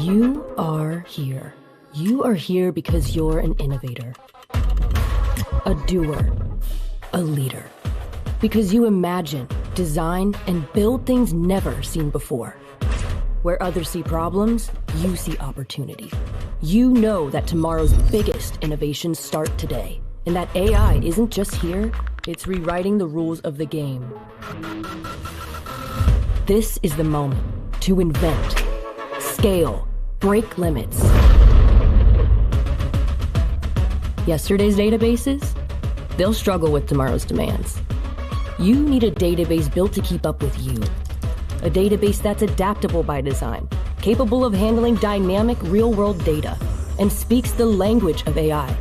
You are here. You are here because you're an innovator, a doer, a leader. Because you imagine, design, and build things never seen before. Where others see problems, you see opportunity. You know that tomorrow's biggest innovations start today, and that AI isn't just here, it's rewriting the rules of the game. This is the moment to invent, scale, break limits. Yesterday's databases? They'll struggle with tomorrow's demands. You need a database built to keep up with you. A database that's adaptable by design, capable of handling dynamic real-world data, and speaks the language of AI.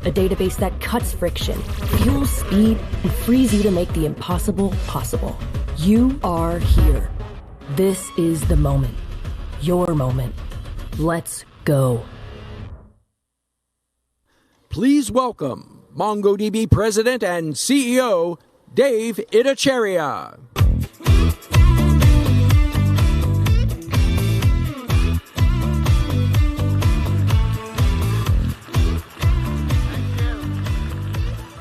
A database that cuts friction, fuels speed, and frees you to make the impossible possible. You are here. This is the moment. Your moment. Let's go. Please welcome MongoDB President and CEO, Dave Ittycheria.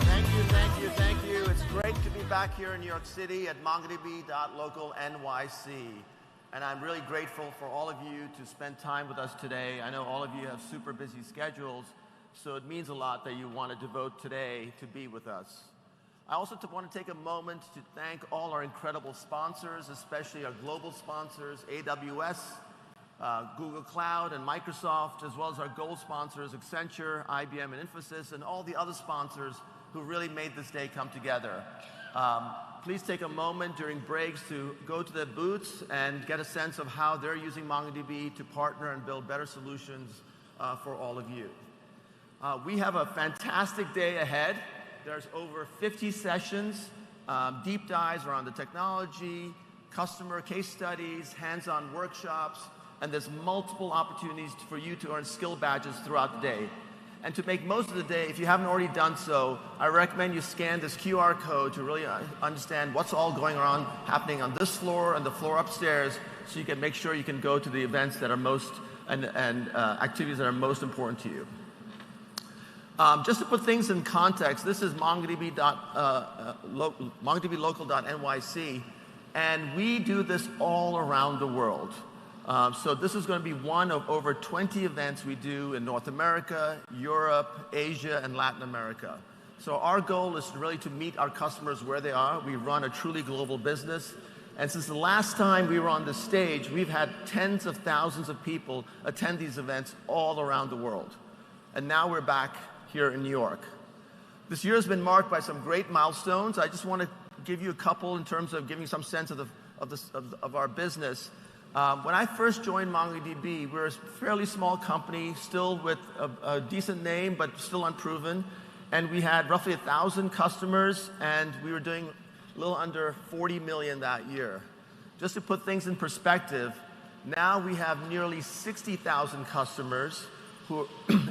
Thank you. It's great to be back here in New York City at MongoDB.local NYC. And I'm really grateful for all of you to spend time with us today. I know all of you have super busy schedules, so it means a lot that you want to devote today to be with us. I also want to take a moment to thank all our incredible sponsors, especially our global sponsors, AWS, Google Cloud, and Microsoft, as well as our gold sponsors, Accenture, IBM, and Infosys, and all the other sponsors who really made this day come together. Please take a moment during breaks to go to their booths and get a sense of how they're using MongoDB to partner and build better solutions for all of you. We have a fantastic day ahead. There's over 50 sessions, deep dives around the technology, customer case studies, hands-on workshops, and there's multiple opportunities for you to earn skill badges throughout the day. And to make most of the day, if you haven't already done so, I recommend you scan this QR code to really understand what's all going on, happening on this floor and the floor upstairs, so you can make sure you can go to the events that are most, and activities that are most important to you. Just to put things in context, this is MongoDB.local.nyc, and we do this all around the world. So this is going to be one of over 20 events we do in North America, Europe, Asia, and Latin America. So our goal is really to meet our customers where they are. We run a truly global business. And since the last time we were on this stage, we've had tens of thousands of people attend these events all around the world. And now we're back here in New York. This year has been marked by some great milestones. I just want to give you a couple in terms of giving some sense of our business. When I first joined MongoDB, we were a fairly small company, still with a decent name, but still unproven. And we had roughly 1,000 customers, and we were doing a little under 40 million that year. Just to put things in perspective, now we have nearly 60,000 customers,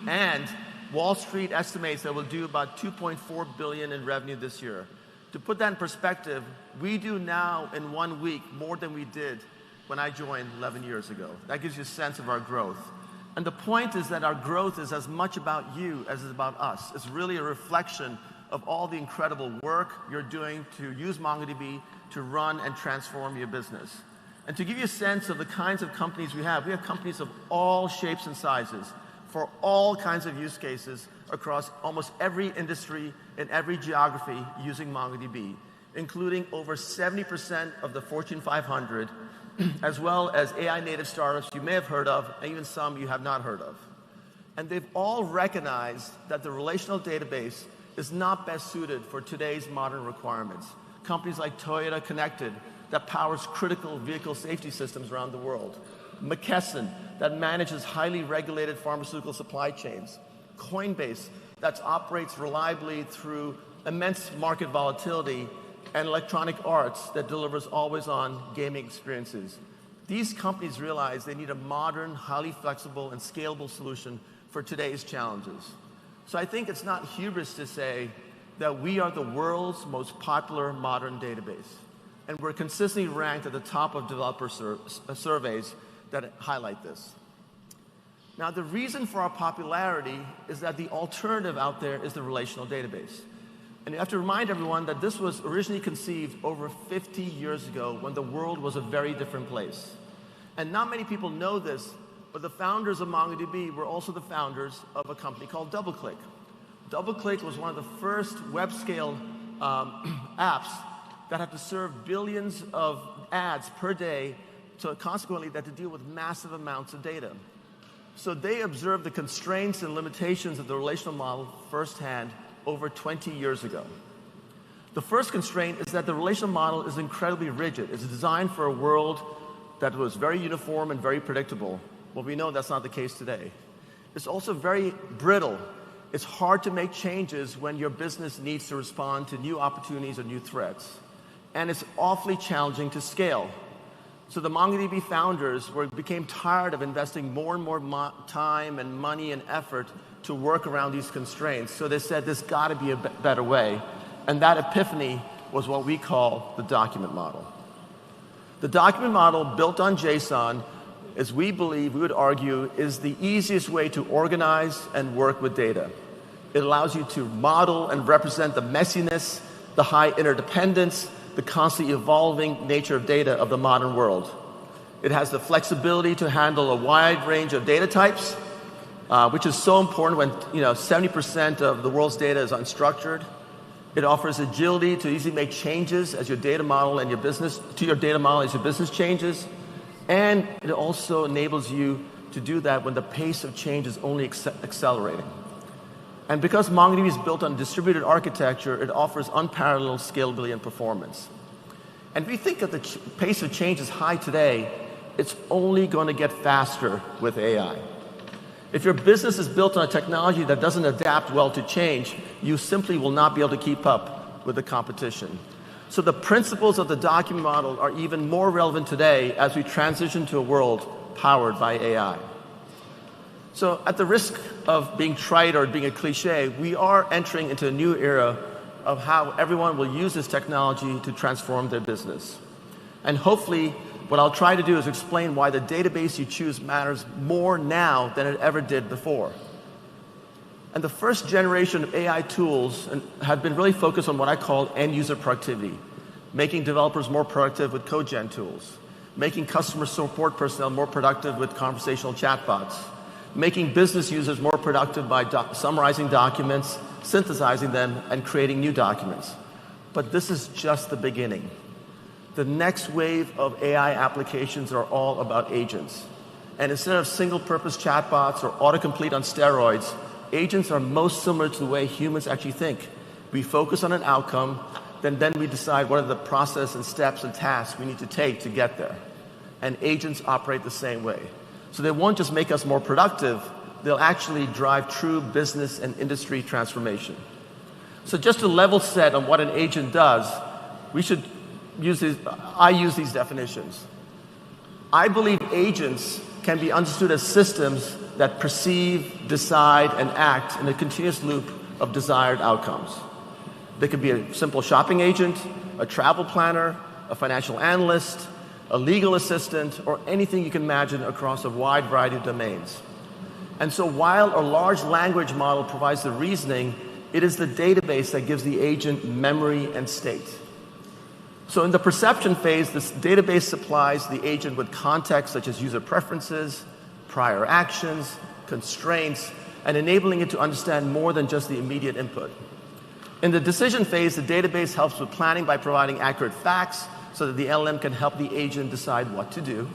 and Wall Street estimates that we'll do about $2.4 billion in revenue this year. To put that in perspective, we do now in 1 week more than we did when I joined 11 years ago. That gives you a sense of our growth. And the point is that our growth is as much about you as it's about us. It's really a reflection of all the incredible work you're doing to use MongoDB to run and transform your business. And to give you a sense of the kinds of companies we have companies of all shapes and sizes for all kinds of use cases across almost every industry in every geography using MongoDB, including over 70% of the Fortune 500, as well as AI native startups you may have heard of, and even some you have not heard of. And they've all recognized that the relational database is not best suited for today's modern requirements. Companies like Toyota Connected, that powers critical vehicle safety systems around the world. McKesson, that manages highly regulated pharmaceutical supply chains. Coinbase, that operates reliably through immense market volatility, and Electronic Arts that delivers always-on gaming experiences. These companies realize they need a modern, highly flexible, and scalable solution for today's challenges. So I think it's not hubris to say that we are the world's most popular modern database. And we're consistently ranked at the top of developer surveys that highlight this. Now, the reason for our popularity is that the alternative out there is the relational database. And you have to remind everyone that this was originally conceived over 50 years ago when the world was a very different place. And not many people know this, but the founders of MongoDB were also the founders of a company called DoubleClick. DoubleClick was one of the first web-scale apps that had to serve billions of ads per day, so consequently they had to deal with massive amounts of data. So they observed the constraints and limitations of the relational model firsthand over 20 years ago. The first constraint is that the relational model is incredibly rigid. It's designed for a world that was very uniform and very predictable. Well, we know that's not the case today. It's also very brittle. It's hard to make changes when your business needs to respond to new opportunities or new threats. And it's awfully challenging to scale. So the MongoDB founders became tired of investing more and more time and money and effort to work around these constraints. So they said there's got to be a better way. And that epiphany was what we call the document model. The document model built on JSON, as we believe, we would argue, is the easiest way to organize and work with data. It allows you to model and represent the messiness, the high interdependence, the constantly evolving nature of data of the modern world. It has the flexibility to handle a wide range of data types, which is so important when 70% of the world's data is unstructured. It offers agility to easily make changes as your data model and your business changes. And it also enables you to do that when the pace of change is only accelerating. And because MongoDB is built on distributed architecture, it offers unparalleled scalability and performance. And if we think that the pace of change is high today, it's only going to get faster with AI. If your business is built on a technology that doesn't adapt well to change, you simply will not be able to keep up with the competition. So the principles of the document model are even more relevant today as we transition to a world powered by AI. So at the risk of being trite or being a cliche, we are entering into a new era of how everyone will use this technology to transform their business. And hopefully, what I'll try to do is explain why the database you choose matters more now than it ever did before. And the first generation of AI tools have been really focused on what I call end-user productivity, making developers more productive with code gen tools, making customer support personnel more productive with conversational chatbots, making business users more productive by summarizing documents, synthesizing them, and creating new documents. But this is just the beginning. The next wave of AI applications are all about agents. And instead of single-purpose chatbots or autocomplete on steroids, agents are most similar to the way humans actually think. We focus on an outcome, then we decide what are the process and steps and tasks we need to take to get there. And agents operate the same way. So they won't just make us more productive, they'll actually drive true business and industry transformation. So just to level set on what an agent does, I use these definitions. I believe agents can be understood as systems that perceive, decide, and act in a continuous loop of desired outcomes. They could be a simple shopping agent, a travel planner, a financial analyst, a legal assistant, or anything you can imagine across a wide variety of domains. And so while a large language model provides the reasoning, it is the database that gives the agent memory and state. So in the perception phase, this database supplies the agent with context such as user preferences, prior actions, constraints, and enabling it to understand more than just the immediate input. In the decision phase, the database helps with planning by providing accurate facts so that the LLM can help the agent decide what to do.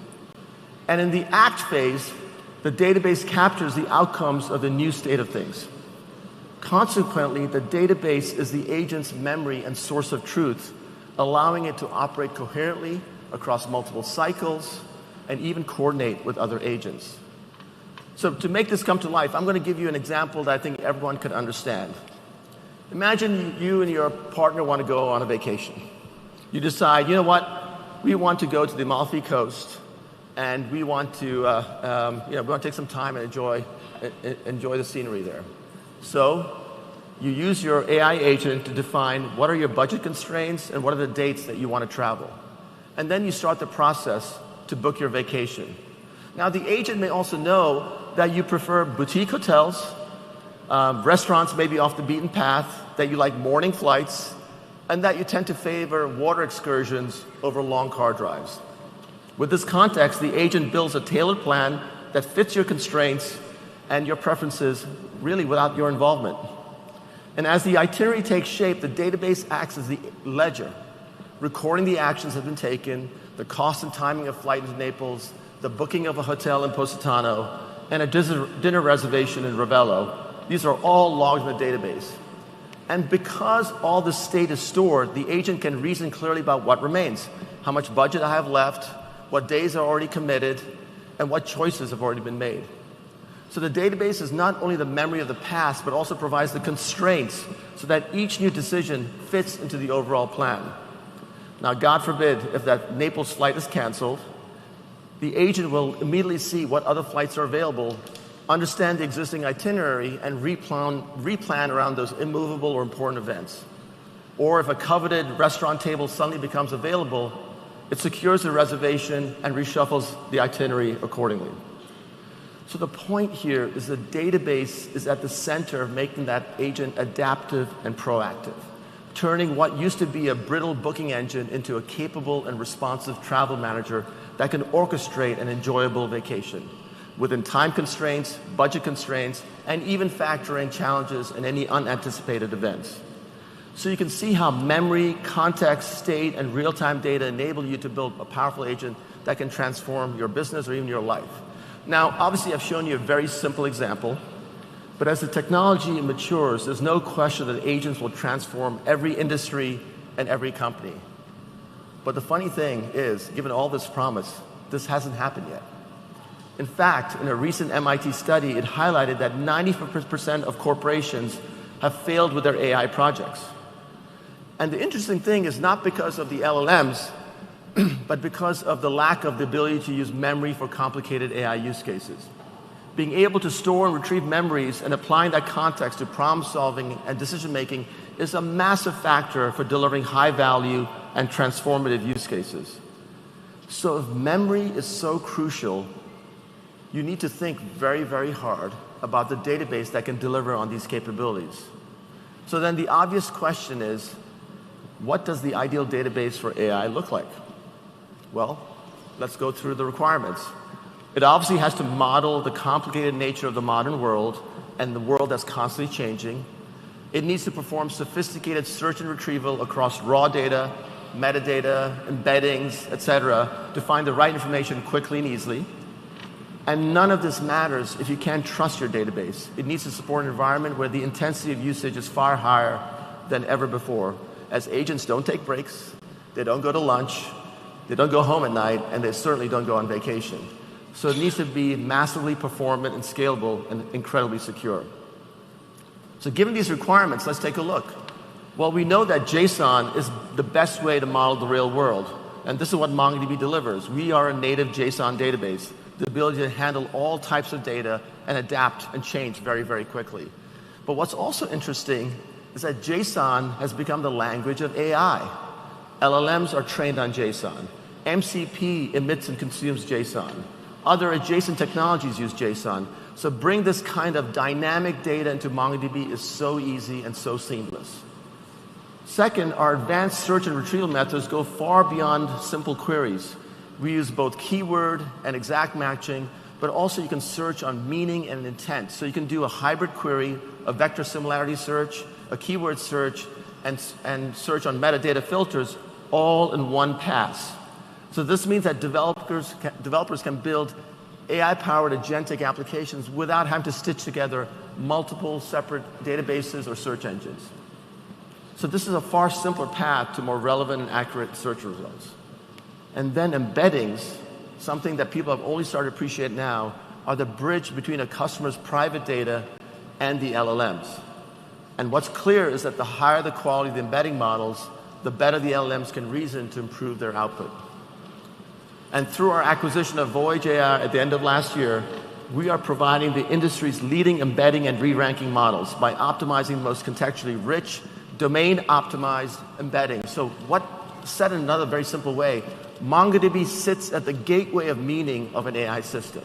And in the act phase, the database captures the outcomes of the new state of things. Consequently, the database is the agent's memory and source of truth, allowing it to operate coherently across multiple cycles and even coordinate with other agents. So to make this come to life, I'm going to give you an example that I think everyone could understand. Imagine you and your partner want to go on a vacation. You decide, you know what, we want to go to the Amalfi Coast, and we want to take some time and enjoy the scenery there. So you use your AI agent to define what are your budget constraints and what are the dates that you want to travel. And then you start the process to book your vacation. Now, the agent may also know that you prefer boutique hotels, restaurants maybe off the beaten path, that you like morning flights, and that you tend to favor water excursions over long car drives. With this context, the agent builds a tailored plan that fits your constraints and your preferences really without your involvement. And as the itinerary takes shape, the database acts as the ledger, recording the actions that have been taken, the cost and timing of flight into Naples, the booking of a hotel in Positano, and a dinner reservation in Ravello. These are all logged in the database. And because all this state is stored, the agent can reason clearly about what remains, how much budget I have left, what days are already committed, and what choices have already been made. So the database is not only the memory of the past, but also provides the constraints so that each new decision fits into the overall plan. Now, God forbid, if that Naples flight is canceled, the agent will immediately see what other flights are available, understand the existing itinerary, and replan around those immovable or important events. Or if a coveted restaurant table suddenly becomes available, it secures the reservation and reshuffles the itinerary accordingly. So the point here is the database is at the center of making that agent adaptive and proactive, turning what used to be a brittle booking engine into a capable and responsive travel manager that can orchestrate an enjoyable vacation within time constraints, budget constraints, and even factor in challenges and any unanticipated events. So you can see how memory, context, state, and real-time data enable you to build a powerful agent that can transform your business or even your life. Now, obviously, I've shown you a very simple example, but as the technology matures, there's no question that agents will transform every industry and every company. But the funny thing is, given all this promise, this hasn't happened yet. In fact, in a recent MIT study, it highlighted that 90% of corporations have failed with their AI projects. And the interesting thing is not because of the LLMs, but because of the lack of the ability to use memory for complicated AI use cases. Being able to store and retrieve memories and applying that context to problem solving and decision making is a massive factor for delivering high value and transformative use cases. So if memory is so crucial, you need to think very, very hard about the database that can deliver on these capabilities. So then the obvious question is, what does the ideal database for AI look like? Well, let's go through the requirements. It obviously has to model the complicated nature of the modern world and the world that's constantly changing. It needs to perform sophisticated search and retrieval across raw data, metadata, embeddings, etc., to find the right information quickly and easily. And none of this matters if you can't trust your database. It needs to support an environment where the intensity of usage is far higher than ever before, as agents don't take breaks, they don't go to lunch, they don't go home at night, and they certainly don't go on vacation. So it needs to be massively performant and scalable and incredibly secure. So given these requirements, let's take a look. Well, we know that JSON is the best way to model the real world, and this is what MongoDB delivers. We are a native JSON database, the ability to handle all types of data and adapt and change very, very quickly. But what's also interesting is that JSON has become the language of AI. LLMs are trained on JSON. MCP emits and consumes JSON. Other adjacent technologies use JSON. So bring this kind of dynamic data into MongoDB is so easy and so seamless. Second, our advanced search and retrieval methods go far beyond simple queries. We use both keyword and exact matching, but also you can search on meaning and intent. So you can do a hybrid query, a vector similarity search, a keyword search, and search on metadata filters all in one pass. So this means that developers can build AI-powered agentic applications without having to stitch together multiple separate databases or search engines. So this is a far simpler path to more relevant and accurate search results. And then embeddings, something that people have only started to appreciate now, are the bridge between a customer's private data and the LLMs. And what's clear is that the higher the quality of the embedding models, the better the LLMs can reason to improve their output. And through our acquisition of Voyage AI at the end of last year, we are providing the industry's leading embedding and re-ranking models by optimizing the most contextually rich, domain-optimized embedding. So said in another very simple way, MongoDB sits at the gateway of meaning of an AI system.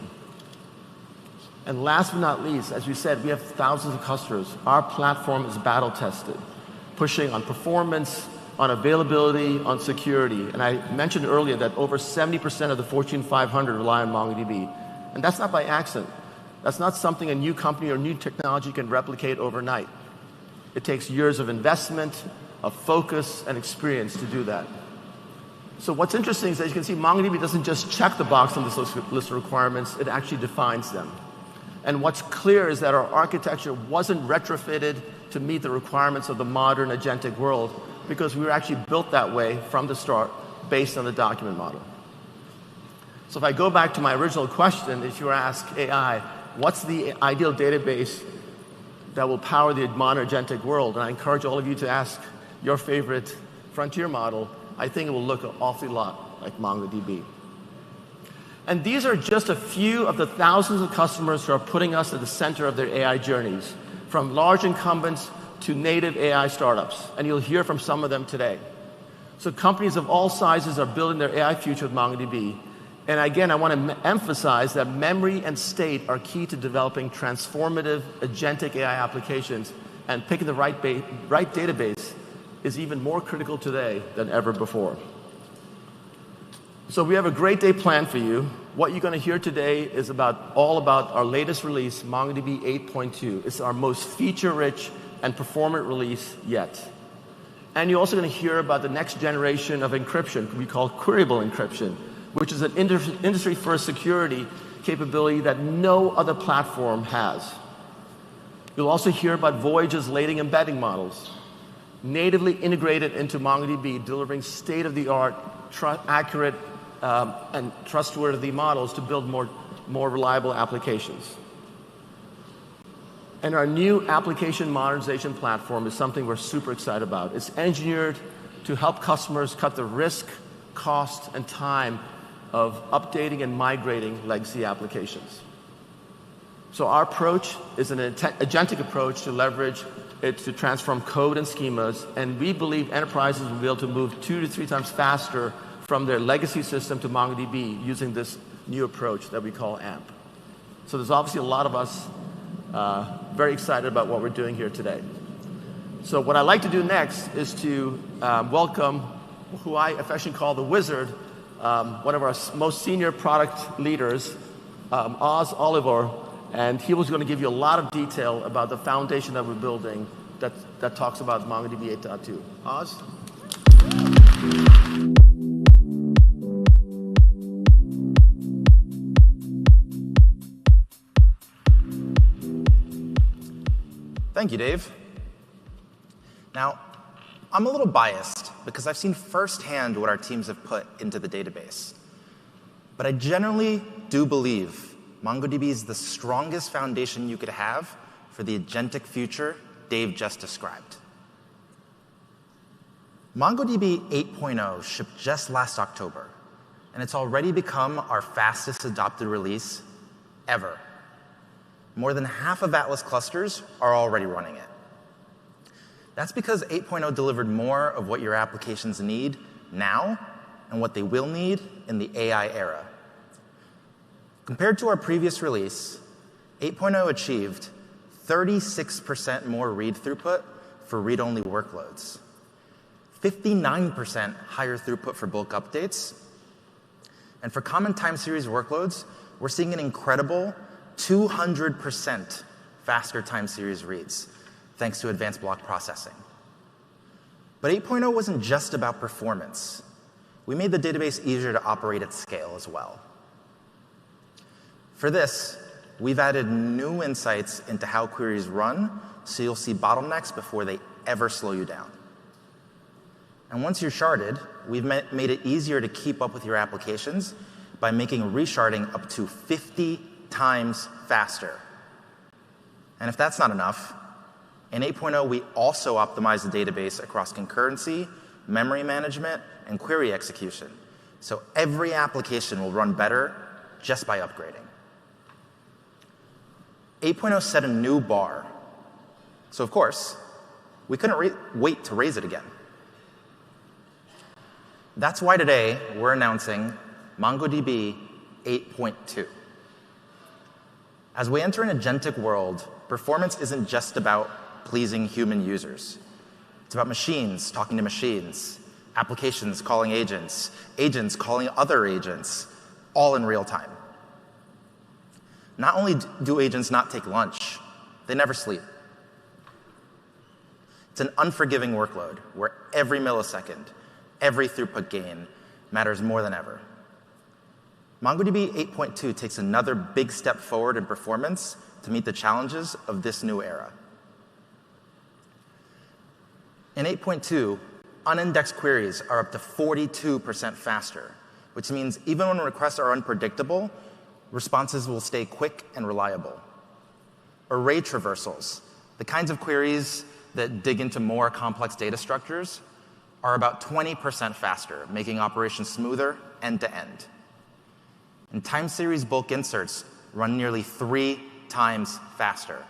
And last but not least, as we said, we have thousands of customers. Our platform is battle-tested, pushing on performance, on availability, on security. And I mentioned earlier that over 70% of the Fortune 500 rely on MongoDB. And that's not by accident. That's not something a new company or new technology can replicate overnight. It takes years of investment, of focus, and experience to do that. So what's interesting is that you can see MongoDB doesn't just check the box on this list of requirements, it actually defines them. And what's clear is that our architecture wasn't retrofitted to meet the requirements of the modern agentic world, because we were actually built that way from the start based on the document model. So if I go back to my original question, if you were asked AI, what's the ideal database that will power the modern agentic world? And I encourage all of you to ask your favorite frontier model. I think it will look an awfully lot like MongoDB. And these are just a few of the thousands of customers who are putting us at the center of their AI journeys, from large incumbents to native AI startups. And you'll hear from some of them today. So companies of all sizes are building their AI future with MongoDB. And again, I want to emphasize that memory and state are key to developing transformative agentic AI applications, and picking the right database is even more critical today than ever before. So we have a great day planned for you. What you're going to hear today is all about our latest release, MongoDB 8.2. It's our most feature-rich and performant release yet. And you're also going to hear about the next generation of encryption we call Queryable Encryption, which is an industry-first security capability that no other platform has. You'll also hear about Voyage's latest embedding models, natively integrated into MongoDB, delivering state-of-the-art, accurate, and trustworthy models to build more reliable applications. And our new application modernization platform is something we're super excited about. It's engineered to help customers cut the risk, cost, and time of updating and migrating legacy applications. So our approach is an agentic approach to leverage it to transform code and schemas, and we believe enterprises will be able to move 2 to 3 times faster from their legacy system to MongoDB using this new approach that we call AMP. So there's obviously a lot of us very excited about what we're doing here today. So what I'd like to do next is to welcome who I affectionately call the wizard, one of our most senior product leaders, Oz Oliver, and he was going to give you a lot of detail about the foundation that we're building that talks about MongoDB 8.2. Oz? Thank you, Dave. Now, I'm a little biased because I've seen firsthand what our teams have put into the database. But I generally do believe MongoDB is the strongest foundation you could have for the agentic future Dave just described. MongoDB 8.0 shipped just last October, and it's already become our fastest adopted release ever. More than half of Atlas clusters are already running it. That's because 8.0 delivered more of what your applications need now and what they will need in the AI era. Compared to our previous release, 8.0 achieved 36% more read throughput for read-only workloads, 59% higher throughput for bulk updates, and for common time series workloads, we're seeing an incredible 200% faster time series reads, thanks to advanced block processing. But 8.0 wasn't just about performance. We made the database easier to operate at scale as well. For this, we've added new insights into how queries run, so you'll see bottlenecks before they ever slow you down. And once you're sharded, we've made it easier to keep up with your applications by making resharding up to 50 times faster. And if that's not enough, in 8.0, we also optimized the database across concurrency, memory management, and query execution. So every application will run better just by upgrading. 8.0 set a new bar. So of course, we couldn't wait to raise it again. That's why today we're announcing MongoDB 8.2. As we enter an agentic world, performance isn't just about pleasing human users. It's about machines talking to machines, applications calling agents, agents calling other agents, all in real time. Not only do agents not take lunch, they never sleep. It's an unforgiving workload where every millisecond, every throughput gain matters more than ever. MongoDB 8.2 takes another big step forward in performance to meet the challenges of this new era. In 8.2, unindexed queries are up to 42% faster, which means even when requests are unpredictable, responses will stay quick and reliable. Array traversals, the kinds of queries that dig into more complex data structures, are about 20% faster, making operations smoother end to end. And time series bulk inserts run nearly 3 times faster,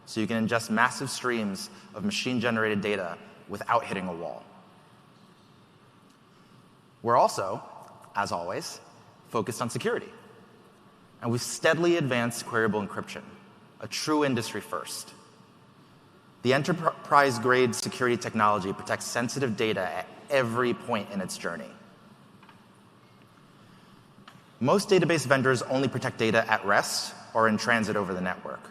so you can ingest massive streams of machine-generated data without hitting a wall. We're also, as always, focused on security. And we've steadily advanced Queryable Encryption, a true industry first. The enterprise-grade security technology protects sensitive data at every point in its journey. Most database vendors only protect data at rest or in transit over the network.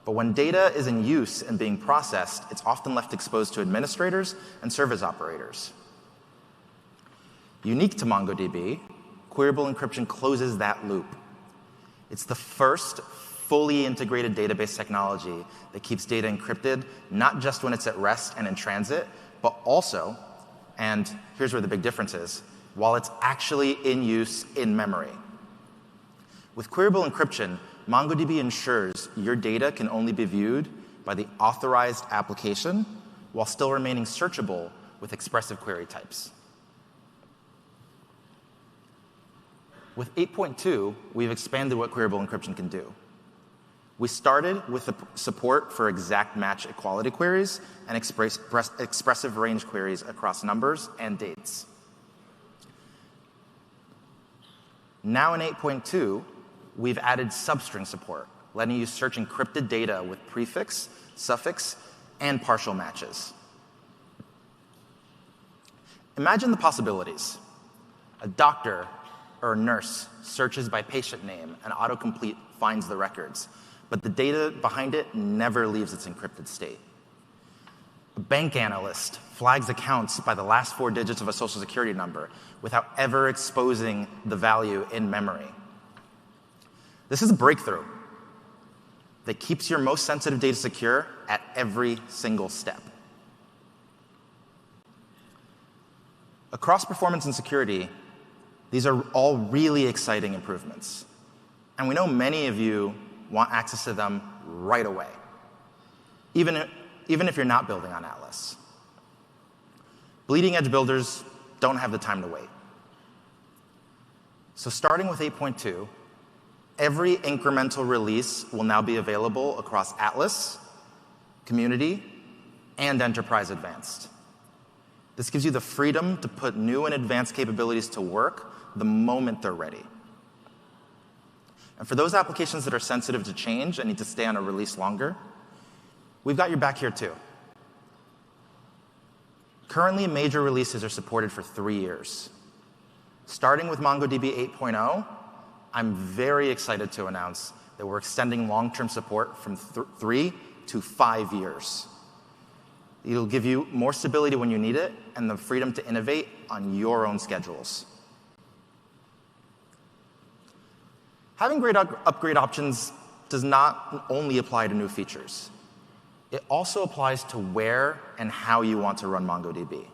But when data is in use and being processed, it's often left exposed to administrators and service operators. Unique to MongoDB, Queryable Encryption closes that loop. It's the first fully integrated database technology that keeps data encrypted, not just when it's at rest and in transit, but also, and here's where the big difference is, while it's actually in use in memory. With Queryable Encryption, MongoDB ensures your data can only be viewed by the authorized application while still remaining searchable with expressive query types. With 8.2, we've expanded what Queryable Encryption can do. We started with the support for exact match equality queries and expressive range queries across numbers and dates. Now in 8.2, we've added substring support, letting you search encrypted data with prefix, suffix, and partial matches. Imagine the possibilities. A doctor or a nurse searches by patient name and autocomplete finds the records, but the data behind it never leaves its encrypted state. A bank analyst flags accounts by the last 4 digits of a social security number without ever exposing the value in memory. This is a breakthrough that keeps your most sensitive data secure at every single step. Across performance and security, these are all really exciting improvements. And we know many of you want access to them right away, even if you're not building on Atlas. Bleeding edge builders don't have the time to wait. So starting with 8.2, every incremental release will now be available across Atlas, Community, and Enterprise Advanced. This gives you the freedom to put new and advanced capabilities to work the moment they're ready. And for those applications that are sensitive to change and need to stay on a release longer, we've got your back here too. Currently, major releases are supported for 3 years. Starting with MongoDB 8.0, I'm very excited to announce that we're extending long-term support from 3 to 5 years. It'll give you more stability when you need it and the freedom to innovate on your own schedules. Having great upgrade options does not only apply to new features. It also applies to where and how you want to run MongoDB.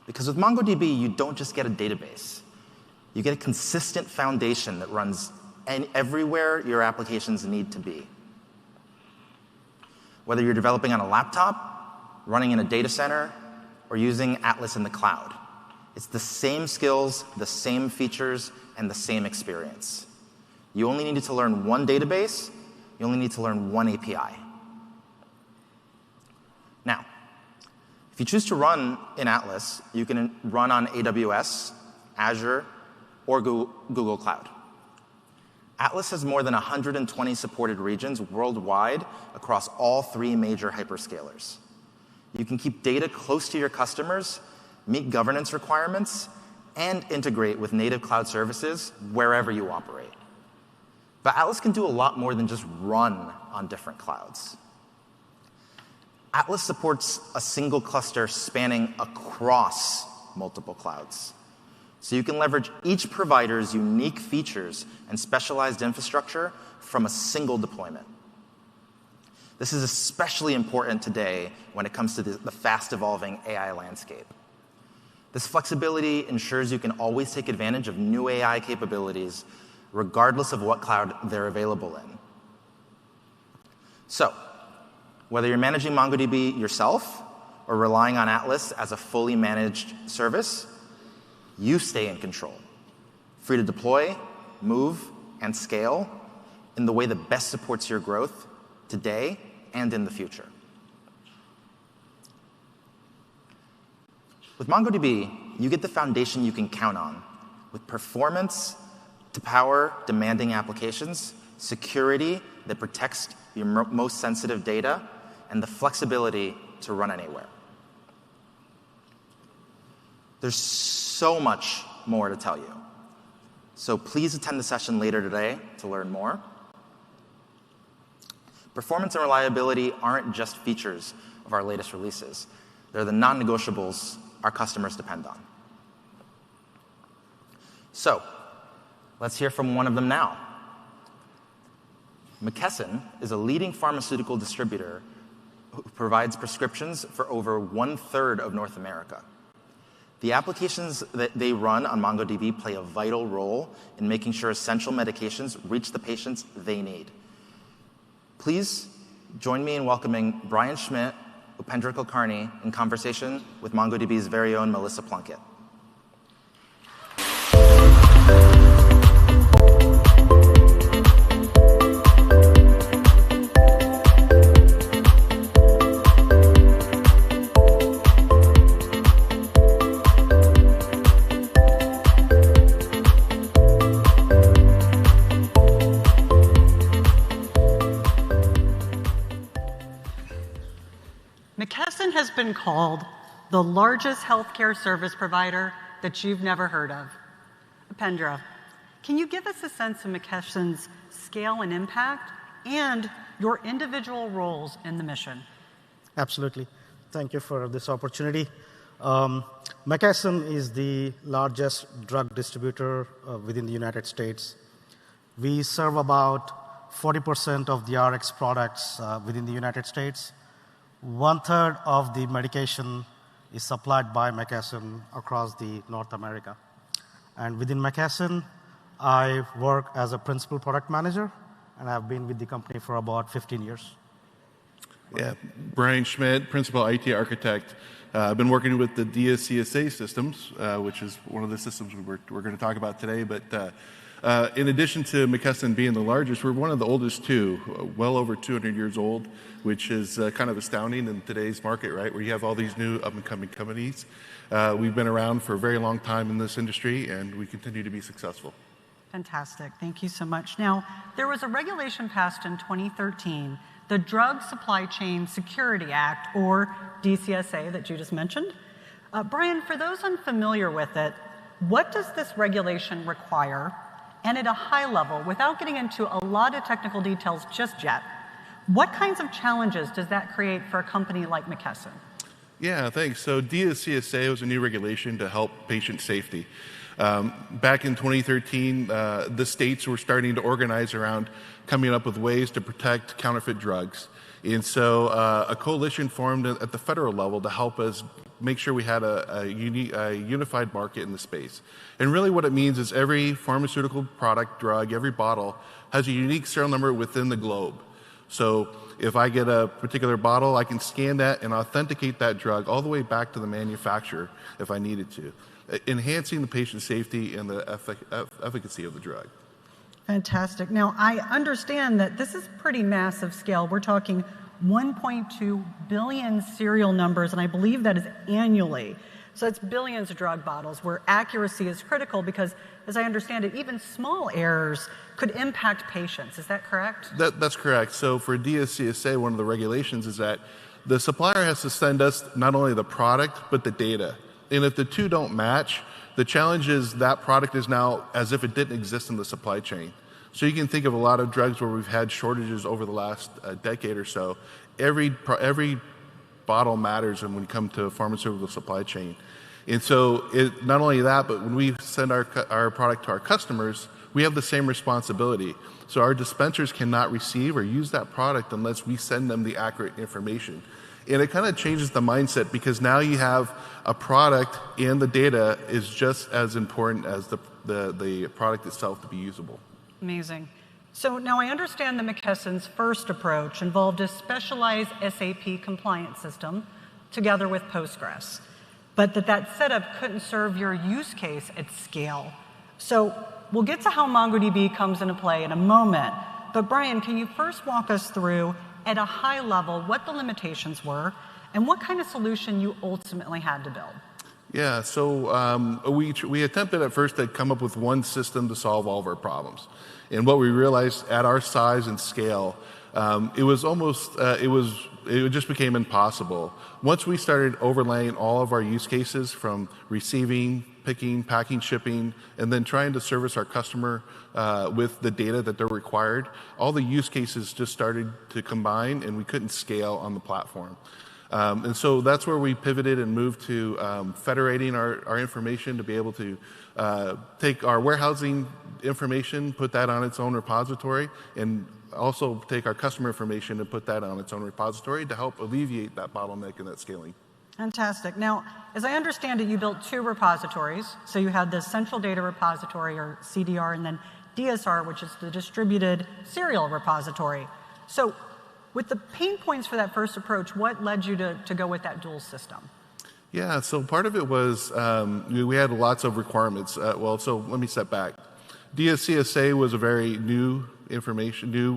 Because with MongoDB, you don't just get a database. You get a consistent foundation that runs everywhere your applications need to be. Whether you're developing on a laptop, running in a data center, or using Atlas in the cloud, it's the same skills, the same features, and the same experience. You only need to learn one database. You only need to learn one API. Now, if you choose to run in Atlas, you can run on AWS, Azure, or Google Cloud. Atlas has more than 120 supported regions worldwide across all 3 major hyperscalers. You can keep data close to your customers, meet governance requirements, and integrate with native cloud services wherever you operate. But Atlas can do a lot more than just run on different clouds. Atlas supports a single cluster spanning across multiple clouds. So you can leverage each provider's unique features and specialized infrastructure from a single deployment. This is especially important today when it comes to the fast-evolving AI landscape. This flexibility ensures you can always take advantage of new AI capabilities, regardless of what cloud they're available in. So, whether you're managing MongoDB yourself or relying on Atlas as a fully managed service, you stay in control, free to deploy, move, and scale in the way that best supports your growth today and in the future. With MongoDB, you get the foundation you can count on, with performance to power demanding applications, security that protects your most sensitive data, and the flexibility to run anywhere. There's so much more to tell you. So please attend the session later today to learn more. Performance and reliability aren't just features of our latest releases. They're the non-negotiables our customers depend on. So let's hear from one of them now. McKesson is a leading pharmaceutical distributor who provides prescriptions for over 1/3 of North America. The applications that they run on MongoDB play a vital role in making sure essential medications reach the patients they need. Please join me in welcoming Brian Schmidt, Upendra Kulkarni, in conversation with MongoDB's very own Melissa Plunkett. McKesson has been called the largest healthcare service provider that you've never heard of. Upendra, can you give us a sense of McKesson's scale and impact and your individual roles in the mission? Absolutely. Thank you for this opportunity. McKesson is the largest drug distributor within the United States. We serve about 40% of the RX products within the United States. 1/3 of the medication is supplied by McKesson across the North America. And within McKesson, I work as a principal product manager, and I've been with the company for about 15 years. Yeah, Brian Schmidt, principal IT architect. I've been working with the DSCSA systems, which is one of the systems we're going to talk about today. But in addition to McKesson being the largest, we're one of the oldest too, well over 200 years old, which is kind of astounding in today's market, right? Where you have all these new up-and-coming companies. We've been around for a very long time in this industry, and we continue to be successful. Fantastic. Thank you so much. Now, there was a regulation passed in 2013, the Drug Supply Chain Security Act, or DCSA, that you just mentioned. Brian, for those unfamiliar with it, what does this regulation require? And at a high level, without getting into a lot of technical details just yet, what kinds of challenges does that create for a company like McKesson? Yeah, thanks. So DSCSA was a new regulation to help patient safety. Back in 2013, the states were starting to organize around coming up with ways to protect counterfeit drugs. And so a coalition formed at the federal level to help us make sure we had a unified market in the space. And really what it means is every pharmaceutical product, drug, every bottle has a unique serial number within the globe. So if I get a particular bottle, I can scan that and authenticate that drug all the way back to the manufacturer if I needed to, enhancing the patient safety and the efficacy of the drug. Fantastic. Now, I understand that this is pretty massive scale. We're talking 1.2 billion serial numbers, and I believe that is annually. So that's billions of drug bottles where accuracy is critical because, as I understand it, even small errors could impact patients. Is that correct? That's correct. So for DSCSA, one of the regulations is that the supplier has to send us not only the product, but the data. And if the two don't match, the challenge is that product is now as if it didn't exist in the supply chain. So you can think of a lot of drugs where we've had shortages over the last decade or so. Every bottle matters when we come to pharmaceutical supply chain. And so not only that, but when we send our product to our customers, we have the same responsibility. So our dispensers cannot receive or use that product unless we send them the accurate information. And it kind of changes the mindset because now you have a product and the data is just as important as the product itself to be usable. Amazing. So now I understand that McKesson's first approach involved a specialized SAP compliance system together with Postgres, but that setup couldn't serve your use case at scale. So we'll get to how MongoDB comes into play in a moment, but Brian, can you first walk us through at a high level what the limitations were and what kind of solution you ultimately had to build? Yeah, so we attempted at first to come up with one system to solve all of our problems. And what we realized at our size and scale, it just became impossible. Once we started overlaying all of our use cases from receiving, picking, packing, shipping, and then trying to service our customer with the data that they're required, all the use cases just started to combine and we couldn't scale on the platform. And so that's where we pivoted and moved to federating our information to be able to take our warehousing information, put that on its own repository, and also take our customer information and put that on its own repository to help alleviate that bottleneck and that scaling. Fantastic. Now, as I understand it, you built two repositories. So you had the central data repository, or CDR, and then DSR, which is the distributed serial repository. So with the pain points for that first approach, what led you to go with that dual system? Yeah, so part of it was we had lots of requirements. So let me step back. DSCSA was a very new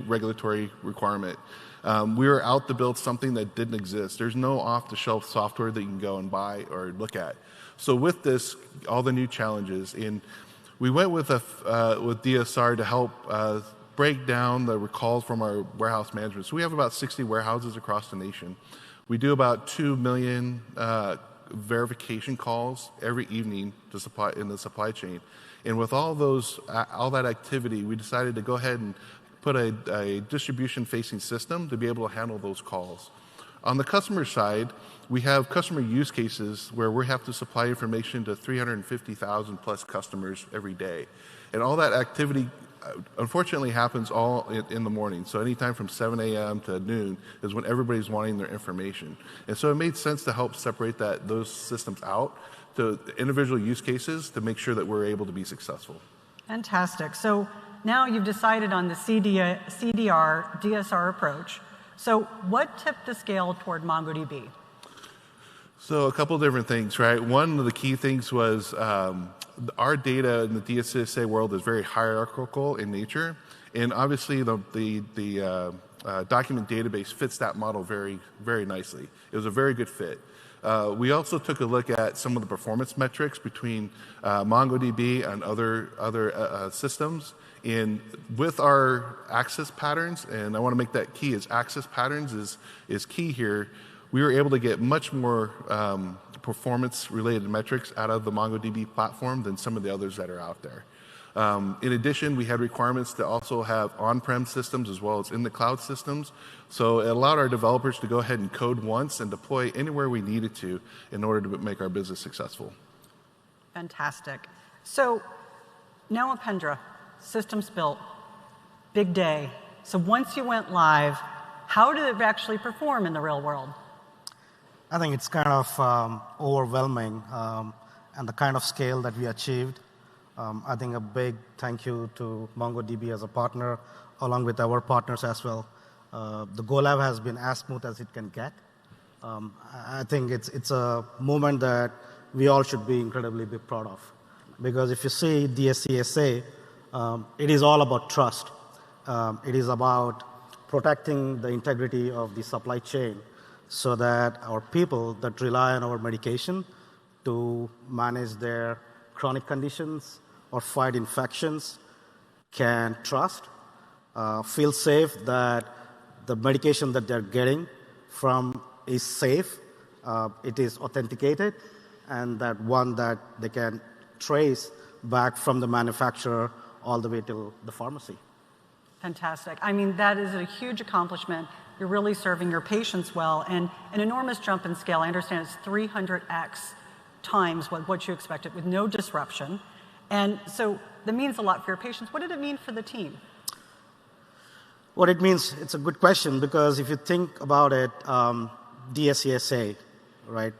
regulatory requirement. We were out to build something that didn't exist. There's no off-the-shelf software that you can go and buy or look at. So with this, all the new challenges, and we went with DSR to help break down the calls from our warehouse management. So we have about 60 warehouses across the nation. We do about 2 million verification calls every evening in the supply chain. And with all that activity, we decided to go ahead and put a distribution-facing system to be able to handle those calls. On the customer side, we have customer use cases where we have to supply information to 350,000 plus customers every day. And all that activity, unfortunately, happens all in the morning. So anytime from 7 a.m. to noon is when everybody's wanting their information. And so it made sense to help separate those systems out to individual use cases to make sure that we're able to be successful. Fantastic. So now you've decided on the CDR, DSR approach. So what tipped the scale toward MongoDB? So a couple of different things, right? One of the key things was our data in the DSCSA world is very hierarchical in nature. And obviously the document database fits that model very, very nicely. It was a very good fit. We also took a look at some of the performance metrics between MongoDB and other systems. And with our access patterns, and I want to make that key, is access patterns is key here. We were able to get much more performance-related metrics out of the MongoDB platform than some of the others that are out there. In addition, we had requirements to also have on-prem systems as well as in the cloud systems. So it allowed our developers to go ahead and code once and deploy anywhere we needed to in order to make our business successful. Fantastic. So now Mahindra, systems built, big day. So once you went live, how did it actually perform in the real world? I think it's kind of overwhelming, and the kind of scale that we achieved. I think a big thank you to MongoDB as a partner, along with our partners as well. The go live has been as smooth as it can get. I think it's a moment that we all should be incredibly proud of. Because if you see DSCSA, it is all about trust. It is about protecting the integrity of the supply chain so that our people that rely on our medication to manage their chronic conditions or fight infections can trust, feel safe that the medication that they're getting from is safe, it is authenticated, and that one that they can trace back from the manufacturer all the way to the pharmacy. Fantastic. I mean, that is a huge accomplishment. You're really serving your patients well, and an enormous jump in scale. I understand it's 300x times what you expected with no disruption. And so that means a lot for your patients. What did it mean for the team? What it means, it's a good question, because if you think about it, DSCSA, right?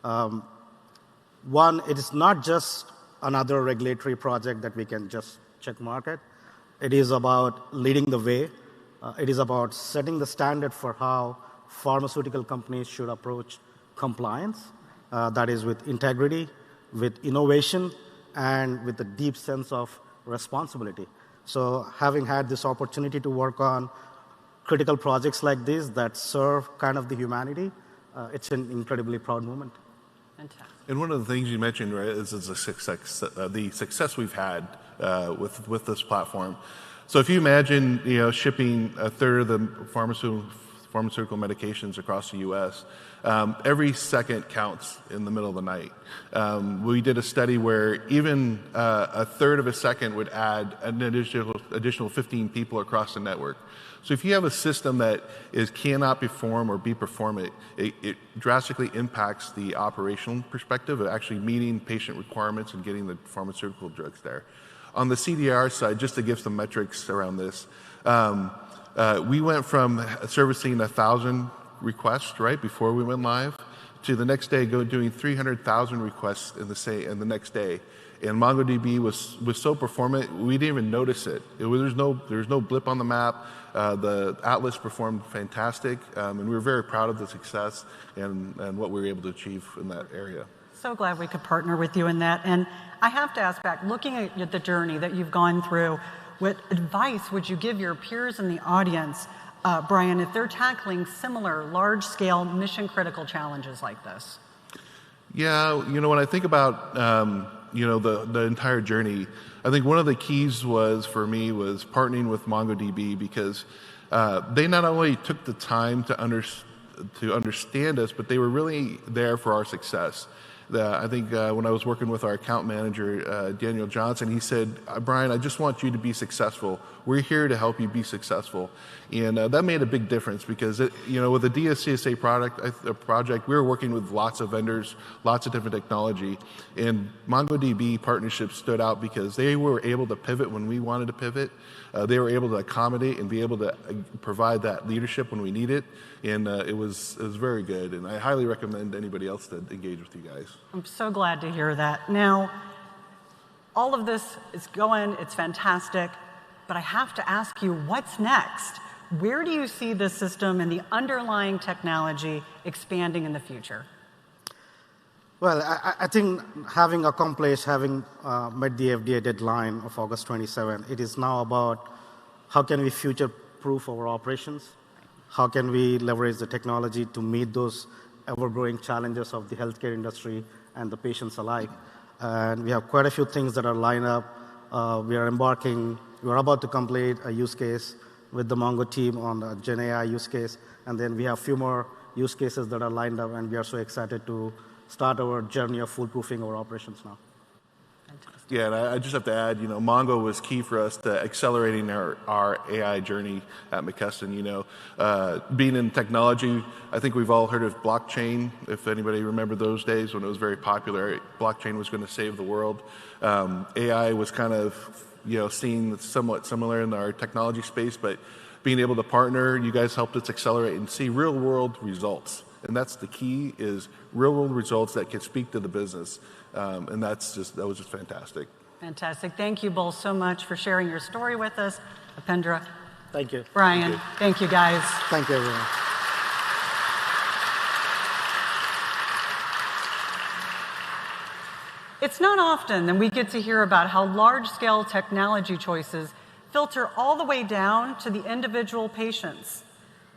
One, it is not just another regulatory project that we can just check mark it. It is about leading the way. It is about setting the standard for how pharmaceutical companies should approach compliance. That is with integrity, with innovation, and with a deep sense of responsibility. So having had this opportunity to work on critical projects like this that serve kind of the humanity, it's an incredibly proud moment. Fantastic. And one of the things you mentioned, right, is the success we've had with this platform. So if you imagine, shipping a third of the pharmaceutical medications across the U.S., every second counts in the middle of the night. We did a study where even a third of a second would add an additional 15 people across the network. So if you have a system that cannot perform or be performant, it drastically impacts the operational perspective of actually meeting patient requirements and getting the pharmaceutical drugs there. On the CDR side, just to give some metrics around this, we went from servicing 1,000 requests right before we went live to the next day doing 300,000 requests in the next day. And MongoDB was so performant, we didn't even notice it. There was no blip on the map. The Atlas performed fantastic, and we were very proud of the success and what we were able to achieve in that area. So glad we could partner with you in that. And I have to ask back, looking at the journey that you've gone through, what advice would you give your peers in the audience, Brian, if they're tackling similar large-scale mission-critical challenges like this? Yeah, when I think about the entire journey, I think one of the keys for me was partnering with MongoDB, because they not only took the time to understand us, but they were really there for our success. I think when I was working with our account manager, Daniel Johnson, he said, Brian, I just want you to be successful. We're here to help you be successful. And that made a big difference, because with the DSCSA project, we were working with lots of vendors, lots of different technology. And MongoDB partnership stood out because they were able to pivot when we wanted to pivot. They were able to accommodate and be able to provide that leadership when we need it. And it was very good. And I highly recommend anybody else to engage with you guys. I'm so glad to hear that. Now, all of this is going, it's fantastic, but I have to ask you, what's next? Where do you see this system and the underlying technology expanding in the future? Well, I think having met the FDA deadline of August 27, it is now about how can we future-proof our operations? How can we leverage the technology to meet those ever-growing challenges of the healthcare industry and the patients alike? And we have quite a few things that are lined up. We are about to complete a use case with the Mongo team on a Gen AI use case. And then we have a few more use cases that are lined up, and we are so excited to start our journey of foolproofing our operations now. Fantastic. Yeah, and I just have to add, Mongo was key for us to accelerating our AI journey at McKesson. Being in technology, I think we've all heard of blockchain. If anybody remember those days when it was very popular, blockchain was going to save the world. AI was kind of seen somewhat similar in our technology space, but being able to partner, you guys helped us accelerate and see real-world results. And that's the key, is real-world results that can speak to the business. And that was just fantastic. Fantastic. Thank you both so much for sharing your story with us. Upendra. Thank you. Brian. Thank you, guys. Thank you, everyone. It's not often that we get to hear about how large-scale technology choices filter all the way down to the individual patients.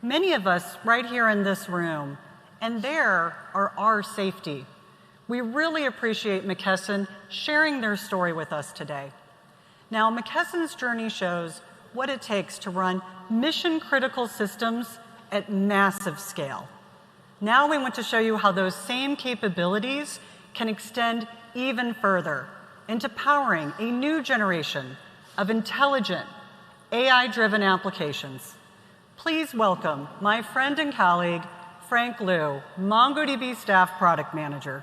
Many of us right here in this room, and there are our safety. We really appreciate McKesson sharing their story with us today. Now, McKesson's journey shows what it takes to run mission-critical systems at massive scale. Now we want to show you how those same capabilities can extend even further into powering a new generation of intelligent, AI-driven applications. Please welcome my friend and colleague, Frank Liu, MongoDB Staff Product Manager.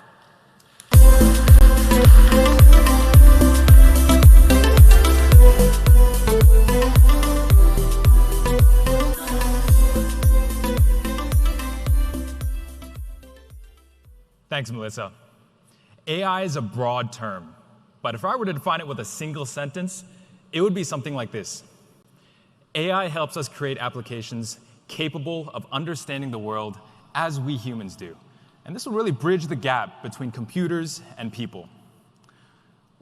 Thanks, Melissa. AI is a broad term, but if I were to define it with a single sentence, it would be something like this. AI helps us create applications capable of understanding the world as we humans do. And this will really bridge the gap between computers and people.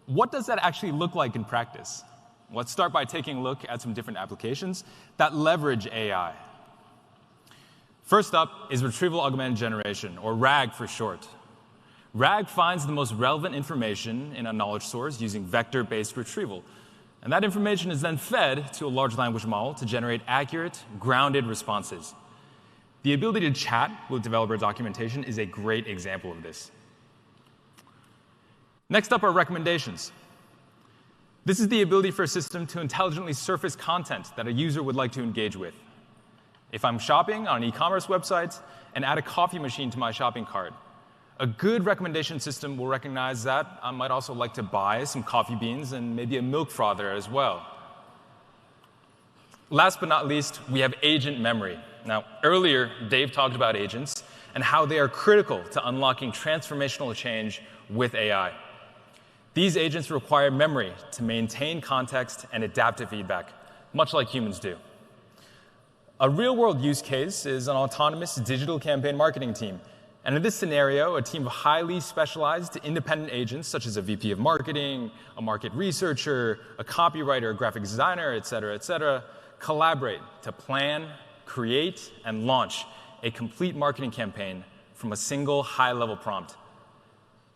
What does that actually look like in practice? Let's start by taking a look at some different applications that leverage AI. First up is Retrieval Augmented Generation, or RAG for short. RAG finds the most relevant information in a knowledge source using vector-based retrieval. And that information is then fed to a large language model to generate accurate, grounded responses. The ability to chat with developer documentation is a great example of this. Next up are recommendations. This is the ability for a system to intelligently surface content that a user would like to engage with. If I'm shopping on an e-commerce website and add a coffee machine to my shopping cart, a good recommendation system will recognize that I might also like to buy some coffee beans and maybe a milk frother as well. Last but not least, we have agent memory. Now, earlier, Dave talked about agents and how they are critical to unlocking transformational change with AI. These agents require memory to maintain context and adaptive feedback, much like humans do. A real-world use case is an autonomous digital campaign marketing team. And in this scenario, a team of highly specialized independent agents, such as a VP of marketing, a market researcher, a copywriter, a graphic designer, et cetera, collaborate to plan, create, and launch a complete marketing campaign from a single high-level prompt.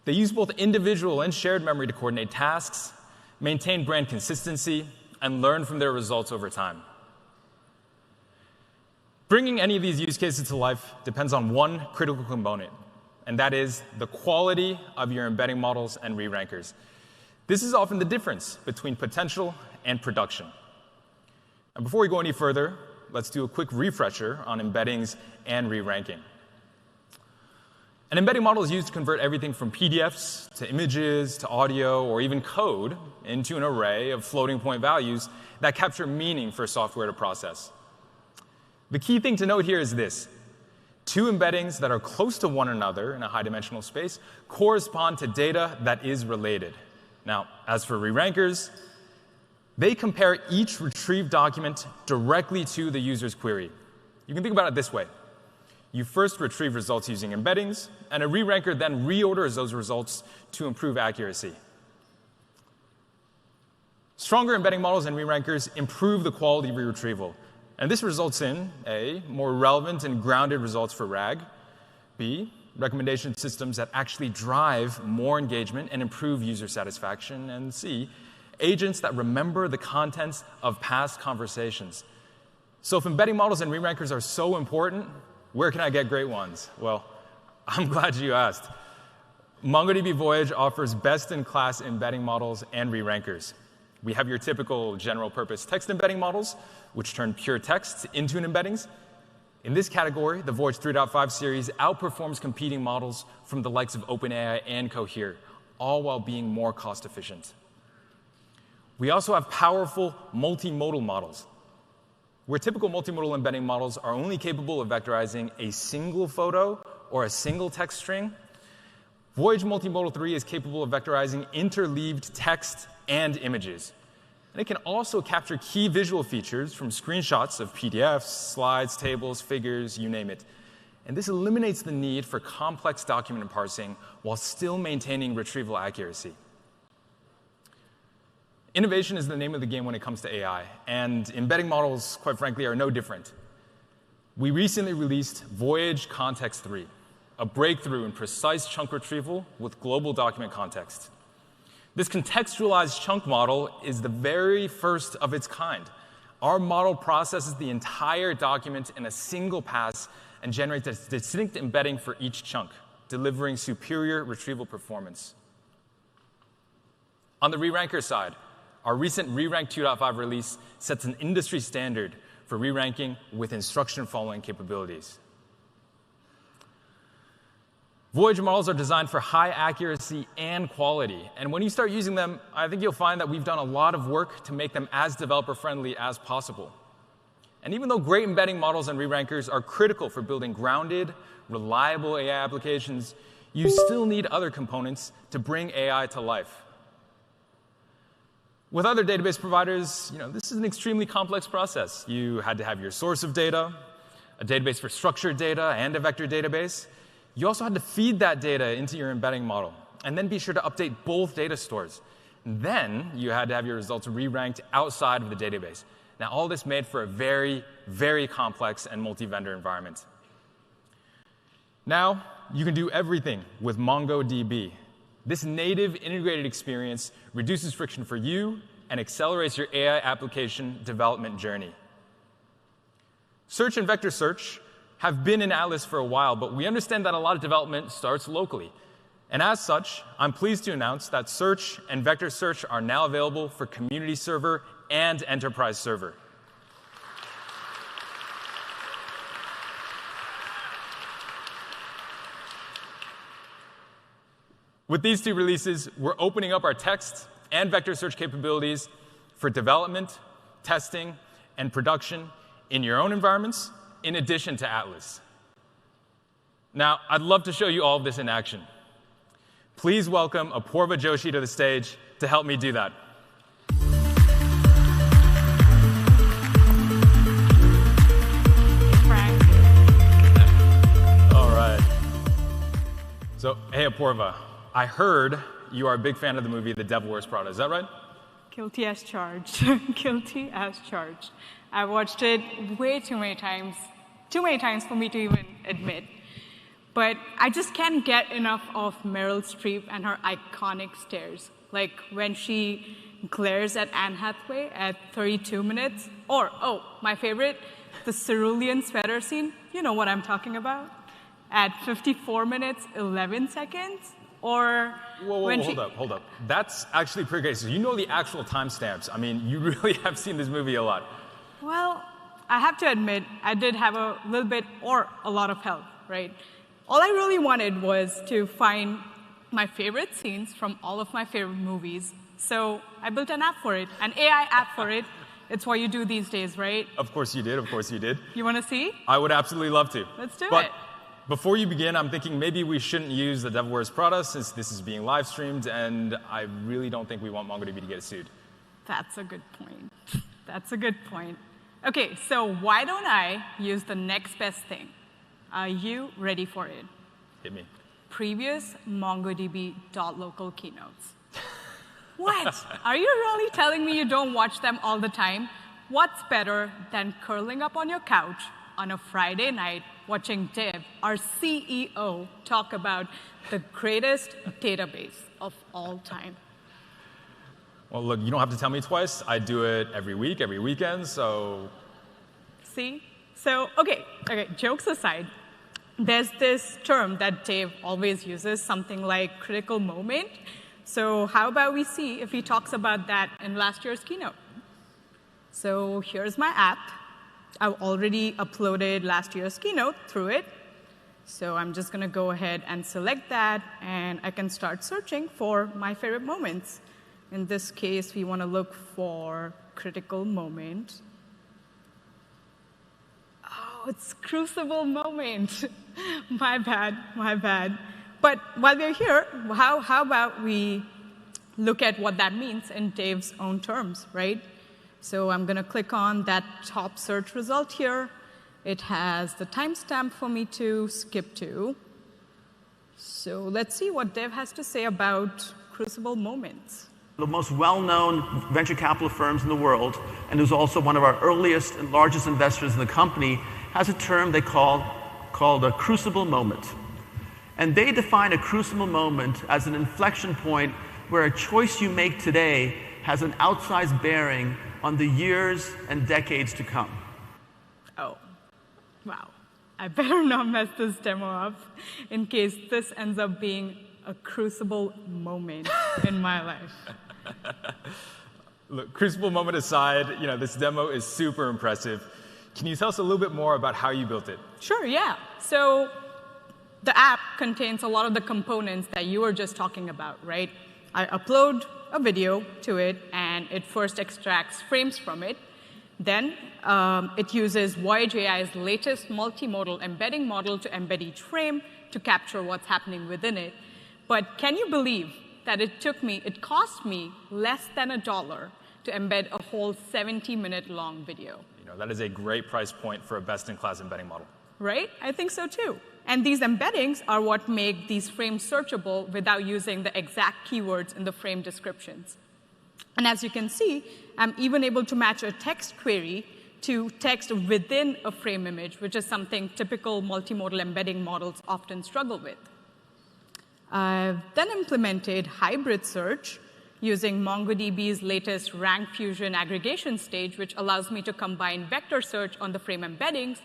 They use both individual and shared memory to coordinate tasks, maintain brand consistency, and learn from their results over time. Bringing any of these use cases to life depends on one critical component, and that is the quality of your embedding models and re-rankers. This is often the difference between potential and production. And before we go any further, let's do a quick refresher on embeddings and re-ranking. An embedding model is used to convert everything from PDFs to images to audio or even code into an array of floating point values that capture meaning for software to process. The key thing to note here is this. Two embeddings that are close to one another in a high-dimensional space correspond to data that is related. Now, as for re-rankers, they compare each retrieved document directly to the user's query. You can think about it this way. You first retrieve results using embeddings, and a re-ranker then reorders those results to improve accuracy. Stronger embedding models and re-rankers improve the quality of your retrieval. And this results in A, more relevant and grounded results for RAG, B, recommendation systems that actually drive more engagement and improve user satisfaction, and C, agents that remember the contents of past conversations. So if embedding models and re-rankers are so important, where can I get great ones? Well, I'm glad you asked. MongoDB Voyage offers best-in-class embedding models and re-rankers. We have your typical general-purpose text embedding models, which turn pure text into embeddings. In this category, the Voyage 3.5 series outperforms competing models from the likes of OpenAI and Cohere, all while being more cost-efficient. We also have powerful multimodal models. Where typical multimodal embedding models are only capable of vectorizing a single photo or a single text string, Voyage Multimodal 3 is capable of vectorizing interleaved text and images. And it can also capture key visual features from screenshots of PDFs, slides, tables, figures, you name it. And this eliminates the need for complex document parsing while still maintaining retrieval accuracy. Innovation is the name of the game when it comes to AI, and embedding models, quite frankly, are no different. We recently released Voyage Context 3, a breakthrough in precise chunk retrieval with global document context. This contextualized chunk model is the very first of its kind. Our model processes the entire document in a single pass and generates a distinct embedding for each chunk, delivering superior retrieval performance. On the re-ranker side, our recent Re-Rank 2.5 release sets an industry standard for re-ranking with instruction-following capabilities. Voyage models are designed for high accuracy and quality. And when you start using them, I think you'll find that we've done a lot of work to make them as developer-friendly as possible. And even though great embedding models and re-rankers are critical for building grounded, reliable AI applications, you still need other components to bring AI to life. With other database providers, this is an extremely complex process. You had to have your source of data, a database for structured data, and a vector database. You also had to feed that data into your embedding model, and then be sure to update both data stores. And then you had to have your results re-ranked outside of the database. Now, all this made for a very, very complex and multi-vendor environment. Now, you can do everything with MongoDB. This native integrated experience reduces friction for you and accelerates your AI application development journey. Search and vector search have been in Atlas for a while, but we understand that a lot of development starts locally. And as such, I'm pleased to announce that search and vector search are now available for Community Server and Enterprise Server. With these two releases, we're opening up our text and vector search capabilities for development, testing, and production in your own environments, in addition to Atlas. Now, I'd love to show you all of this in action. Please welcome Apoorva Joshi to the stage to help me do that. Frank. All right. So, hey, Apoorva. I heard you are a big fan of the movie The Devil Wears Prada. Is that right? Guilty as charged. Guilty as charged. I watched it way too many times for me to even admit. But I just can't get enough of Meryl Streep and her iconic stares. Like when she glares at Anne Hathaway at 32 minutes. Or, my favorite, the cerulean sweater scene. You know what I'm talking about. At 54 minutes, 11 seconds. Or hold up. That's actually pretty great. So you know the actual timestamps. I mean, you really have seen this movie a lot. Well, I have to admit, I did have a little bit or a lot of help, right? All I really wanted was to find my favorite scenes from all of my favorite movies. So I built an app for it, an AI app for it. It's what you do these days, right? Of course you did. Of course you did. You want to see? I would absolutely love to. Let's do it. Before you begin, I'm thinking maybe we shouldn't use The Devil Wears Prada since this is being live streamed, and I really don't think we want MongoDB to get sued. That's a good point. That's a good point. OK, so why don't I use the next best thing? Are you ready for it? Hit me. Previous MongoDB.local keynotes. What? Are you really telling me you don't watch them all the time? What's better than curling up on your couch on a Friday night watching Dev, our CEO, talk about the greatest database of all time? Well, look, you don't have to tell me twice. I do it every week, every weekend, so. See? So, OK, jokes aside, there's this term that Dave always uses, something like critical moment. So how about we see if he talks about that in last year's keynote? So here's my app. I've already uploaded last year's keynote through it. So I'm just going to go ahead and select that, and I can start searching for my favorite moments. In this case, we want to look for critical moment. Oh, it's crucible moment. My bad, my bad. But while we're here, how about we look at what that means in Dave's own terms, right? So I'm going to click on that top search result here. It has the timestamp for me to skip to. So let's see what Dave has to say about crucible moments. The most well-known venture capital firms in the world, and who's also one of our earliest and largest investors in the company, has a term they call a crucible moment. And they define a crucible moment as an inflection point where a choice you make today has an outsized bearing on the years and decades to come. Oh, wow. I better not mess this demo up in case this ends up being a crucible moment in my life. Look, crucible moment aside, this demo is super impressive. Can you tell us a little bit more about how you built it? Sure, yeah. So the app contains a lot of the components that you were just talking about, right? I upload a video to it, and it first extracts frames from it. Then it uses Voyage AI's latest multimodal embedding model to embed each frame to capture what's happening within it. But can you believe that it cost me less than $1 to embed a whole 70-minute long video? That is a great price point for a best-in-class embedding model. Right? I think so too. And these embeddings are what make these frames searchable without using the exact keywords in the frame descriptions. And as you can see, I'm even able to match a text query to text within a frame image, which is something typical multimodal embedding models often struggle with. I've then implemented hybrid search using MongoDB's latest rank fusion aggregation stage, which allows me to combine vector search on the frame embeddings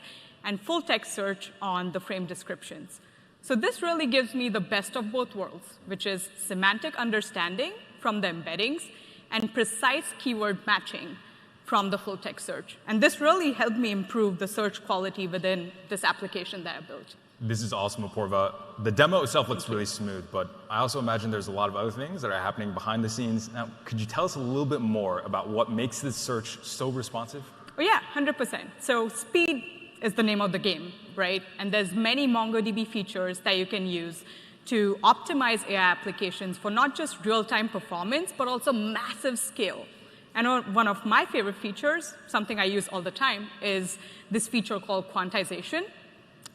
and full text search on the frame descriptions. So this really gives me the best of both worlds, which is semantic understanding from the embeddings and precise keyword matching from the full text search. And this really helped me improve the search quality within this application that I built. This is awesome, Apurva. The demo itself looks really smooth, but I also imagine there's a lot of other things that are happening behind the scenes. Now, could you tell us a little bit more about what makes this search so responsive? Oh yeah, 100%. So speed is the name of the game, right? And there's many MongoDB features that you can use to optimize AI applications for not just real-time performance, but also massive scale. And one of my favorite features, something I use all the time, is this feature called quantization,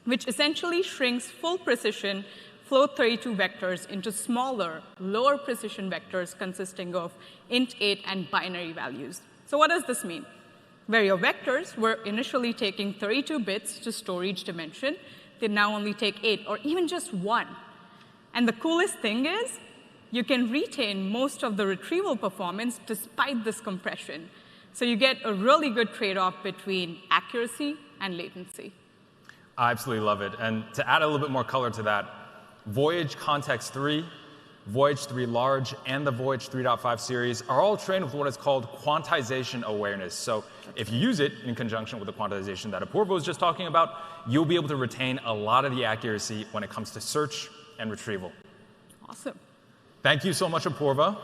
which essentially shrinks full precision float 32 vectors into smaller, lower precision vectors consisting of int 8 and binary values. So what does this mean? Where your vectors were initially taking 32 bits to store each dimension, they now only take 8 or even just 1. And the coolest thing is, you can retain most of the retrieval performance despite this compression. So you get a really good trade-off between accuracy and latency. I absolutely love it. And to add a little bit more color to that, Voyage Context 3, Voyage 3 Large, and the Voyage 3.5 series are all trained with what is called quantization awareness. So if you use it in conjunction with the quantization that Apurva was just talking about, you'll be able to retain a lot of the accuracy when it comes to search and retrieval. Awesome. Thank you so much, Apurva.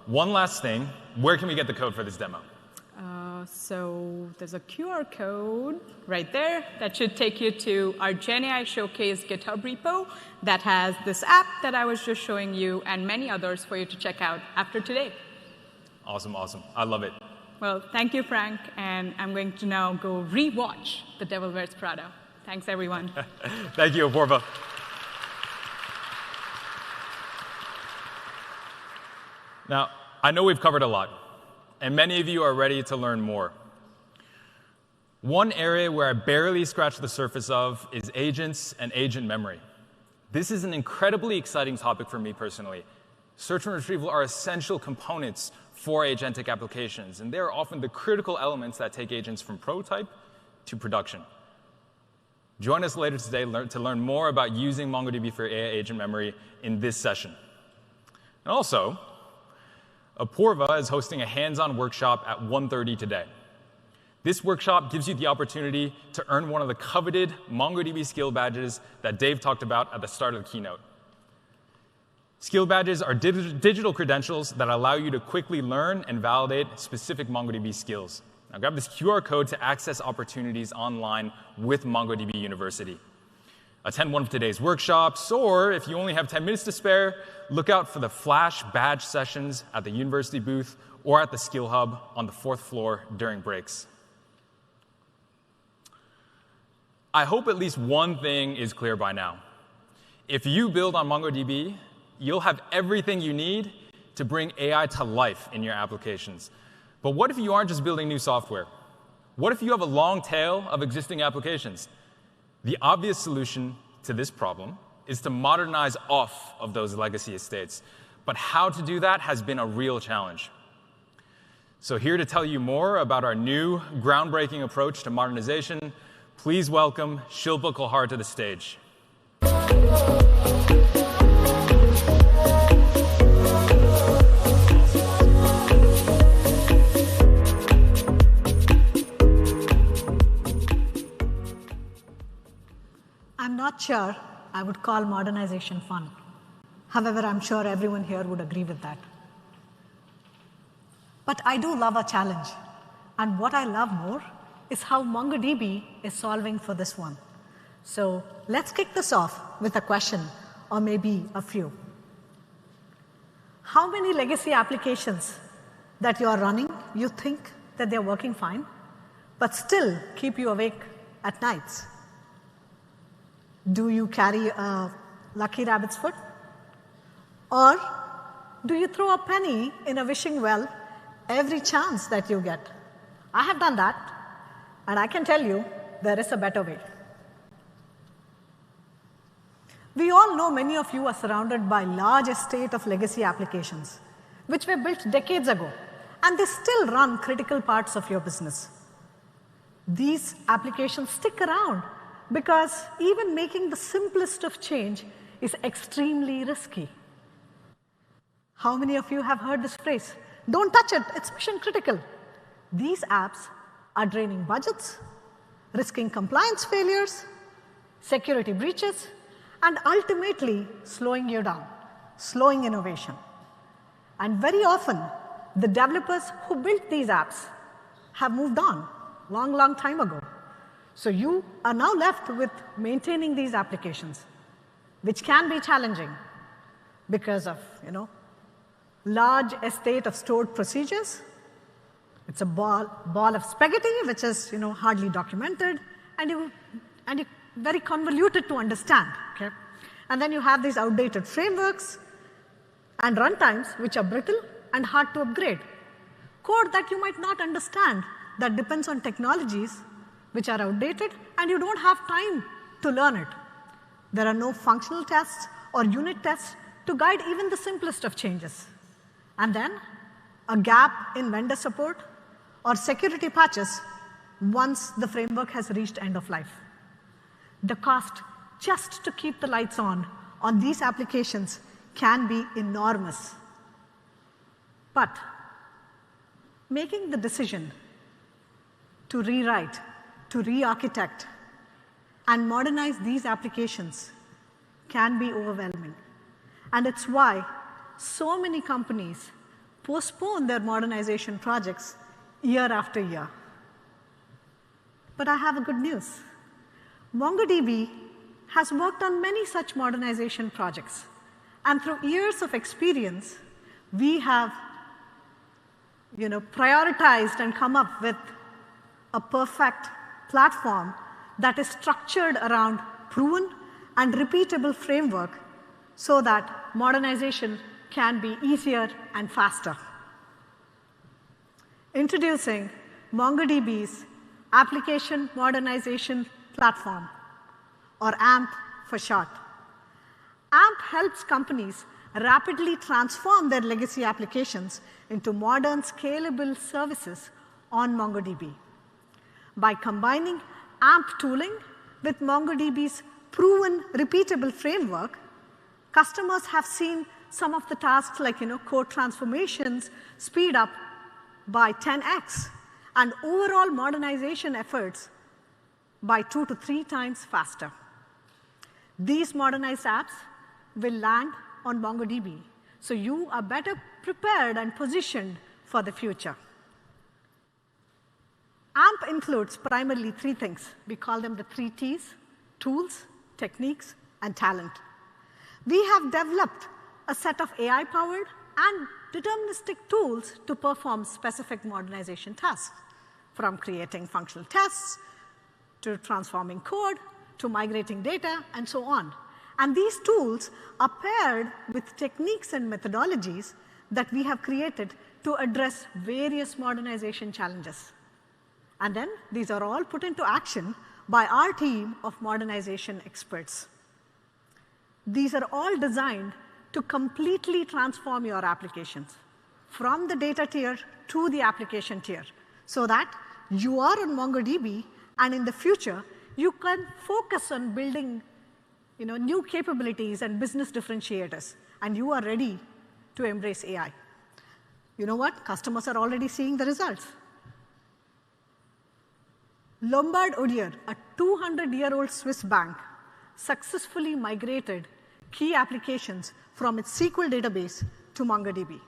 One last thing, where can we get the code for this demo? So there's a QR code right there that should take you to our GenAI Showcase GitHub repo that has this app that I was just showing you and many others for you to check out after today. Awesome, awesome. I love it. Well, thank you, Frank. And I'm going to now go re-watch The Devil Wears Prada. Thanks, everyone. Thank you, Apurva. Now, I know we've covered a lot, and many of you are ready to learn more. One area where I barely scratched the surface of is agents and agent memory. This is an incredibly exciting topic for me personally. Search and retrieval are essential components for agentic applications, and they are often the critical elements that take agents from prototype to production. Join us later today to learn more about using MongoDB for AI agent memory in this session. And also, Apurva is hosting a hands-on workshop at 1:30 today. This workshop gives you the opportunity to earn one of the coveted MongoDB skill badges that Dave talked about at the start of the keynote. Skill badges are digital credentials that allow you to quickly learn and validate specific MongoDB skills. Now grab this QR code to access opportunities online with MongoDB University. Attend one of today's workshops, or if you only have 10 minutes to spare, look out for the flash badge sessions at the university booth or at the Skill Hub on the 4th floor during breaks. I hope at least one thing is clear by now. If you build on MongoDB, you'll have everything you need to bring AI to life in your applications. But what if you aren't just building new software? What if you have a long tail of existing applications? The obvious solution to this problem is to modernize off of those legacy estates. But how to do that has been a real challenge. So here to tell you more about our new groundbreaking approach to modernization, please welcome Shilpa Kulhar to the stage. I'm not sure I would call modernization fun. However, I'm sure everyone here would agree with that. But I do love a challenge. And what I love more is how MongoDB is solving for this one. So let's kick this off with a question, or maybe a few. How many legacy applications that you are running, you think that they're working fine, but still keep you awake at nights? Do you carry a lucky rabbit's foot? Or do you throw a penny in a wishing well every chance that you get? I have done that, and I can tell you there is a better way. We all know many of you are surrounded by large estate of legacy applications, which were built decades ago, and they still run critical parts of your business. These applications stick around because even making the simplest of change is extremely risky. How many of you have heard this phrase? Don't touch it, it's mission critical. These apps are draining budgets, risking compliance failures, security breaches, and ultimately slowing you down, slowing innovation. And very often, the developers who built these apps have moved on long time ago. So you are now left with maintaining these applications, which can be challenging because of, large estate of stored procedures. It's a ball of spaghetti, which is, hardly documented, and very convoluted to understand. Okay? And then you have these outdated frameworks and runtimes, which are brittle and hard to upgrade. Code that you might not understand that depends on technologies which are outdated, and you don't have time to learn it. There are no functional tests or unit tests to guide even the simplest of changes. And then a gap in vendor support or security patches once the framework has reached end of life. The cost just to keep the lights on these applications can be enormous. But making the decision to rewrite, to re-architect, and modernize these applications can be overwhelming. And it's why so many companies postpone their modernization projects year after year. But I have a good news. MongoDB has worked on many such modernization projects. And through years of experience, we have prioritized and come up with a perfect platform that is structured around proven and repeatable framework so that modernization can be easier and faster. Introducing MongoDB's Application Modernization Platform, or AMP for short. AMP helps companies rapidly transform their legacy applications into modern, scalable services on MongoDB. By combining AMP tooling with MongoDB's proven, repeatable framework, customers have seen some of the tasks like code transformations speed up by 10x, and overall modernization efforts by 2 to 3 times faster. These modernized apps will land on MongoDB, so you are better prepared and positioned for the future. AMP includes primarily 3 things. We call them the 3 T's: tools, techniques, and talent. We have developed a set of AI-powered and deterministic tools to perform specific modernization tasks, from creating functional tests, to transforming code, to migrating data, and so on. And these tools are paired with techniques and methodologies that we have created to address various modernization challenges. And then these are all put into action by our team of modernization experts. These are all designed to completely transform your applications from the data tier to the application tier so that you are on MongoDB, and in the future, you can focus on building new capabilities and business differentiators, and you are ready to embrace AI. You know what? Customers are already seeing the results. Lombard Odier, a 200-year-old Swiss bank, successfully migrated key applications from its SQL database to MongoDB.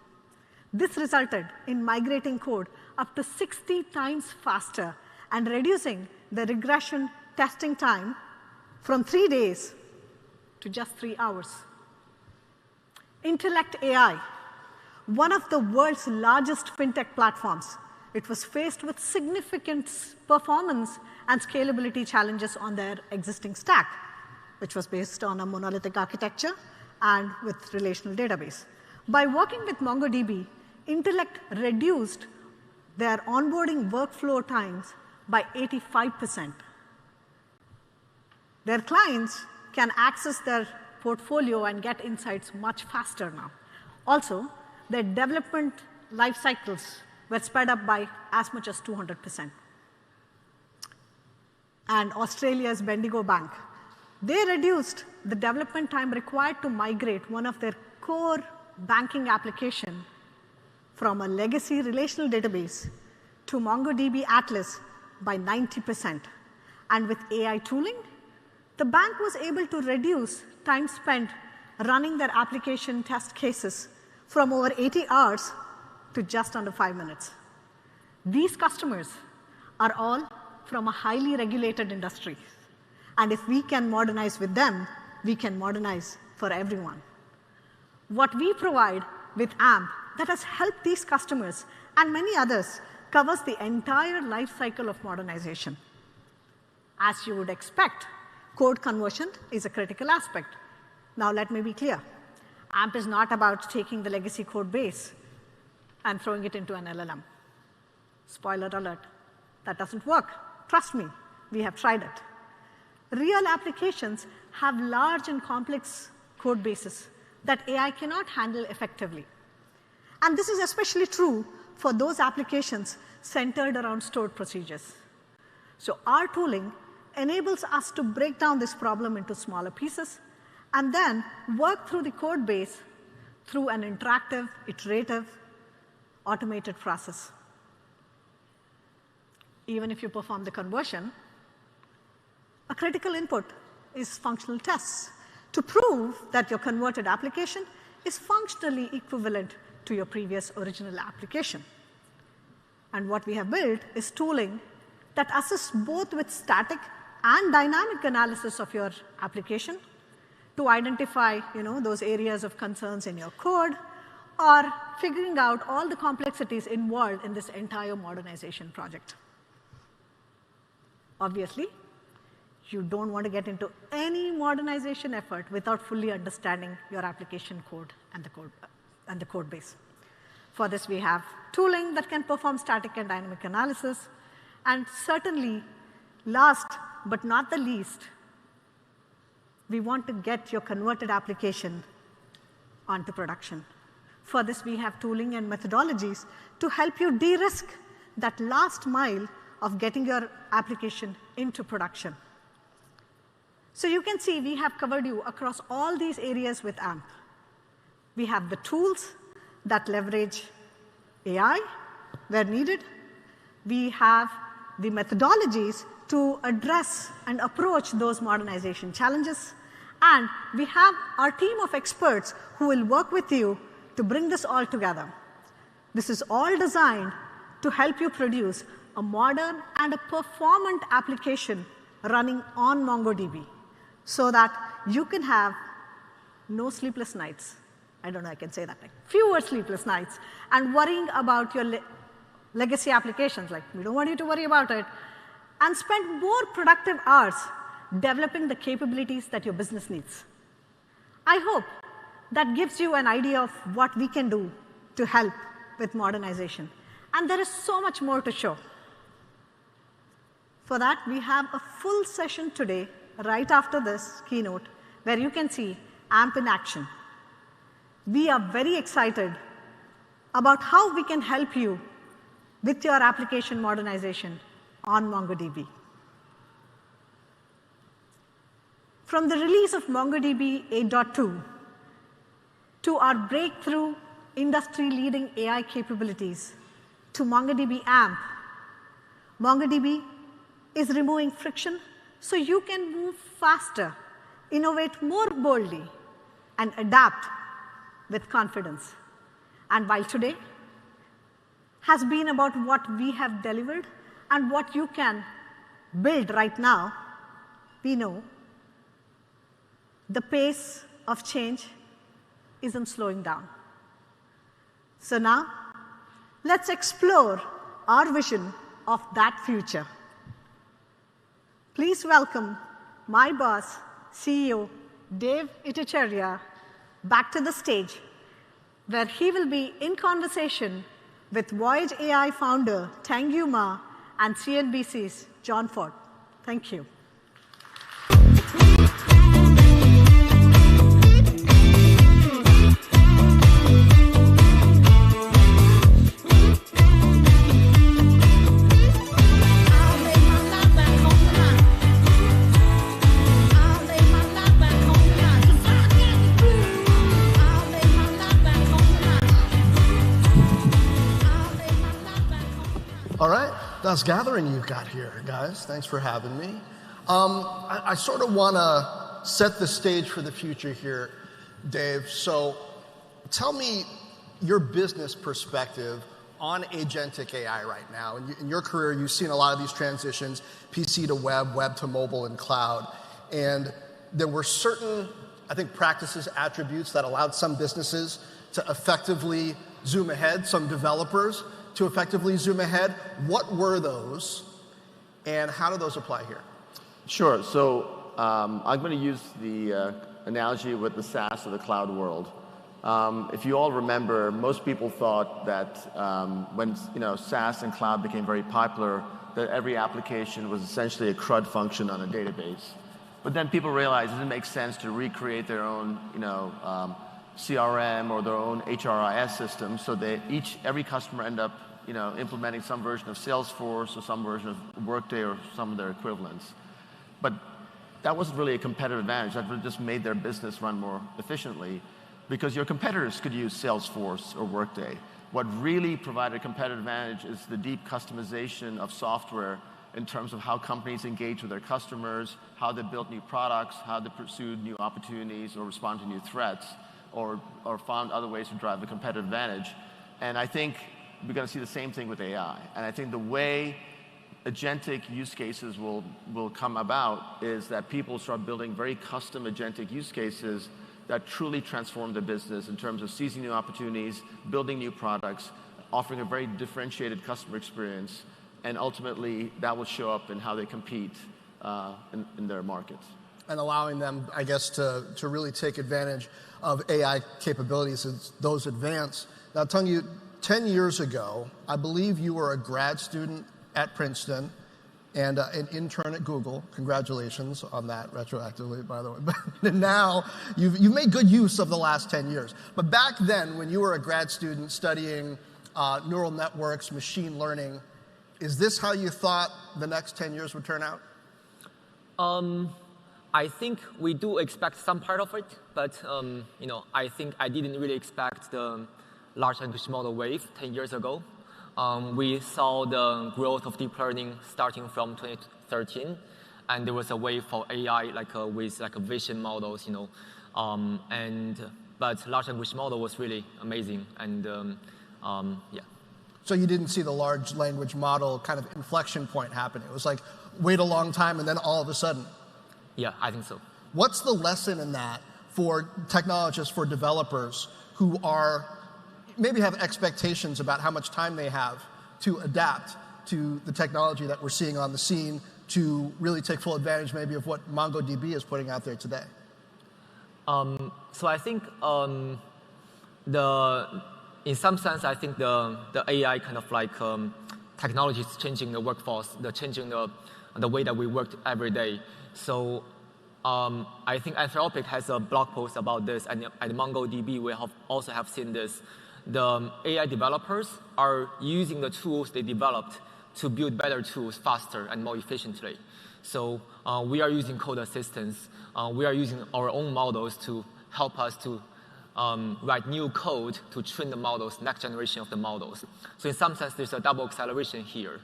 This resulted in migrating code up to 60 times faster and reducing the regression testing time from 3 days to just 3 hours. Intellect AI, one of the world's largest fintech platforms, it was faced with significant performance and scalability challenges on their existing stack, which was based on a monolithic architecture and with relational database. By working with MongoDB, Intellect reduced their onboarding workflow times by 85%. Their clients can access their portfolio and get insights much faster now. Also, their development life cycles were sped up by as much as 200%. And Australia's Bendigo Bank, they reduced the development time required to migrate one of their core banking application from a legacy relational database to MongoDB Atlas by 90%. And with AI tooling, the bank was able to reduce time spent running their application test cases from over 80 hours to just under 5 minutes. These customers are all from a highly regulated industry. And if we can modernize with them, we can modernize for everyone. What we provide with AMP that has helped these customers and many others covers the entire life cycle of modernization. As you would expect, code conversion is a critical aspect. Now let me be clear. AMP is not about taking the legacy code base and throwing it into an LLM. Spoiler alert, that doesn't work. Trust me, we have tried it. Real applications have large and complex code bases that AI cannot handle effectively. And this is especially true for those applications centered around stored procedures. So our tooling enables us to break down this problem into smaller pieces and then work through the code base through an interactive, iterative, automated process. Even if you perform the conversion, a critical input is functional tests to prove that your converted application is functionally equivalent to your previous original application. And what we have built is tooling that assists both with static and dynamic analysis of your application to identify those areas of concerns in your code or figuring out all the complexities involved in this entire modernization project. Obviously, you don't want to get into any modernization effort without fully understanding your application code and the code base. For this, we have tooling that can perform static and dynamic analysis, and certainly, last but not the least, we want to get your converted application onto production. For this, we have tooling and methodologies to help you de-risk that last mile of getting your application into production. So you can see we have covered you across all these areas with AMP. We have the tools that leverage AI where needed. We have the methodologies to address and approach those modernization challenges. And we have our team of experts who will work with you to bring this all together. This is all designed to help you produce a modern and a performant application running on MongoDB so that you can have no sleepless nights. I don't know, I can say that, like fewer sleepless nights, and worrying about your legacy applications. Like, we don't want you to worry about it, and spend more productive hours developing the capabilities that your business needs. I hope that gives you an idea of what we can do to help with modernization. And there is so much more to show. For that, we have a full session today, right after this keynote, where you can see AMP in action. We are very excited about how we can help you with your application modernization on MongoDB. From the release of MongoDB 8.2 to our breakthrough industry-leading AI capabilities to MongoDB AMP, MongoDB is removing friction so you can move faster, innovate more boldly, and adapt with confidence. And while today has been about what we have delivered and what you can build right now, we know the pace of change isn't slowing down. So now, let's explore our vision of that future. Please welcome my boss, CEO Dave Ittycheria, back to the stage, where he will be in conversation with Voyage AI founder Tang-Yu Ma and CNBC's John Ford. Thank you. All right, nice gathering you've got here, guys. Thanks for having me. I sort of want to set the stage for the future here, Dave. So tell me your business perspective on agentic AI right now. In your career, you've seen a lot of these transitions, PC to web, web to mobile, and cloud. And there were certain, I think, practices, attributes that allowed some businesses to effectively zoom ahead, some developers to effectively zoom ahead. What were those, and how do those apply here? Sure. So I'm going to use the analogy with the SaaS or the cloud world. If you all remember, most people thought that when SaaS and cloud became very popular, that every application was essentially a CRUD function on a database. But then people realized it didn't make sense to recreate their own CRM or their own HRIS system, so every customer ended up implementing some version of Salesforce or some version of Workday or some of their equivalents. But that wasn't really a competitive advantage. That just made their business run more efficiently, because your competitors could use Salesforce or Workday. What really provided a competitive advantage is the deep customization of software in terms of how companies engage with their customers, how they built new products, how they pursued new opportunities or respond to new threats, or found other ways to drive the competitive advantage. And I think we're going to see the same thing with AI. And I think the way agentic use cases will come about is that people start building very custom agentic use cases that truly transform the business in terms of seizing new opportunities, building new products, offering a very differentiated customer experience, and ultimately that will show up in how they compete in their markets. And allowing them, I guess, to really take advantage of AI capabilities as those advance. Now, Tang-Yu, 10 years ago, I believe you were a grad student at Princeton and an intern at Google. Congratulations on that, retroactively, by the way. But now, you've made good use of the last 10 years. But back then, when you were a grad student studying neural networks, machine learning, is this how you thought the next 10 years would turn out? I think we do expect some part of it, but I think I didn't really expect the large language model wave 10 years ago. We saw the growth of deep learning starting from 2013, and there was a wave for AI with vision models, but large language model was really amazing, and yeah. So you didn't see the large language model kind of inflection point happening. It was like, wait a long time, and then all of a sudden. Yeah, I think so. What's the lesson in that for technologists, for developers who maybe have expectations about how much time they have to adapt to the technology that we're seeing on the scene to really take full advantage maybe of what MongoDB is putting out there today? So I think in some sense, I think the AI kind of technology is changing the workforce, changing the way that we work every day. So I think Anthropic has a blog post about this, and at MongoDB, we also have seen this. The AI developers are using the tools they developed to build better tools faster and more efficiently. So we are using code assistance. We are using our own models to help us to write new code to train the models, next generation of the models. So in some sense, there's a double acceleration here.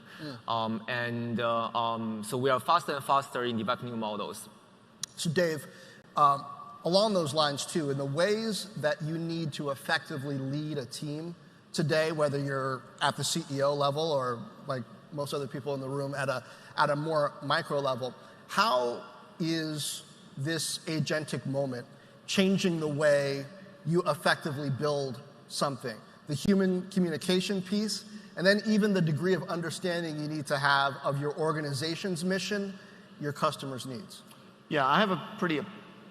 So we are faster and faster in developing new models. So Dave, along those lines too, in the ways that you need to effectively lead a team today, whether you're at the CEO level or like most other people in the room at a more micro level, how is this agentic moment changing the way you effectively build something? The human communication piece, and then even the degree of understanding you need to have of your organization's mission, your customers' needs. Yeah, I have a pretty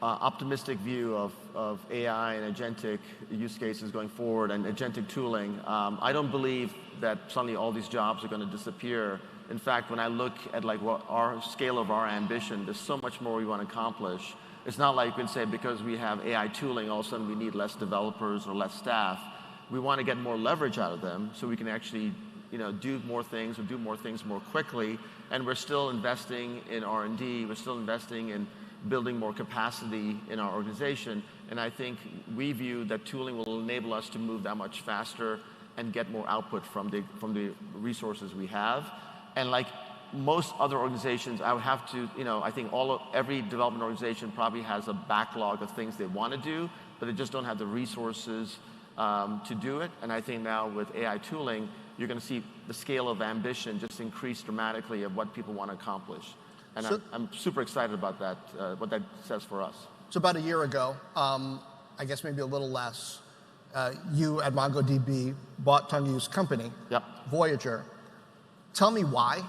optimistic view of AI and agentic use cases going forward and agentic tooling. I don't believe that suddenly all these jobs are going to disappear. In fact, when I look at like what our scale of our ambition, there's so much more we want to accomplish. It's not like you can say because we have AI tooling, all of a sudden we need less developers or less staff. We want to get more leverage out of them so we can actually do more things or do more things more quickly. And we're still investing in R&D. We're still investing in building more capacity in our organization. And I think we view that tooling will enable us to move that much faster and get more output from the resources we have. And like most other organizations, I would have to, I think every development organization probably has a backlog of things they want to do, but they just don't have the resources to do it. And I think now with AI tooling, you're going to see the scale of ambition just increase dramatically of what people want to accomplish. And so, I'm super excited about that, what that says for us. So about a year ago, I guess maybe a little less, you at MongoDB bought Tunguyu's company, Voyager. Tell me why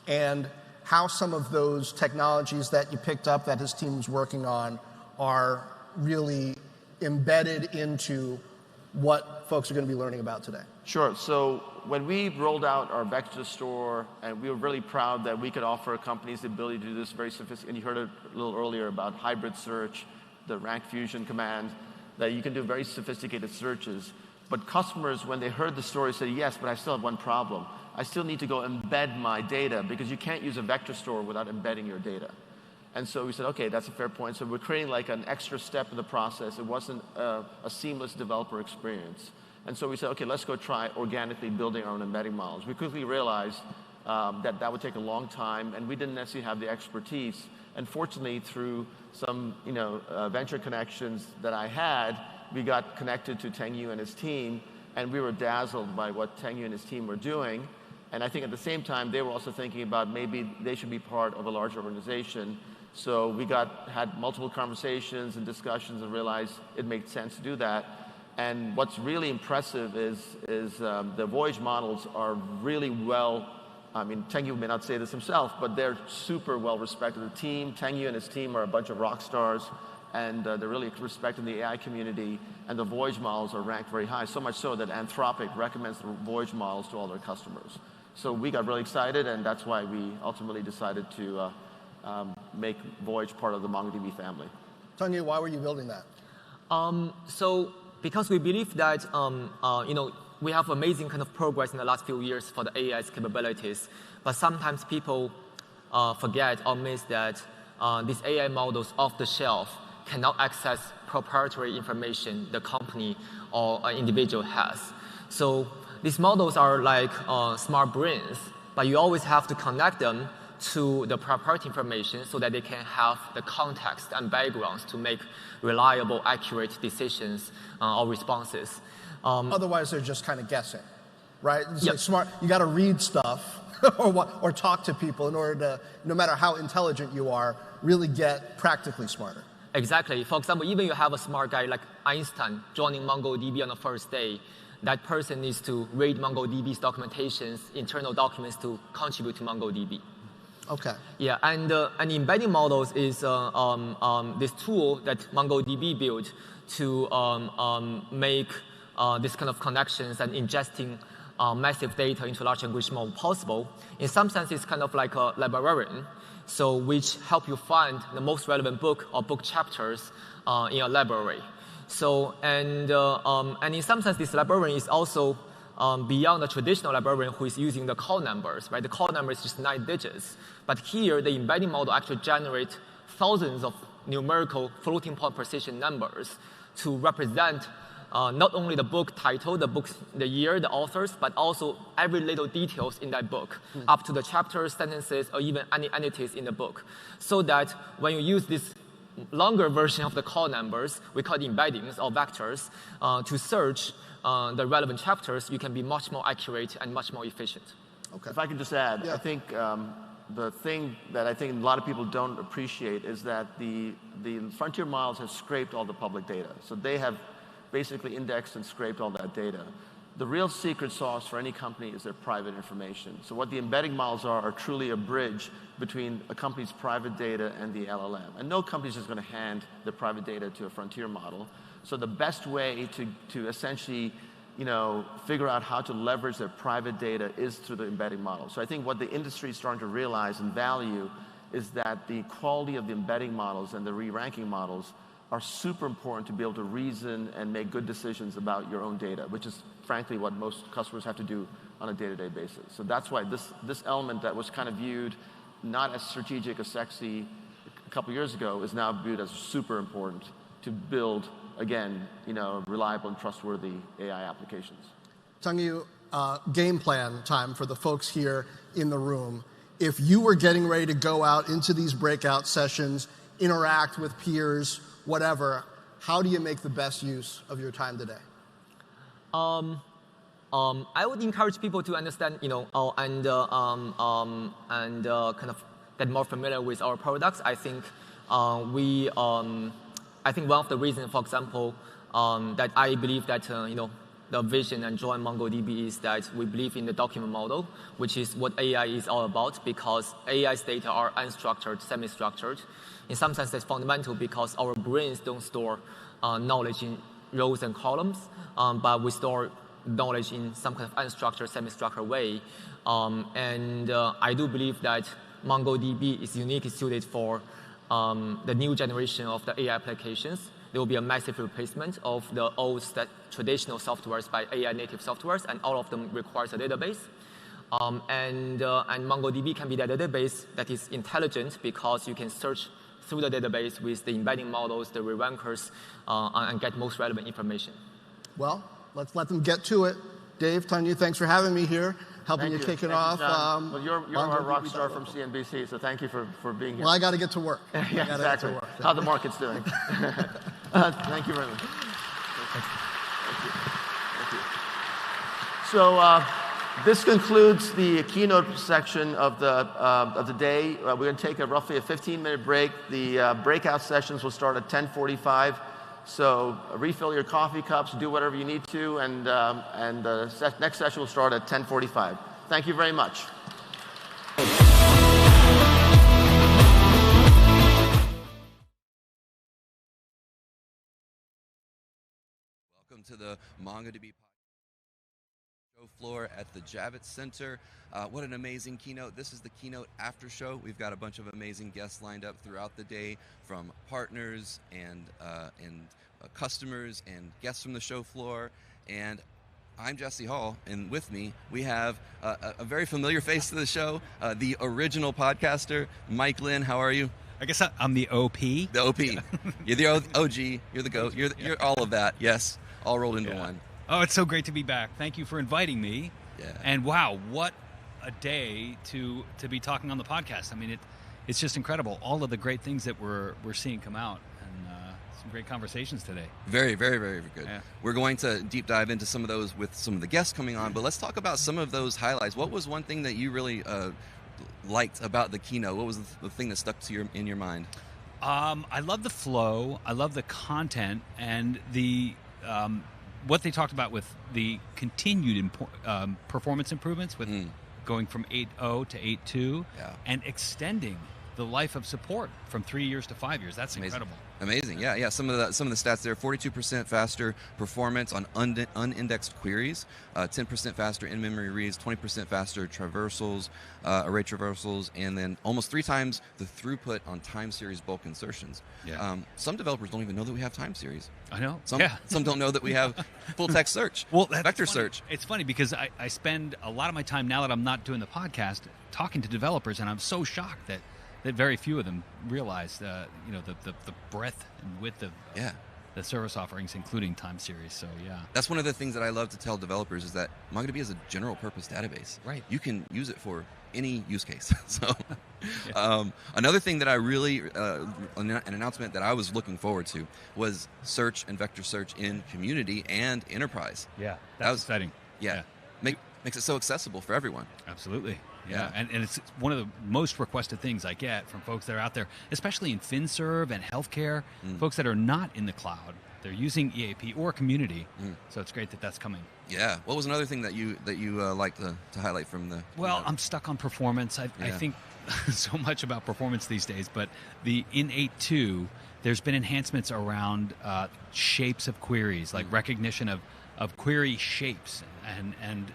and how some of those technologies that you picked up that his team was working on are really embedded into what folks are going to be learning about today. Sure. So when we rolled out our vector store, and we were really proud that we could offer companies the ability to do this very sophisticated, and you heard a little earlier about hybrid search, the rank fusion command, that you can do very sophisticated searches. But customers, when they heard the story, said, yes, but I still have one problem. I still need to go embed my data because you can't use a vector store without embedding your data. And so we said, okay, that's a fair point. So we're creating like an extra step in the process. It wasn't a seamless developer experience. And so we said, okay, let's go try organically building our own embedding models. We quickly realized that would take a long time, and we didn't necessarily have the expertise. And fortunately, through some venture connections that I had, we got connected to Tengyu and his team, and we were dazzled by what Tengyu and his team were doing. And I think at the same time, they were also thinking about maybe they should be part of a larger organization. So we had multiple conversations and discussions and realized it made sense to do that. And what's really impressive is the Voyage models are really well, I mean, Tengyu may not say this himself, but they're super well respected. The team, Tengyu and his team are a bunch of rock stars, and they're really respected in the AI community, and the Voyage models are ranked very high, so much so that Anthropic recommends the Voyage models to all their customers. So we got really excited, and that's why we ultimately decided to make Voyage part of the MongoDB family. Tengyu, why were you building that? So because we believe that we have amazing kind of progress in the last few years for the AI's capabilities, but sometimes people forget or miss that these AI models off the shelf cannot access proprietary information the company or an individual has. So these models are like smart brains, but you always have to connect them to the proprietary information so that they can have the context and backgrounds to make reliable, accurate decisions or responses. Otherwise, they're just kind of guessing, right? Like smart. You got to read stuff or talk to people in order to, no matter how intelligent you are, really get practically smarter. Exactly. For example, even you have a smart guy like Einstein joining MongoDB on the first day, that person needs to read MongoDB's documentations, internal documents to contribute to MongoDB. Okay. Yeah, and embedding models is this tool that MongoDB built to make this kind of connections and ingesting massive data into large language model possible. In some sense, it's kind of like a librarian, so which help you find the most relevant book or book chapters in a library. So, and in some sense, this librarian is also beyond the traditional librarian who is using the call numbers, right? The call number is just 9 digits. But here, the embedding model actually generates thousands of numerical floating point precision numbers to represent not only the book title, the year, the authors, but also every little details in that book, up to the chapters, sentences, or even any entities in the book. So that when you use this longer version of the call numbers, we call it embeddings or vectors, to search the relevant chapters, you can be much more accurate and much more efficient. Okay. If I could just add, I think the thing that I think a lot of people don't appreciate is that the frontier models have scraped all the public data. So they have basically indexed and scraped all that data. The real secret sauce for any company is their private information. So what the embedding models are truly a bridge between a company's private data and the LLM. And no company is just going to hand the private data to a frontier model. So the best way to essentially, figure out how to leverage their private data is through the embedding model. So I think what the industry is starting to realize and value is that the quality of the embedding models and the re-ranking models are super important to be able to reason and make good decisions about your own data, which is frankly what most customers have to do on a day-to-day basis. So that's why this element that was kind of viewed not as strategic or sexy a couple years ago is now viewed as super important to build, again, reliable and trustworthy AI applications. Tungyu, game plan time for the folks here in the room. If you were getting ready to go out into these breakout sessions, interact with peers, whatever, how do you make the best use of your time today? I would encourage people to understand, and kind of get more familiar with our products. I think I think one of the reasons, for example, that I believe that the vision and join MongoDB is that we believe in the document model, which is what AI is all about, because AI's data are unstructured, semi-structured. In some sense, that's fundamental because our brains don't store knowledge in rows and columns, but we store knowledge in some kind of unstructured, semi-structured way. And I do believe that MongoDB is uniquely suited for the new generation of the AI applications. There will be a massive replacement of the old traditional softwares by AI native softwares, and all of them requires a database. And MongoDB can be that database that is intelligent because you can search through the database with the embedding models, the re-rankers, and get most relevant information. Well, let's let them get to it. Dave, Tungyu, thanks for having me here, helping you kick it off. Well, you're our rock star from CNBC, so thank you for being here. Well, I got to get to work. Yeah, exactly. How the market's doing. Thank you very much. Thank you. So this concludes the keynote section of the day. We're going to take roughly a 15-minute break. The breakout sessions will start at 10:45. So refill your coffee cups, do whatever you need to, and the next session will start at 10:45. Thank you very much. Welcome to the MongoDB show floor at the Javits Center. What an amazing keynote. This is the keynote after show. We've got a bunch of amazing guests lined up throughout the day, from partners and customers and guests from the show floor. And I'm Jesse Hall, and with me we have a very familiar face to the show, the original podcaster, Mike Lin. How are you? I guess I'm the OP. The OP. You're the OG. You're the GOAT. You're all of that. Yes, all rolled into one. Oh, it's so great to be back. Thank you for inviting me. Yeah. And wow, what a day to be talking on the podcast. I mean, it's just incredible. All of the great things that we're seeing come out, and some great conversations today. Very, very, very good. Yeah. We're going to deep dive into some of those with some of the guests coming on, but let's talk about some of those highlights. What was one thing that you really liked about the keynote? What was the thing that stuck to in your mind? I love the flow. I love the content and the what they talked about with the continued performance improvements with going from 8.0 to 8.2 and extending the life of support from 3 years to 5 years. That's incredible. Amazing, yeah. Some of the stats there: 42% faster performance on unindexed queries, 10% faster in-memory reads, 20% faster traversals, array traversals, and then almost 3 times the throughput on time series bulk insertions. Yeah. Some developers don't even know that we have time series. I know. Some don't know that we have full text search, vector search. It's funny because I spend a lot of my time now that I'm not doing the podcast talking to developers, and I'm so shocked that very few of them realize the breadth and width of the service offerings, including time series. So that's one of the things that I love to tell developers is that MongoDB is a general purpose database. Right. You can use it for any use case. So another thing that I really an announcement that I was looking forward to was search and vector search in community and enterprise. Yeah, that was exciting. Yeah. Makes it so accessible for everyone. Absolutely. Yeah, and it's one of the most requested things I get from folks that are out there, especially in FinServ and healthcare, folks that are not in the cloud. They're using EAP or community, so it's great that that's coming. Yeah. What was another thing that you like to highlight from the? Well, I'm stuck on performance. I think so much about performance these days, but in 8.2, there's been enhancements around shapes of queries, like recognition of query shapes, and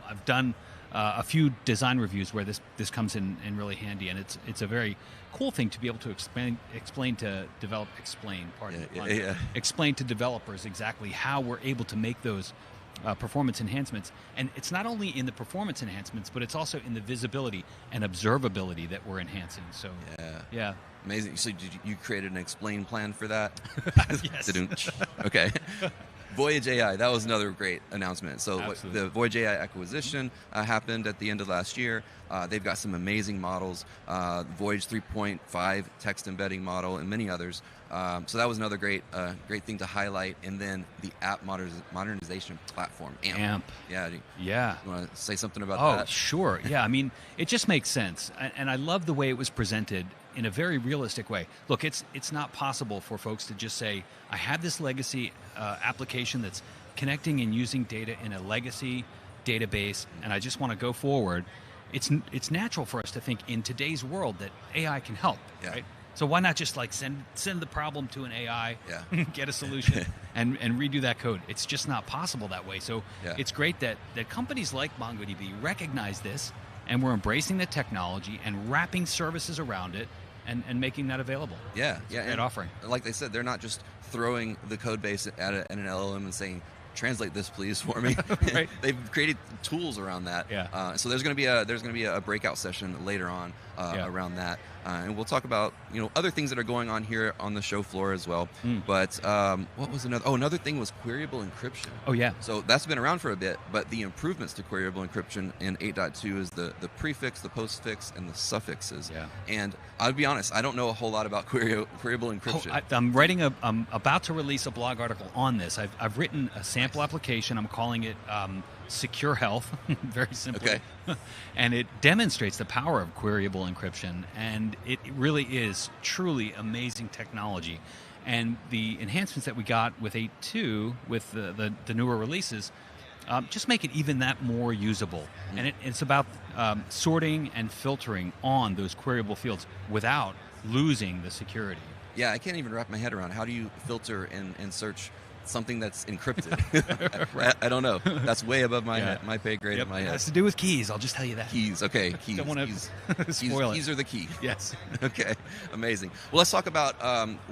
I've done a few design reviews where this comes in really handy, and it's a very cool thing to be able to explain to developers exactly how we're able to make those performance enhancements. And it's not only in the performance enhancements, but it's also in the visibility and observability that we're enhancing. So yeah. Amazing. So you created an explain plan for that? Yes. Okay. Voyage AI, that was another great announcement. So the Voyage AI acquisition happened at the end of last year. They've got some amazing models, Voyage 3.5 text embedding model, and many others. So that was another great thing to highlight. And then the app modernization platform, AMP. Yeah. You want to say something about that? Oh, sure. Yeah, I mean, it just makes sense. And I love the way it was presented in a very realistic way. Look, it's not possible for folks to just say, I have this legacy application that's connecting and using data in a legacy database, and I just want to go forward. It's natural for us to think in today's world that AI can help, right? So why not just like send the problem to an AI, get a solution, and redo that code? It's just not possible that way. So it's great that companies like MongoDB recognize this, and we're embracing the technology and wrapping services around it and making that available. Yeah, it's a great offering. Like they said, they're not just throwing the code base at an LLM and saying, translate this please for me. Right. They've created tools around that. So there's going to be a breakout session later on around that, and we'll talk about other things that are going on here on the show floor as well. But what was another thing was Queryable Encryption. Oh yeah. So that's been around for a bit, but the improvements to Queryable Encryption in 8.2 is the prefix, the postfix, and the suffixes. And I'll be honest, I don't know a whole lot about Queryable Encryption. I'm writing I'm about to release a blog article on this. I've written a sample application. I'm calling it Secure Health, very simply. And it demonstrates the power of Queryable Encryption, and it really is truly amazing technology. And the enhancements that we got with 8.2, with the newer releases, just make it even that more usable. And it's about sorting and filtering on those queryable fields without losing the security. Yeah, I can't even wrap my head around how do you filter and search something that's encrypted. I don't know. That's way above my pay grade in my head. It has to do with keys. I'll just tell you that. Keys. Okay. Keys. Don't want to spoil it. Keys are the key. Yes. Okay. Amazing. Well, let's talk about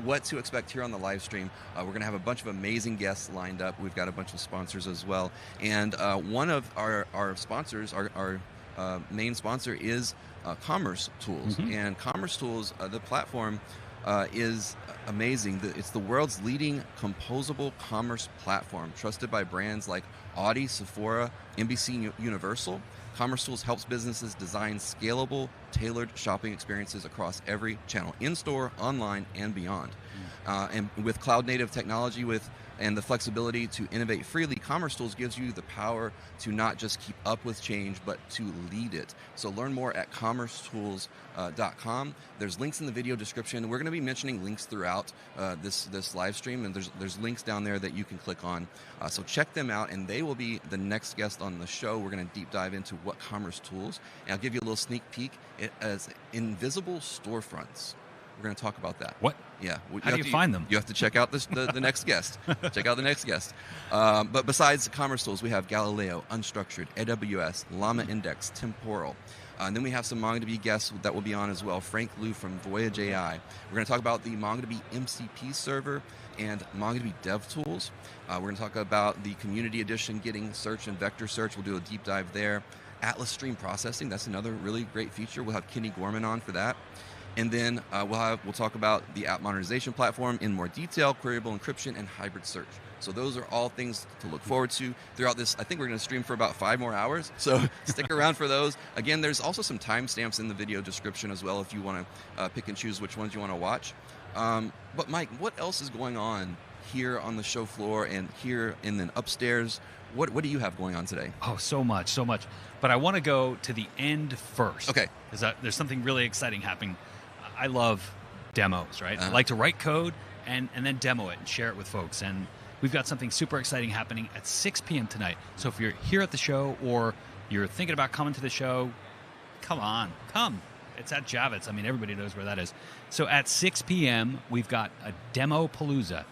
what to expect here on the live stream. We're going to have a bunch of amazing guests lined up. We've got a bunch of sponsors as well. And one of our sponsors, our main sponsor, is commercetools. And commercetools, the platform, is amazing. It's the world's leading composable commerce platform, trusted by brands like Audi, Sephora, NBC Universal. commercetools helps businesses design scalable, tailored shopping experiences across every channel, in-store, online, and beyond. And with cloud-native technology with and the flexibility to innovate freely, commercetools gives you the power to not just keep up with change, but to lead it. So learn more at commercetools.com. There's links in the video description. We're going to be mentioning links throughout this live stream, and there's links down there that you can click on. So check them out, and they will be the next guest on the show. We're going to deep dive into what commercetools, and I'll give you a little sneak peek as invisible storefronts. We're going to talk about that. What? Yeah. How do you find them? You have to check out the next guest. Check out the next guest. But besides commercetools, we have Galileo, Unstructured, AWS, LlamaIndex, Temporal. And then we have some MongoDB guests that will be on as well. Frank Liu from Voyage AI. We're going to talk about the MongoDB MCP server and MongoDB DevTools. We're going to talk about the Community Edition, getting search and vector search. We'll do a deep dive there. Atlas Stream Processing, that's another really great feature. We'll have Kenny Gorman on for that. And then we'll talk about the app modernization platform in more detail, queryable encryption, and hybrid search. So those are all things to look forward to throughout this. I think we're going to stream for about 5 more hours, so stick around for those. Again, there's also some timestamps in the video description as well if you want to pick and choose which ones you want to watch. But Mike, what else is going on here on the show floor and here and then upstairs? What do you have going on today? Oh, so much. But I want to go to the end first. Okay. Because there's something really exciting happening. I love demos, right? I like to write code and then demo it and share it with folks. And we've got something super exciting happening at 6 p.m. tonight. So if you're here at the show or you're thinking about coming to the show, come. It's at Javits. I mean, everybody knows where that is. So at 6 p.m., we've got a Demo Palooza.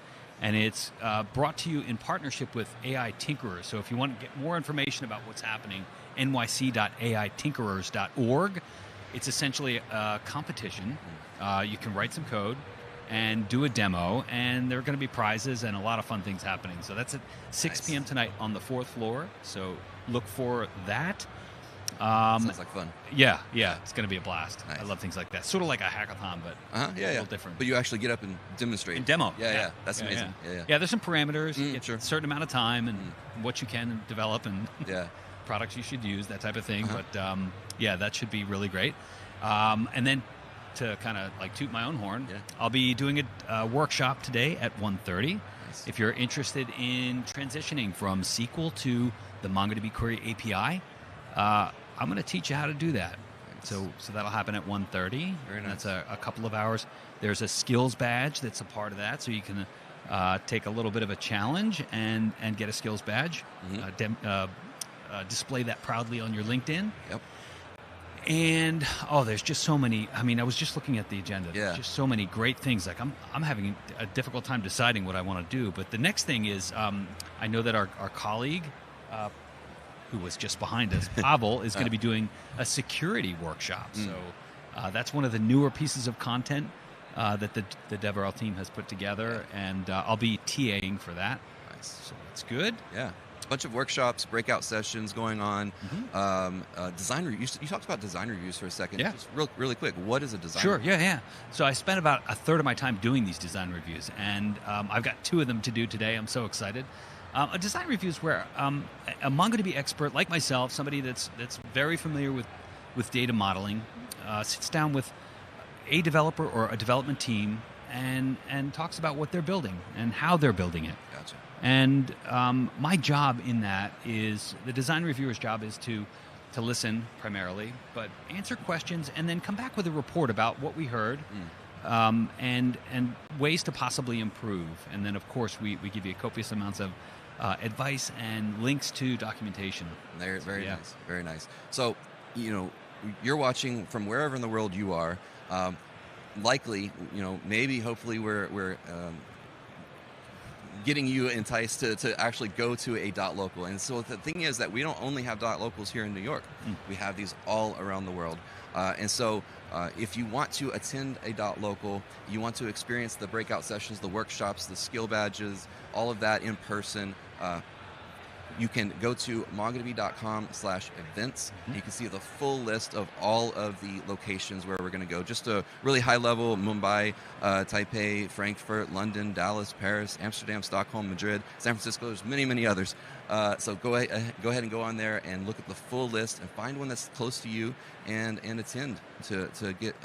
And it's brought to you in partnership with AI Tinkerers. So if you want to get more information about what's happening, nyc.aitinkerers.org. It's essentially a competition. You can write some code and do a demo, and there are going to be prizes and a lot of fun things happening. So that's at 6 p.m. tonight on the 4th floor. So look for that. Sounds like fun. Yeah, it's going to be a blast. Nice. I love things like that. Sort of like a hackathon, but a little different. But you actually get up and demonstrate. And demo. Yeah. That's amazing. Yeah, there's some parameters. Sure. A certain amount of time and what you can develop and products you should use, that type of thing. But that should be really great. And then to kind of like toot my own horn, I'll be doing a workshop today at 1:30. Nice. If you're interested in transitioning from SQL to the MongoDB Query API, I'm going to teach you how to do that. Nice. So that'll happen at 1:30. Very nice. That's a couple of hours. There's a skills badge that's a part of that, so you can take a little bit of a challenge and get a skills badge. Display that proudly on your LinkedIn. Yep. And there's just so many. I mean, I was just looking at the agenda. There's just so many great things. Like I'm having a difficult time deciding what I want to do. But the next thing is, I know that our colleague, who was just behind us, Pavel, is going to be doing a security workshop. So that's one of the newer pieces of content that the DevRel team has put together, and I'll be TAing for that. Nice. So that's good. Yeah. A bunch of workshops, breakout sessions going on. Design reviews. You talked about design reviews for a second. Yeah. Just really quick. What is a design review? Sure, yeah. So I spent about a third of my time doing these design reviews, and I've got 2 of them to do today. I'm so excited. A design review is where a MongoDB expert like myself, somebody that's very familiar with data modeling, sits down with a developer or a development team and talks about what they're building and how they're building it. Gotcha. And my job in that is, the design reviewer's job is to listen primarily, but answer questions and then come back with a report about what we heard and ways to possibly improve. And then, of course, we give you copious amounts of advice and links to documentation. Very nice. Very nice. So, you're watching from wherever in the world you are. Likely, maybe, hopefully, we're getting you enticed to actually go to a .local. And so the thing is that we don't only have .locals here in New York. We have these all around the world. And so if you want to attend a .local, you want to experience the breakout sessions, the workshops, the skill badges, all of that in person, you can go to MongoDB.com/events. You can see the full list of all of the locations where we're going to go. Just a really high level: Mumbai, Taipei, Frankfurt, London, Dallas, Paris, Amsterdam, Stockholm, Madrid, San Francisco. There's many others. So go ahead and go on there and look at the full list and find one that's close to you and attend to get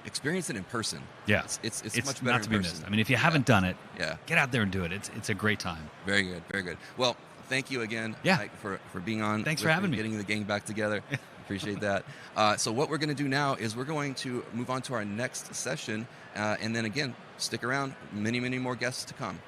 experience it in person. Yeah, it's much better not to be in person. missed. I mean, if you haven't done it, yeah, get out there and do it. It's a great time. Very good, very good. Well, thank you again, Mike, for being on. Thanks for having me. Getting the gang back together. Appreciate that. So what we're going to do now is we're going to move on to our next session, and then again, stick around. Many, many more guests to come.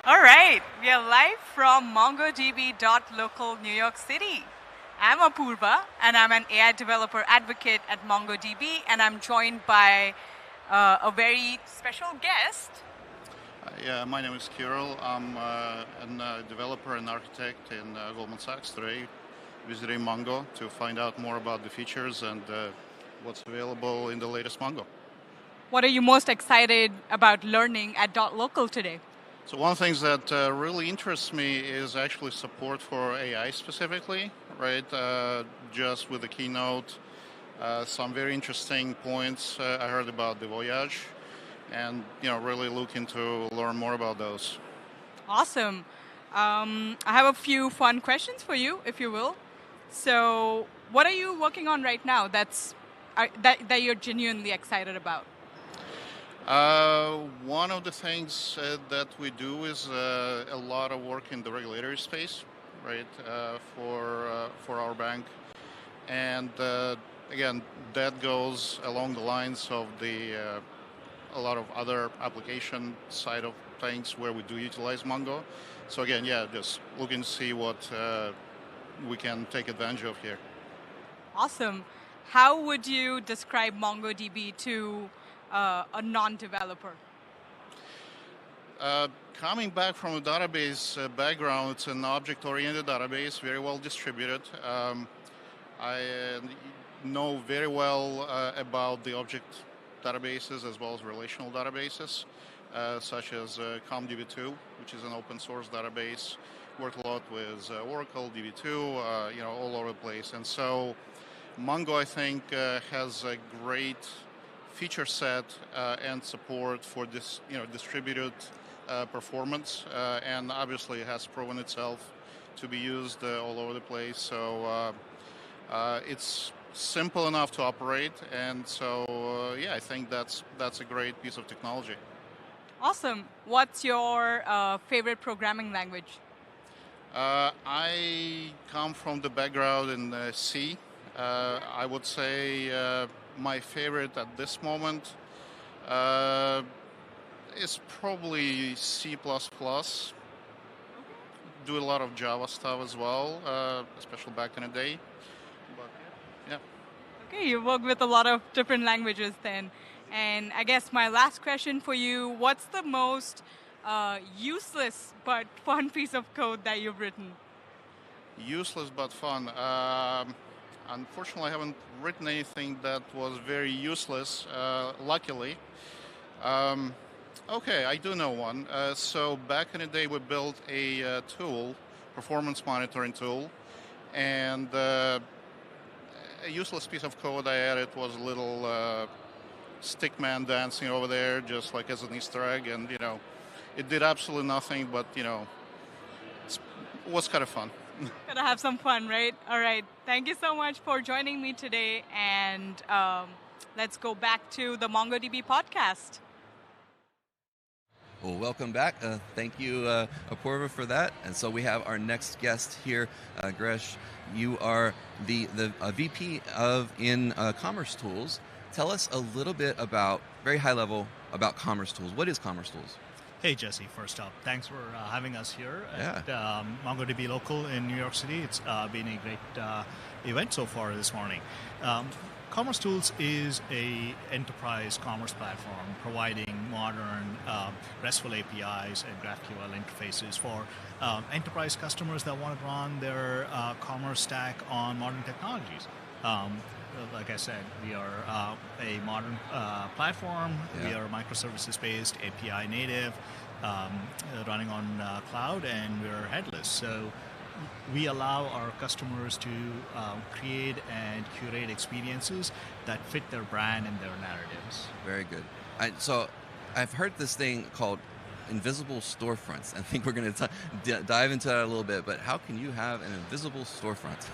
All right, we are live from MongoDB.local, New York City. I'm Apurva, and I'm an AI developer advocate at MongoDB, and I'm joined by a very special guest. Yeah, my name is Kirill. I'm a developer and architect in Goldman Sachs today, visiting Mongo to find out more about the features and what's available in the latest Mongo. What are you most excited about learning at .local today? So one of the things that really interests me is actually support for AI specifically, right? Just with the keynote, some very interesting points I heard about the Voyage, and really looking to learn more about those. Awesome. I have a few fun questions for you, if you will. So, what are you working on right now that you're genuinely excited about? One of the things that we do is a lot of work in the regulatory space, right, for our bank. And again, that goes along the lines of a lot of other application side of things where we do utilize Mongo. So again, yeah, just looking to see what we can take advantage of here. Awesome. How would you describe MongoDB to a non-developer? Coming back from a database background, it's an object-oriented database, very well distributed. I know very well about the object databases as well as relational databases, such as ComDB2, which is an open source database. Worked a lot with Oracle, DB2, all over the place. And so Mongo, I think, has a great feature set and support for this, distributed performance, and obviously it has proven itself to be used all over the place. So it's simple enough to operate, and so I think that's a great piece of technology. Awesome. What's your favorite programming language? I come from the background in C. I would say my favorite at this moment is probably C++. Do a lot of Java stuff as well, especially back in the day. But yeah. Okay, you work with a lot of different languages then. And I guess my last question for you, what's the most useless but fun piece of code that you've written? Useless but fun. Unfortunately, I haven't written anything that was very useless, luckily. Okay, I do know one. So back in the day, we built a tool, performance monitoring tool, and a useless piece of code I added was a little stick man dancing over there, just like as an Easter egg, and it did absolutely nothing, but it was kind of fun. Gotta have some fun, right? All right. Thank you so much for joining me today, and let's go back to the MongoDB podcast. Well, welcome back. Thank you, Apurva, for that. And so we have our next guest here, Gresh. You are the VP in commercetools. Tell us a little bit about, very high level, about commercetools. What is commercetools? Hey, Jesse, first up, thanks for having us here at MongoDB.local in New York City. It's been a great event so far this morning. commercetools is an enterprise commerce platform providing modern RESTful APIs and GraphQL interfaces for enterprise customers that want to run their commerce stack on modern technologies. Like I said, we are a modern platform. Yeah. We are microservices-based, API native, running on cloud, and we're headless. So we allow our customers to create and curate experiences that fit their brand and their narratives. Very good. So I've heard this thing called invisible storefronts. I think we're going to dive into that a little bit, but how can you have an invisible storefront?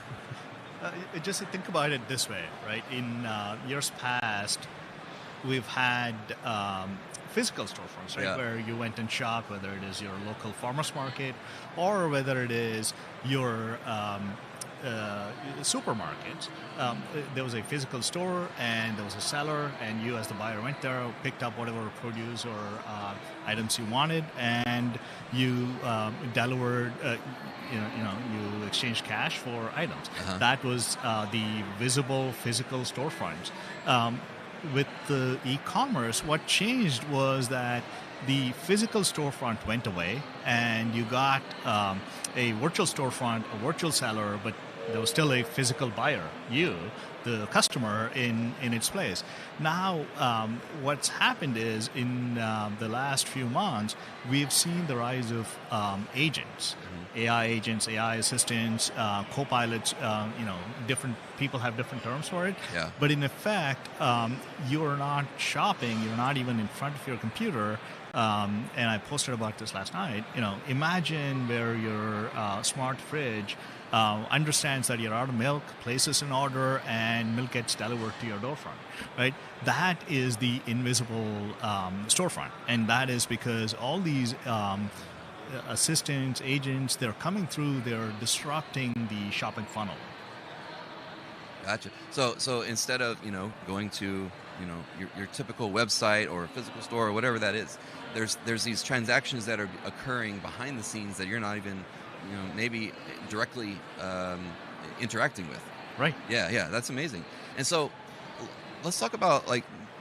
Just think about it this way, right? In years past, we've had physical storefronts, right? Where you went and shopped, whether it is your local farmer's market or whether it is your supermarket. There was a physical store and there was a seller, and you as the buyer went there, picked up whatever produce or items you wanted, and you delivered, you exchanged cash for items. That was the visible physical storefront. With the e-commerce, what changed was that the physical storefront went away, and you got a virtual storefront, a virtual seller, but there was still a physical buyer, you, the customer, in its place. Now, what's happened is in the last few months, we've seen the rise of agents, AI agents, AI assistants, co-pilots. Different people have different terms for it. Yeah. But in effect, you're not shopping. You're not even in front of your computer. And I posted about this last night. Imagine where your smart fridge understands that you're out of milk, places an order, and milk gets delivered to your storefront, right? That is the invisible storefront. And that is because all these assistants, agents, they're coming through, they're disrupting the shopping funnel. Gotcha. So instead of, going to, your typical website or physical store or whatever that is, there's these transactions that are occurring behind the scenes that you're not even, maybe directly interacting with. Right. Yeah, that's amazing. And so let's talk about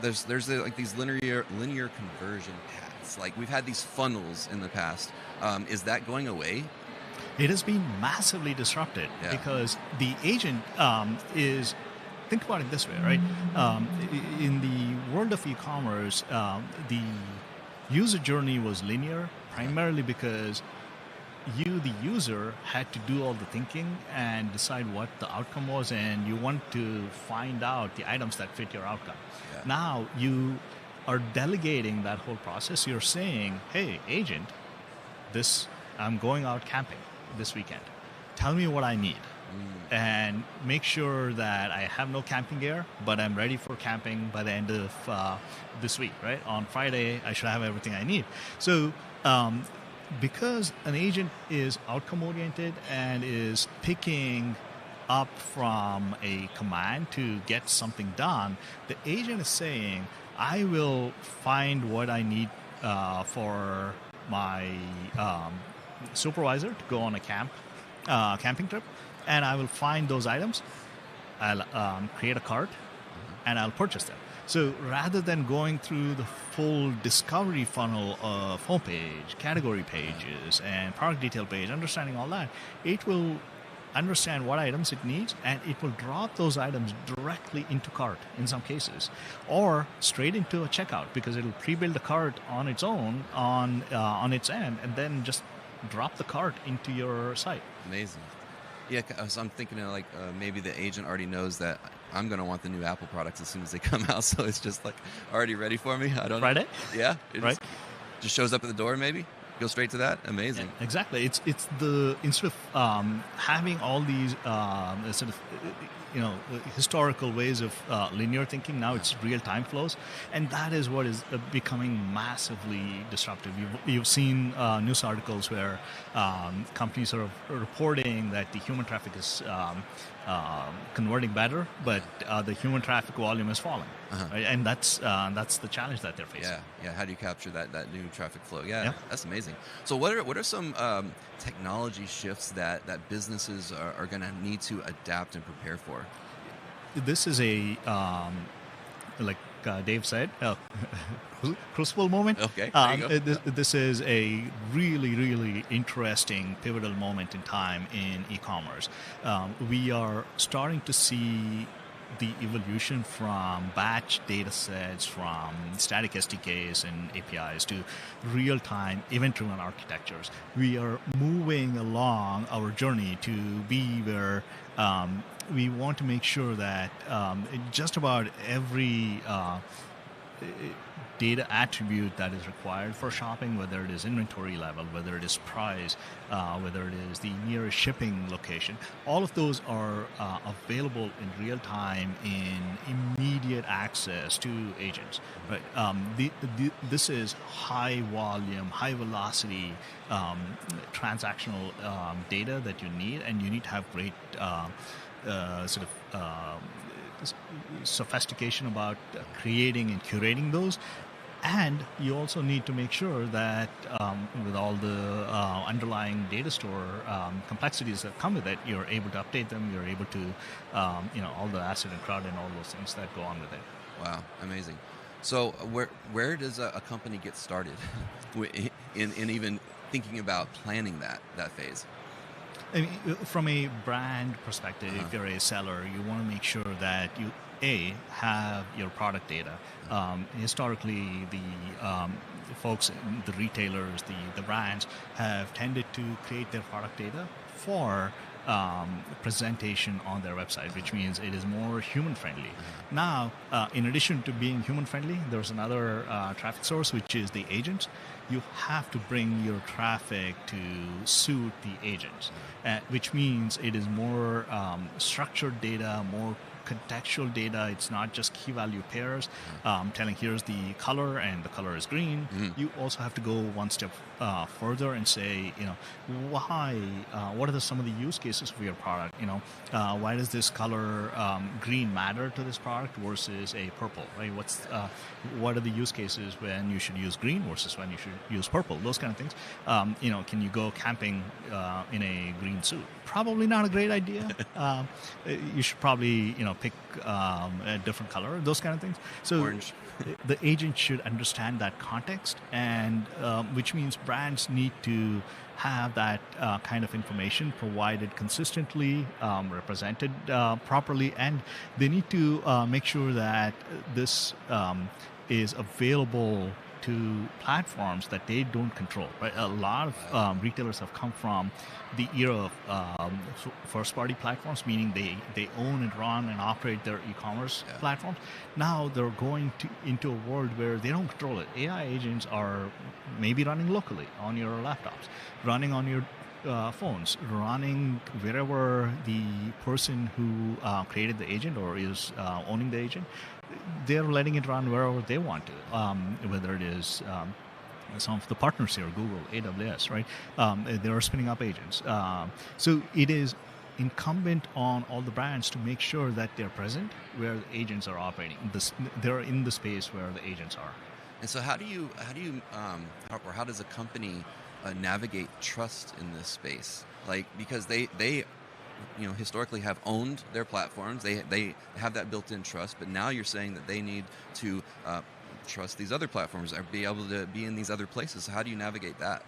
there's these linear conversion paths. Like we've had these funnels in the past. Is that going away? It has been massively disrupted because the agent is, think about it this way, right? In the world of e-commerce, the user journey was linear, primarily because you, the user, had to do all the thinking and decide what the outcome was, and you want to find out the items that fit your outcome. Yeah. Now you are delegating that whole process. You're saying, hey, agent, I'm going out camping this weekend. Tell me what I need. And make sure that I have no camping gear, but I'm ready for camping by the end of this week, right? On Friday, I should have everything I need. So because an agent is outcome-oriented and is picking up from a command to get something done, the agent is saying, I will find what I need for my supervisor to go on a camping trip, and I will find those items. I'll create a cart, and I'll purchase them. So rather than going through the full discovery funnel of homepage, category pages, and product detail page, understanding all that, it will understand what items it needs, and it will drop those items directly into cart in some cases, or straight into a checkout, because it'll pre-build the cart on its own on its end, and then just drop the cart into your site. Amazing. Yeah, so I'm thinking of maybe the agent already knows that I'm going to want the new Apple products as soon as they come out, so it's just already ready for me. I don't know. Friday? Yeah. Right. Just shows up at the door, maybe? Go straight to that? Amazing. Yeah, exactly. It's instead of having all these sort of historical ways of linear thinking, now it's real-time flows, and that is what is becoming massively disruptive. You've seen news articles where companies are reporting that the human traffic is converting better, but the human traffic volume is falling, right? And that's the challenge that they're facing. Yeah. How do you capture that new traffic flow? Yeah, that's amazing. So what are some technology shifts that businesses are going to need to adapt and prepare for? This is a like Dave said, crucible moment. Okay. This is a really, really interesting pivotal moment in time in e-commerce. We are starting to see the evolution from batch data sets, from static SDKs and APIs to real-time event-driven architectures. We are moving along our journey to be where we want to make sure that just about every data attribute that is required for shopping, whether it is inventory level, whether it is price, whether it is the nearest shipping location. All of those are available in real time in immediate access to agents. Right? This is high volume, high velocity transactional data that you need, and you need to have great sophistication about creating and curating those. And you also need to make sure that with all the underlying data store complexities that come with it, you're able to update them, you're able to, all the ACID and CRUD and all those things that go on with it. Wow, amazing. So where does a company get started in even thinking about planning that phase? I mean, from a brand perspective, if you're a seller, you want to make sure that you have your product data. Historically, the folks, the retailers, the brands have tended to create their product data for presentation on their website, which means it is more human-friendly. Now, in addition to being human-friendly, there's another traffic source, which is the agents. You have to bring your traffic to suit the agents, which means it is more structured data, more contextual data. It's not just key value pairs telling here's the color and the color is green. You also have to go one step further and say, why? What are some of the use cases for your product? Why does this color green matter to this product versus a purple? Right? What are the use cases when you should use green versus when you should use purple? Those kind of things. Can you go camping in a green suit? Probably not a great idea. You should probably pick a different color. Those kind of things. So orange. The agent should understand that context, and which means brands need to have that kind of information provided consistently, represented properly, and they need to make sure that this is available to platforms that they don't control. Right? A lot of retailers have come from the era of first-party platforms, meaning they own and run and operate their e-commerce platforms. Now they're going into a world where they don't control it. AI agents are maybe running locally on your laptops, running on your phones, running wherever the person who created the agent or is owning the agent, they're letting it run wherever they want to, whether it is some of the partners here, Google, AWS, right? They're spinning up agents. So it is incumbent on all the brands to make sure that they're present where the agents are operating. They're in the space where the agents are. And so how does a company navigate trust in this space? Because they historically have owned their platforms. They have that built-in trust, but now you're saying that they need to trust these other platforms or be able to be in these other places. So how do you navigate that?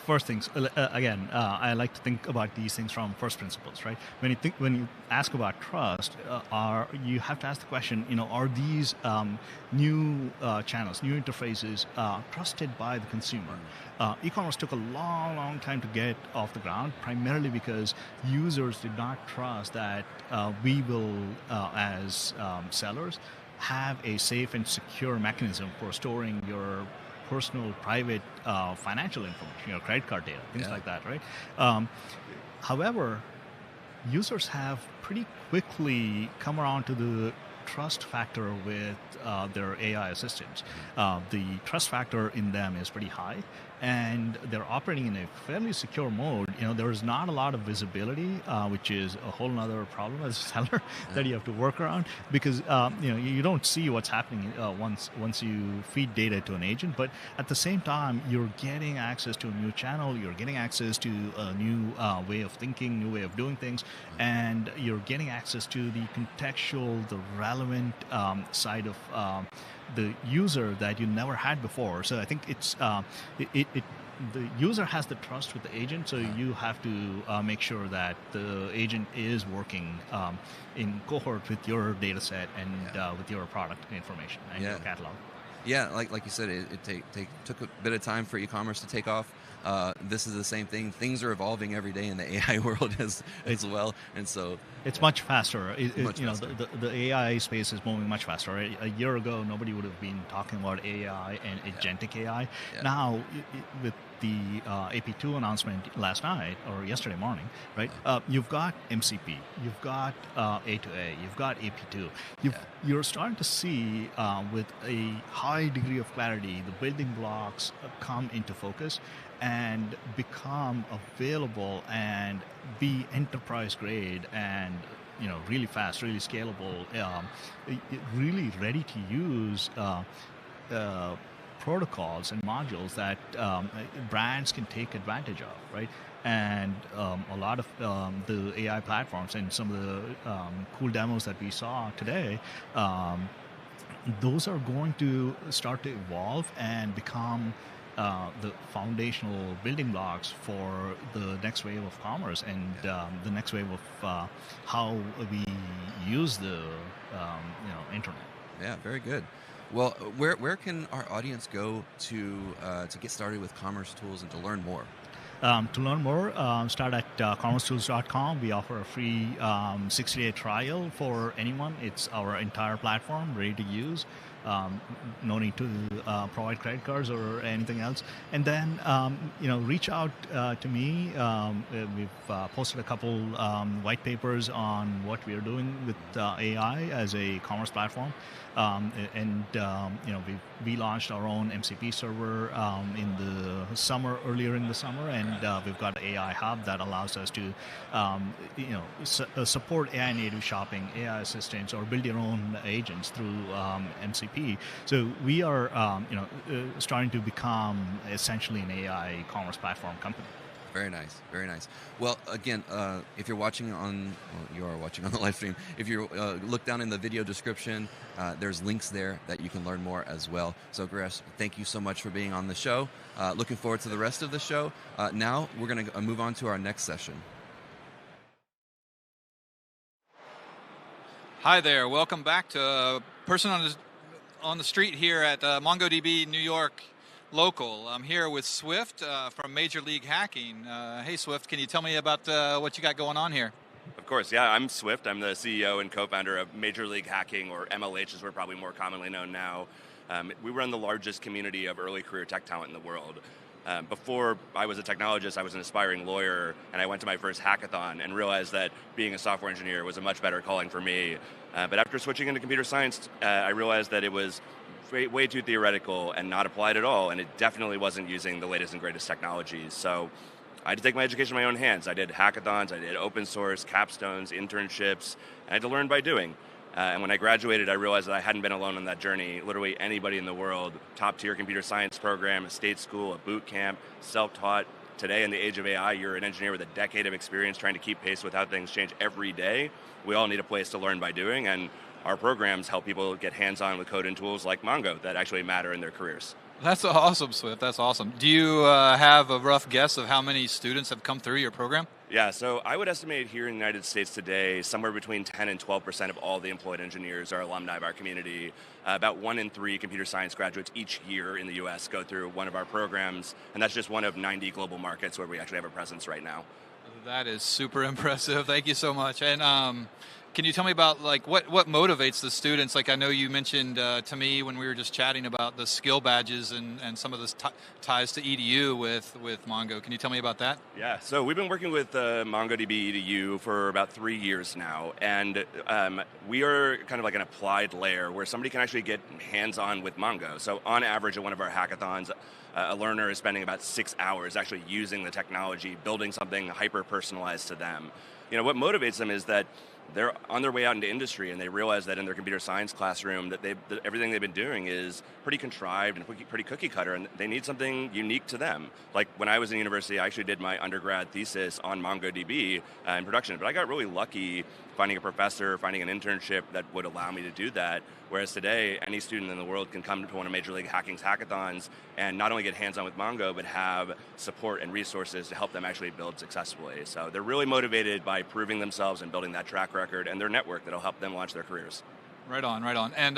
First things, again, I like to think about these things from first principles, right? When you ask about trust, you have to ask the question, are these new channels, new interfaces trusted by the consumer? E-commerce took a long time to get off the ground, primarily because users did not trust that we will, as sellers, have a safe and secure mechanism for storing your personal, private, financial information, your credit card data, things like that, right? However, users have pretty quickly come around to the trust factor with their AI assistants. The trust factor in them is pretty high, and they're operating in a fairly secure mode. There is not a lot of visibility, which is a whole other problem as a seller that you have to work around, because you don't see what's happening once you feed data to an agent. But at the same time, you're getting access to a new channel, you're getting access to a new way of thinking, new way of doing things, and you're getting access to the contextual, the relevant side of the user that you never had before. So I think it's the user has the trust with the agent, so you have to make sure that the agent is working in cohort with your data set and with your product information and your catalog. Yeah, like you said, it took a bit of time for e-commerce to take off. This is the same thing. Things are evolving every day in the AI world as well, and so it's much faster. Much faster. The AI space is moving much faster. Right? A year ago, nobody would have been talking about AI and agentic AI. Yeah. Now, with the AP2 announcement last night or yesterday morning, right? You've got MCP, you've got A2A, you've got AP2. You're starting to see with a high degree of clarity the building blocks come into focus and become available and be enterprise grade and really fast, really scalable, really ready to use protocols and modules that brands can take advantage of, right? And a lot of the AI platforms and some of the cool demos that we saw today, those are going to start to evolve and become the foundational building blocks for the next wave of commerce and the next wave of how we use the internet. Yeah, very good. Well, where can our audience go to get started with commercetools and to learn more? To learn more, start at commercetools.com. We offer a free 60-day trial for anyone. It's our entire platform, ready to use. No need to provide credit cards or anything else. And then, reach out to me. We've posted a couple white papers on what we are doing with AI as a commerce platform. We launched our own MCP server earlier in the summer, and we've got an AI hub that allows us to, support AI native shopping, AI assistants, or build your own agents through MCP. So we are, starting to become essentially an AI commerce platform company. Very nice, very nice. Well, again, if you're watching you are watching on the live stream. If you look down in the video description, there's links there that you can learn more as well. So, Gresh, thank you so much for being on the show. Looking forward to the rest of the show. Now we're going to move on to our next session. Hi there. Welcome back to a person on the street here at MongoDB New York Local. I'm here with Swift from Major League Hacking. Hey, Swift, can you tell me about what you got going on here? Of course, yeah. I'm Swift. I'm the CEO and co-founder of Major League Hacking, or MLH as we're probably more commonly known now. We run the largest community of early career tech talent in the world. Before I was a technologist, I was an aspiring lawyer, and I went to my first hackathon and realized that being a software engineer was a much better calling for me. But after switching into computer science, I realized that it was way too theoretical and not applied at all, and it definitely wasn't using the latest and greatest technologies. So I had to take my education in my own hands. I did hackathons, I did open source, capstones, internships, and I had to learn by doing. And when I graduated, I realized that I hadn't been alone on that journey. Literally anybody in the world, top-tier computer science program, a state school, a boot camp, self-taught. Today, in the age of AI, you're an engineer with a decade of experience trying to keep pace with how things change every day. We all need a place to learn by doing, and our programs help people get hands-on with code and tools like Mongo that actually matter in their careers. That's awesome, Swift. That's awesome. Do you have a rough guess of how many students have come through your program? Yeah, so I would estimate here in the United States today, somewhere between 10 and 12% of all the employed engineers are alumni of our community. About 1 in 3 computer science graduates each year in the US go through one of our programs, and that's just one of 90 global markets where we actually have a presence right now. That is super impressive. Thank you so much. And can you tell me about what motivates the students? Like I know you mentioned to me when we were just chatting about the skill badges and some of the ties to EDU with Mongo. Can you tell me about that? Yeah, so we've been working with MongoDB EDU for about 3 years now, and we are kind of like an applied layer where somebody can actually get hands-on with Mongo. So on average at one of our hackathons, a learner is spending about 6 hours actually using the technology, building something hyper-personalized to them. You know, what motivates them is that they're on their way out into industry and they realize that in their computer science classroom that everything they've been doing is pretty contrived and pretty cookie cutter, and they need something unique to them. Like when I was in university, I actually did my undergrad thesis on MongoDB in production, but I got really lucky finding a professor, finding an internship that would allow me to do that. Whereas today, any student in the world can come to one of Major League Hacking's hackathons and not only get hands-on with Mongo, but have support and resources to help them actually build successfully. So they're really motivated by proving themselves and building that track record and their network that'll help them launch their careers. Right on, right on. And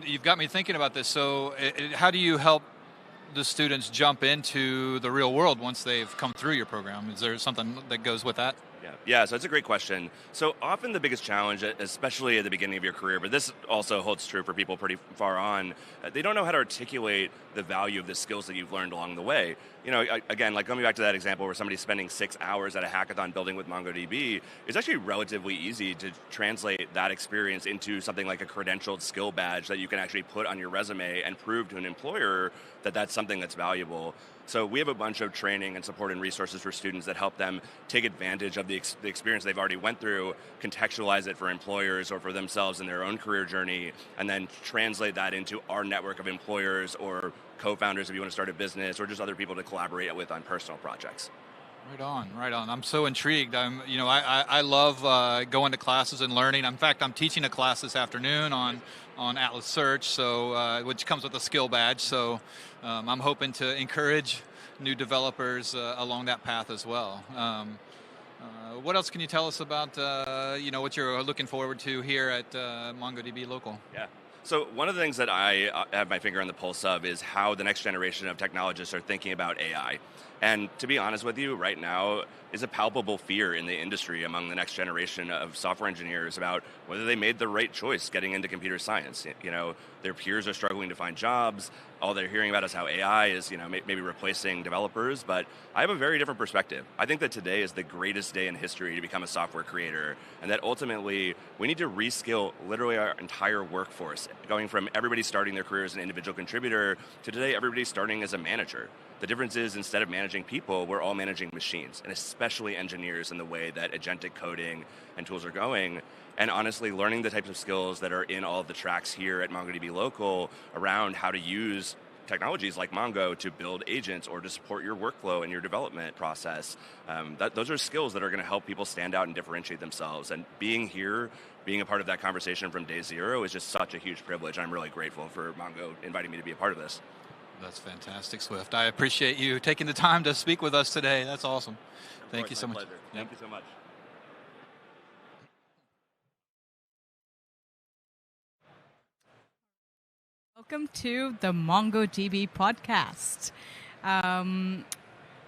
you've got me thinking about this. So how do you help the students jump into the real world once they've come through your program? Is there something that goes with that? Yeah, so that's a great question. So often the biggest challenge, especially at the beginning of your career, but this also holds true for people pretty far on, they don't know how to articulate the value of the skills that you've learned along the way. You know, again, like coming back to that example where somebody's spending 6 hours at a hackathon building with MongoDB, it's actually relatively easy to translate that experience into something like a credentialed skill badge that you can actually put on your resume and prove to an employer that that's something that's valuable. So we have a bunch of training and support and resources for students that help them take advantage of the experience they've already went through, contextualize it for employers or for themselves in their own career journey, and then translate that into our network of employers or co-founders if you want to start a business, or just other people to collaborate with on personal projects. Right on, right on. I'm so intrigued. I love going to classes and learning. In fact, I'm teaching a class this afternoon on Atlas Search, so which comes with a skill badge. So I'm hoping to encourage new developers along that path as well. What else can you tell us about what you're looking forward to here at MongoDB.local? Yeah. So one of the things that I have my finger on the pulse of is how the next generation of technologists are thinking about AI. And to be honest with you, right now is a palpable fear in the industry among the next generation of software engineers about whether they made the right choice getting into computer science. You know, their peers are struggling to find jobs. All they're hearing about is how AI is, maybe replacing developers. But I have a very different perspective. I think that today is the greatest day in history to become a software creator, and that ultimately we need to reskill literally our entire workforce, going from everybody starting their career as an individual contributor to today everybody's starting as a manager. The difference is, instead of managing people, we're all managing machines, and especially engineers in the way that agentic coding and tools are going. And honestly, learning the types of skills that are in all of the tracks here at MongoDB.local around how to use technologies like Mongo to build agents or to support your workflow and your development process, those are skills that are going to help people stand out and differentiate themselves. And being here, being a part of that conversation from day zero is just such a huge privilege. I'm really grateful for Mongo inviting me to be a part of this. That's fantastic, Swift. I appreciate you taking the time to speak with us today. That's awesome. Thank you so much. Thank you so much. Welcome to the MongoDB podcast. I'm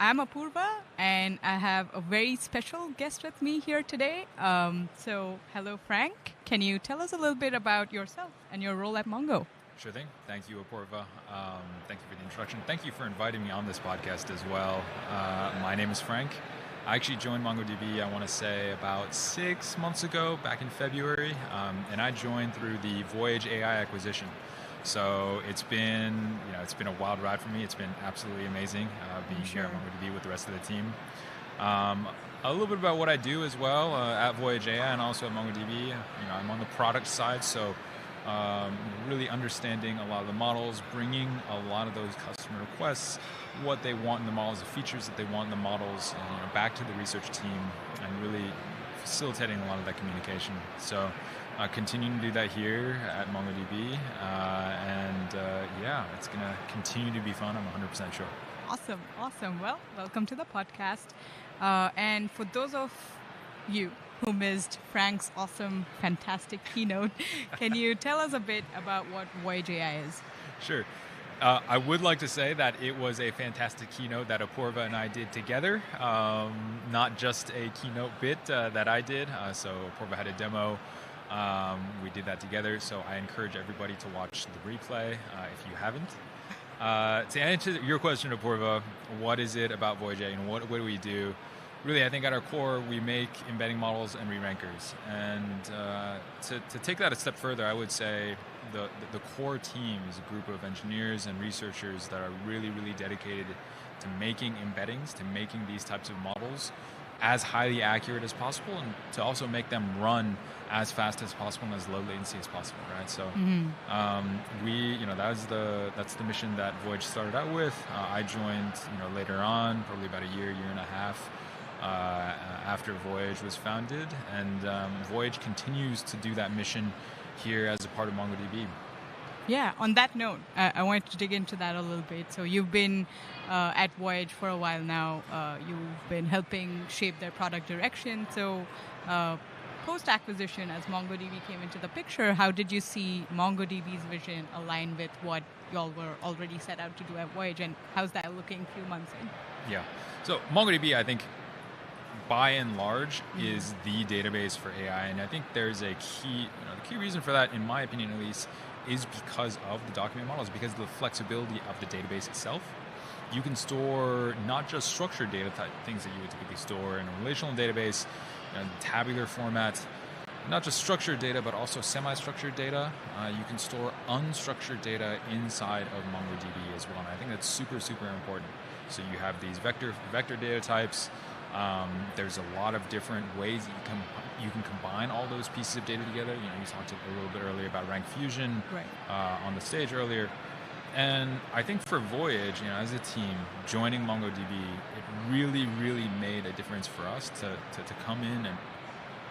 Apurva, and I have a very special guest with me here today. So, hello, Frank. Can you tell us a little bit about yourself and your role at Mongo? Sure thing. Thank you, Apurva. Thank you for the introduction. Thank you for inviting me on this podcast as well. My name is Frank. I actually joined MongoDB, I want to say, about 6 months ago, back in February, and I joined through the Voyage AI acquisition. So it's been a wild ride for me. It's been absolutely amazing being here at MongoDB with the rest of the team. A little bit about what I do as well at Voyage AI and also at MongoDB. I'm on the product side, so really understanding a lot of the models, bringing a lot of those customer requests, what they want in the models, the features that they want in the models, and, back to the research team, and really facilitating a lot of that communication. So continuing to do that here at MongoDB, it's going to continue to be fun, I'm 100% sure. Awesome. Well, welcome to the podcast. And for those of you who missed Frank's awesome, fantastic keynote, can you tell us a bit about what Voyage AI is? Sure. I would like to say that it was a fantastic keynote that Apurva and I did together, not just a keynote bit that I did. So Apurva had a demo. We did that together, so I encourage everybody to watch the replay if you haven't. To answer your question, Apurva, what is it about Voyage AI and what do we do? Really, I think at our core, we make embedding models and re-rankers. And to take that a step further, I would say the core team is a group of engineers and researchers that are really, really dedicated to making embeddings, to making these types of models as highly accurate as possible, and to also make them run as fast as possible and as low latency as possible, right? So that's the mission that Voyage started out with. I joined later on, probably about a year and a half after Voyage was founded, and Voyage continues to do that mission here as a part of MongoDB. Yeah, on that note, I wanted to dig into that a little bit. So you've been at Voyage for a while now. You've been helping shape their product direction. So post-acquisition, as MongoDB came into the picture, how did you see MongoDB's vision align with what y'all were already set out to do at Voyage, and how's that looking a few months in? Yeah. So MongoDB, I think, by and large, is the database for AI, and I think there's a key, the key reason for that, in my opinion at least, is because of the document models, because of the flexibility of the database itself. You can store not just structured data type things that you would typically store in a relational database, tabular format, not just structured data, but also semi-structured data. You can store unstructured data inside of MongoDB as well, and I think that's super, super important. So you have these vector data types. There's a lot of different ways that you can combine all those pieces of data together. You talked a little bit earlier about rank fusion on the stage earlier. And I think for Voyage, as a team, joining MongoDB, it really, really made a difference for us to come in and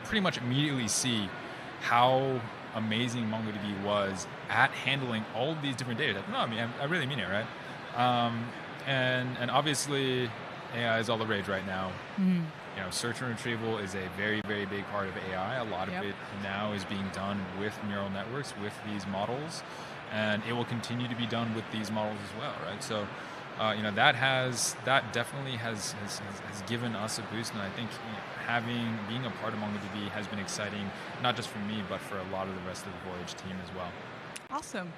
pretty much immediately see how amazing MongoDB was at handling all of these different data types. No, I really mean it, right? And obviously, AI is all the rage right now. Search and retrieval is a very, very big part of AI. A lot of it now is being done with neural networks, with these models, and it will continue to be done with these models as well, right? So, that definitely has given us a boost, and I think being a part of MongoDB has been exciting, not just for me, but for a lot of the rest of the Voyage team as well. Awesome.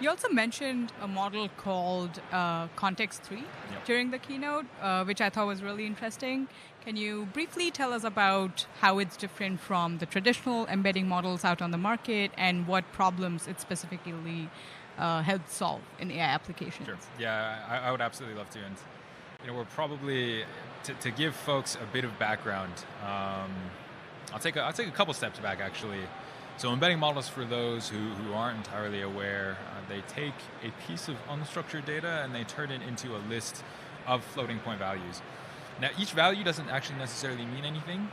You also mentioned a model called Context 3 during the keynote, which I thought was really interesting. Can you briefly tell us about how it's different from the traditional embedding models out on the market and what problems it specifically helps solve in AI applications? Sure. Yeah, I would absolutely love to. And we're probably, to give folks a bit of background, I'll take a couple steps back, actually. So embedding models, for those who aren't entirely aware, they take a piece of unstructured data and they turn it into a list of floating point values. Now, each value doesn't actually necessarily mean anything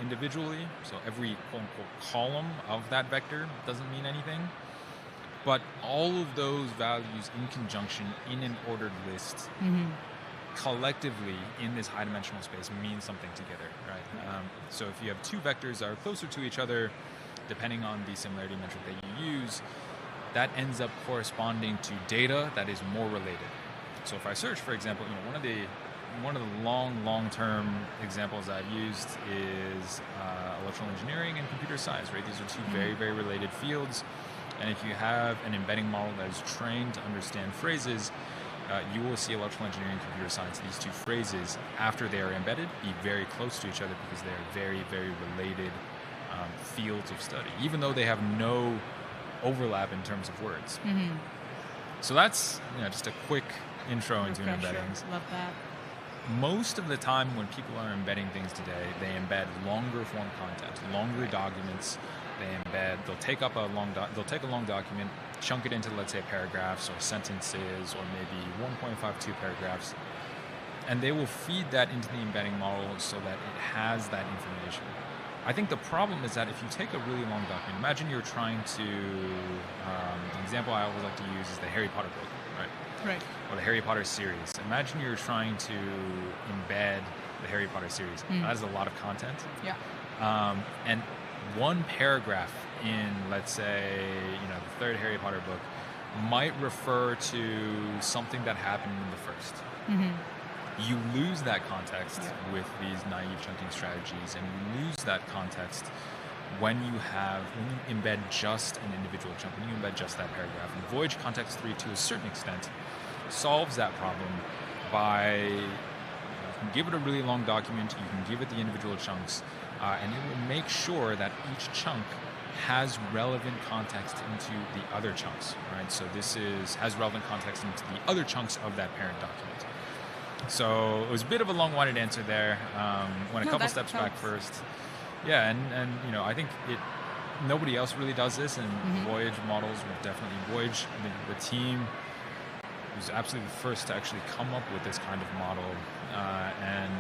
individually, so every quote-unquote column of that vector doesn't mean anything, but all of those values in conjunction in an ordered list collectively in this high-dimensional space mean something together, right? So if you have two vectors that are closer to each other, depending on the similarity metric that you use, that ends up corresponding to data that is more related. So if I search, for example, one of the long-term examples I've used is electrical engineering and computer science, right? These are two very, very related fields. And if you have an embedding model that is trained to understand phrases, you will see electrical engineering and computer science, these two phrases, after they are embedded, be very close to each other because they are very, very related fields of study, even though they have no overlap in terms of words. So that's just a quick intro into embeddings. Love that. Most of the time when people are embedding things today, they embed longer form content, longer documents. They'll take a long document, chunk it into, let's say, paragraphs or sentences or maybe 1.52 paragraphs, and they will feed that into the embedding model so that it has that information. I think the problem is that if you take a really long document, imagine you're trying to, the example I always like to use is the Harry Potter book, right? Or the Harry Potter series. Imagine you're trying to embed the Harry Potter series. That is a lot of content. And one paragraph in, let's say, the third Harry Potter book might refer to something that happened in the first. You lose that context with these naive chunking strategies, and you lose that context when you embed just an individual chunk, when you embed just that paragraph. And Voyage Context 3, to a certain extent, solves that problem by you can give it a really long document, you can give it the individual chunks, and it will make sure that each chunk has relevant context into the other chunks, right? So this has relevant context into the other chunks of that parent document. So it was a bit of a long-winded answer there. Went a couple steps back first. Yeah, and I think nobody else really does this, and Voyage models were definitely Voyage. The team was absolutely the first to actually come up with this kind of model, and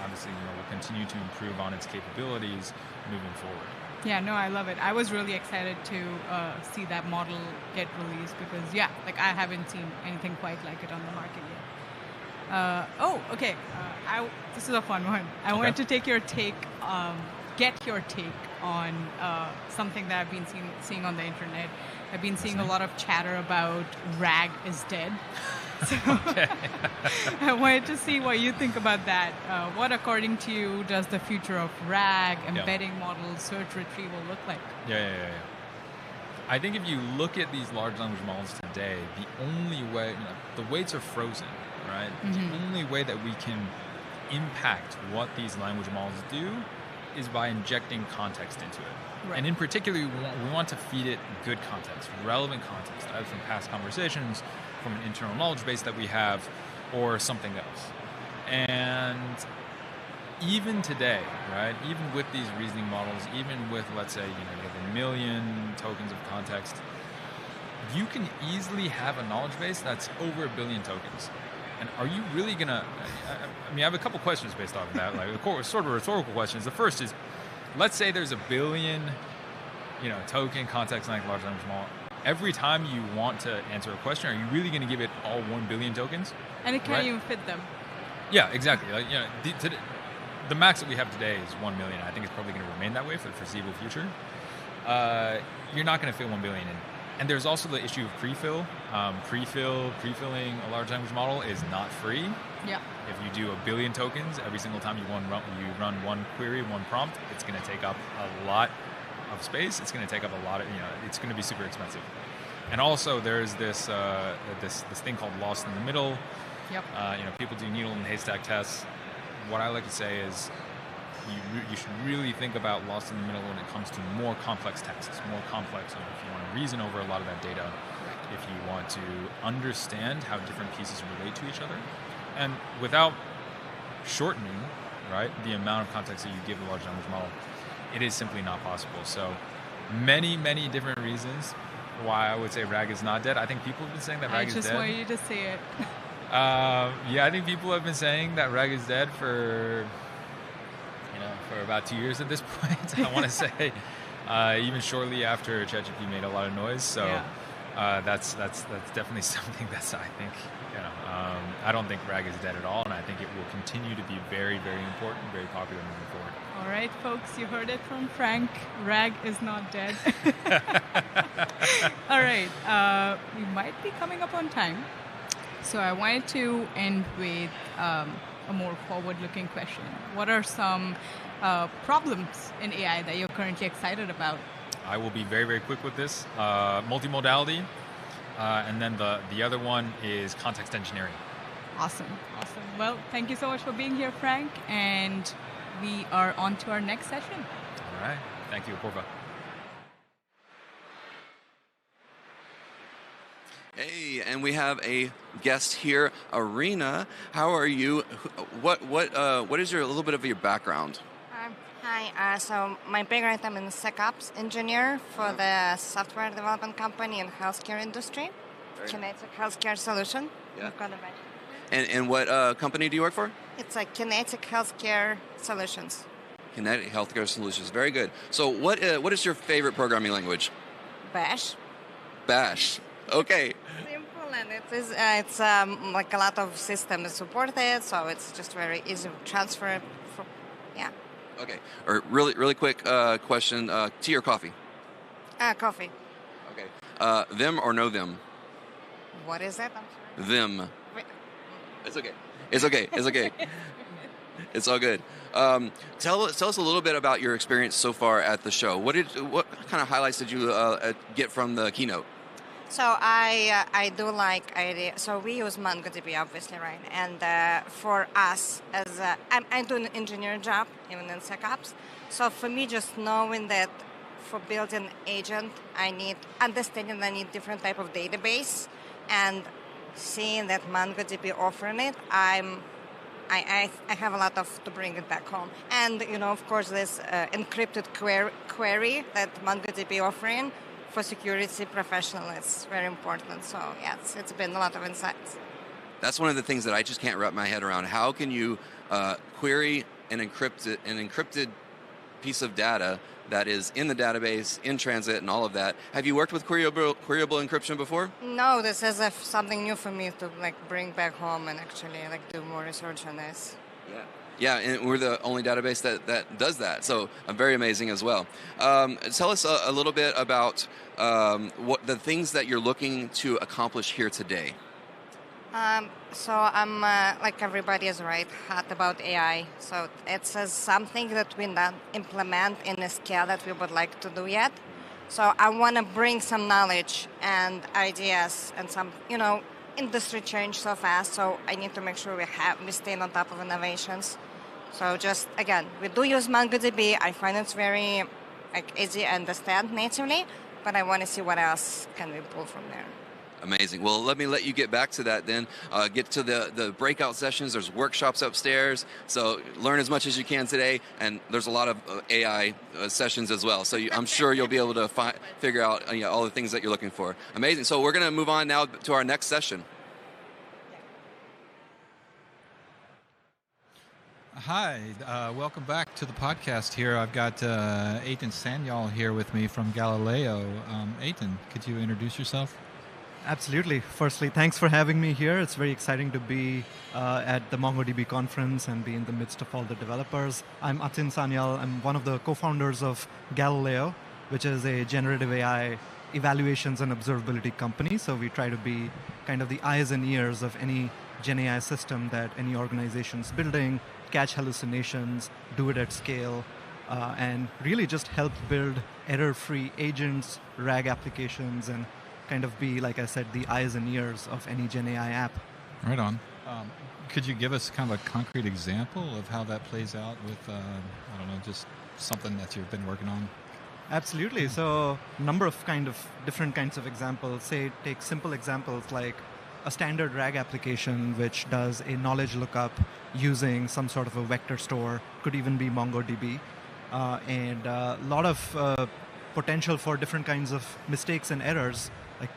obviously we'll continue to improve on its capabilities moving forward. Yeah, no, I love it. I was really excited to see that model get released because, I haven't seen anything quite like it on the market yet. This is a fun one. I wanted to take your take get your take on something that I've been seeing on the internet. I've been seeing a lot of chatter about RAG is dead. So I wanted to see what you think about that. What, according to you, does the future of RAG, embedding models, search retrieval look like? Yeah. I think if you look at these large language models today, the only way, the weights are frozen, right? Mm-hmm. The only way that we can impact what these language models do is by injecting context into it. Right. And in particular, we want to feed it good context, relevant context, either from past conversations, from an internal knowledge base that we have, or something else. And even today, right, even with these reasoning models, even with, let's say, you have 1 million tokens of context, you can easily have a knowledge base that's over 1 billion tokens. And are you really gonna, I have a couple questions based off of that, like sort of rhetorical questions. The first is, let's say there's 1 billion, token context length large language model. Every time you want to answer a question, are you really going to give it all 1 billion tokens? And it can't even fit them. Yeah, exactly. The max that we have today is 1 million. I think it's probably going to remain that way for the foreseeable future. You're not going to fit 1 billion in. And there's also the issue of pre-fill. Pre-filling a large language model is not free. Yeah. If you do 1 billion tokens, every single time you run one query, one prompt, it's going to take up a lot of space. It's going to take up a lot of, it's going to be super expensive. And also there's this thing called lost in the middle. Yep. People do needle and haystack tests. What I like to say is you should really think about lost in the middle when it comes to more complex texts, more complex, if you want to reason over a lot of that data, if you want to understand how different pieces relate to each other, and without shortening, right, the amount of context that you give the large language model, it is simply not possible. So many different reasons why I would say RAG is not dead. I think people have been saying that RAG is dead. I just want you to say it. I think people have been saying that RAG is dead for about 2 years at this point. I want to say, even shortly after ChatGPT made a lot of noise. So that's definitely something that's, I think, I don't think RAG is dead at all, and I think it will continue to be very, very important, very popular moving forward. All right, folks, you heard it from Frank. RAG is not dead. All right, we might be coming up on time. So I wanted to end with a more forward-looking question. What are some problems in AI that you're currently excited about? I will be very, very quick with this. Multimodality, and then the other one is context engineering. Awesome. Well, thank you so much for being here, Frank, and we are on to our next session. All right. Thank you, Apurva. Hey, and we have a guest here, Arena. How are you? What is a little bit of your background? Hi, so my background, I'm a SecOps engineer for the software development company in healthcare industry. Kinetic Healthcare Solution. Yeah. You've got it right. And what company do you work for? It's a Kinetic Healthcare Solutions. Kinetic Healthcare Solutions. Very good. So what is your favorite programming language? Bash. Bash. Okay. Simple, and it's like a lot of systems support it, so it's just very easy to transfer. Okay. Or really quick question: tea or coffee? Coffee. Okay. Them or no them? What is that? I'm sorry. Them. It's okay. It's all good. Tell us a little bit about your experience so far at the show. What kind of highlights did you get from the keynote? So I do like idea. So we use MongoDB, obviously, right? And for us, I do an engineering job, even in SecOps. So for me, just knowing that for building agent, I need different type of database, and seeing that MongoDB offering it, I have a lot to bring it back home. And of course, this encrypted query that MongoDB offering for security professional is very important. So yeah, it's been a lot of insights. That's one of the things that I just can't wrap my head around. How can you query an encrypted piece of data that is in the database, in transit, and all of that? Have you worked with Queryable Encryption before? No, this is something new for me to bring back home and actually do more research on this. Yeah. Yeah, and we're the only database that does that, so very amazing as well. Tell us a little bit about what the things that you're looking to accomplish here today. So I'm, like everybody is right, hot about AI. So it's something that we not implement in a scale that we would like to do yet. So I want to bring some knowledge and ideas and some, industry change so fast. So I need to make sure we stay on top of innovations. So just, again, we do use MongoDB. I find it's very easy to understand natively, but I want to see what else can we pull from there. Amazing. Well, let you get back to that then. Get to the breakout sessions. There's workshops upstairs. So learn as much as you can today. And there's a lot of AI sessions as well. So I'm sure you'll be able to figure out all the things that you're looking for. Amazing. So we're going to move on now to our next session. Hi, welcome back to the podcast here. I've got Eitan Sanyal here with me from Galileo. Eitan, could you introduce yourself? Absolutely. Firstly, thanks for having me here. It's very exciting to be at the MongoDB conference and be in the midst of all the developers. I'm Eitan Sanyal. I'm one of the co-founders of Galileo, which is a generative AI evaluations and observability company. So we try to be kind of the eyes and ears of any Gen AI system that any organization's building, catch hallucinations, do it at scale, and really just help build error-free agents, RAG applications, and kind of be, like I said, the eyes and ears of any Gen AI app. Right on. Could you give us kind of a concrete example of how that plays out with, I don't know, just something that you've been working on? Absolutely. So a number of different kinds of examples. Say, take simple examples like a standard RAG application which does a knowledge lookup using some sort of a vector store, could even be MongoDB, and a lot of potential for different kinds of mistakes and errors, like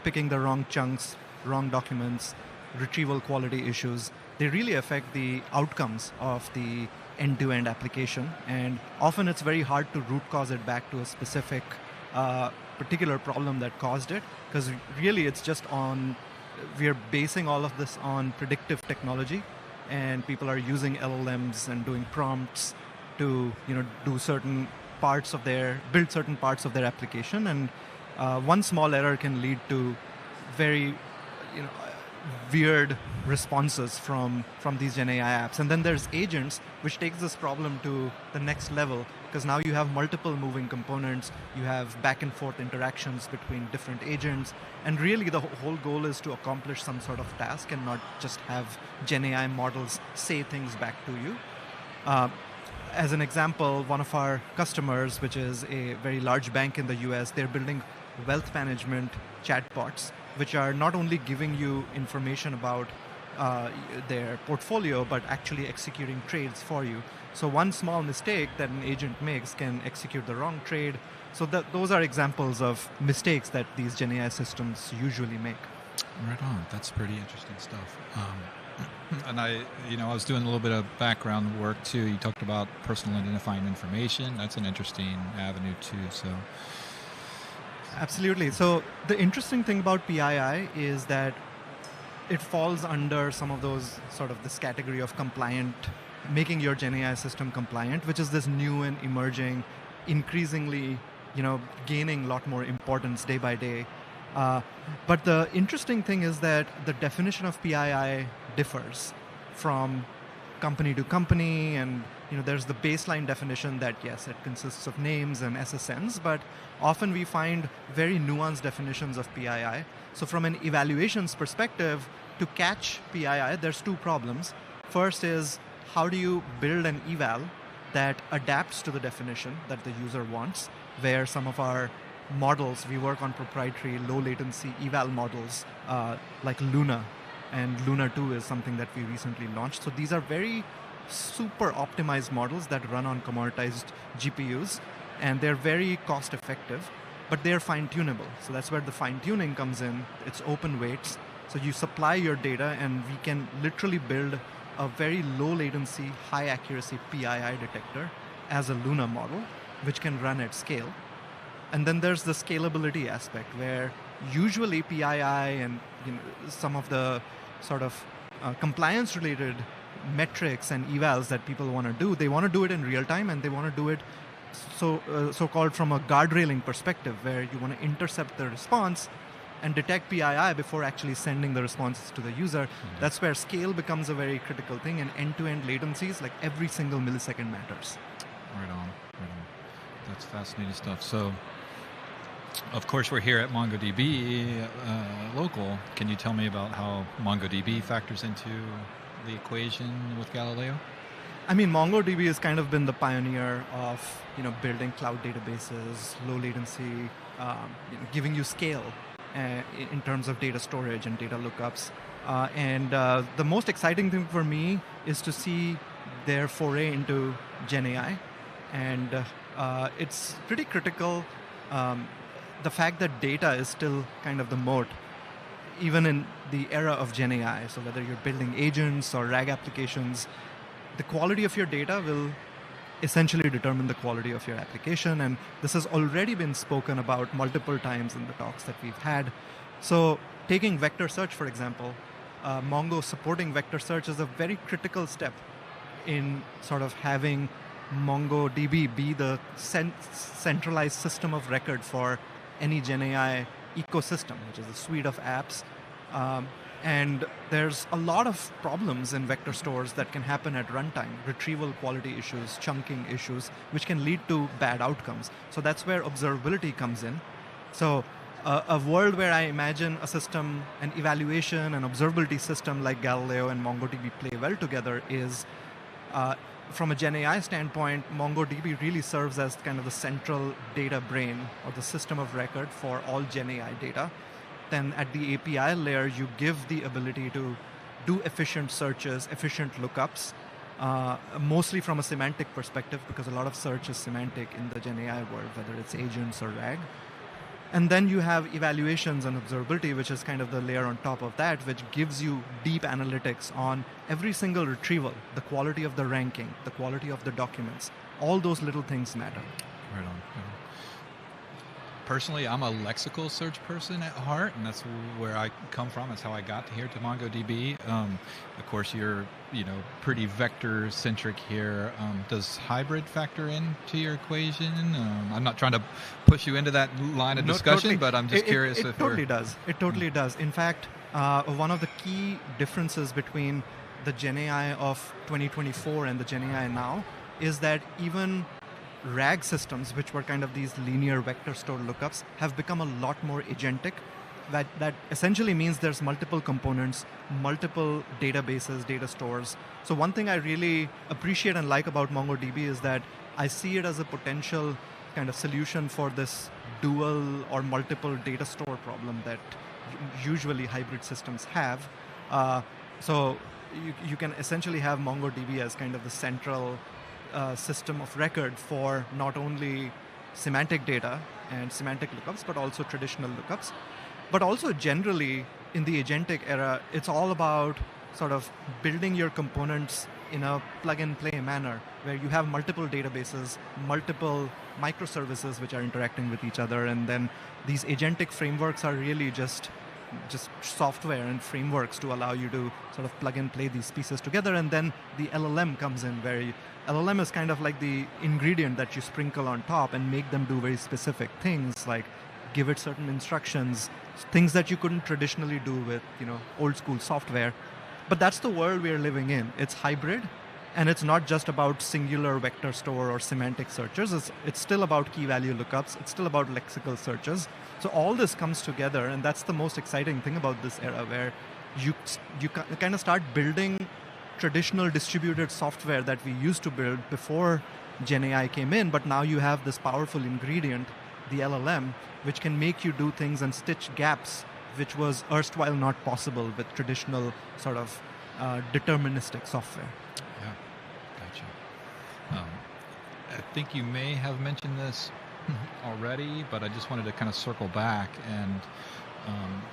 picking the wrong chunks, wrong documents, retrieval quality issues. They really affect the outcomes of the end-to-end application, and often it's very hard to root cause it back to a specific particular problem that caused it, because really it's just we're basing all of this on predictive technology, and people are using LLMs and doing prompts to do certain parts of build certain parts of their application, and one small error can lead to very weird responses from these Gen AI apps. And then there's agents, which takes this problem to the next level, because now you have multiple moving components, you have back and forth interactions between different agents, and really the whole goal is to accomplish some sort of task and not just have Gen AI models say things back to you. As an example, one of our customers, which is a very large bank in the US, they're building wealth management chatbots, which are not only giving you information about their portfolio, but actually executing trades for you. So one small mistake that an agent makes can execute the wrong trade. So those are examples of mistakes that these Gen AI systems usually make. Right on. That's pretty interesting stuff. And I was doing a little bit of background work too. You talked about personal identifying information. That's an interesting avenue too. So. Absolutely. So the interesting thing about PII is that it falls under some of those this category of compliant, making your Gen AI system compliant, which is this new and emerging, increasingly, gaining a lot more importance day by day. But the interesting thing is that the definition of PII differs from company to company, and there's the baseline definition that yes, it consists of names and SSNs, but often we find very nuanced definitions of PII. So from an evaluations perspective, to catch PII, there's two problems. First is, how do you build an eval that adapts to the definition that the user wants, where some of our models, we work on proprietary low latency eval models like Luna, and Luna 2 is something that we recently launched. So these are very super optimized models that run on commoditized GPUs, and they're very cost effective, but they're fine tunable. So that's where the fine tuning comes in. It's open weights. So you supply your data, and we can literally build a very low latency, high accuracy PII detector as a Luna model, which can run at scale. And then there's the scalability aspect, where usually PII and some of the compliance related metrics and evals that people want to do, they want to do it in real time, and they want to do it so-called from a guardrailing perspective, where you want to intercept the response and detect PII before actually sending the responses to the user. Mm-hmm. That's where scale becomes a very critical thing, and end-to-end latencies, like every single millisecond matters. Right on. That's fascinating stuff. So, of course, we're here at MongoDB local. Can you tell me about how MongoDB factors into the equation with Galileo? I mean, MongoDB has kind of been the pioneer of building cloud databases, low latency, giving you scale in terms of data storage and data lookups. And the most exciting thing for me is to see their foray into Gen AI. And it's pretty critical, the fact that data is still kind of the moat, even in the era of Gen AI. So whether you're building agents or RAG applications, the quality of your data will essentially determine the quality of your application. And this has already been spoken about multiple times in the talks that we've had. So taking vector search, for example, Mongo supporting vector search is a very critical step in sort of having MongoDB be the centralized system of record for any Gen AI ecosystem, which is a suite of apps. And there's a lot of problems in vector stores that can happen at runtime, retrieval quality issues, chunking issues, which can lead to bad outcomes. So that's where observability comes in. So a world where I imagine a system, an evaluation, an observability system like Galileo and MongoDB play well together is, from a Gen AI standpoint, MongoDB really serves as kind of the central data brain or the system of record for all Gen AI data. Then at the API layer, you give the ability to do efficient searches, efficient lookups, mostly from a semantic perspective, because a lot of search is semantic in the Gen AI world, whether it's agents or RAG. And then you have evaluations and observability, which is kind of the layer on top of that, which gives you deep analytics on every single retrieval, the quality of the ranking, the quality of the documents. All those little things matter. Right on. Personally, I'm a lexical search person at heart, and that's where I come from. That's how I got here to MongoDB. Of course, you're pretty vector-centric here. Does hybrid factor into your equation? I'm not trying to push you into that line of discussion, totally. But I'm just curious if it totally does. It totally does. In fact, one of the key differences between the Gen AI of 2024 and the Gen AI now is that even RAG systems, which were kind of these linear vector store lookups, have become a lot more agentic. That essentially means there's multiple components, multiple databases, data stores. So one thing I really appreciate and like about MongoDB is that I see it as a potential kind of solution for this dual or multiple data store problem that usually hybrid systems have. So you can essentially have MongoDB as kind of the central system of record for not only semantic data and semantic lookups, but also traditional lookups. But also generally in the agentic era, it's all about sort of building your components in a plug-and-play manner where you have multiple databases, multiple microservices which are interacting with each other, and then these agentic frameworks are really just software and frameworks to allow you to sort of plug and play these pieces together. And then the LLM comes in, where LLM is kind of like the ingredient that you sprinkle on top and make them do very specific things, like give it certain instructions, things that you couldn't traditionally do with old school software. But that's the world we're living in. It's hybrid, and it's not just about singular vector store or semantic searches. It's still about key value lookups. It's still about lexical searches. So all this comes together, and that's the most exciting thing about this era, where you kind of start building traditional distributed software that we used to build before Gen AI came in, but now you have this powerful ingredient, the LLM, which can make you do things and stitch gaps, which was erstwhile not possible with traditional sort of deterministic software. Yeah, gotcha. I think you may have mentioned this already, but I just wanted to kind of circle back and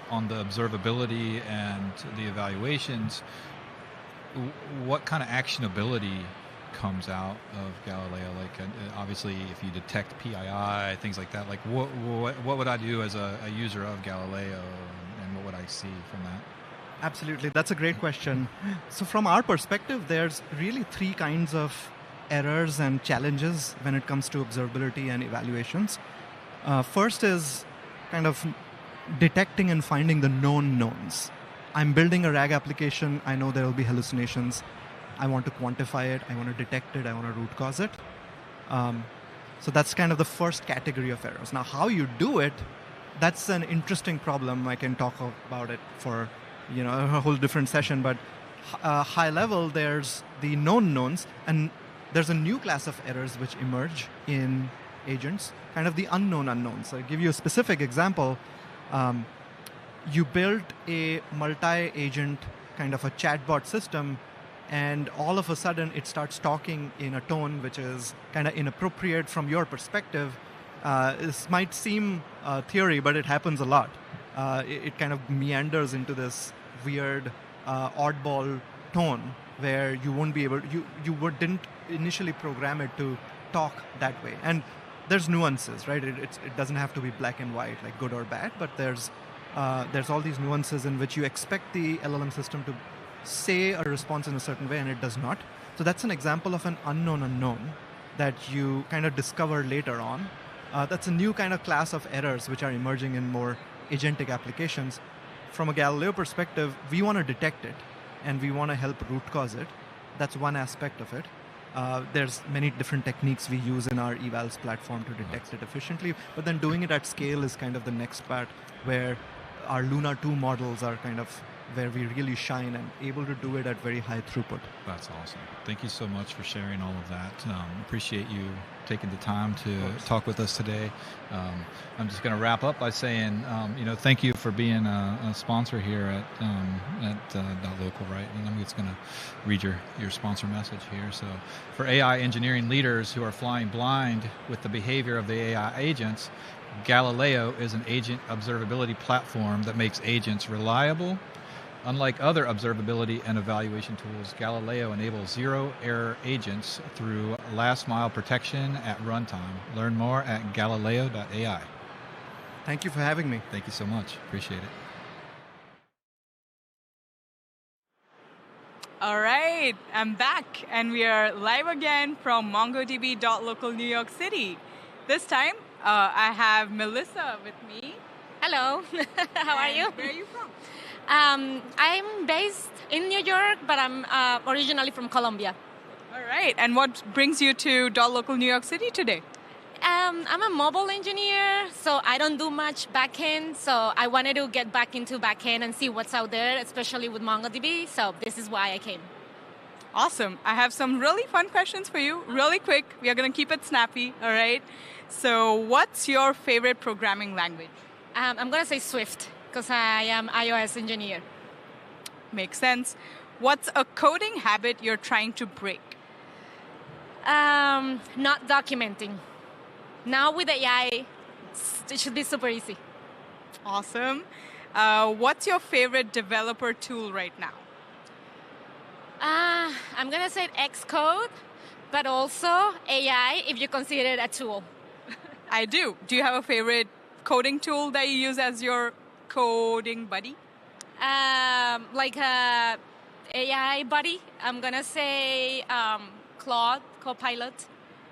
on the observability and the evaluations, what kind of actionability comes out of Galileo? Like, obviously, if you detect PII, things like that, like what would I do as a user of Galileo, and what would I see from that? Absolutely. That's a great question. So from our perspective, there's really three kinds of errors and challenges when it comes to observability and evaluations. First is kind of detecting and finding the known knowns. I'm building a RAG application. I know there will be hallucinations. I want to quantify it. I want to detect it. I want to root cause it. So that's kind of the first category of errors. Now, how you do it, that's an interesting problem. I can talk about it for a whole different session. But high level, there's the known knowns, and there's a new class of errors which emerge in agents, kind of the unknown unknowns. So I'll give you a specific example. You build a multi-agent kind of a chatbot system, and all of a sudden it starts talking in a tone which is kind of inappropriate from your perspective. This might seem theory, but it happens a lot. It kind of meanders into this weird oddball tone where you won't be able, didn't initially program it to talk that way. And there's nuances, right? It doesn't have to be black and white, like good or bad, but there's all these nuances in which you expect the LLM system to say a response in a certain way, and it does not. So that's an example of an unknown unknown that you kind of discover later on. That's a new kind of class of errors which are emerging in more agentic applications. From a Galileo perspective, we want to detect it, and we want to help root cause it. That's one aspect of it. There's many different techniques we use in our evals platform to detect it efficiently, but then doing it at scale is kind of the next part, where our Luna 2 models are kind of where we really shine and able to do it at very high throughput. That's awesome. Thank you so much for sharing all of that. Appreciate you taking the time to talk with us today. I'm just going to wrap up by saying, thank you for being a sponsor here at .local, right? And I'm just going to read your sponsor message here. So, for AI engineering leaders who are flying blind with the behavior of the AI agents, Galileo is an agent observability platform that makes agents reliable. Unlike other observability and evaluation tools, Galileo enables zero-error agents through last-mile protection at runtime. Learn more at Galileo.ai. Thank you for having me. Thank you so much. Appreciate it. All right, I'm back, and we are live again from MongoDB.local New York City. This time, I have Melissa with me. Hello. How are you? Where are you from? I'm based in New York, but I'm originally from Colombia. All right. And what brings you to .local New York City today? I'm a mobile engineer, so I don't do much backend. So I wanted to get back into backend and see what's out there, especially with MongoDB. So this is why I came. Awesome. I have some really fun questions for you. Really quick. We are going to keep it snappy. All right. So what's your favorite programming language? I'm going to say Swift, because I am iOS engineer. Makes sense. What's a coding habit you're trying to break? Not documenting. Now with AI, it should be super easy. Awesome. What's your favorite developer tool right now? I'm going to say Xcode, but also AI, if you consider it a tool. I do. Do you have a favorite coding tool that you use as your coding buddy? Like a AI buddy, I'm going to say Claude, Copilot.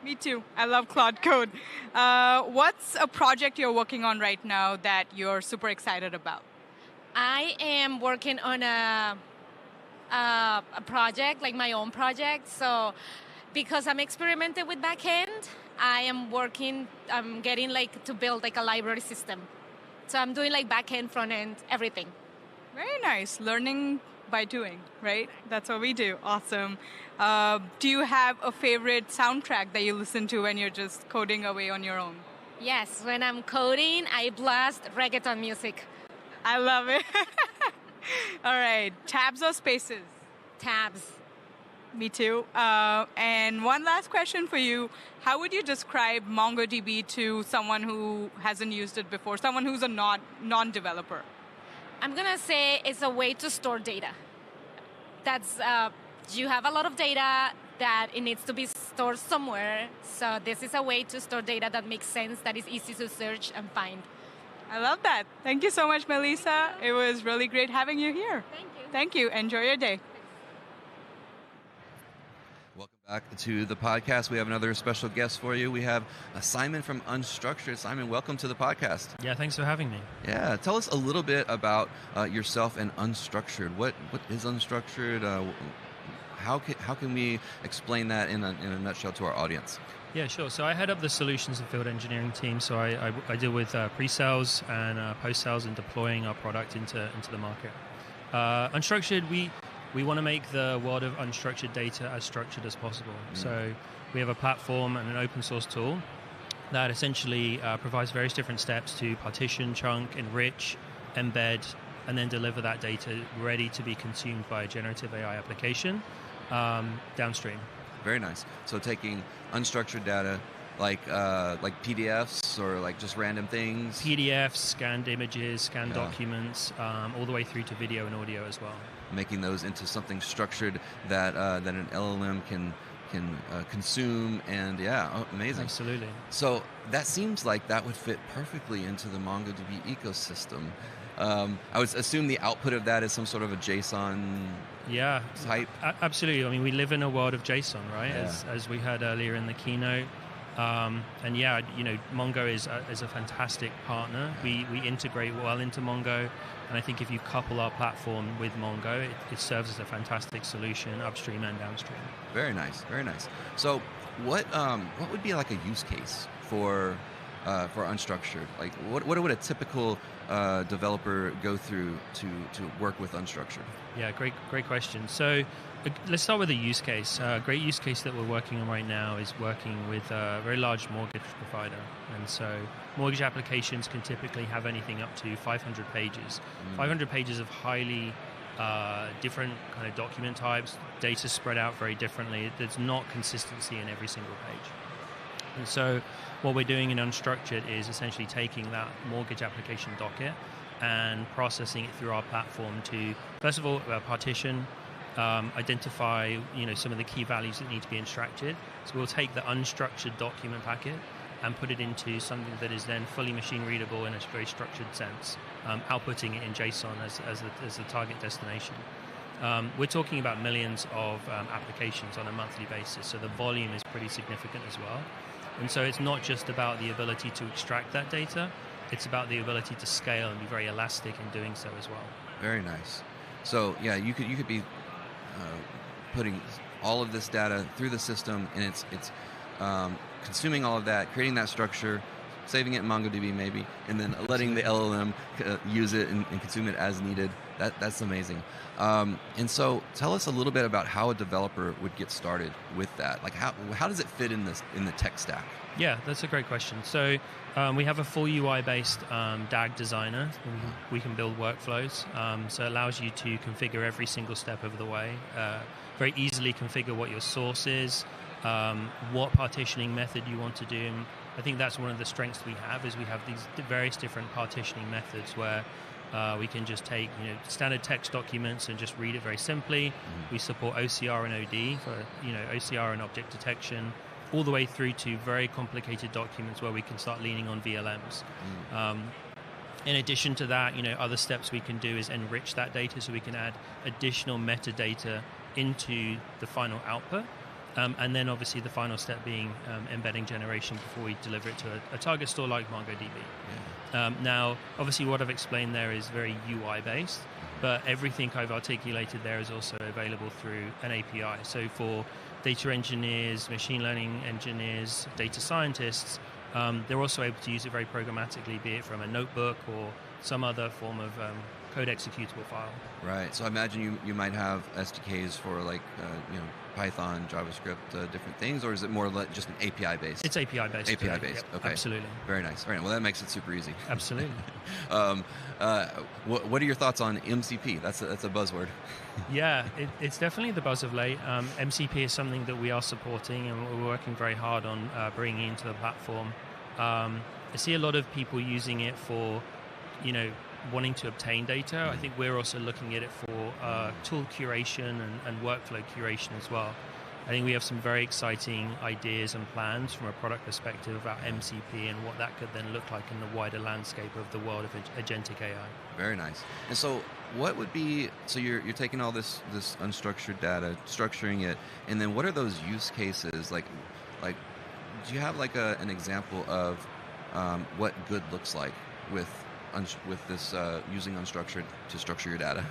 Me too. I love Claude Code. What's a project you're working on right now that you're super excited about? I am working on a project, like my own project. So because I'm experimenting with backend, I'm getting to build like a library system. So I'm doing like backend, front end, everything. Very nice. Learning by doing, right? That's what we do. Awesome. Do you have a favorite soundtrack that you listen to when you're just coding away on your own? Yes. When I'm coding, I blast reggaeton music. I love it. All right. Tabs or spaces? Tabs. Me too. And one last question for you. How would you describe MongoDB to someone who hasn't used it before, someone who's a non-developer? I'm going to say it's a way to store data. You have a lot of data that it needs to be stored somewhere. So this is a way to store data that makes sense, that is easy to search and find. I love that. Thank you so much, Melissa. It was really great having you here. Thank you. Thank you. Enjoy your day. Welcome back to the podcast. We have another special guest for you. We have Simon from Unstructured. Simon, welcome to the podcast. Yeah, thanks for having me. Yeah, tell us a little bit about yourself and Unstructured. What is Unstructured? How can we explain that in a nutshell to our audience? Yeah, sure. So I head up the solutions and field engineering team. So I deal with pre-sales and post-sales and deploying our product into the market. Unstructured, we want to make the world of unstructured data as structured as possible. So we have a platform and an open source tool that essentially provides various different steps to partition, chunk, enrich, embed, and then deliver that data ready to be consumed by a generative AI application downstream. Very nice. So taking unstructured data like PDFs or like just random things? PDFs, scanned images, scanned documents, all the way through to video and audio as well. Making those into something structured that an LLM can consume, and amazing. Absolutely. So that seems like that would fit perfectly into the MongoDB ecosystem. I would assume the output of that is some sort of a JSON type. Absolutely. I mean, we live in a world of JSON, right? As we heard earlier in the keynote. Mongo is a fantastic partner. We integrate well into Mongo, and I think if you couple our platform with Mongo, it serves as a fantastic solution upstream and downstream. Very nice, very nice. So what would be like a use case for unstructured? Like what would a typical developer go through to work with unstructured? Yeah, great question. So let's start with a use case. A great use case that we're working on right now is working with a very large mortgage provider. And so mortgage applications can typically have anything up to 500 pages. 500 pages of highly different kind of document types, data spread out very differently. There's not consistency in every single page. And so what we're doing in Unstructured is essentially taking that mortgage application docket and processing it through our platform to, first of all, partition, identify some of the key values that need to be extracted. So we'll take the unstructured document packet and put it into something that is then fully machine readable in a very structured sense, outputting it in JSON as the target destination. We're talking about millions of applications on a monthly basis, so the volume is pretty significant as well. And so it's not just about the ability to extract that data, it's about the ability to scale and be very elastic in doing so as well. Very nice. So yeah, you could be putting all of this data through the system, and it's consuming all of that, creating that structure, saving it in MongoDB maybe, and then letting the LLM use it and consume it as needed. That's amazing. And so tell us a little bit about how a developer would get started with that. Like how does it fit in the tech stack? Yeah, that's a great question. So we have a full UI-based DAG designer. We can build workflows. So it allows you to configure every single step of the way. Very easily configure what your source is, what partitioning method you want to do. And I think that's one of the strengths we have is we have these various different partitioning methods where we can just take standard text documents and just read it very simply. We support OCR and OD for OCR and object detection, all the way through to very complicated documents where we can start leaning on VLMs. In addition to that, other steps we can do is enrich that data so we can add additional metadata into the final output. And then obviously the final step being embedding generation before we deliver it to a target store like MongoDB. Now, obviously what I've explained there is very UI based, but everything I've articulated there is also available through an API. So for data engineers, machine learning engineers, data scientists, they're also able to use it very programmatically, be it from a notebook or some other form of code executable file. Right. So I imagine you might have SDKs for like Python, JavaScript, different things, or is it more like just an API based? It's API based. API based. Yep, okay. Absolutely. Very nice. Very nice. Well, that makes it super easy. Absolutely. What are your thoughts on MCP? That's a buzzword. Yeah, it's definitely the buzz of late. MCP is something that we are supporting and we're working very hard on bringing into the platform. I see a lot of people using it for, wanting to obtain data. I think we're also looking at it for tool curation and workflow curation as well. I think we have some very exciting ideas and plans from a product perspective about MCP and what that could then look like in the wider landscape of the world of Agentic AI. Very nice. And so what would be, so you're taking all this unstructured data, structuring it, and then what are those use cases? Like do you have like an example of what good looks like with this using unstructured to structure your data?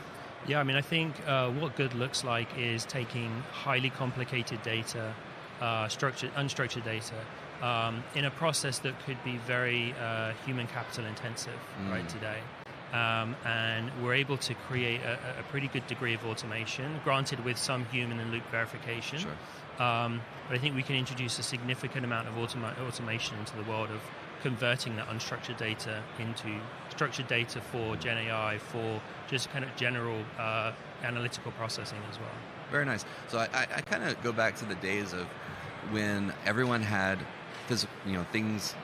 Yeah, I mean, I think what good looks like is taking highly complicated data, unstructured data, in a process that could be very human capital intensive right today. And we're able to create a pretty good degree of automation, granted with some human and loop verification. Sure. But I think we can introduce a significant amount of automation into the world of converting that unstructured data into structured data for Gen AI, for just kind of general analytical processing as well. Very nice. So I kind of go back to the days of when everyone had things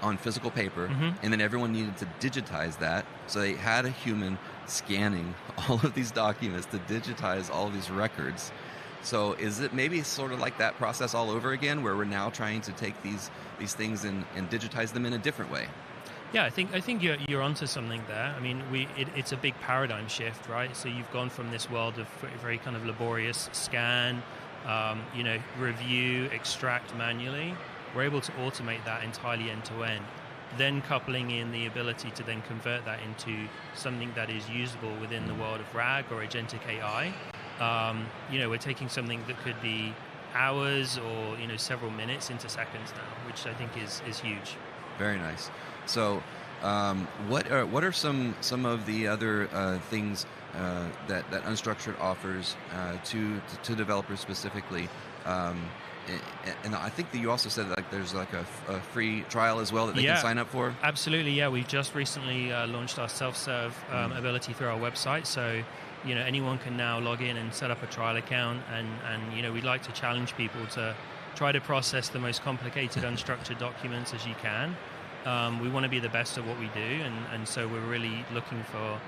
on physical paper, and then everyone needed to digitize that. So they had a human scanning all of these documents to digitize all of these records. So is it maybe sort of like that process all over again, where we're now trying to take these things and digitize them in a different way? Yeah, I think you're onto something there. I mean, it's a big paradigm shift, right? So you've gone from this world of very kind of laborious scan, review, extract manually. We're able to automate that entirely end to end. Then coupling in the ability to then convert that into something that is usable within the world of RAG or Agentic AI. We're taking something that could be hours or several minutes into seconds now, which I think is huge. Very nice. So, what are some of the other things that unstructured offers to developers specifically? And I think that you also said like there's like a free trial as well that they can sign up for. Absolutely, yeah. We've just recently launched our self-serve ability through our website, so anyone can now log in and set up a trial account, and we'd like to challenge people to try to process the most complicated unstructured documents as you can. We want to be the best at what we do, and so we're really looking for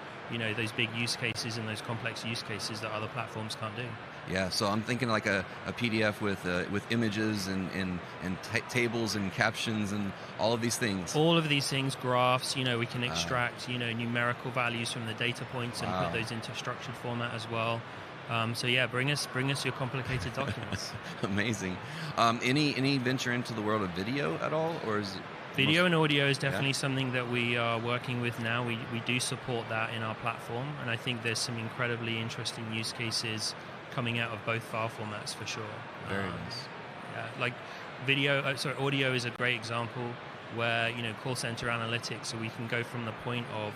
those big use cases and those complex use cases that other platforms can't do. Yeah, so I'm thinking like a PDF with images and tables and captions and all of these things. All of these things, graphs. We can extract numerical values from the data points and put those into structured format as well. So yeah, bring us your complicated documents. Amazing. Any venture into the world of video at all, or is it? Video and audio is definitely something that we are working with now. We do support that in our platform, and I think there's some incredibly interesting use cases coming out of both file formats for sure. Very nice. Yeah, like audio is a great example where call center analytics, so we can go from the point of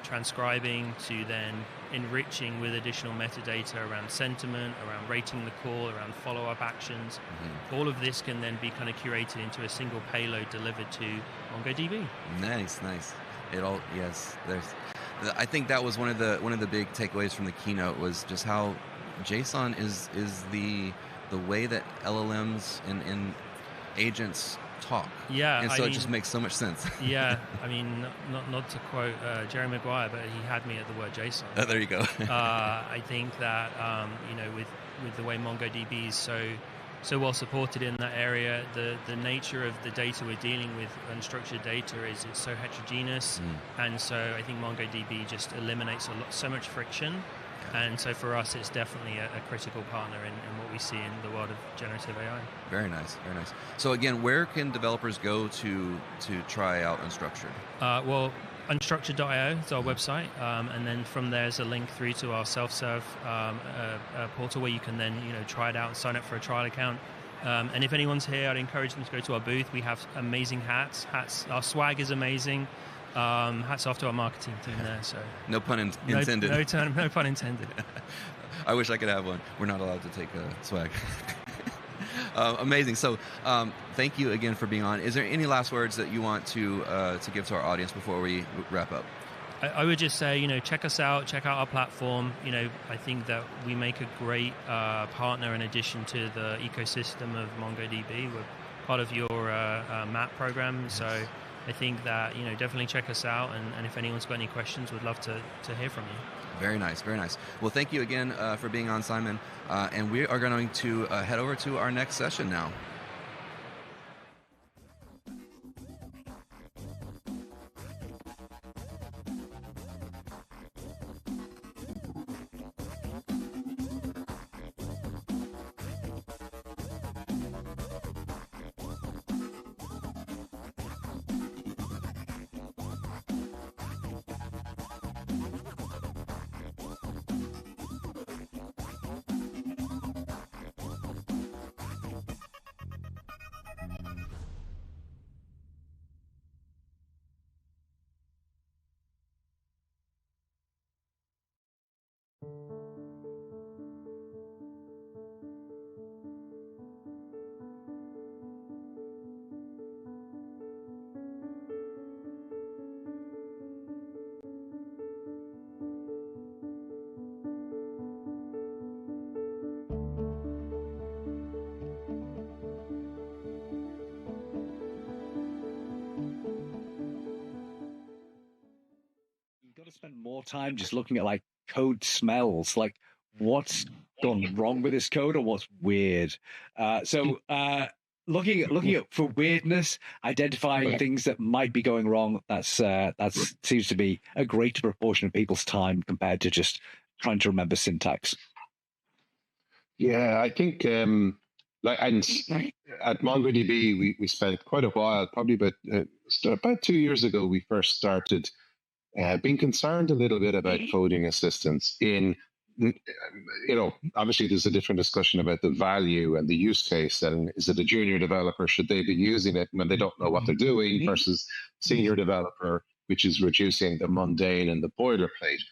transcribing to then enriching with additional metadata around sentiment, around rating the call, around follow-up actions. All of this can then be kind of curated into a single payload delivered to MongoDB. Nice. I think that was one of the big takeaways from the keynote was just how JSON is the way that LLMs and agents talk. Yeah, and so it just makes so much sense. Yeah, I mean, not to quote Jerry Maguire, but he had me at the word JSON. Oh, there you go. I think that with the way MongoDB is so well supported in that area, the nature of the data we're dealing with, unstructured data, is it's so heterogeneous, and so I think MongoDB just eliminates so much friction. And so for us, it's definitely a critical partner in what we see in the world of generative AI. Very nice. So again, where can developers go to try out unstructured? Well, unstructured.io is our website, and then from there's a link through to our self-serve portal where you can then try it out and sign up for a trial account. And if anyone's here, I'd encourage them to go to our booth. We have amazing hats. Our swag is amazing. Hats off to our marketing team there. So no pun intended. No pun intended. I wish I could have one. We're not allowed to take swag. Amazing. So thank you again for being on. Is there any last words that you want to give to our audience before we wrap up? I would just say, check us out, check out our platform. I think that we make a great partner in addition to the ecosystem of MongoDB. We're part of your MAP program, so I think that definitely check us out, and if anyone's got any questions, we'd love to hear from you. Very nice, very nice. Well, thank you again for being on, Simon. And we are going to head over to our next session now. Spend more time just looking at like code smells, like what's gone wrong with this code or what's weird. So looking at for weirdness, identifying things that might be going wrong. That's seems to be a greater proportion of people's time compared to just trying to remember syntax. Yeah, I think like at MongoDB we spent quite a while, probably about 2 years ago, we first started being concerned a little bit about coding assistance in, obviously there's a different discussion about the value and the use case, and is it a junior developer, should they be using it when they don't know what they're doing, versus senior developer, which is reducing the mundane and the boilerplate.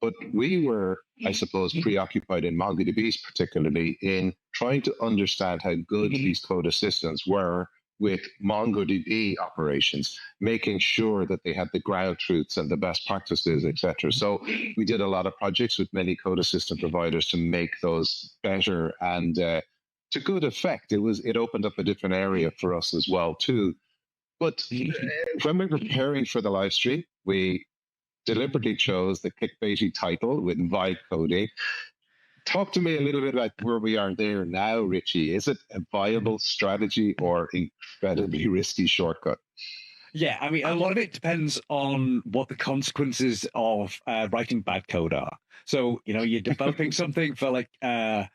But we were, I suppose, preoccupied in MongoDBs particularly in trying to understand how good these code assistants were with MongoDB operations, making sure that they had the ground truths and the best practices, etc. So we did a lot of projects with many code assistant providers to make those better, and to good effect. It opened up a different area for us as well too. But when we were preparing for the live stream, we deliberately chose the clickbaity title with vibe coding. Talk to me a little bit about where we are there now, Richie. Is it a viable strategy or incredibly risky shortcut? Yeah, I mean, a lot of it depends on what the consequences of writing bad code are. So, you're developing something for like a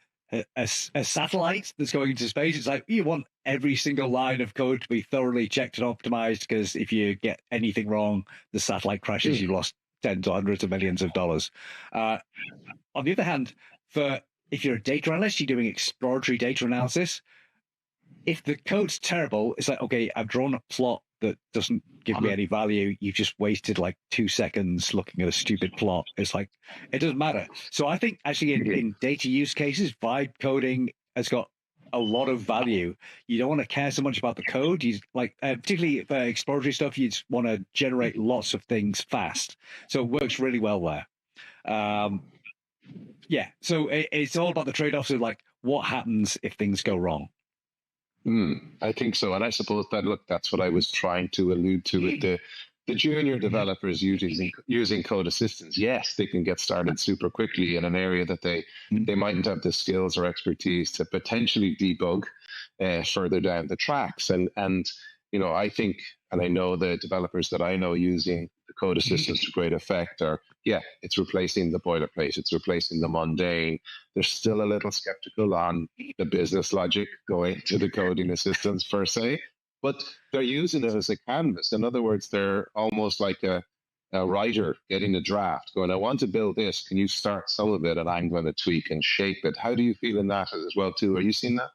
satellite that's going into space. It's like you want every single line of code to be thoroughly checked and optimized, because if you get anything wrong, the satellite crashes, you've lost tens or hundreds of millions of dollars. On the other hand, if you're a data analyst, you're doing exploratory data analysis. If the code's terrible, it's like, okay, I've drawn a plot that doesn't give me any value. You've just wasted like 2 seconds looking at a stupid plot. It's like, it doesn't matter. So I think actually in data use cases, vibe coding has got a lot of value. You don't want to care so much about the code. You particularly for exploratory stuff, you just want to generate lots of things fast. So it works really well there. Yeah, so it's all about the trade-offs of like what happens if things go wrong. I think so, and I suppose that's what I was trying to allude to with the junior developers using code assistants. Yes, they can get started super quickly in an area that they mightn't have the skills or expertise to potentially debug further down the tracks. And I think, and I know the developers that I know using the code assistants to great effect it's replacing the boilerplate, it's replacing the mundane. They're still a little skeptical on the business logic going to the coding assistants per se, but they're using it as a canvas. In other words, they're almost like a writer getting a draft, going, I want to build this. Can you start some of it? And I'm going to tweak and shape it. How do you feel in that as well, too? Are you seeing that?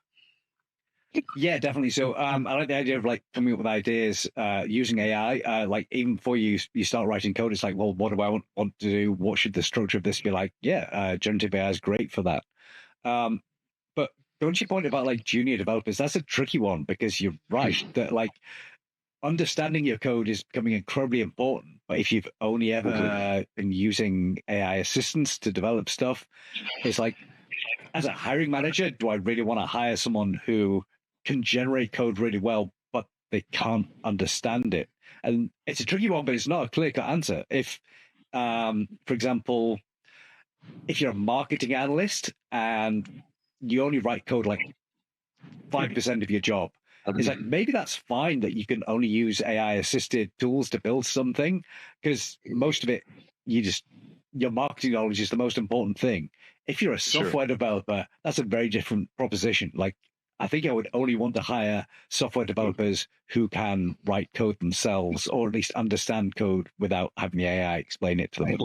Yeah, definitely. So I like the idea of like coming up with ideas using AI. Like even before you start writing code, it's like, well, what do I want to do? What should the structure of this be like? Yeah, generative AI is great for that. But don't you point about like junior developers? That's a tricky one, because you're right that like understanding your code is becoming incredibly important. But if you've only ever been using AI assistants to develop stuff, it's like, as a hiring manager, do I really want to hire someone who can generate code really well, but they can't understand it? And it's a tricky one, but it's not a clear-cut answer. If, for example, if you're a marketing analyst and you only write code like 5% of your job, it's like maybe that's fine that you can only use AI-assisted tools to build something, because most of it, your marketing knowledge is the most important thing. If you're a software developer, that's a very different proposition. Like, I think I would only want to hire software developers who can write code themselves, or at least understand code without having the AI explain it to them.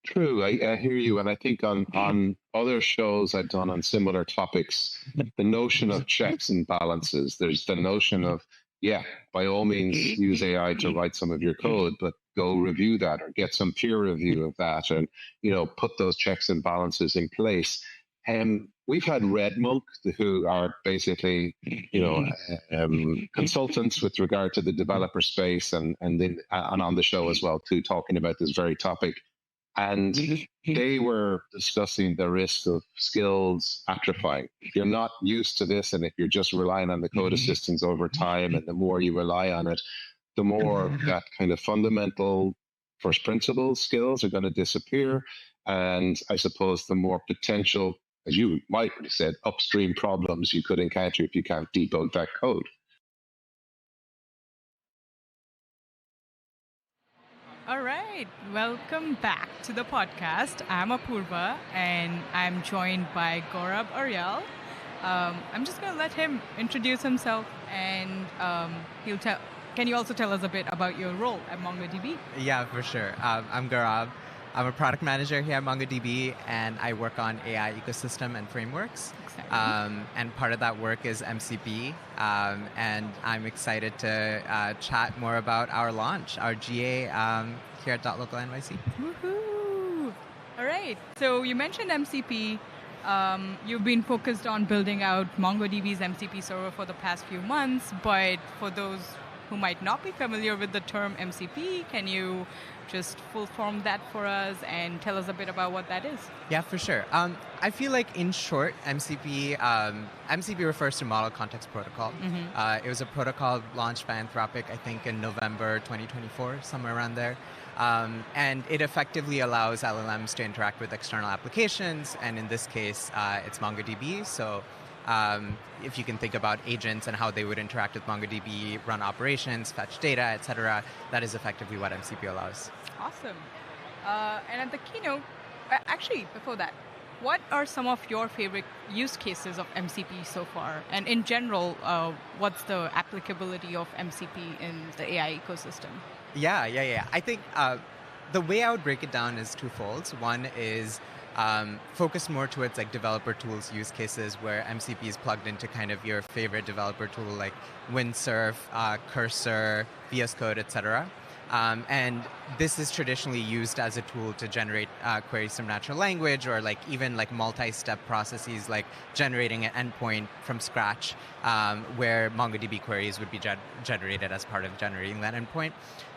True, I hear you, and I think on other shows I've done on similar topics, the notion of checks and balances, there's the notion of, by all means use AI to write some of your code, but go review that or get some peer review of that, and put those checks and balances in place. We've had Redmonk, who are basically consultants with regard to the developer space, and on the show as well too, talking about this very topic. And they were discussing the risk of skills atrophying. If you're not used to this, and if you're just relying on the code assistants over time, and the more you rely on it, the more that kind of fundamental first principles skills are going to disappear. And I suppose the more potential, as you might have said, upstream problems you could encounter if you can't debug that code. All right, welcome back to the podcast. I'm Apurva, and I'm joined by Gaurav Aryal. I'm just going to let him introduce himself, and can you also tell us a bit about your role at MongoDB? Yeah, for sure. I'm Gaurav. I'm a product manager here at MongoDB, and I work on AI ecosystem and frameworks. And part of that work is MCP, and I'm excited to chat more about our launch, our GA here at .local NYC. Woohoo! All right, so you mentioned MCP. You've been focused on building out MongoDB's MCP server for the past few months, but for those who might not be familiar with the term MCP, can you just full form that for us and tell us a bit about what that is? Yeah, for sure. I feel like, in short, MCP refers to Model Context Protocol. It was a protocol launched by Anthropic, I think, in November 2024, somewhere around there. And it effectively allows LLMs to interact with external applications, and in this case, it's MongoDB. So if you can think about agents and how they would interact with MongoDB, run operations, fetch data, etc., that is effectively what MCP allows. Awesome. And at the keynote, actually, before that, what are some of your favorite use cases of MCP so far? And in general, what's the applicability of MCP in the AI ecosystem? Yeah. I think the way I would break it down is twofold. One is focus more towards like developer tools use cases where MCP is plugged into kind of your favorite developer tool like Windsurf, Cursor, VS Code, etc. And this is traditionally used as a tool to generate queries from natural language, or like even like multi-step processes like generating an endpoint from scratch, where MongoDB queries would be generated as part of generating that endpoint.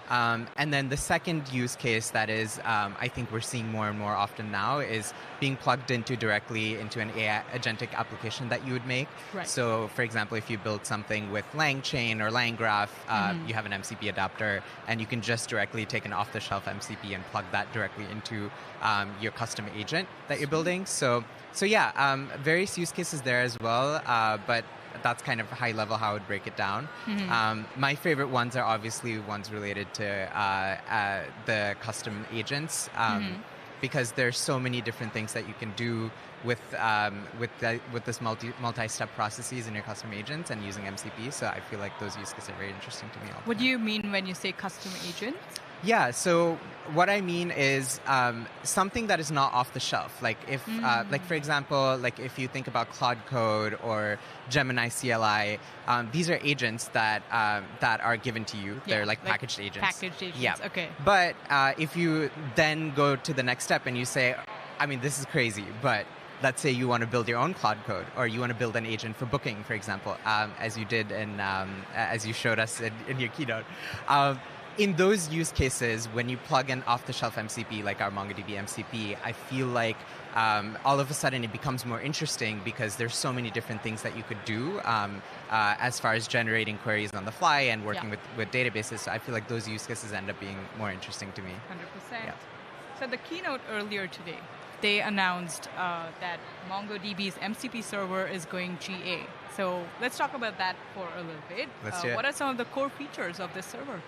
And then the second use case that is, I think we're seeing more and more often now, is being plugged directly into an AI agentic application that you would make. Right. So, for example, if you build something with LangChain or LangGraph, you have an MCP adapter, and you can just directly take an off-the-shelf MCP and plug that directly into your custom agent that you're building. So yeah, various use cases there as well, but that's kind of high level how I would break it down. My favorite ones are obviously ones related to the custom agents, because there's so many different things that you can do with this multi-step processes in your custom agents and using MCP. So I feel like those use cases are very interesting to me. What do you mean when you say custom agents? Yeah, so what I mean is something that is not off the shelf. Like if, like for example, like if you think about Claude Code or Gemini CLI, these are agents that are given to you. They're like packaged agents. Packaged agents. Yeah. Okay. But if you then go to the next step and you say, I mean, this is crazy, but let's say you want to build your own Claude Code, or you want to build an agent for booking, for example, as you did as you showed us in your keynote. In those use cases, when you plug in off-the-shelf MCP, like our MongoDB MCP, I feel like all of a sudden it becomes more interesting because there's so many different things that you could do as far as generating queries on the fly and working with databases. So I feel like those use cases end up being more interesting to me. 100%. Yeah. So at the keynote earlier today, they announced that MongoDB's MCP server is going GA. So let's talk about that for a little bit. Let's do it. What are some of the core features of this server?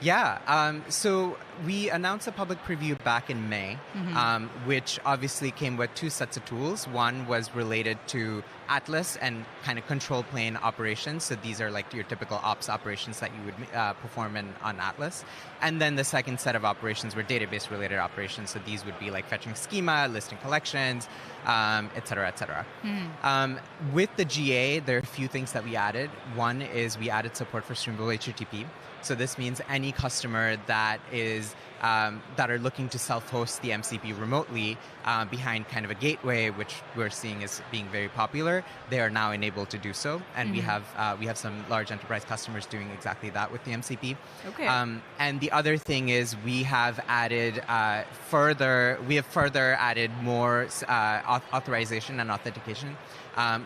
Yeah, so we announced a public preview back in May, which obviously came with two sets of tools. One was related to Atlas and kind of control plane operations. So these are like your typical ops operations that you would perform on Atlas. And then the second set of operations were database-related operations. So these would be like fetching schema, listing collections, et cetera, et cetera. With the GA, there are a few things that we added. One is we added support for streamable HTTP. So this means any customer that is that are looking to self-host the MCP remotely behind kind of a gateway, which we're seeing is being very popular, they are now enabled to do so. And we have some large enterprise customers doing exactly that with the MCP. Okay. And the other thing is we have added further added more authorization and authentication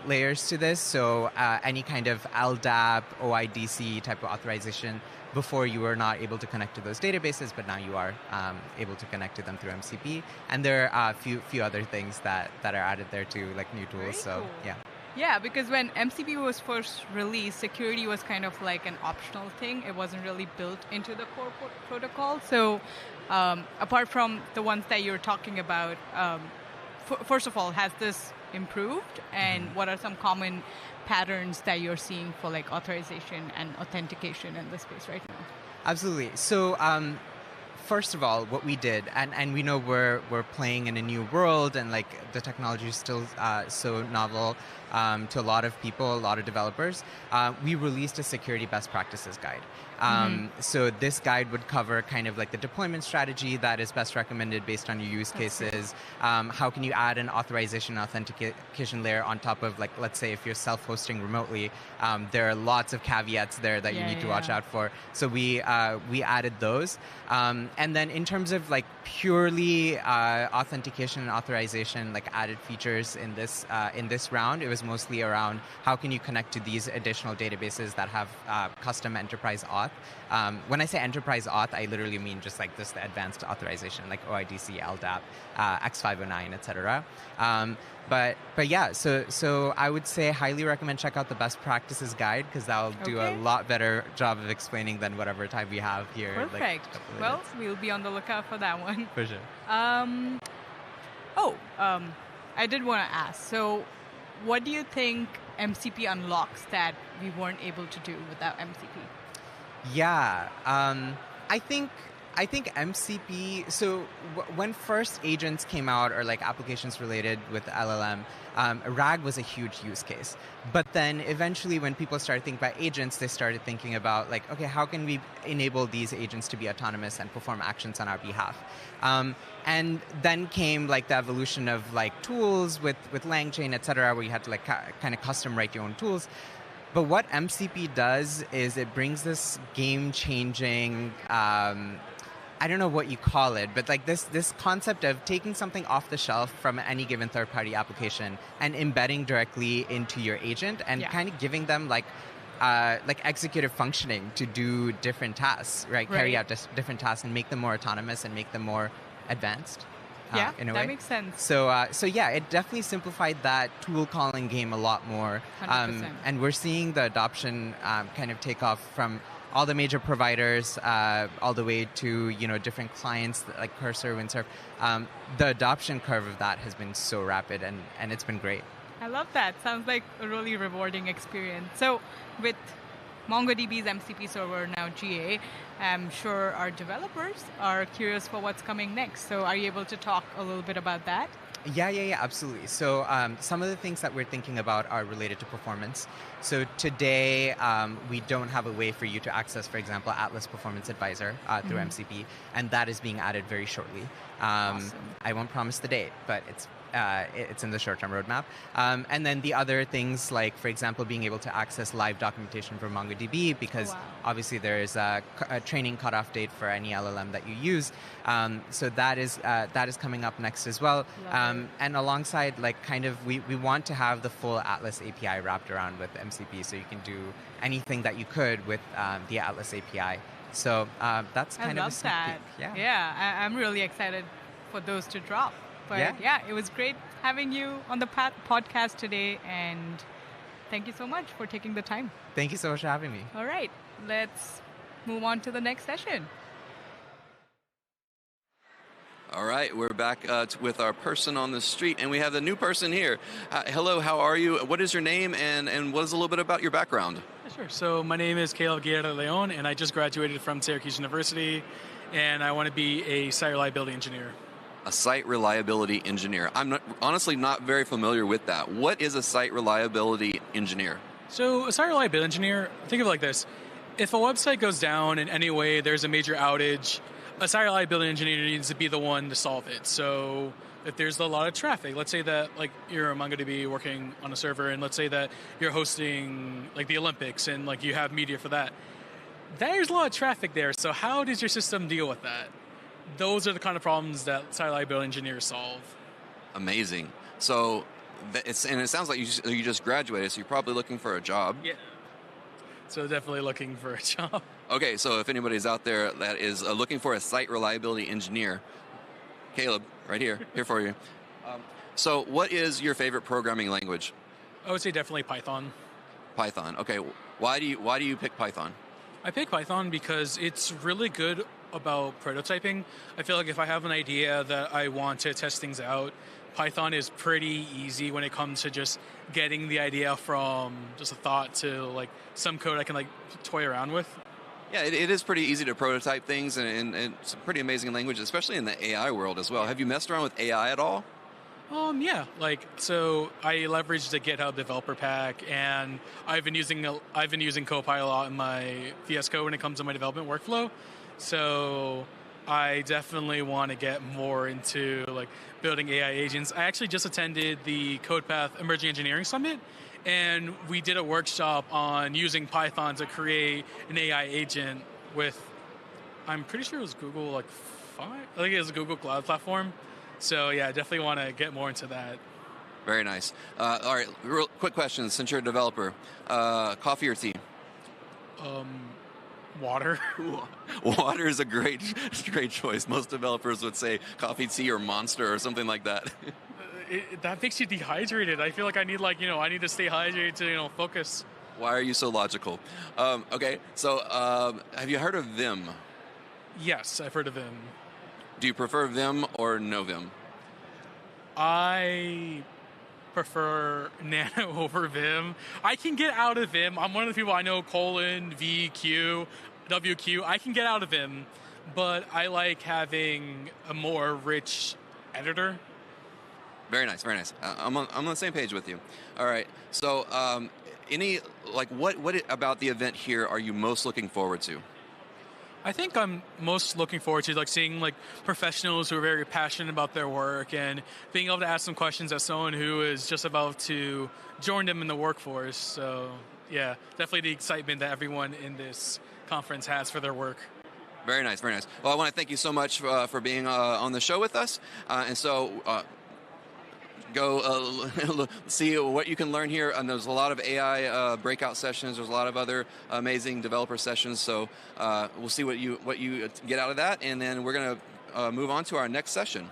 layers to this. So any kind of LDAP, OIDC type of authorization. Before you were not able to connect to those databases, but now you are able to connect to them through MCP. And there are a few other things that are added there too, like new tools. Very so cool. yeah. Yeah, because when MCP was first released, security was kind of like an optional thing. It wasn't really built into the core protocol. So apart from the ones that you're talking about, first of all, has this improved? And what are some common patterns that you're seeing for like authorization and authentication in the space right now? Absolutely. So first of all, what we did, and we know we're playing in a new world, and like the technology is still so novel to a lot of people, a lot of developers. We released a security best practices guide. So this guide would cover kind of like the deployment strategy that is best recommended based on your use cases. How can you add an authorization authentication layer on top of, like, let's say if you're self-hosting remotely, there are lots of caveats there that you need to watch out for. So we added those. And then in terms of like purely authentication and authorization, like added features in this round, it was mostly around how can you connect to these additional databases that have custom enterprise auth. When I say enterprise auth, I literally mean just like this advanced authorization, like OIDC, LDAP, X509, etc. But yeah, so I would say highly recommend check out the best practices guide, because that'll do a lot better job of explaining than whatever time we have here. Perfect. Like well, we'll be on the lookout for that one. For sure. I did want to ask. So, what do you think MCP unlocks that we weren't able to do without MCP? Yeah, I think MCP. So when first agents came out, or like applications related with LLM, RAG was a huge use case. But then eventually, when people started thinking about agents, they started thinking about like, okay, how can we enable these agents to be autonomous and perform actions on our behalf? And then came like the evolution of like tools with LangChain, et cetera, where you had to like kind of custom write your own tools. But what MCP does is it brings this game-changing, I don't know what you call it, but like this concept of taking something off the shelf from any given third-party application and embedding directly into your agent and kind of giving them like executive functioning to do different tasks, right? Carry out different tasks and make them more autonomous and make them more advanced. In a way. That makes sense. So yeah, it definitely simplified that tool calling game a lot more. 100%. And we're seeing the adoption kind of take off from all the major providers all the way to different clients like Cursor, Windsurf. The adoption curve of that has been so rapid, and it's been great. I love that. Sounds like a really rewarding experience. So with MongoDB's MCP server now GA, I'm sure our developers are curious for what's coming next. So are you able to talk a little bit about that? Yeah, absolutely. So some of the things that we're thinking about are related to performance. So today, we don't have a way for you to access, for example, Atlas Performance Advisor through MCP, and that is being added very shortly. Awesome. I won't promise the date, but it's in the short-term roadmap. And then the other things, like, for example, being able to access live documentation from MongoDB, because obviously there is a training cutoff date for any LLM that you use. So that is coming up next as well. And alongside, like, kind of, we want to have the full Atlas API wrapped around with MCP, so you can do anything that you could with the Atlas API. So that's kind of a sneak peek. Yeah, I'm really excited for those to drop. But yeah, it was great having you on the podcast today, and thank you so much for taking the time. Thank you so much for having me. All right, let's move on to the next session. All right, we're back with our person on the street, and we have the new person here. Hello, how are you? What is your name, and what is a little bit about your background? Sure. So my name is Caleb Guerra-Leon, and I just graduated from Syracuse University, and I want to be a site reliability engineer. A site reliability engineer. I'm honestly not very familiar with that. What is a site reliability engineer? So a site reliability engineer, think of it like this. If a website goes down in any way, there's a major outage, a site reliability engineer needs to be the one to solve it. So if there's a lot of traffic, let's say that like you're a MongoDB working on a server, and let's say that you're hosting like the Olympics and like you have media for that. There's a lot of traffic there. So how does your system deal with that? Those are the kind of problems that site reliability engineers solve. Amazing. So it sounds like you just graduated, so you're probably looking for a job. Yeah. So definitely looking for a job. Okay, so if anybody's out there that is looking for a site reliability engineer, Caleb, right here for you. So what is your favorite programming language? I would say definitely Python. Python. Okay. Why do you pick Python? I pick Python because it's really good about prototyping. I feel like if I have an idea that I want to test things out, Python is pretty easy when it comes to just getting the idea from just a thought to like some code I can like toy around with. Yeah, it is pretty easy to prototype things, and it's a pretty amazing language, especially in the AI world as well. Have you messed around with AI at all? Yeah, so I leveraged the GitHub developer pack, and I've been using Copilot in my VS Code when it comes to my development workflow. So I definitely want to get more into like building AI agents. I actually just attended the CodePath Emerging Engineering Summit, and we did a workshop on using Python to create an AI agent with, I'm pretty sure it was Google I think it was a Google Cloud Platform. So yeah, definitely want to get more into that. Very nice. All right, real quick question. Since you're a developer, coffee or tea? Water. Water is a great choice. Most developers would say coffee, tea, or Monster or something like that. That makes you dehydrated. I feel like I need to stay hydrated to focus. Why are you so logical? Okay, so have you heard of Vim? Yes, I've heard of Vim. Do you prefer Vim or no Vim? I prefer Nano over Vim. I can get out of Vim. I'm one of the people I know, V, Q, WQ. I can get out of Vim, but I like having a more rich editor. Very nice, very nice. I'm on the same page with you. All right. So, what about the event here are you most looking forward to? I think I'm most looking forward to seeing professionals who are very passionate about their work and being able to ask some questions as someone who is just about to join them in the workforce. So yeah, definitely the excitement that everyone in this conference has for their work. Very nice, very nice. Well, I want to thank you so much for being on the show with us. Go see what you can learn here. And there's a lot of AI breakout sessions. There's a lot of other amazing developer sessions. So we'll see what you get out of that. And then we're going to move on to our next session.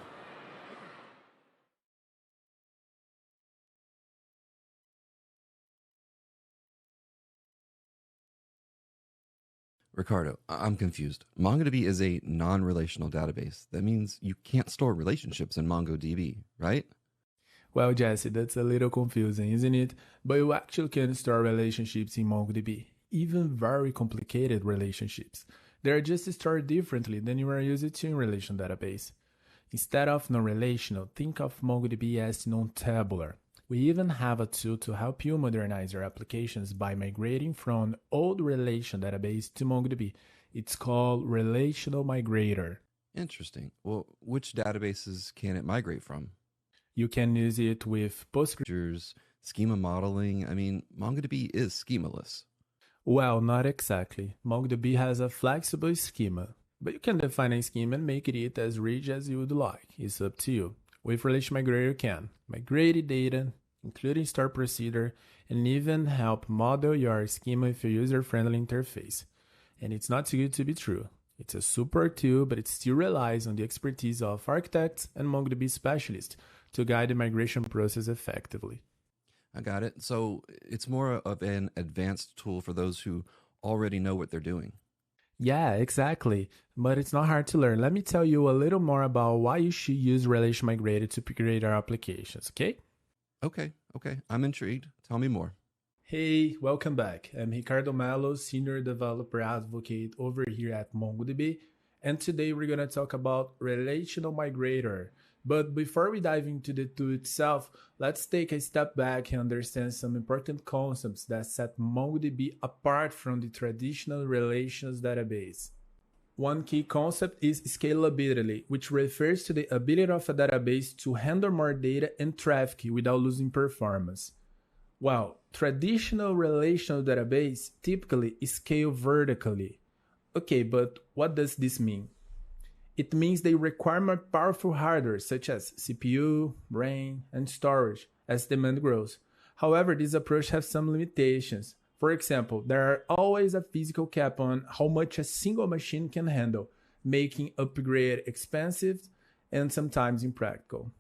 Ricardo, I'm confused. MongoDB is a non-relational database. That means you can't store relationships in MongoDB, right? Well, Jesse, that's a little confusing, isn't it? But you actually can store relationships in MongoDB, even very complicated relationships. They are just stored differently than you are used to in relational database. Instead of non-relational, think of MongoDB as non-tabular. We even have a tool to help you modernize your applications by migrating from old relational database to MongoDB. It's called Relational Migrator. Interesting. Well, which databases can it migrate from? You can use it with Postgres, schema modeling. I mean, MongoDB is schemaless. Well, not exactly. MongoDB has a flexible schema, but you can define a schema and make it as rich as you would like. It's up to you. With Relational Migrator, you can migrate data, including store procedure, and even help model your schema with a user-friendly interface. And it's not too good to be true. It's a super tool, but it still relies on the expertise of architects and MongoDB specialists to guide the migration process effectively. I got it. So it's more of an advanced tool for those who already know what they're doing. Yeah, exactly. But it's not hard to learn. Let me tell you a little more about why you should use Relation Migrated to create our applications, okay? Okay. I'm intrigued. Tell me more. Hey, welcome back. I'm Ricardo Mello, Senior Developer Advocate over here at MongoDB. And today we're going to talk about Relational Migrator. But before we dive into the tool itself, let's take a step back and understand some important concepts that set MongoDB apart from the traditional relations database. One key concept is scalability, which refers to the ability of a database to handle more data and traffic without losing performance. While traditional relational database typically scale vertically. Okay, but what does this mean? It means they require more powerful hardware such as CPU, RAM, and storage as demand grows. However, this approach has some limitations. For example, there are always a physical cap on how much a single machine can handle, making upgrade expensive and sometimes impractical.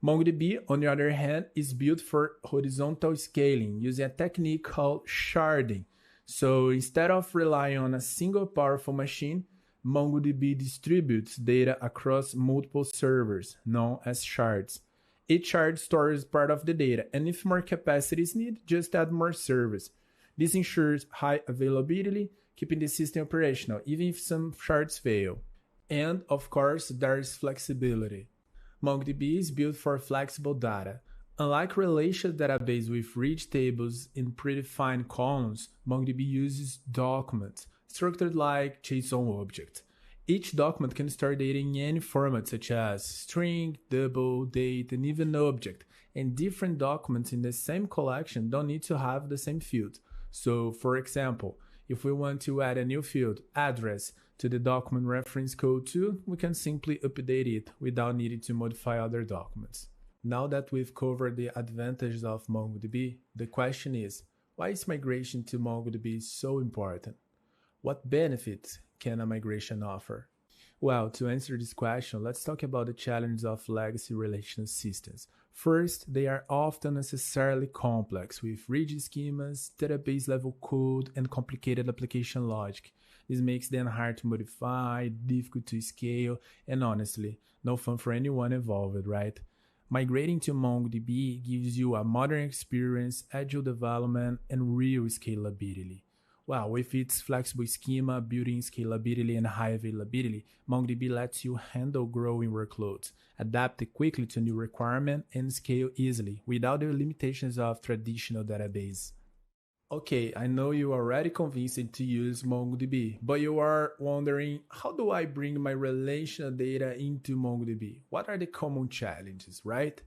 MongoDB, on the other hand, is built for horizontal scaling using a technique called sharding. So instead of relying on a single powerful machine, MongoDB distributes data across multiple servers, known as shards. Each shard stores part of the data, and if more capacity is needed, just add more servers. This ensures high availability, keeping the system operational, even if some shards fail. And, of course, there is flexibility. MongoDB is built for flexible data. Unlike relational database with rich tables and predefined columns, MongoDB uses documents, structured like JSON object. Each document can store data in any format such as string, double, date, and even object. And different documents in the same collection don't need to have the same field. So, for example, if we want to add a new field, address, to the document reference code 2, we can simply update it without needing to modify other documents. Now that we've covered the advantages of MongoDB, the question is, why is migration to MongoDB so important? What benefits can a migration offer? Well, to answer this question, let's talk about the challenges of legacy relational systems. First, they are often necessarily complex with rigid schemas, database-level code, and complicated application logic. This makes them hard to modify, difficult to scale, and honestly, no fun for anyone involved, right? Migrating to MongoDB gives you a modern experience, agile development, and real scalability. Well, with its flexible schema, built-in scalability, and high availability, MongoDB lets you handle growing workloads, adapt quickly to new requirements, and scale easily without the limitations of traditional database. Okay, I know you are already convinced to use MongoDB, but you are wondering, how do I bring my relational data into MongoDB? What are the common challenges, right?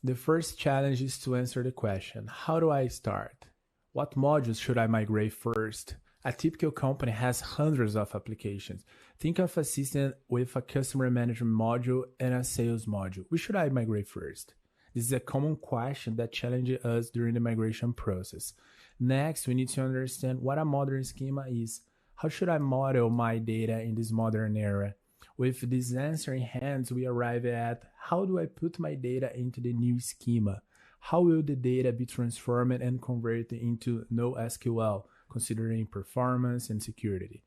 The first challenge is to answer the question, how do I start? What modules should I migrate first? A typical company has hundreds of applications. Think of a system with a customer management module and a sales module. Which should I migrate first? This is a common question that challenges us during the migration process. Next, we need to understand what a modern schema is. How should I model my data in this modern era? With this answer in hand, we arrive at how do I put my data into the new schema? How will the data be transformed and converted into NoSQL, considering performance and security?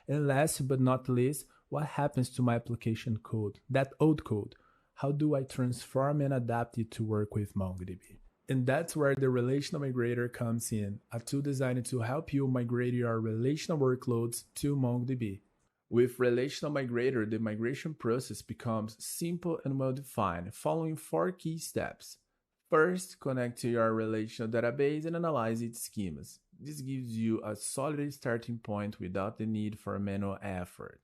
And last but not least, what happens to my application code, that old code? How do I transform and adapt it to work with MongoDB? And that's where the Relational Migrator comes in, a tool designed to help you migrate your relational workloads to MongoDB. With Relational Migrator, the migration process becomes simple and well-defined, following 4 key steps. First, connect to your relational database and analyze its schemas. This gives you a solid starting point without the need for manual effort.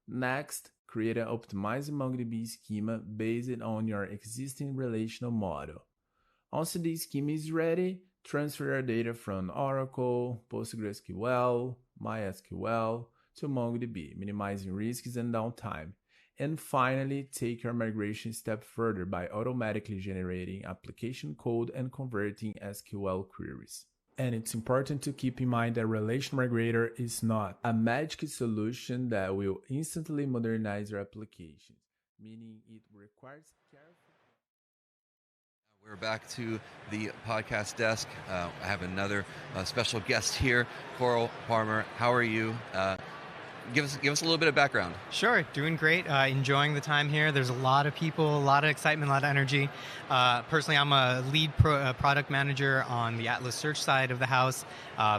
Next, create an optimized MongoDB schema based on your existing relational model. Once the schema is ready, transfer your data from Oracle, PostgreSQL, MySQL to MongoDB, minimizing risks and downtime. And finally, take your migration step further by automatically generating application code and converting SQL queries. And it's important to keep in mind that Relation Migrator is not a magic solution that will instantly modernize your applications, meaning it requires careful. We're back to the podcast desk. I have another special guest here, Coral Palmer. How are you? Give us a little bit of background. Sure, doing great. Enjoying the time here. There's a lot of people, a lot of excitement, a lot of energy. Personally, I'm a lead product manager on the Atlas Search side of the house.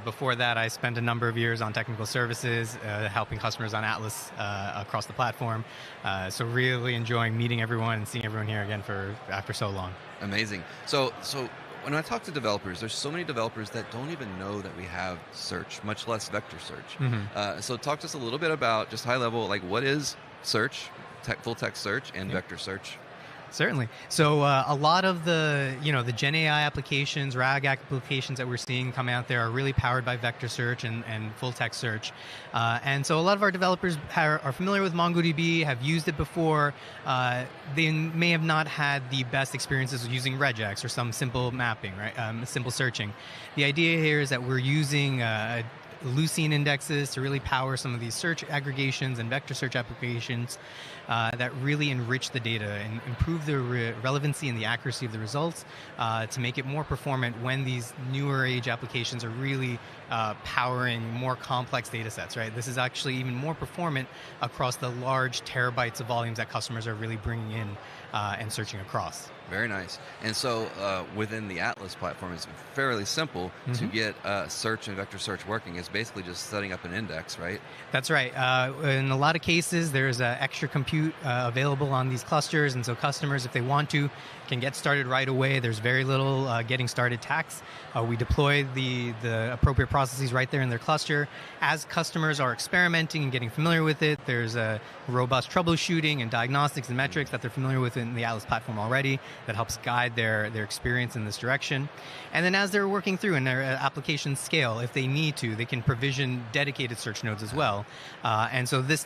Before that, I spent a number of years on technical services, helping customers on Atlas across the platform. So really enjoying meeting everyone and seeing everyone here again after so long. Amazing. So when I talk to developers, there's so many developers that don't even know that we have search, much less vector search. Mm-hmm. So talk to us a little bit about, just high level, like what is search, full text search, and vector search? Certainly. So a lot of the Gen AI applications, RAG applications that we're seeing come out there are really powered by vector search and full text search. And so a lot of our developers are familiar with MongoDB, have used it before. They may have not had the best experiences using regex or some simple mapping, right? Simple searching. The idea here is that we're using Lucene indexes to really power some of these search aggregations and vector search applications that really enrich the data and improve the relevancy and the accuracy of the results to make it more performant when these newer age applications are really powering more complex data sets, right? This is actually even more performant across the large terabytes of volumes that customers are really bringing in and searching across. Very nice. And so within the Atlas platform, it's fairly simple to get search and vector search working. It's basically just setting up an index, right? That's right. In a lot of cases, there's extra compute available on these clusters, and so customers, if they want to, can get started right away. There's very little getting started tax. We deploy the appropriate processes right there in their cluster. As customers are experimenting and getting familiar with it, there's a robust troubleshooting and diagnostics and metrics that they're familiar with in the Atlas platform already that helps guide their experience in this direction. And then as they're working through and their applications scale, if they need to, they can provision dedicated search nodes as well. And so this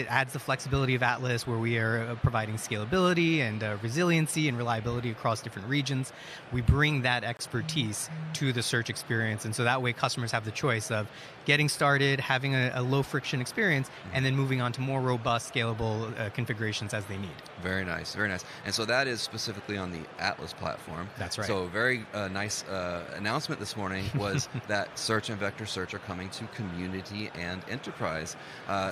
adds the flexibility of Atlas, where we are providing scalability and resiliency and reliability across different regions. We bring that expertise to the search experience, and so that way customers have the choice of getting started, having a low friction experience, and then moving on to more robust, scalable configurations as they need. Very nice, very nice. And so that is specifically on the Atlas platform. That's right. So a very nice announcement this morning was that search and vector search are coming to community and enterprise.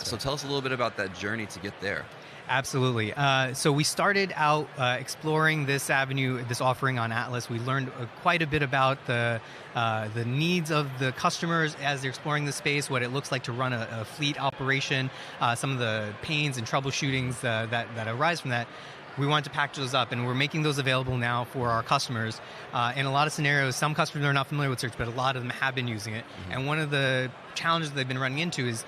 So tell us a little bit about that journey to get there. Absolutely. So we started out exploring this avenue, this offering on Atlas. We learned quite a bit about the needs of the customers as they're exploring the space, what it looks like to run a fleet operation, some of the pains and troubleshootings that arise from that. We wanted to package those up, and we're making those available now for our customers. In a lot of scenarios, some customers are not familiar with search, but a lot of them have been using it. And one of the challenges they've been running into is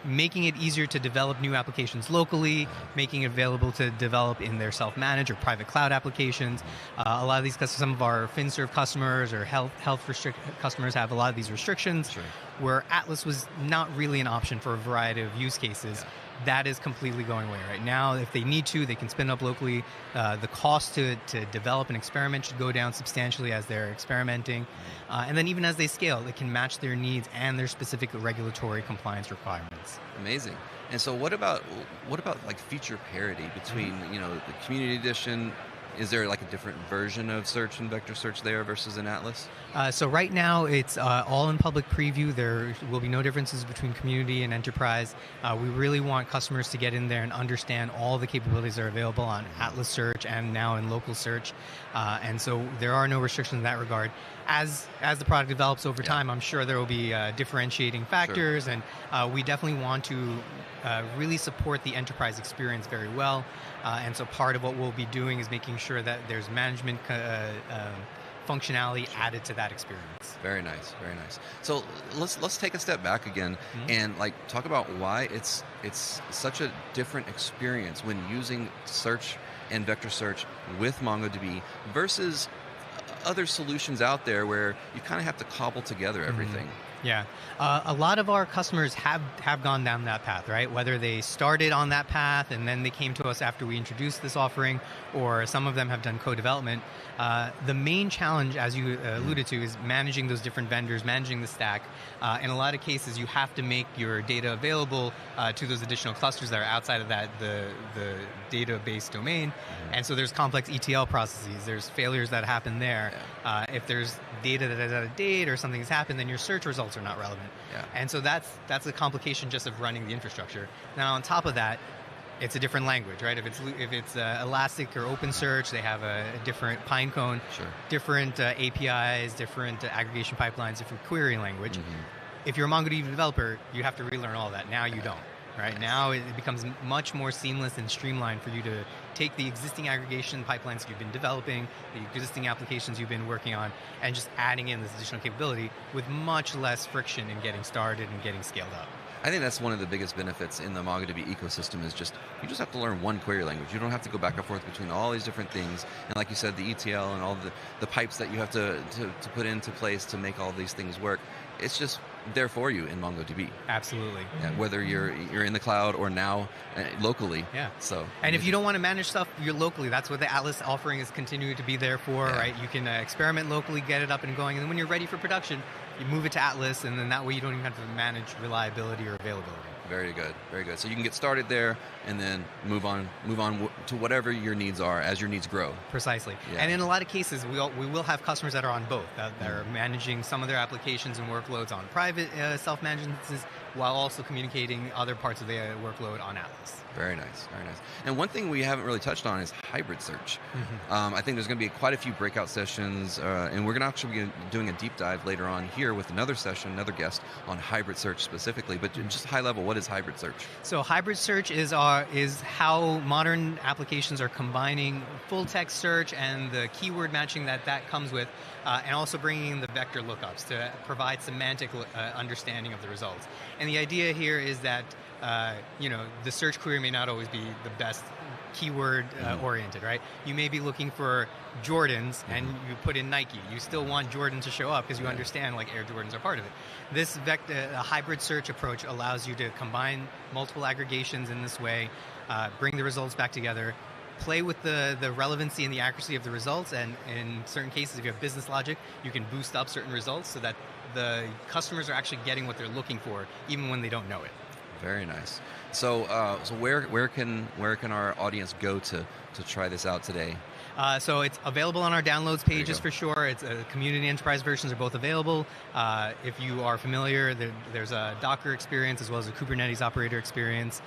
making it easier to develop new applications locally, making it available to develop in their self-managed or private cloud applications. A lot of these, some of our FinServe customers or health customers have a lot of these restrictions, where Atlas was not really an option for a variety of use cases. That is completely going away right now. If they need to, they can spin up locally. The cost to develop an experiment should go down substantially as they're experimenting. And then even as they scale, it can match their needs and their specific regulatory compliance requirements. Amazing. And so what about like feature parity between, the community edition? Is there like a different version of search and vector search there versus in Atlas? So right now it's all in public preview. There will be no differences between community and enterprise. We really want customers to get in there and understand all the capabilities that are available on Atlas Search and now in local search. And so there are no restrictions in that regard. As the product develops over time, I'm sure there will be differentiating factors, and we definitely want to really support the enterprise experience very well. And so part of what we'll be doing is making sure that there's management functionality added to that experience. Very nice, very nice. So let's take a step back again and talk about why it's such a different experience when using search and vector search with MongoDB versus other solutions out there where you kind of have to cobble together everything. Yeah. A lot of our customers have gone down that path, right? Whether they started on that path and then they came to us after we introduced this offering, or some of them have done co-development. The main challenge, as you alluded to, is managing those different vendors, managing the stack. In a lot of cases, you have to make your data available to those additional clusters that are outside of that the database domain. And so there's complex ETL processes. There's failures that happen there. If there's data that is out of date or something has happened, then your search results are not relevant. And so that's a complication just of running the infrastructure. Now, on top of that, it's a different language, right? If it's Elastic or OpenSearch, they have a different Pinecone, different APIs, different aggregation pipelines, different query language. If you're a MongoDB developer, you have to relearn all that. Now you don't. Right now, it becomes much more seamless and streamlined for you to take the existing aggregation pipelines you've been developing, the existing applications you've been working on, and just adding in this additional capability with much less friction in getting started and getting scaled up. I think that's one of the biggest benefits in the MongoDB ecosystem is just, you just have to learn one query language. You don't have to go back and forth between all these different things. And like you said, the ETL and all the pipes that you have to put into place to make all these things work. It's just there for you in MongoDB. Absolutely. Whether you're in the cloud or now locally. And if you don't want to manage stuff you're locally, that's what the Atlas offering is continuing to be there for, right? You can experiment locally, get it up and going, and then when you're ready for production, you move it to Atlas, and then that way you don't even have to manage reliability or availability. Very good, very good. So you can get started there and then move on to whatever your needs are as your needs grow. Precisely. And in a lot of cases, we will have customers that are on both, that are managing some of their applications and workloads on private self-managed instances while also communicating other parts of the workload on Atlas. Very nice, very nice. And one thing we haven't really touched on is hybrid search. I think there's going to be quite a few breakout sessions, and we're going to actually be doing a deep dive later on here with another session, another guest on hybrid search specifically. But just high level, what is hybrid search? So hybrid search is how modern applications are combining full text search and the keyword matching that comes with, and also bringing in the vector lookups to provide semantic understanding of the results. And the idea here is that the search query may not always be the best keyword oriented, right? You may be looking for Jordans and you put in Nike. You still want Jordan to show up because you understand like Air Jordans are part of it. This hybrid search approach allows you to combine multiple aggregations in this way, bring the results back together, play with the relevancy and the accuracy of the results, and in certain cases, if you have business logic, you can boost up certain results so that the customers are actually getting what they're looking for, even when they don't know it. Very nice. So, where can our audience go to try this out today? So it's available on our downloads pages for sure. It's community and enterprise versions are both available. If you are familiar, there's a Docker experience as well as a Kubernetes operator experience,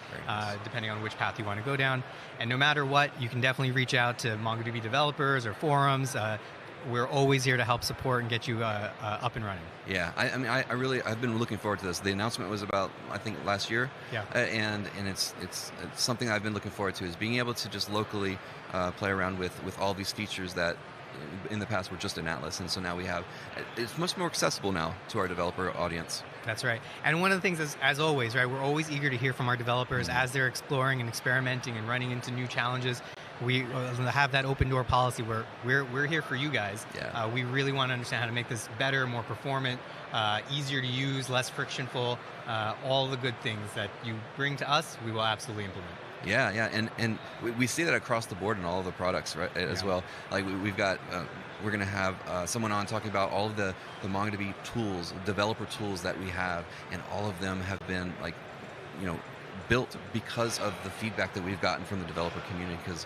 depending on which path you want to go down. And no matter what, you can definitely reach out to MongoDB developers or forums. We're always here to help support and get you up and running. Yeah, I've been looking forward to this. The announcement was about, I think, last year. Yeah. And it's something I've been looking forward to, is being able to just locally play around with all these features that in the past were just in Atlas, and so now it's much more accessible now to our developer audience. That's right. And one of the things is, as always, right, we're always eager to hear from our developers as they're exploring and experimenting and running into new challenges. We have that open door policy where we're here for you guys. We really want to understand how to make this better, more performant, easier to use, less frictionful, all the good things that you bring to us, we will absolutely implement. Yeah, and we see that across the board in all of the products, right, as well. Like we've got, we're going to have someone on talking about all of the MongoDB tools, developer tools that we have, and all of them have been built because of the feedback that we've gotten from the developer community. Because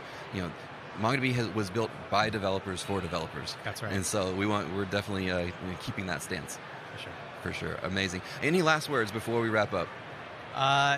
MongoDB was built by developers for developers. That's right. And so we're definitely keeping that stance. For sure. Amazing. Any last words before we wrap up?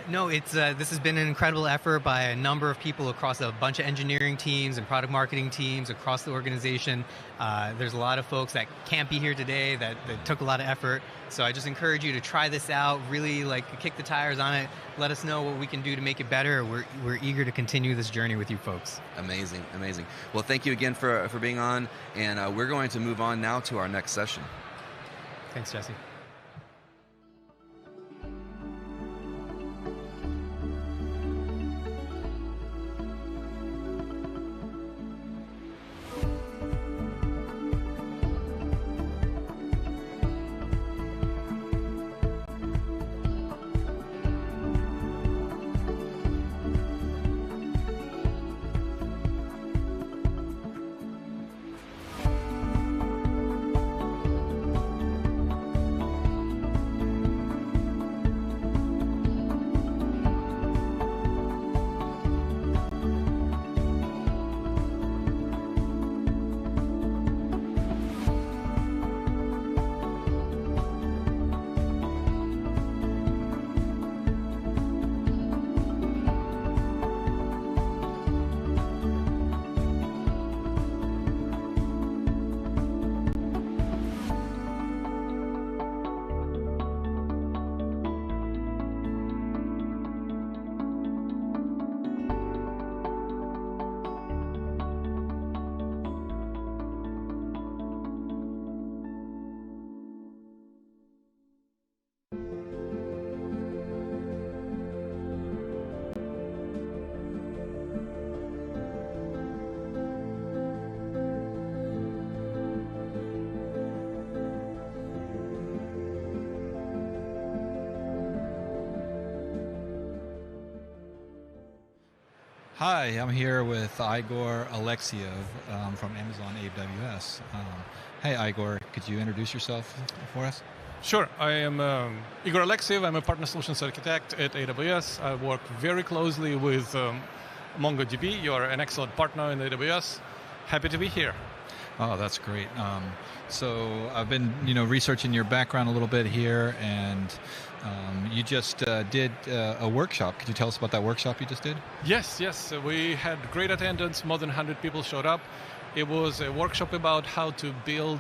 No, this has been an incredible effort by a number of people across a bunch of engineering teams and product marketing teams across the organization. There's a lot of folks that can't be here today that took a lot of effort. So I just encourage you to try this out, really kick the tires on it. Let us know what we can do to make it better. We're eager to continue this journey with you folks. Amazing. Well, thank you again for being on, and we're going to move on now to our next session. Thanks, Jesse. Hi, I'm here with Igor Alexiev from Amazon AWS. Hey, Igor, could you introduce yourself for us? Sure. I am Igor Alexiev. I'm a partner solutions architect at AWS. I work very closely with MongoDB. You're an excellent partner in AWS. Happy to be here. Oh, that's great. So I've been, researching your background a little bit here, and you just did a workshop. Could you tell us about that workshop you just did? Yes. We had great attendance. More than 100 people showed up. It was a workshop about how to build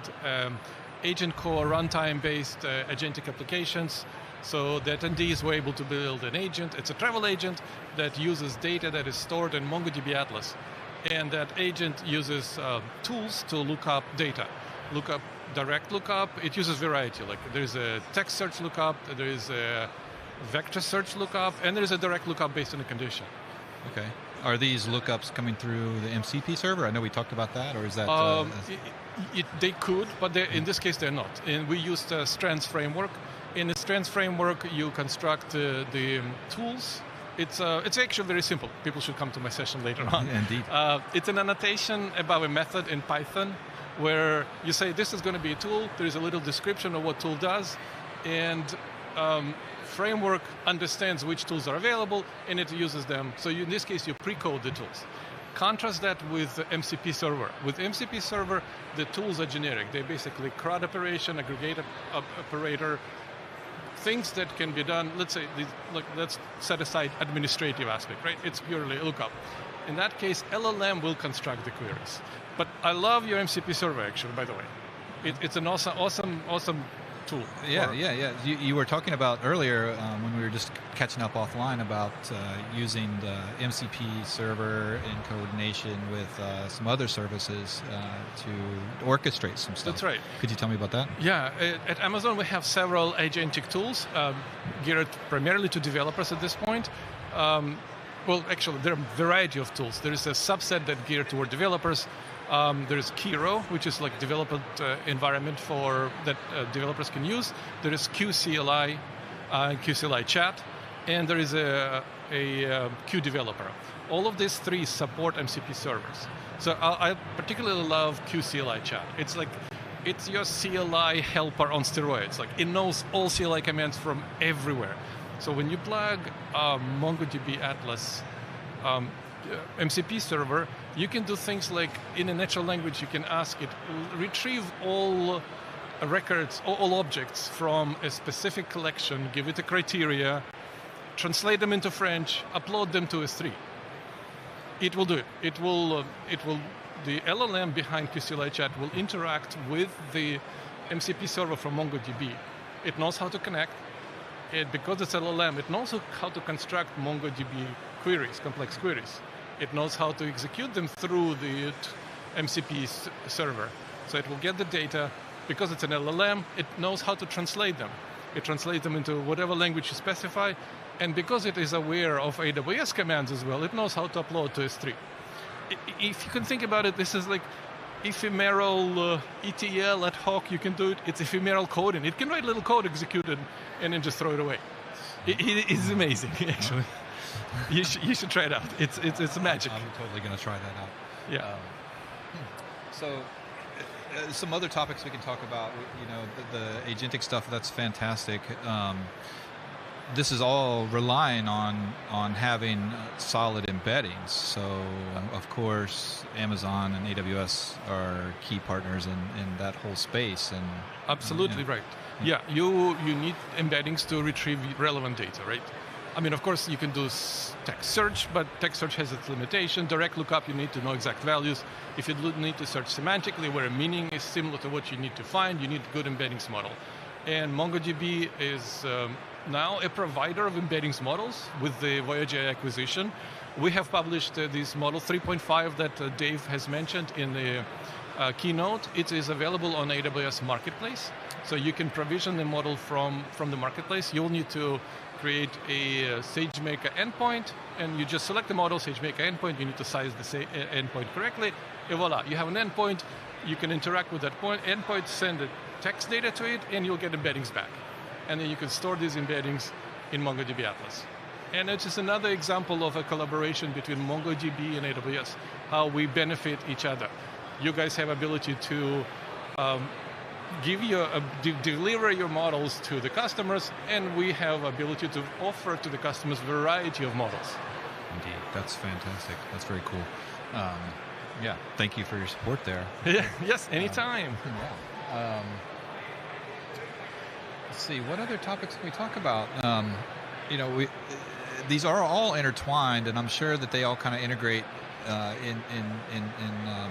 agent core runtime-based agentic applications. So the attendees were able to build an agent. It's a travel agent that uses data that is stored in MongoDB Atlas. And that agent uses tools to look up data. Direct lookup, it uses variety. Like there's a text search lookup, there is a vector search lookup, and there's a direct lookup based on a condition. Okay. Are these lookups coming through the MCP server? I know we talked about that, or is that... They could, but in this case they're not. And we used a Strands framework. In the Strands framework, you construct the tools. It's actually very simple. People should come to my session later on. Indeed. It's an annotation above a method in Python where you say this is going to be a tool. There is a little description of what tool does, and framework understands which tools are available and it uses them. So in this case, you pre-code the tools. Contrast that with MCP server. With MCP server, the tools are generic. They're basically CRUD operation, aggregate operator, things that can be done. Let's set aside administrative aspect, right? It's purely a lookup. In that case, LLM will construct the queries. But I love your MCP server, actually, by the way. It's an awesome tool. Yeah. You were talking about earlier when we were just catching up offline about using the MCP server in coordination with some other services to orchestrate some stuff. That's right. Could you tell me about that? Yeah, at Amazon we have several agentic tools geared primarily to developers at this point. Well, actually, there are a variety of tools. There is a subset that geared toward developers. There is Kiro, which is like development environment that developers can use. There is QCLI, QCLI chat, and there is a QDeveloper. All of these three support MCP servers. So I particularly love QCLI chat. It's your CLI helper on steroids. Like it knows all CLI commands from everywhere. So when you plug MongoDB Atlas MCP server, you can do things like in a natural language, you can ask it, retrieve all records, all objects from a specific collection, give it a criteria, translate them into French, upload them to S3. It will do it. The LLM behind QCLI chat will interact with the MCP server from MongoDB. It knows how to connect. Because it's LLM, it knows how to construct MongoDB queries, complex queries. It knows how to execute them through the MCP server. So it will get the data. Because it's an LLM, it knows how to translate them. It translates them into whatever language you specify. And because it is aware of AWS commands as well, it knows how to upload to S3. If you can think about it, this is like ephemeral ETL ad hoc. You can do it. It's ephemeral coding. It can write little code, execute it, and then just throw it away. It is amazing, actually. You should try it out. It's magic. I'm totally going to try that out. Yeah. So some other topics we can talk about. The agentic stuff. That's fantastic. This is all relying on having solid embeddings. So, of course, Amazon and AWS are key partners in that whole space. And absolutely right. Yeah, you need embeddings to retrieve relevant data, right? I mean, of course, you can do text search, but text search has its limitation. Direct lookup, you need to know exact values. If you need to search semantically, where a meaning is similar to what you need to find, you need a good embeddings model. And MongoDB is now a provider of embeddings models with the Voyage AI acquisition. We have published this model 3.5 that Dave has mentioned in the keynote. It is available on AWS Marketplace. So you can provision the model from the marketplace. You'll need to create a SageMaker endpoint, and you just select the model, SageMaker endpoint. You need to size the endpoint correctly. And voila, you have an endpoint. You can interact with that endpoint, send the text data to it, and you'll get embeddings back. And then you can store these embeddings in MongoDB Atlas. And it's just another example of a collaboration between MongoDB and AWS, how we benefit each other. You guys have ability to deliver your models to the customers, and we have ability to offer to the customers variety of models. Indeed, that's fantastic. That's very cool. Yeah, thank you for your support there. Yes, anytime. Let's see, what other topics can we talk about? These are all intertwined, and I'm sure that they all kind of integrate in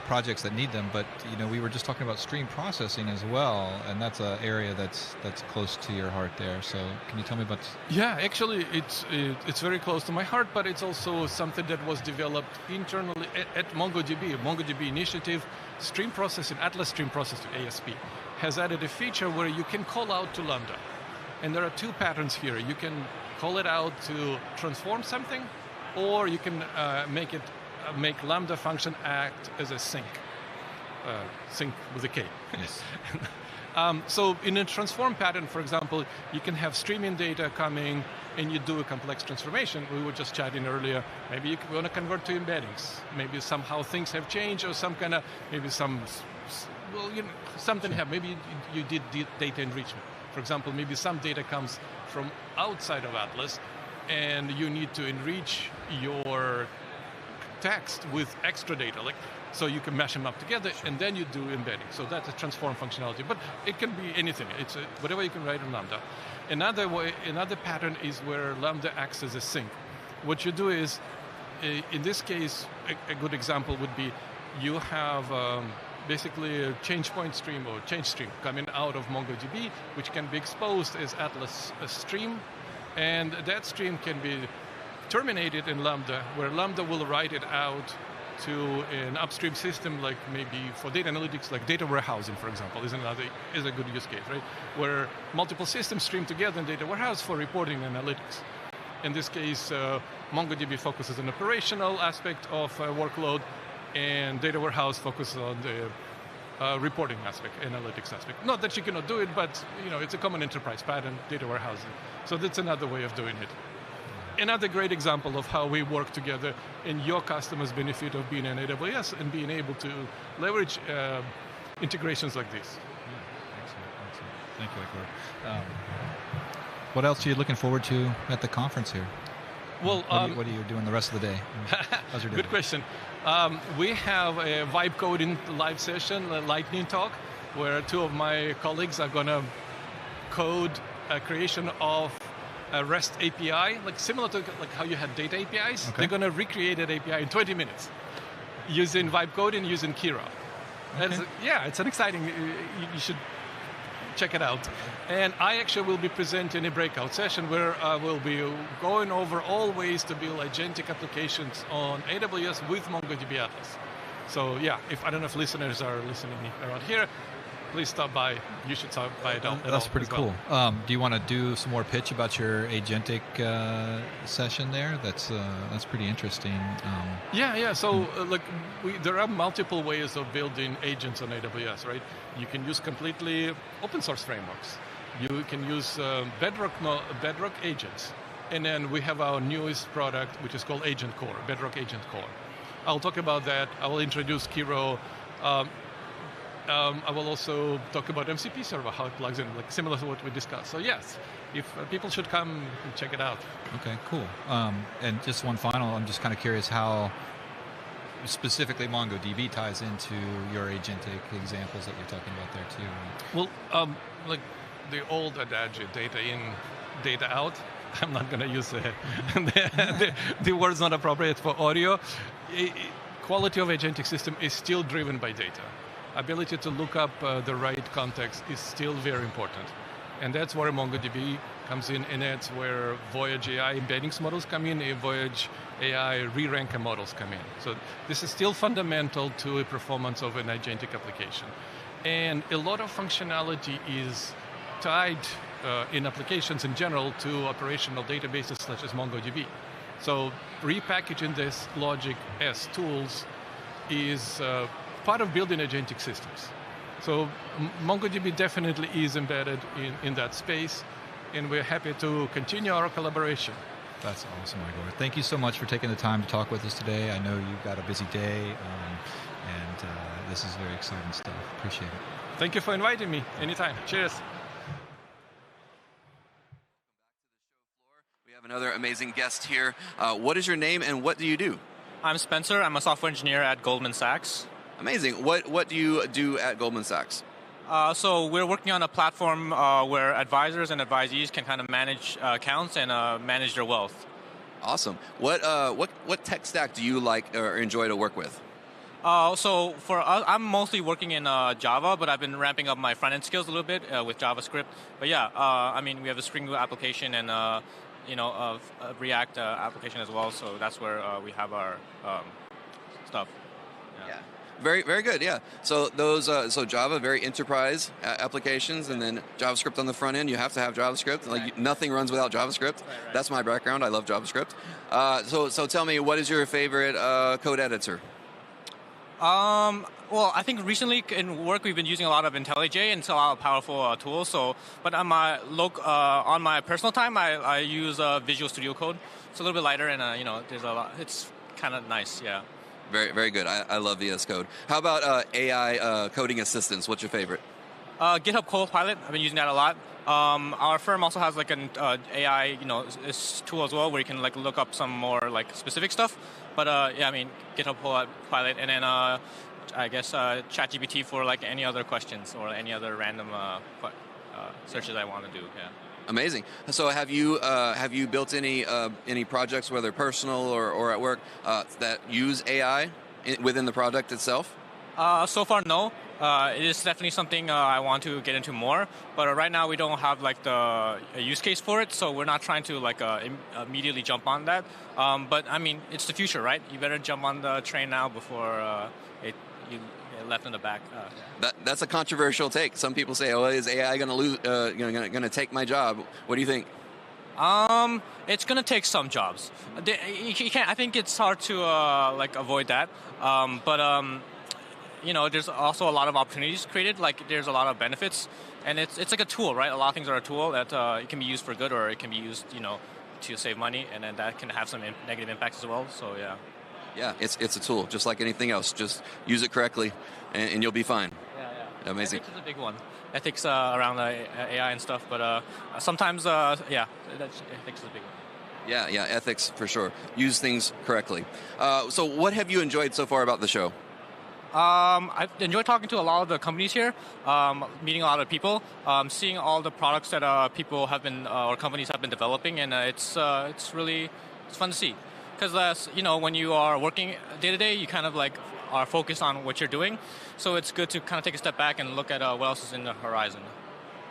projects that need them. But we were just talking about stream processing as well, and that's an area that's close to your heart there. So can you tell me about? Yeah, actually, it's very close to my heart, but it's also something that was developed internally at MongoDB. MongoDB initiative, stream processing, Atlas Stream Processing (ASP), has added a feature where you can call out to Lambda, and there are two patterns here. You can call it out to transform something, or you can make Lambda function act as a sink with a K. Yes. So in a transform pattern, for example, you can have streaming data coming and you do a complex transformation. We were just chatting earlier. Maybe you want to convert to embeddings. Maybe somehow things have changed, or something happened. Maybe you did data enrichment. For example, maybe some data comes from outside of Atlas, and you need to enrich your text with extra data, so you can mash them up together, and then you do embedding. So that's a transform functionality, but it can be anything. It's whatever you can write in Lambda. Another pattern is where Lambda acts as a sink. What you do is, in this case, a good example would be you have basically a change point stream or change stream coming out of MongoDB, which can be exposed as Atlas stream, and that stream can be terminated in Lambda, where Lambda will write it out to an upstream system, like maybe for data analytics, like data warehousing, for example, is a good use case, right? Where multiple systems stream together in data warehouse for reporting and analytics. In this case, MongoDB focuses on operational aspect of workload, and data warehouse focuses on the reporting aspect, analytics aspect. Not that you cannot do it, but it's a common enterprise pattern, data warehousing. So that's another way of doing it. Another great example of how we work together and your customers benefit of being in AWS and being able to leverage integrations like this. Excellent. Thank you, Igor. What else are you looking forward to at the conference here? Well, what are you doing the rest of the day? How's your day? Good question. We have a vibe coding live session, a lightning talk, where two of my colleagues are going to code a creation of a REST API, similar to how you had data APIs. Okay. They're going to recreate that API in 20 minutes using vibe coding, using Kira. Okay. It's an exciting. You should check it out. And I actually will be presenting a breakout session where I will be going over all ways to build agentic applications on AWS with MongoDB Atlas. So I don't know if listeners are listening around here. Please stop by. You should stop by. That's pretty cool. Do you want to do some more pitch about your agentic session there? That's pretty interesting. So there are multiple ways of building agents on AWS, right? You can use completely open source frameworks. You can use Bedrock agents, and then we have our newest product, which is called Agent Core, Bedrock Agent Core. I'll talk about that. I will introduce Kiro. I will also talk about MCP server, how it plugs in, similar to what we discussed. So yes, if people should come and check it out. Okay, cool. And just one final, I'm just kind of curious how specifically MongoDB ties into your agentic examples that you're talking about there too. Well, the old adage, data in, data out. I'm not going to use the word's not appropriate for audio. Quality of agentic system is still driven by data. Ability to look up the right context is still very important. And that's where MongoDB comes in, and that's where Voyage AI embeddings models come in, and Voyage AI re-ranker models come in. So this is still fundamental to the performance of an agentic application. And a lot of functionality is tied in applications in general to operational databases such as MongoDB. So repackaging this logic as tools is part of building agentic systems. So MongoDB definitely is embedded in that space, and we're happy to continue our collaboration. That's awesome, Igor. Thank you so much for taking the time to talk with us today. I know you've got a busy day, and this is very exciting stuff. Appreciate it. Thank you for inviting me. Anytime. Cheers. We have another amazing guest here. What is your name and what do you do? I'm Spencer. I'm a software engineer at Goldman Sachs. Amazing. What do you do at Goldman Sachs? So we're working on a platform where advisors and advisees can kind of manage accounts and manage their wealth. Awesome. What tech stack do you like or enjoy to work with? So for us, I'm mostly working in Java, but I've been ramping up my front-end skills a little bit with JavaScript. But yeah, I mean, we have a Spring Boot application and a React application as well. So that's where we have our stuff. Yeah. Very, very good. Yeah. So those, so Java, very enterprise applications, and then JavaScript on the front end. You have to have JavaScript. Like nothing runs without JavaScript. Right. That's my background. I love JavaScript. So tell me, what is your favorite code editor? Well, I think recently in work we've been using a lot of IntelliJ, and it's a lot of powerful tools. So, but on my personal time, I use Visual Studio Code. It's a little bit lighter, and there's a lot. It's kind of nice. Yeah. Very, very good. I love VS Code. How about AI coding assistants? What's your favorite? GitHub Copilot. I've been using that a lot. Our firm also has like an AI, tool as well where you can like look up some more like specific stuff. But yeah, I mean GitHub Copilot, and then I guess ChatGPT for like any other questions or any other random searches I want to do. Yeah. Amazing. So have you built any projects, whether personal or at work, that use AI within the product itself? So far, no. It is definitely something I want to get into more. But right now, we don't have like a use case for it, so we're not trying to like immediately jump on that. But I mean, it's the future, right? You better jump on the train now before you left in the back. That's a controversial take. Some people say, "Oh, is AI going to lose? Going to take my job?" What do you think? It's going to take some jobs. You can't. I think it's hard to avoid that. But there's also a lot of opportunities created. Like there's a lot of benefits, and it's like a tool, right? A lot of things are a tool that it can be used for good, or it can be used, to save money, and then that can have some negative impacts as well. So yeah. Yeah, it's a tool, just like anything else. Just use it correctly, and you'll be fine. Yeah. Amazing. Ethics is a big one. Ethics around AI and stuff, but sometimes, ethics is a big one. Yeah, ethics for sure. Use things correctly. So what have you enjoyed so far about the show? I've enjoyed talking to a lot of the companies here, meeting a lot of people, seeing all the products that people have been or companies have been developing, and it's fun to see. Because when you are working day to day, you kind of like are focused on what you're doing. So it's good to kind of take a step back and look at what else is in the horizon.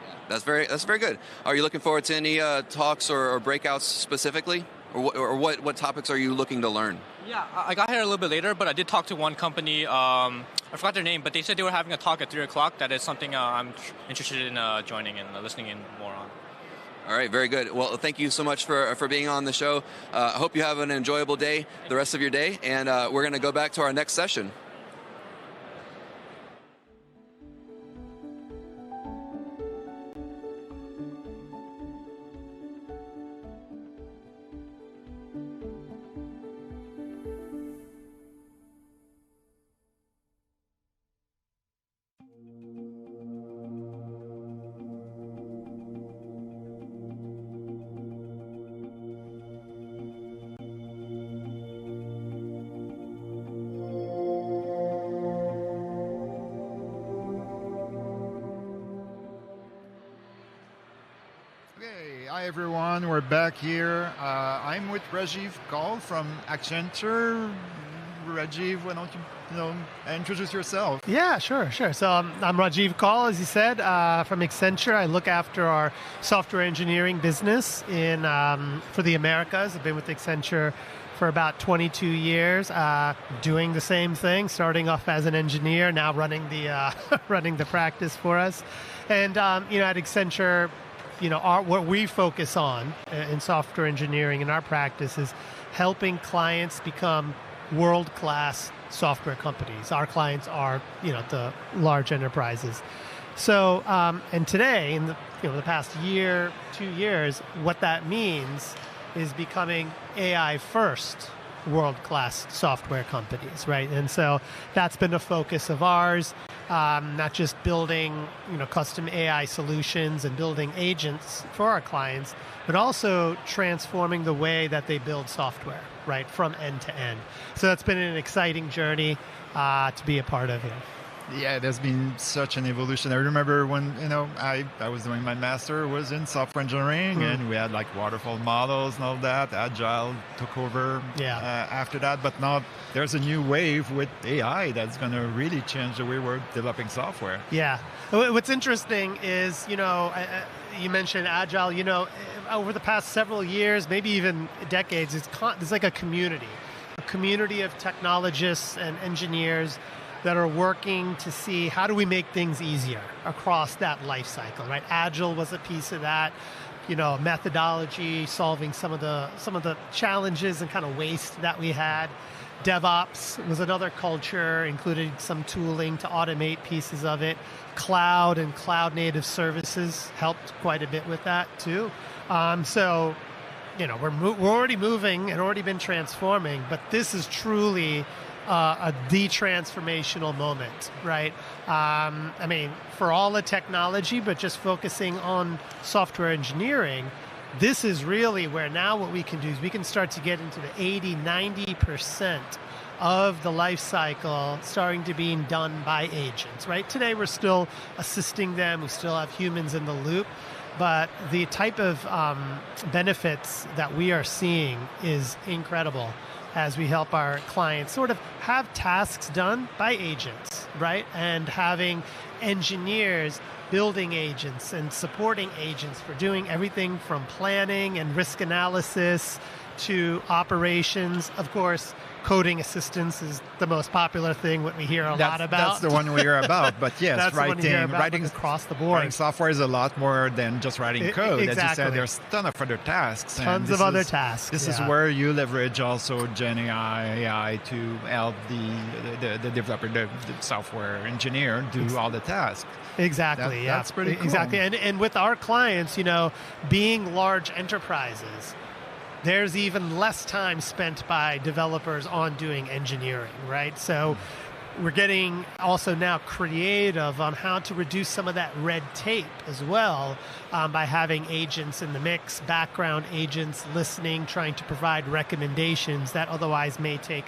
Yeah, that's very good. Are you looking forward to any talks or breakouts specifically, or what topics are you looking to learn? Yeah, I got here a little bit later, but I did talk to one company. I forgot their name, but they said they were having a talk at 3:00. That is something I'm interested in joining and listening in more on. All right, very good. Well, thank you so much for being on the show. I hope you have an enjoyable day, the rest of your day, and we're going to go back to our next session. Hi everyone, we're back here. I'm with Rajiv Kaul from Accenture. Rajiv, why don't you introduce yourself? Yeah, sure. So I'm Rajiv Kaul, as you said, from Accenture. I look after our software engineering business for the Americas. I've been with Accenture for about 22 years, doing the same thing, starting off as an engineer, now running the practice for us. And at Accenture, what we focus on in software engineering in our practice is helping clients become world-class software companies. Our clients are, the large enterprises. So, and today, in the past year, 2 years, what that means is becoming AI first world-class software companies, right? And so that's been a focus of ours, not just building custom AI solutions and building agents for our clients, but also transforming the way that they build software, right, from end to end. So that's been an exciting journey to be a part of here. Yeah, there's been such an evolution. I remember when I was doing my master was in software engineering, and we had like waterfall models and all that. Agile took over after that, but now there's a new wave with AI that's going to really change the way we're developing software. Yeah, what's interesting is you mentioned Agile. Over the past several years, maybe even decades, it's like a community of technologists and engineers that are working to see how do we make things easier across that life cycle, right? Agile was a piece of that, methodology, solving some of the challenges and kind of waste that we had. DevOps was another culture, including some tooling to automate pieces of it. Cloud and cloud native services helped quite a bit with that too. So, we're already moving and already been transforming, but this is truly the transformational moment, right? For all the technology, but just focusing on software engineering, this is really where now what we can do is we can start to get into the 80-90% of the life cycle starting to being done by agents, right? Today we're still assisting them, we still have humans in the loop, but the type of benefits that we are seeing is incredible as we help our clients sort of have tasks done by agents, right? And having engineers building agents and supporting agents for doing everything from planning and risk analysis to operations. Of course, coding assistance is the most popular thing what we hear a lot about. That's the one we hear about. But yes, writing across the board. Writing software is a lot more than just writing code. Exactly. As you said, there's a ton of other tasks. Tons of other tasks. This is where you leverage also Gen AI to help the developer, the software engineer do all the tasks. Exactly. That's pretty cool. Exactly. And with our clients, being large enterprises, there's even less time spent by developers on doing engineering, right? So we're getting also now creative on how to reduce some of that red tape as well by having agents in the mix, background agents listening, trying to provide recommendations that otherwise may take,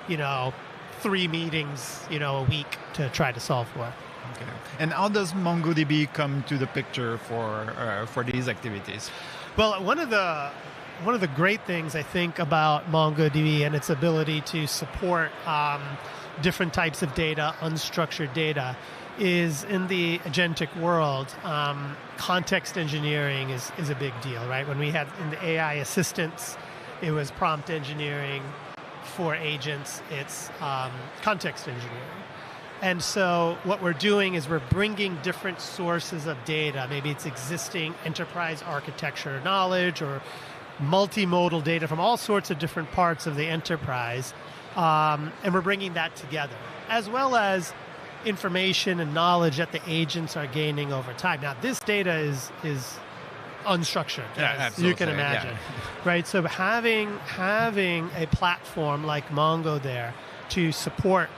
3 meetings, a week to try to solve for. Okay. And how does MongoDB come to the picture for these activities? Well, one of the great things I think about MongoDB and its ability to support different types of data, unstructured data, is in the agentic world, context engineering is a big deal, right? When we had in the AI assistants, it was prompt engineering. For agents, it's context engineering. And so what we're doing is we're bringing different sources of data. Maybe it's existing enterprise architecture knowledge or multimodal data from all sorts of different parts of the enterprise, and we're bringing that together, as well as information and knowledge that the agents are gaining over time. Now, this data is unstructured, as you can imagine, right? So having a platform like Mongo there to support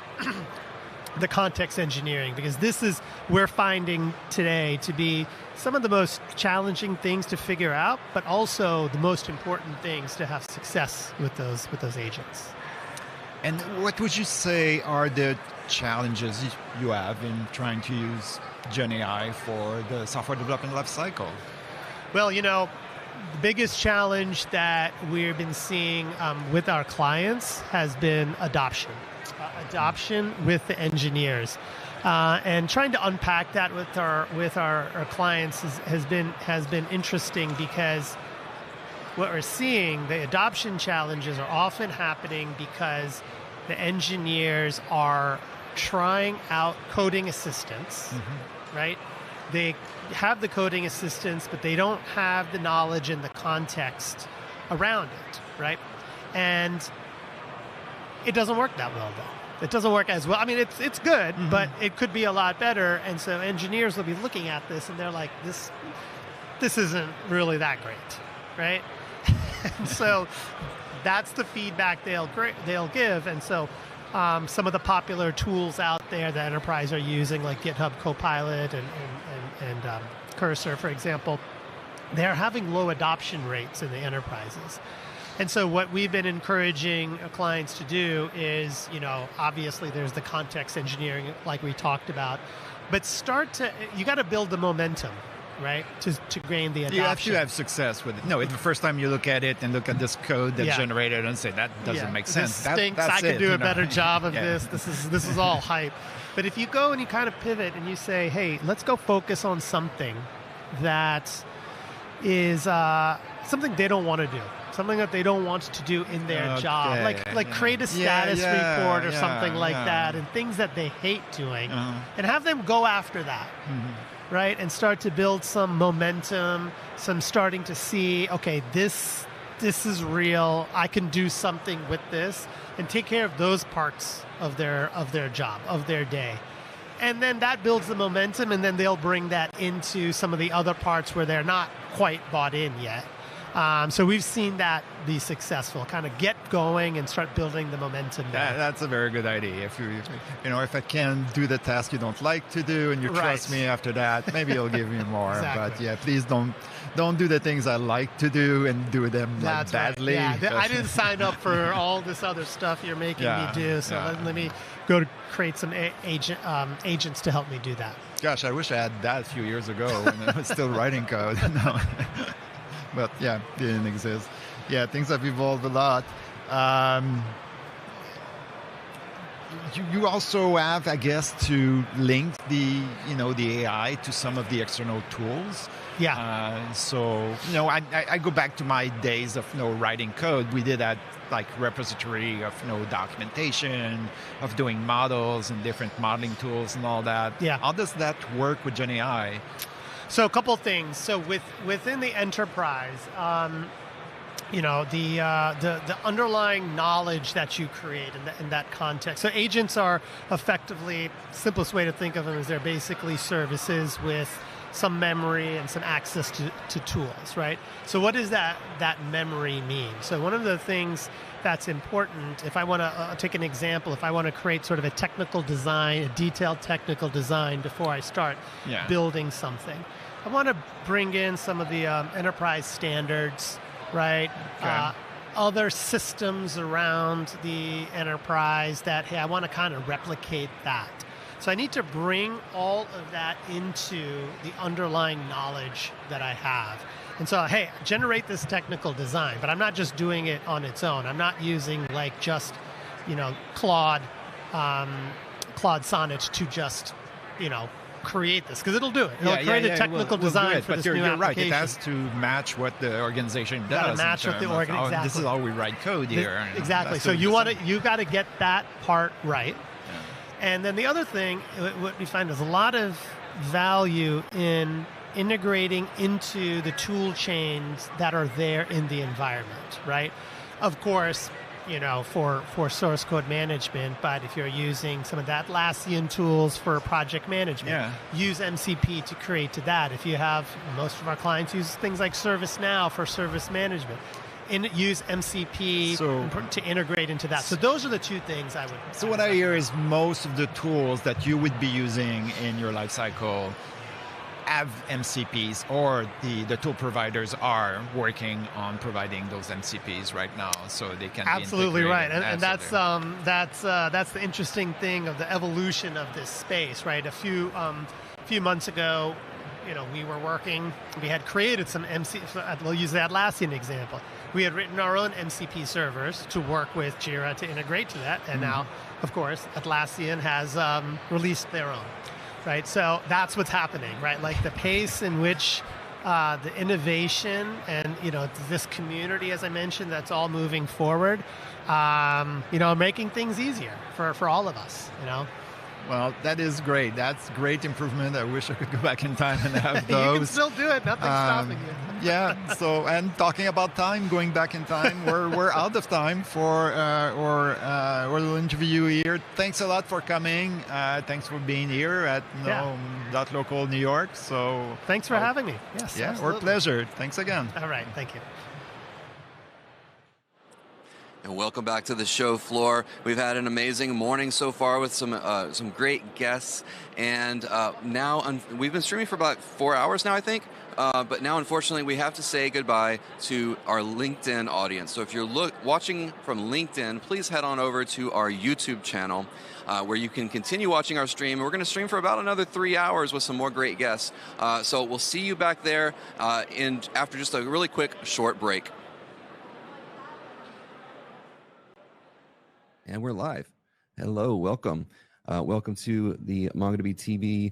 the context engineering, because this is, we're finding today to be some of the most challenging things to figure out, but also the most important things to have success with those agents. And what would you say are the challenges you have in trying to use Gen AI for the software development life cycle? Well, the biggest challenge that we've been seeing with our clients has been adoption with the engineers, and trying to unpack that with our clients has been interesting, because what we're seeing, the adoption challenges are often happening because the engineers are trying out coding assistants, right? They have the coding assistants, but they don't have the knowledge and the context around it, right? And it doesn't work that well, though. It doesn't work as well. I mean, it's good, but it could be a lot better. And so engineers will be looking at this, and they're like, this isn't really that great, right? And so that's the feedback they'll give. And so some of the popular tools out there that enterprise are using, like GitHub Copilot and Cursor, for example, they're having low adoption rates in the enterprises. And so what we've been encouraging clients to do is, obviously there's the context engineering like we talked about, but you got to build the momentum, right, to gain the adoption. You have to have success with it. No, it's the first time you look at it and look at this code that's generated and say, that doesn't make sense. This stinks. I could do a better job of this. This is all hype. But if you go and you kind of pivot and you say, hey, let's go focus on something that is something they don't want to do. Something that they don't want to do in their job, like create a status report or something like that, and things that they hate doing, and have them go after that, right? And start to build some momentum, some starting to see, okay, this is real. I can do something with this, and take care of those parts of their job, of their day. And then that builds the momentum, and then they'll bring that into some of the other parts where they're not quite bought in yet. So we've seen that be successful, kind of get going and start building the momentum there. That's a very good idea. If if I can do the task you don't like to do and you trust me after that, maybe I'll give you more. Exactly. But please don't do the things I like to do and do them badly. Right. Yeah, I didn't sign up for all this other stuff you're making me do. So let me go to create some agents to help me do that. Gosh, I wish I had that a few years ago when I was still writing code. No. But didn't exist. Yeah, things have evolved a lot. You also have, I guess, to link the AI to some of the external tools. Yeah. So I go back to my days of writing code. We did that like repository of documentation, of doing models and different modeling tools and all that. Yeah. How does that work with Gen AI? So a couple of things. So within the enterprise, the underlying knowledge that you create in that context. So agents are effectively, simplest way to think of them is they're basically services with some memory and some access to tools, right? So what does that memory mean? So one of the things that's important, if I want to take an example, if I want to create sort of a technical design, a detailed technical design before I start building something, I want to bring in some of the enterprise standards, right? Okay. Other systems around the enterprise that, hey, I want to kind of replicate that. So I need to bring all of that into the underlying knowledge that I have. And so, hey, generate this technical design, but I'm not just doing it on its own. I'm not using like just, Claude Sonnet to just, create this, because it'll do it. It'll create a technical design for this new application. Right. It has to match what the organization does. Got to match what the organization. Exactly. This is how we write code here. Exactly. So you got to get that part right. And then the other thing, what we find is a lot of value in integrating into the tool chains that are there in the environment, right? Of course, for source code management, but if you're using some of the Atlassian tools for project management, use MCP to create to that. If you have, most of our clients use things like ServiceNow for service management. Use MCP to integrate into that. So those are the two things I would. So what I hear is most of the tools that you would be using in your lifecycle have MCPs, or the tool providers are working on providing those MCPs right now, so they can. Absolutely be right, and that's the interesting thing of the evolution of this space, right? A few months ago, we were working. We had created some MCP. We'll use the Atlassian example. We had written our own MCP servers to work with Jira to integrate to that, and now, of course, Atlassian has released their own, right? So that's what's happening, right? Like the pace in which the innovation and this community, as I mentioned, that's all moving forward, making things easier for all of us, Well, that is great. That's great improvement. I wish I could go back in time and have those. You can still do it. Nothing's stopping you. And talking about time, going back in time, we're out of time for our little interview here. Thanks a lot for coming. Thanks for being here at .local New York. So thanks for having me. Yes, our pleasure. Thanks again. All right. Thank you. And welcome back to the show floor. We've had an amazing morning so far with some great guests, and now we've been streaming for about 4 hours now, I think. But now, unfortunately, we have to say goodbye to our LinkedIn audience. So if you're watching from LinkedIn, please head on over to our YouTube channel, where you can continue watching our stream. We're going to stream for about another 3 hours with some more great guests. So we'll see you back there after just a really quick short break. And we're live. Hello, welcome. Welcome to the MongoDB TV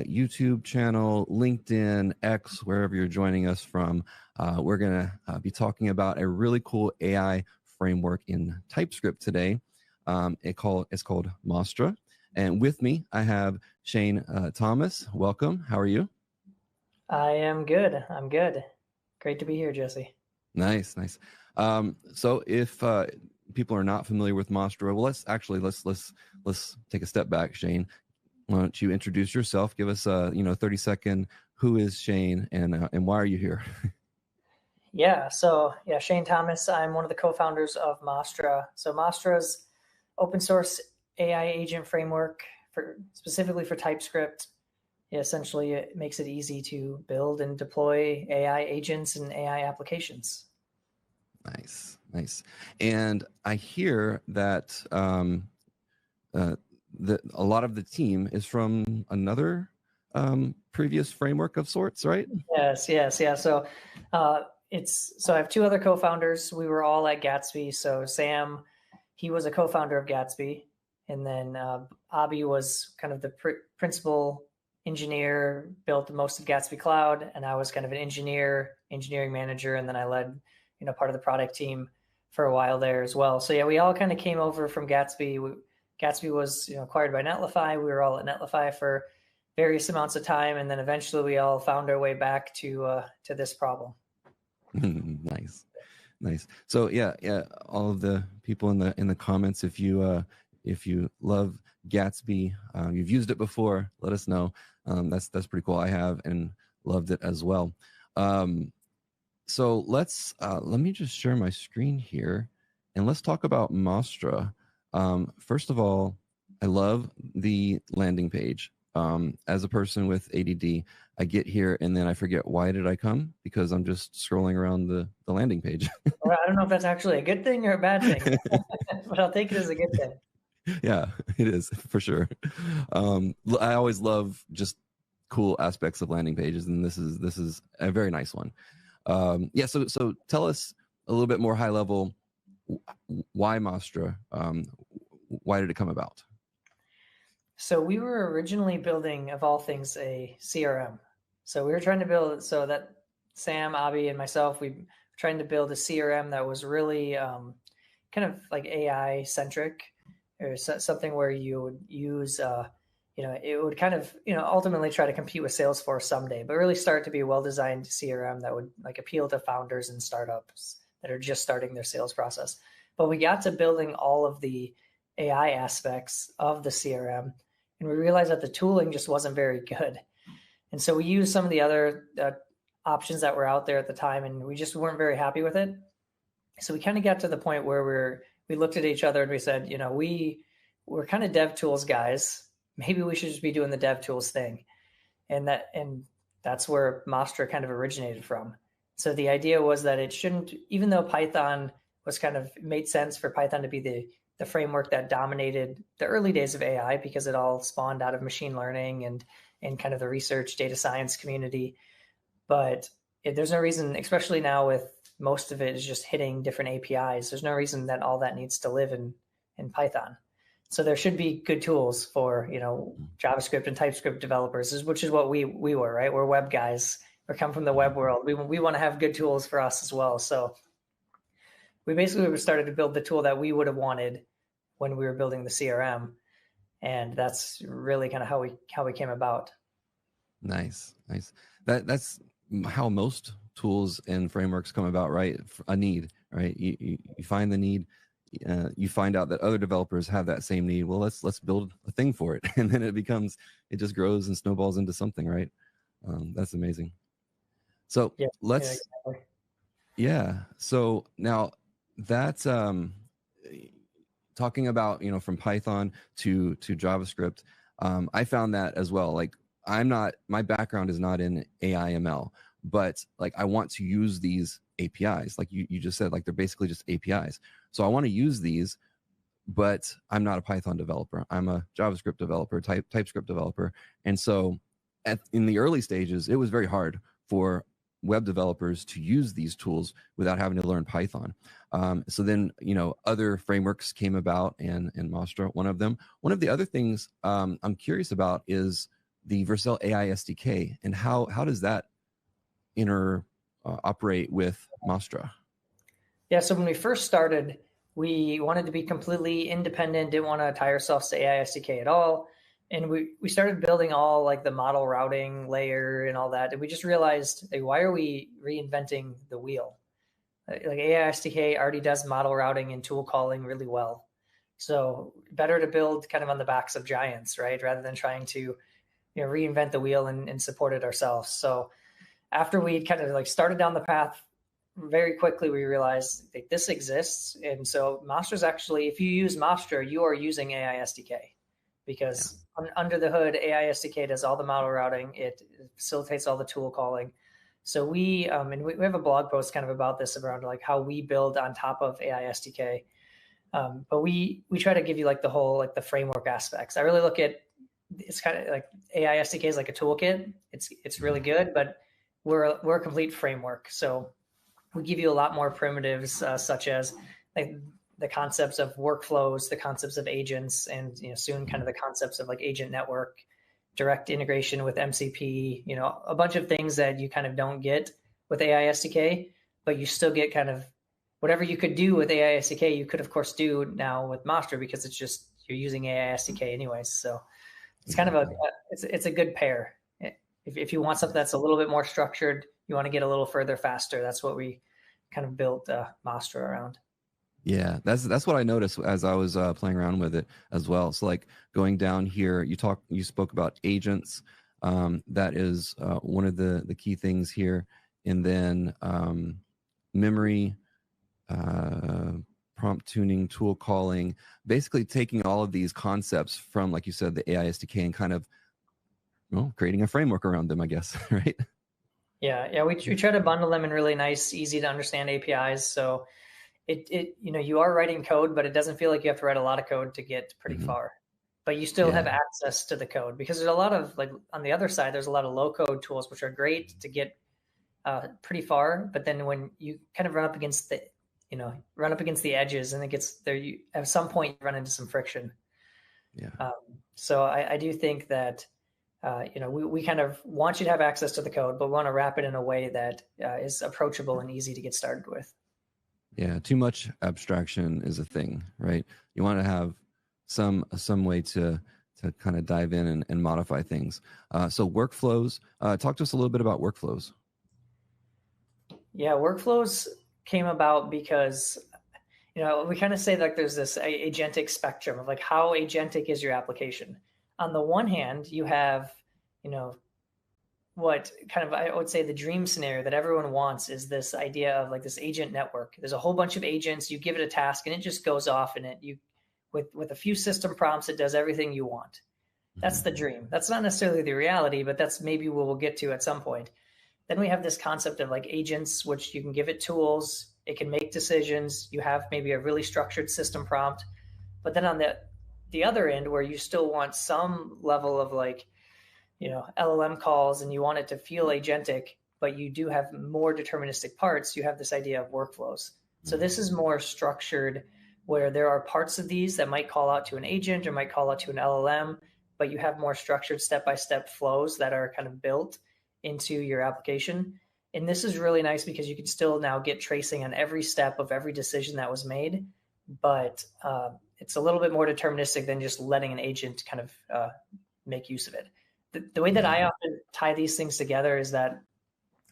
YouTube channel, LinkedIn, X, wherever you're joining us from. We're going to be talking about a really cool AI framework in TypeScript today. It's called Mostra. And with me, I have Shane Thomas. Welcome. How are you? I am good. I'm good. Great to be here, Jesse. Nice, nice. So if people are not familiar with Mostra, well, let's take a step back. Shane, why don't you introduce yourself? Give us a 30-second. Who is Shane, and why are you here? Shane Thomas. I'm one of the co-founders of Mostra. So Mostra's open source AI agent framework specifically for TypeScript. Essentially, it makes it easy to build and deploy AI agents and AI applications. Nice, nice. And I hear that a lot of the team is from another previous framework of sorts, right? Yes. So I have two other co-founders. We were all at Gatsby. So Sam, he was a co-founder of Gatsby, and then Abi was kind of the principal engineer, built most of Gatsby Cloud, and I was kind of an engineering manager, and then I led part of the product team for a while there as well. So yeah, we all kind of came over from Gatsby. Gatsby was acquired by Netlify. We were all at Netlify for various amounts of time, and then eventually we all found our way back to this problem. Nice. So yeah, all of the people in the comments, if you love Gatsby, you've used it before, let us know. That's pretty cool. I have and loved it as well. So let me just share my screen here, and let's talk about Mostra. First of all, I love the landing page. As a person with ADD, I get here and then I forget, why did I come? Because I'm just scrolling around the landing page. Well, I don't know if that's actually a good thing or a bad thing, but I'll take it as a good thing. Yeah, it is for sure. I always love just cool aspects of landing pages, and this is a very nice one. So tell us a little bit more high level. Why Mostra? Why did it come about? So we were originally building, of all things, a CRM. So we were trying to build so that Sam, Abi, and myself, we were trying to build a CRM that was really kind of like AI centric, or something where you would use it would kind of, ultimately try to compete with Salesforce someday, but really start to be a well-designed CRM that would appeal to founders and startups that are just starting their sales process. But we got to building all of the AI aspects of the CRM, and we realized that the tooling just wasn't very good. And so we used some of the other options that were out there at the time, and we just weren't very happy with it. So we kind of got to the point where we looked at each other and we said, we're kind of dev tools guys. Maybe we should just be doing the dev tools thing. And that's where Mostra kind of originated from. So the idea was that it shouldn't, even though Python was made sense for Python to be the framework that dominated the early days of AI, because it all spawned out of machine learning and kind of the research data science community. But there's no reason, especially now with most of it is just hitting different APIs, there's no reason that all that needs to live in Python. So there should be good tools for, JavaScript and TypeScript developers, which is what we were, right? We're web guys. We come from the web world. We want to have good tools for us as well. So we basically started to build the tool that we would have wanted when we were building the CRM. And that's really kind of how we came about. Nice. That's how most tools and frameworks come about, right? A need, right? You find the need. You find out that other developers have that same need. Well, let's build a thing for it, and then it just grows and snowballs into something, right? That's amazing. So So now that's talking about, from Python to JavaScript, I found that as well. Like, my background is not in AI ML, but like I want to use these APIs. Like you just said, like they're basically just APIs. So I want to use these, but I'm not a Python developer. I'm a JavaScript developer, TypeScript developer. And so in the early stages, it was very hard for web developers to use these tools without having to learn Python. So then, other frameworks came about, and Mastra, one of them. One of the other things I'm curious about is the Vercel AI SDK, and how does that operate with Mastra? Yeah, so when we first started, we wanted to be completely independent, didn't want to tie ourselves to AI SDK at all. And we started building all like the model routing layer and all that. And we just realized, like, why are we reinventing the wheel? Like AI SDK already does model routing and tool calling really well. So better to build kind of on the backs of giants, right? Rather than trying to reinvent the wheel and support it ourselves. So after we kind of like started down the path, very quickly we realized that this exists. And so Mastra is actually, if you use Mastra, you are using AI SDK, because under the hood, AI SDK does all the model routing. It facilitates all the tool calling. So we have a blog post kind of about this, around like how we build on top of AI SDK. But we try to give you like the whole, like the framework aspects. I really look at, it's kind of like AI SDK is like a toolkit. It's really good, but we're a complete framework. So we give you a lot more primitives, such as like the concepts of workflows, the concepts of agents, and soon kind of the concepts of like agent network, direct integration with MCP, a bunch of things that you kind of don't get with AI SDK, but you still get kind of whatever you could do with AI SDK, you could of course do now with Mastra, because it's just, you're using AI SDK anyways. So it's kind of it's a good pair. If you want something that's a little bit more structured, you want to get a little further faster, that's what we kind of built Mastra around. Yeah, that's what I noticed as I was playing around with it as well. So like going down here, you spoke about agents. That is one of the key things here. And then memory, prompt tuning, tool calling, basically taking all of these concepts from, like you said, the AI SDK, and kind of creating a framework around them, I guess, right? Yeah, we try to bundle them in really nice, easy to understand APIs. So you are writing code, but it doesn't feel like you have to write a lot of code to get pretty far. But you still have access to the code, because there's a lot of, like, on the other side, there's a lot of low code tools which are great to get pretty far. But then when you kind of run up against the edges, and it gets there, you at some point you run into some friction. Yeah. So I do think that we kind of want you to have access to the code, but we want to wrap it in a way that is approachable and easy to get started with. Yeah, too much abstraction is a thing, right? You want to have some way to kind of dive in and modify things. So workflows, talk to us a little bit about workflows. Yeah, workflows came about because, we kind of say like there's this agentic spectrum of like how agentic is your application. On the one hand, you have, what kind of, I would say the dream scenario that everyone wants is this idea of like this agent network. There's a whole bunch of agents, you give it a task and it just goes off, and with a few system prompts, it does everything you want. That's the dream. That's not necessarily the reality, but that's maybe what we'll get to at some point. Then we have this concept of like agents, which you can give it tools, it can make decisions, you have maybe a really structured system prompt. But then on the other end, where you still want some level of like, LLM calls, and you want it to feel agentic, but you do have more deterministic parts, you have this idea of workflows. So this is more structured, where there are parts of these that might call out to an agent or might call out to an LLM, but you have more structured step-by-step flows that are kind of built into your application. And this is really nice because you can still now get tracing on every step of every decision that was made, but it's a little bit more deterministic than just letting an agent kind of make use of it. The way that I often tie these things together is that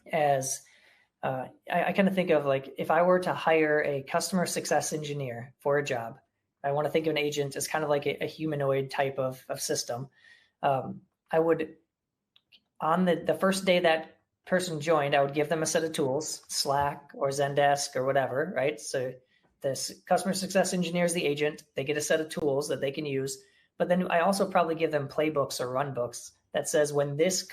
as I kind of think of like, if I were to hire a customer success engineer for a job, I want to think of an agent as kind of like a humanoid type of system. I would, on the first day that person joined, I would give them a set of tools, Slack or Zendesk or whatever, right? So this customer success engineer is the agent. They get a set of tools that they can use. But then I also probably give them playbooks or run books that says when this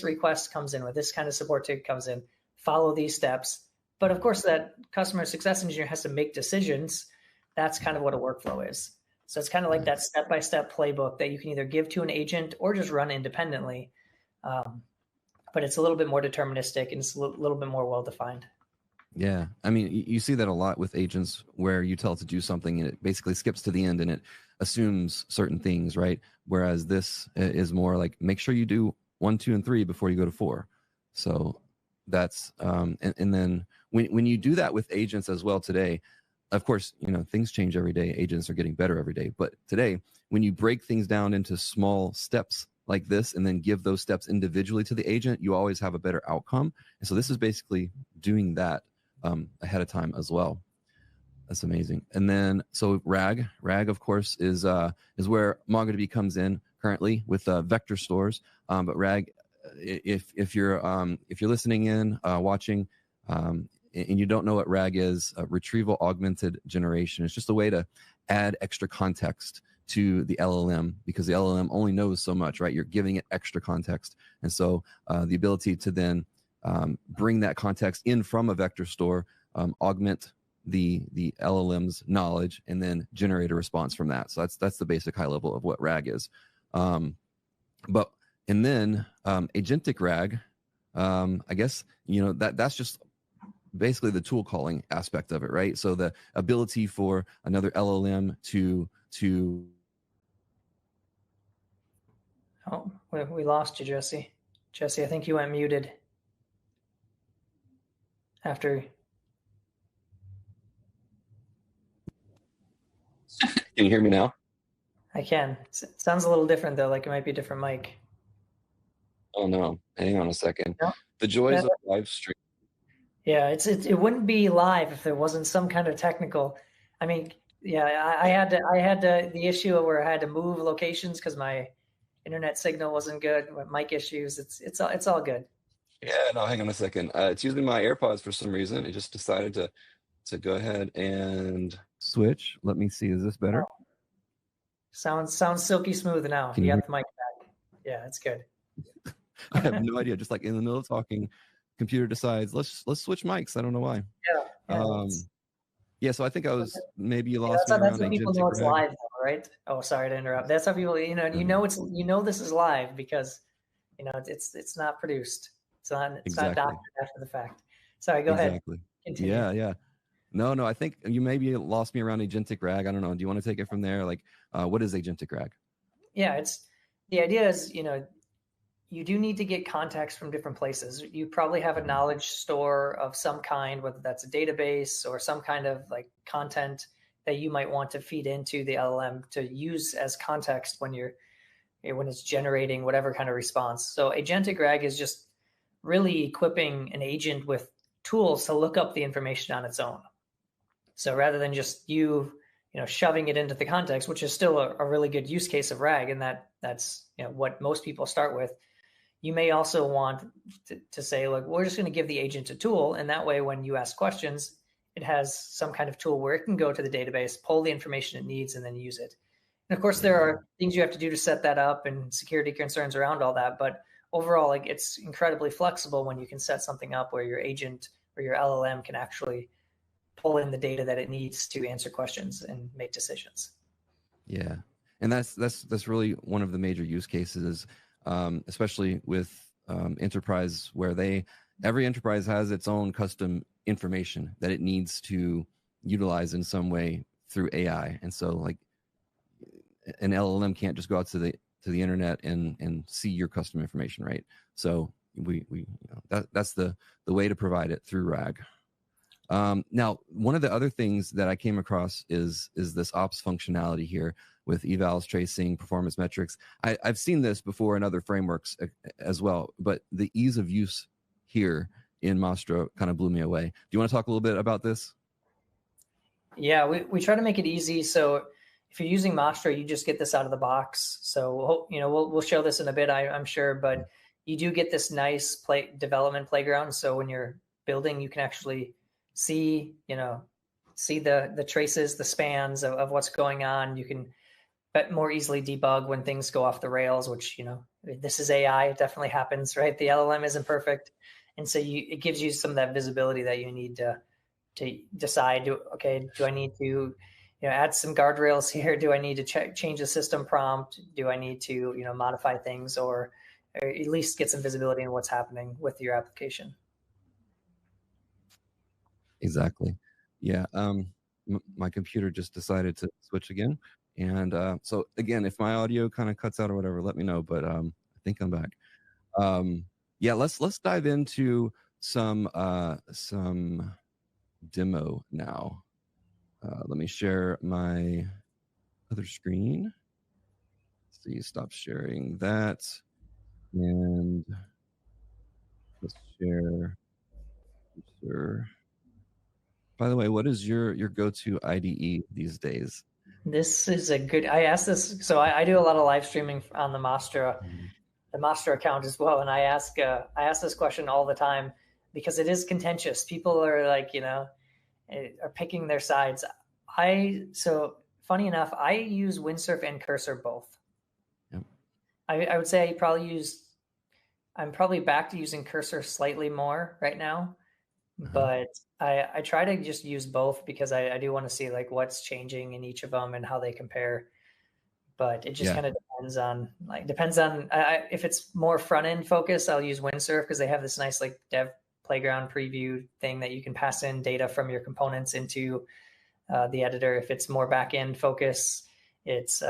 request comes in, when this kind of support ticket comes in, follow these steps. But of course, that customer success engineer has to make decisions. That's kind of what a workflow is. So it's kind of like that step-by-step playbook that you can either give to an agent or just run independently. But it's a little bit more deterministic and it's a little bit more well-defined. Yeah. I mean, you see that a lot with agents where you tell it to do something and it basically skips to the end and it assumes certain things, right? Whereas this is more like, make sure you do 1, 2, and 3 before you go to 4. So that's, and then when you do that with agents as well today, of course, things change every day. Agents are getting better every day. But today, when you break things down into small steps like this and then give those steps individually to the agent, you always have a better outcome. And so this is basically doing that ahead of time as well. That's amazing. And then, so RAG, of course, is where MongoDB comes in currently with vector stores. But RAG, if you're listening in, watching, and you don't know what RAG is, retrieval augmented generation. It's just a way to add extra context to the LLM because the LLM only knows so much, right? You're giving it extra context. And so the ability to then bring that context in from a vector store, augment the LLM's knowledge, and then generate a response from that. So that's the basic high level of what RAG is. And then agentic RAG, I guess, that's just basically the tool calling aspect of it, right? So the ability for another LLM to Oh, we lost you, Jesse. Jesse, I think you went muted after. Can you hear me now? I can. It sounds a little different though, like it might be a different mic. Oh no, hang on a second. No? The joys of live stream. Yeah, it wouldn't be live if there wasn't some kind of technical. I mean, yeah, I had the issue where I had to move locations because my internet signal wasn't good. With mic issues, it's all good. Yeah, no, hang on a second. It's using my AirPods for some reason. It just decided to go ahead and switch. Let me see. Is this better? Oh. Sounds silky smooth now. Can You you got the mic back. Yeah, it's good. I have no idea. Just like in the middle of talking, computer decides let's switch mics. I don't know why. Yeah. So I think I was maybe you lost me that's around how people know it's agentic RAG. live, though, right? Oh, sorry to interrupt. That's how people this is live because it's not produced. It's not doctored after the fact. Sorry, go ahead. Continue. Yeah. No. I think you maybe lost me around agentic RAG. I don't know. Do you want to take it from there? Like, what is agentic RAG? Yeah, the idea is you do need to get context from different places. You probably have a knowledge store of some kind, whether that's a database or some kind of like content that you might want to feed into the LLM to use as context when it's generating whatever kind of response. So agentic RAG is just really equipping an agent with tools to look up the information on its own. So rather than just shoving it into the context, which is still a really good use case of RAG, and that's what most people start with. You may also want to say, like, we're just going to give the agent a tool, and that way when you ask questions, it has some kind of tool where it can go to the database, pull the information it needs, and then use it. And of course, there are things you have to do to set that up and security concerns around all that. But overall, like, it's incredibly flexible when you can set something up where your agent or your LLM can actually pull in the data that it needs to answer questions and make decisions. Yeah, and that's really one of the major use cases, especially with enterprise, where every enterprise has its own custom information that it needs to utilize in some way through AI, and so like an LLM can't just go out to the internet and see your custom information, right? So that's the way to provide it through RAG. Now, one of the other things that I came across is this ops functionality here with evals, tracing, performance metrics. I've seen this before in other frameworks as well, but the ease of use here in Maestro kind of blew me away. Do you want to talk a little bit about this? Yeah, we try to make it easy. So if you're using Maestro, you just get this out of the box. So we'll show this in a bit, I'm sure, but you do get this nice development playground. So when you're building, you can actually see see the traces, the spans of what's going on. You can more easily debug when things go off the rails, which, this is AI. It definitely happens, right? The LLM isn't perfect. And so it gives you some of that visibility that you need to decide, do I need to, add some guardrails here? Do I need to change the system prompt? Do I need to, modify things, or at least get some visibility in what's happening with your application? Exactly. Yeah. My computer just decided to switch again. And so again, if my audio kind of cuts out or whatever, let me know, but I think I'm back. Yeah, let's dive into some demo now. Let me share my other screen. Let's see, stop sharing that. And let's share. Sure. By the way, what is your go-to IDE these days? This is a good, I asked this, so I do a lot of live streaming on the Mastra account as well. And I ask this question all the time because it is contentious. People are like, are picking their sides. So funny enough, I use Windsurf and Cursor both. Yep. I would say I'm probably back to using Cursor slightly more right now, but I try to just use both because I do want to see like what's changing in each of them and how they compare. But it just kind of depends on if it's more front end focused, I'll use Windsurf because they have this nice like dev playground preview thing that you can pass in data from your components into the editor. If it's more back end focus, it's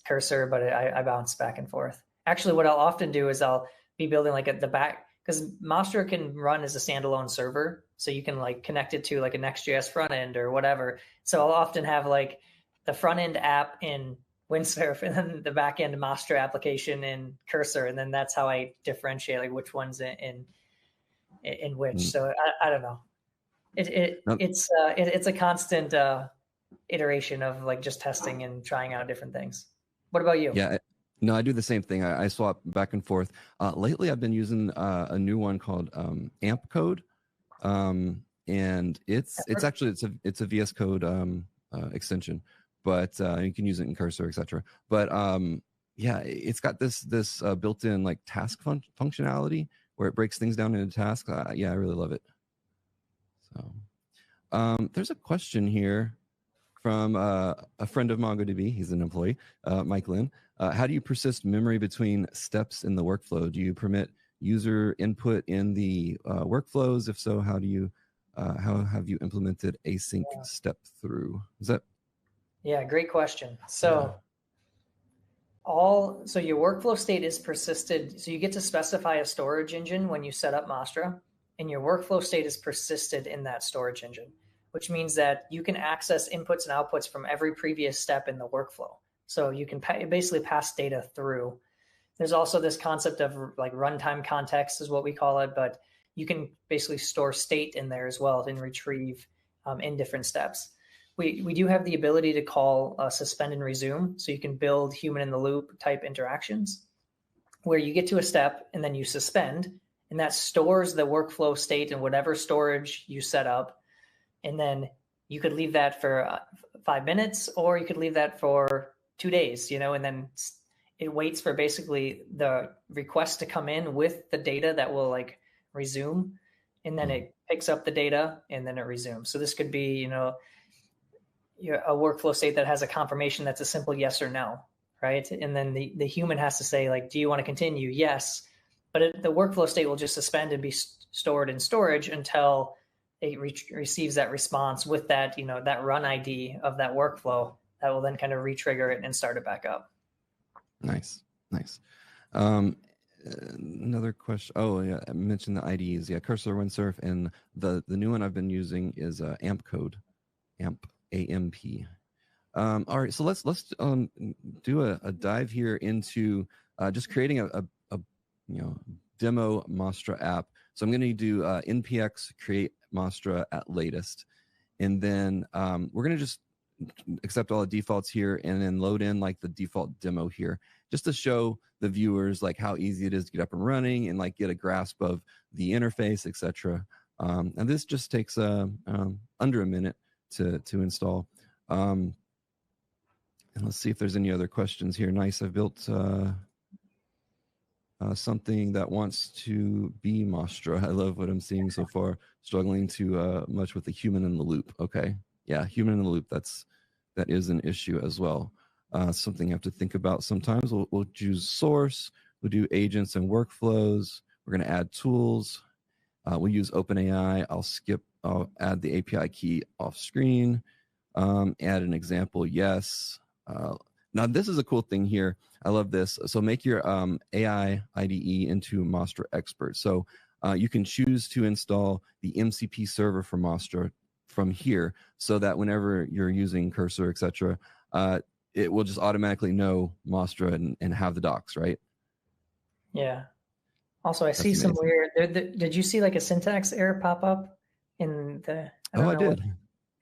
Cursor, but I bounce back and forth. Actually, what I'll often do is I'll be building like at the back, because Mastra can run as a standalone server, so you can like connect it to like a Next.js front end or whatever. So I'll often have like the front end app in Windsurf and then the back end Mastra application in Cursor, and then that's how I differentiate like which one's in which. So I don't know. It's a constant iteration of like just testing and trying out different things. What about you? Yeah. No, I do the same thing. I swap back and forth. Lately, I've been using a new one called AMP Code, and it's actually it's a VS Code extension, but you can use it in Cursor, etc. But yeah, it's got this built-in like task functionality where it breaks things down into tasks. Yeah, I really love it. So there's a question here from a friend of MongoDB. He's an employee, Mike Lynn. How do you persist memory between steps in the workflow? Do you permit user input in the workflows? If so, how have you implemented async step through? Is that? Yeah, great question. So your workflow state is persisted. So you get to specify a storage engine when you set up Mastra, and your workflow state is persisted in that storage engine, which means that you can access inputs and outputs from every previous step in the workflow. So you can basically pass data through. There's also this concept of like runtime context is what we call it, but you can basically store state in there as well and retrieve in different steps. We do have the ability to call suspend and resume. So you can build human in the loop type interactions where you get to a step and then you suspend, and that stores the workflow state in whatever storage you set up. And then you could leave that for 5 minutes, or you could leave that for 2 days, and then it waits for basically the request to come in with the data that will like resume, and then it picks up the data and then it resumes. So this could be, a workflow state that has a confirmation that's a simple yes or no, right? And then the human has to say like, do you want to continue? Yes. But the workflow state will just suspend and be stored in storage until it receives that response with that, that run ID of that workflow that will then kind of re-trigger it and start it back up. Nice. Another question. Oh yeah, I mentioned the IDEs. Yeah, Cursor, Windsurf, and the new one I've been using is AMP Code, AMP. All right, so let's do a dive here into just creating a demo Mastra app. So I'm going to do npx create Mastra at latest, and then we're going to just accept all the defaults here and then load in like the default demo here, just to show the viewers like how easy it is to get up and running and like get a grasp of the interface, etc. And this just takes under a minute. to install. And let's see if there's any other questions here. Nice. I've built something that wants to be Mastra. I love what I'm seeing so far. Struggling too much with the human in the loop. Okay. Yeah, human in the loop. That is an issue as well. Something you have to think about sometimes. We'll choose source. We'll do agents and workflows. We're going to add tools. We'll use OpenAI. I'll add the API key off screen. Add an example. Yes. Now, this is a cool thing here. I love this. So make your AI IDE into Mastra Expert. So you can choose to install the MCP server for Mastra from here so that whenever you're using Cursor, etc., it will just automatically know Mastra and have the docs, right? Yeah. Also, I That's see some amazing. weird. Did you see like a syntax error pop up in the? I did.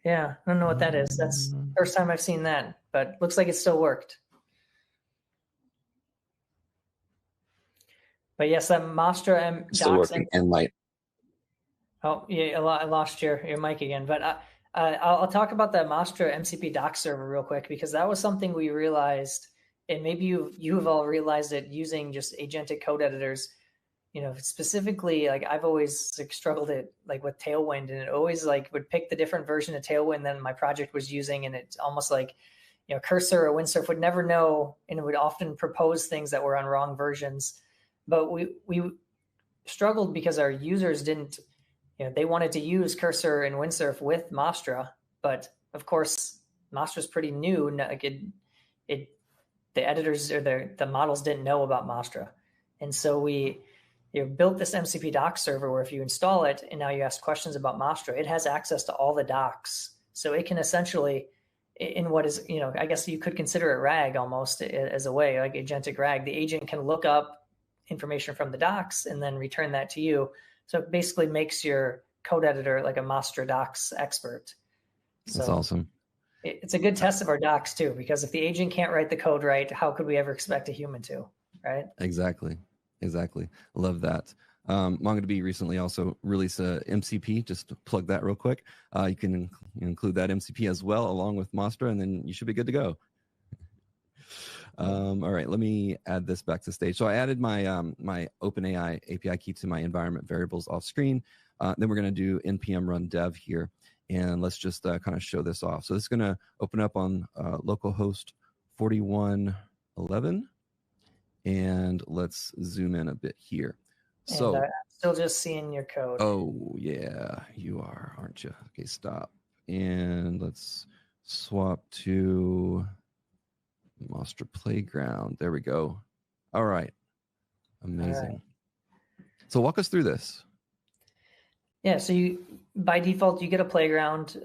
Yeah, I don't know what that is. That's the first time I've seen that, but looks like it still worked. But yes, that Mastra Still docs working and light. Oh, yeah, I lost your mic again. But I'll talk about that Mastra MCP doc server real quick, because that was something we realized, and maybe you've all realized it using just agentic code editors. You know, specifically, like I've always struggled it like with Tailwind, and it always like would pick the different version of Tailwind than my project was using, and it's almost like, you know, Cursor or Windsurf would never know, and it would often propose things that were on wrong versions. But we struggled because our users didn't, you know, they wanted to use Cursor and Windsurf with Mastra, but of course Mastra's pretty new. Like the editors or the models didn't know about Mastra, and so we built this MCP doc server where if you install it and now you ask questions about Mastra, it has access to all the docs, so it can essentially, in what is, you know, I guess you could consider it RAG almost as a way, like agentic RAG. The agent can look up information from the docs and then return that to you. So it basically makes your code editor like a Mastra docs expert. That's awesome. It's a good test of our docs too, because if the agent can't write the code right, how could we ever expect a human to, right? Exactly. Love that. MongoDB recently also released a MCP. Just to plug that real quick. You can include that MCP as well along with Mastra, and then you should be good to go. All right, let me add this back to stage. So I added my my OpenAI API key to my environment variables off screen. Then we're going to do npm run dev here, and let's just kind of show this off. So this is going to open up on localhost 4111, and let's zoom in a bit here. So I'm still just seeing your code. Oh yeah, you are, aren't you? Okay, stop, and let's swap to Mastra Playground. There we go. All right. Amazing. All right. So walk us through this. Yeah, so you, by default, you get a playground.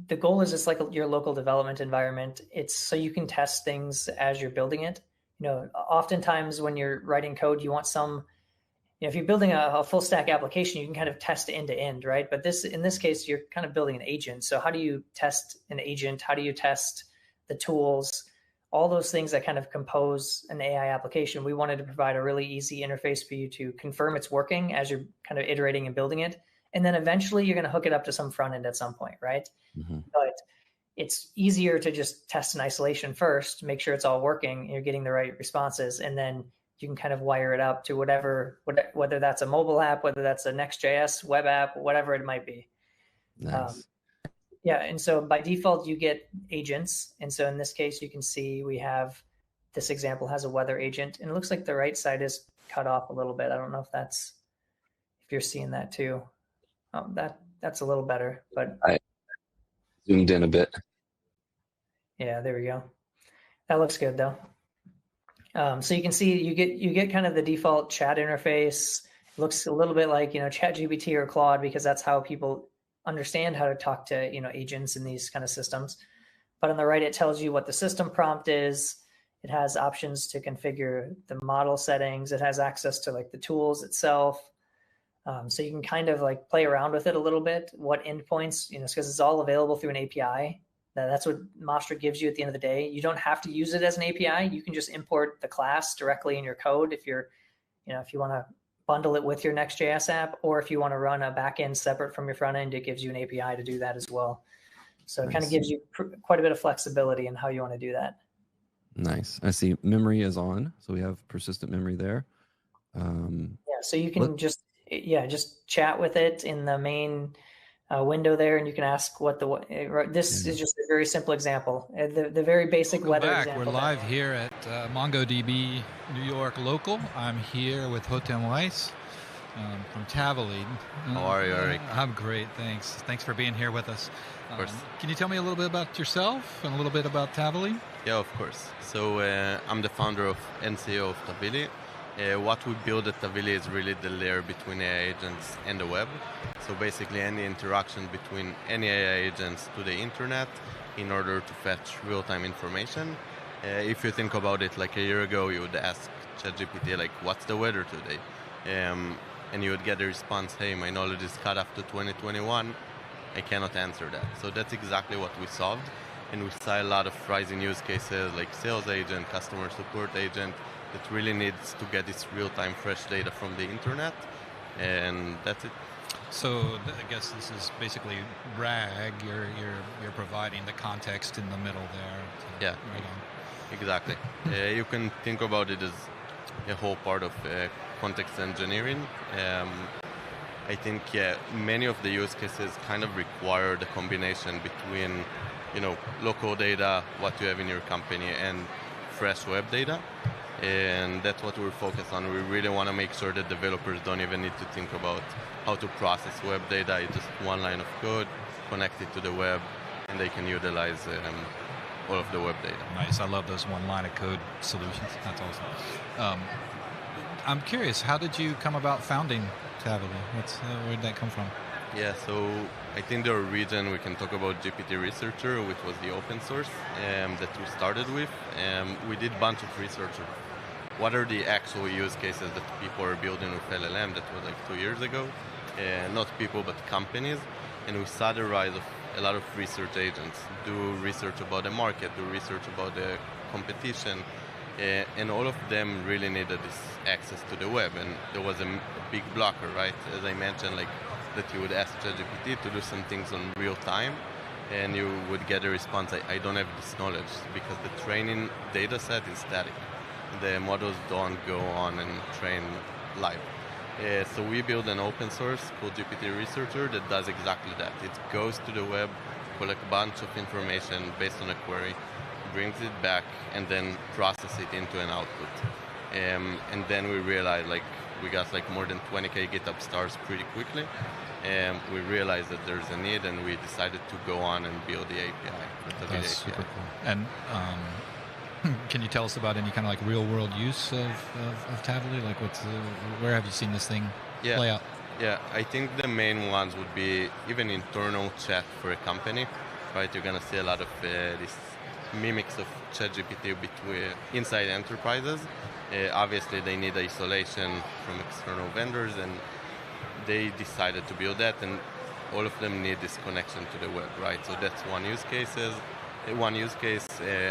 The goal is just like your local development environment. It's so you can test things as you're building it. You know, oftentimes when you're writing code, you want some, you know, if you're building a full stack application, you can kind of test end to end, right? But in this case, you're kind of building an agent. So how do you test an agent? How do you test the tools? All those things that kind of compose an AI application. We wanted to provide a really easy interface for you to confirm it's working as you're kind of iterating and building it. And then eventually you're going to hook it up to some front end at some point, right? Mm-hmm. But it's easier to just test in isolation first, make sure it's all working, you're getting the right responses, and then you can kind of wire it up to whatever, whether that's a mobile app, whether that's a Next.js web app, whatever it might be. Nice. Yeah, and so by default, you get agents. And so in this case, you can see we have, this example has a weather agent, and it looks like the right side is cut off a little bit. I don't know if you're seeing that too. That's a little better, but I zoomed in a bit. Yeah, there we go. That looks good though. So you can see you get kind of the default chat interface. It looks a little bit like, you know, ChatGPT or Claude, because that's how people understand how to talk to, you know, agents in these kind of systems. But on the right, it tells you what the system prompt is. It has options to configure the model settings. It has access to like the tools itself. So you can kind of like play around with it a little bit. What endpoints, you know, because it's all available through an API. That's what Mastra gives you at the end of the day. You don't have to use it as an API. You can just import the class directly in your code if you're, you know, if you want to bundle it with your Next.js app, or if you want to run a backend separate from your front end, it gives you an API to do that as well. So it Nice. kind of gives you quite a bit of flexibility in how you want to do that. Nice. I see memory is on, so we have persistent memory there. So you can just chat with it in the main window there, and you can ask what this is just a very simple example. The very basic Welcome weather back. example. We're live here at MongoDB New York local. I'm here with Hotem Weiss from Tavily. How are you, Eric? I'm great, thanks. Thanks for being here with us. Of course. Can you tell me a little bit about yourself and a little bit about Tavily? Yeah, of course. So I'm the founder and CEO of Tavily. What we build at Tavily is really the layer between AI agents and the web. So basically any interaction between any AI agents to the internet in order to fetch real-time information. If you think about it, like a year ago, you would ask ChatGPT, like, what's the weather today? And you would get a response, hey, my knowledge is cut off to 2021. I cannot answer that. So that's exactly what we solved. And we saw a lot of rising use cases like sales agent, customer support agent, that really needs to get this real-time fresh data from the internet, and that's it. So I guess this is basically RAG. You're providing the context in the middle there. Yeah, right on. Exactly. You can think about it as a whole part of context engineering. I think many of the use cases kind of require the combination between, local data, what you have in your company, and fresh web data. And that's what we're focused on. We really want to make sure that developers don't even need to think about how to process web data. It's just one line of code, connect it to the web, and they can utilize all of the web data. Nice. I love those one line of code solutions. That's awesome. I'm curious, how did you come about founding Tavily? Where did that come from? Yeah, so I think the origin, we can talk about GPT Researcher, which was the open source that we started with. We did a bunch of research of what are the actual use cases that people are building with LLM. That was like 2 years ago. Not people, but companies. And we saw the rise of a lot of research agents, do research about the market, do research about the competition. And all of them really needed this access to the web. And there was a big blocker, right? As I mentioned, like that you would ask ChatGPT to do some things on real time, and you would get a response, I don't have this knowledge, because the training data set is static. The models don't go on and train live. So we build an open source called GPT Researcher that does exactly that. It goes to the web, collects a bunch of information based on a query, brings it back, and then process it into an output. And then we realized, we got more than 20K GitHub stars pretty quickly. And we realized that there's a need, and we decided to go on and build the API. That's super cool. And can you tell us about any kind of real world use of Tavily? Where have you seen this thing play out? Yeah, I think the main ones would be even internal chat for a company, right? You're going to see a lot of these mimics of ChatGPT inside enterprises. Obviously, they need isolation from external vendors, and they decided to build that, and all of them need this connection to the web, right? So that's one use case.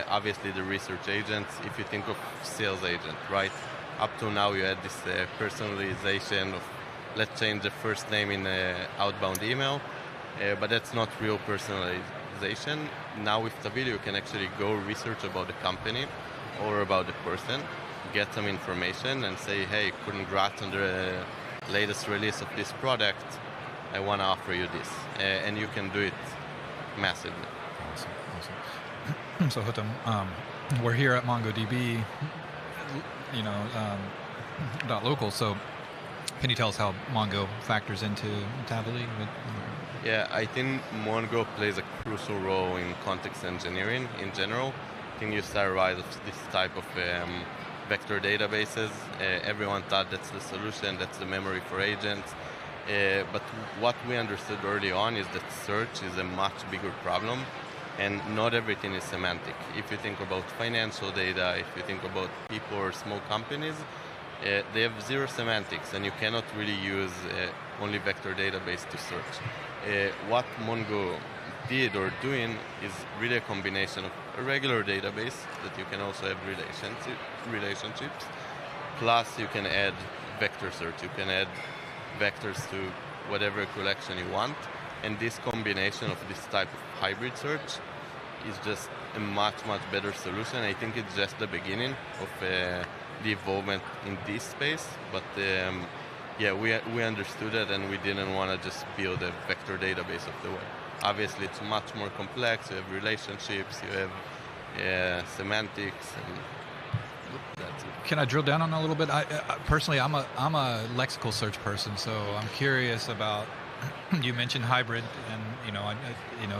Obviously, the research agents, if you think of sales agent, right? Up to now, you had this personalization of, let's change the first name in an outbound email, but that's not real personalization. Now with Tavily, you can actually go research about the company or about the person, get some information and say, hey, congrats on the latest release of this product. I want to offer you this. And you can do it massively. Awesome. So Hotem, we're here at MongoDB, .local. So can you tell us how Mongo factors into Tavily? Yeah, I think Mongo plays a crucial role in context engineering in general. I think you saw a rise of this type of vector databases. Everyone thought that's the solution, that's the memory for agents. But what we understood early on is that search is a much bigger problem, and not everything is semantic. If you think about financial data, if you think about people or small companies, they have zero semantics, and you cannot really use only vector database to search. What Mongo did or doing is really a combination of a regular database that you can also have relationships, plus you can add vector search. You can add vectors to whatever collection you want, And this combination of this type of hybrid search is just a much, much better solution. I think it's just the beginning of the evolvement in this space. But yeah, we understood it, and we didn't want to just build a vector database of the web. Obviously, it's much more complex. You have relationships, you have semantics, and that's it. Can I drill down on that a little bit? I personally, I'm a lexical search person, so I'm curious about. You mentioned hybrid, and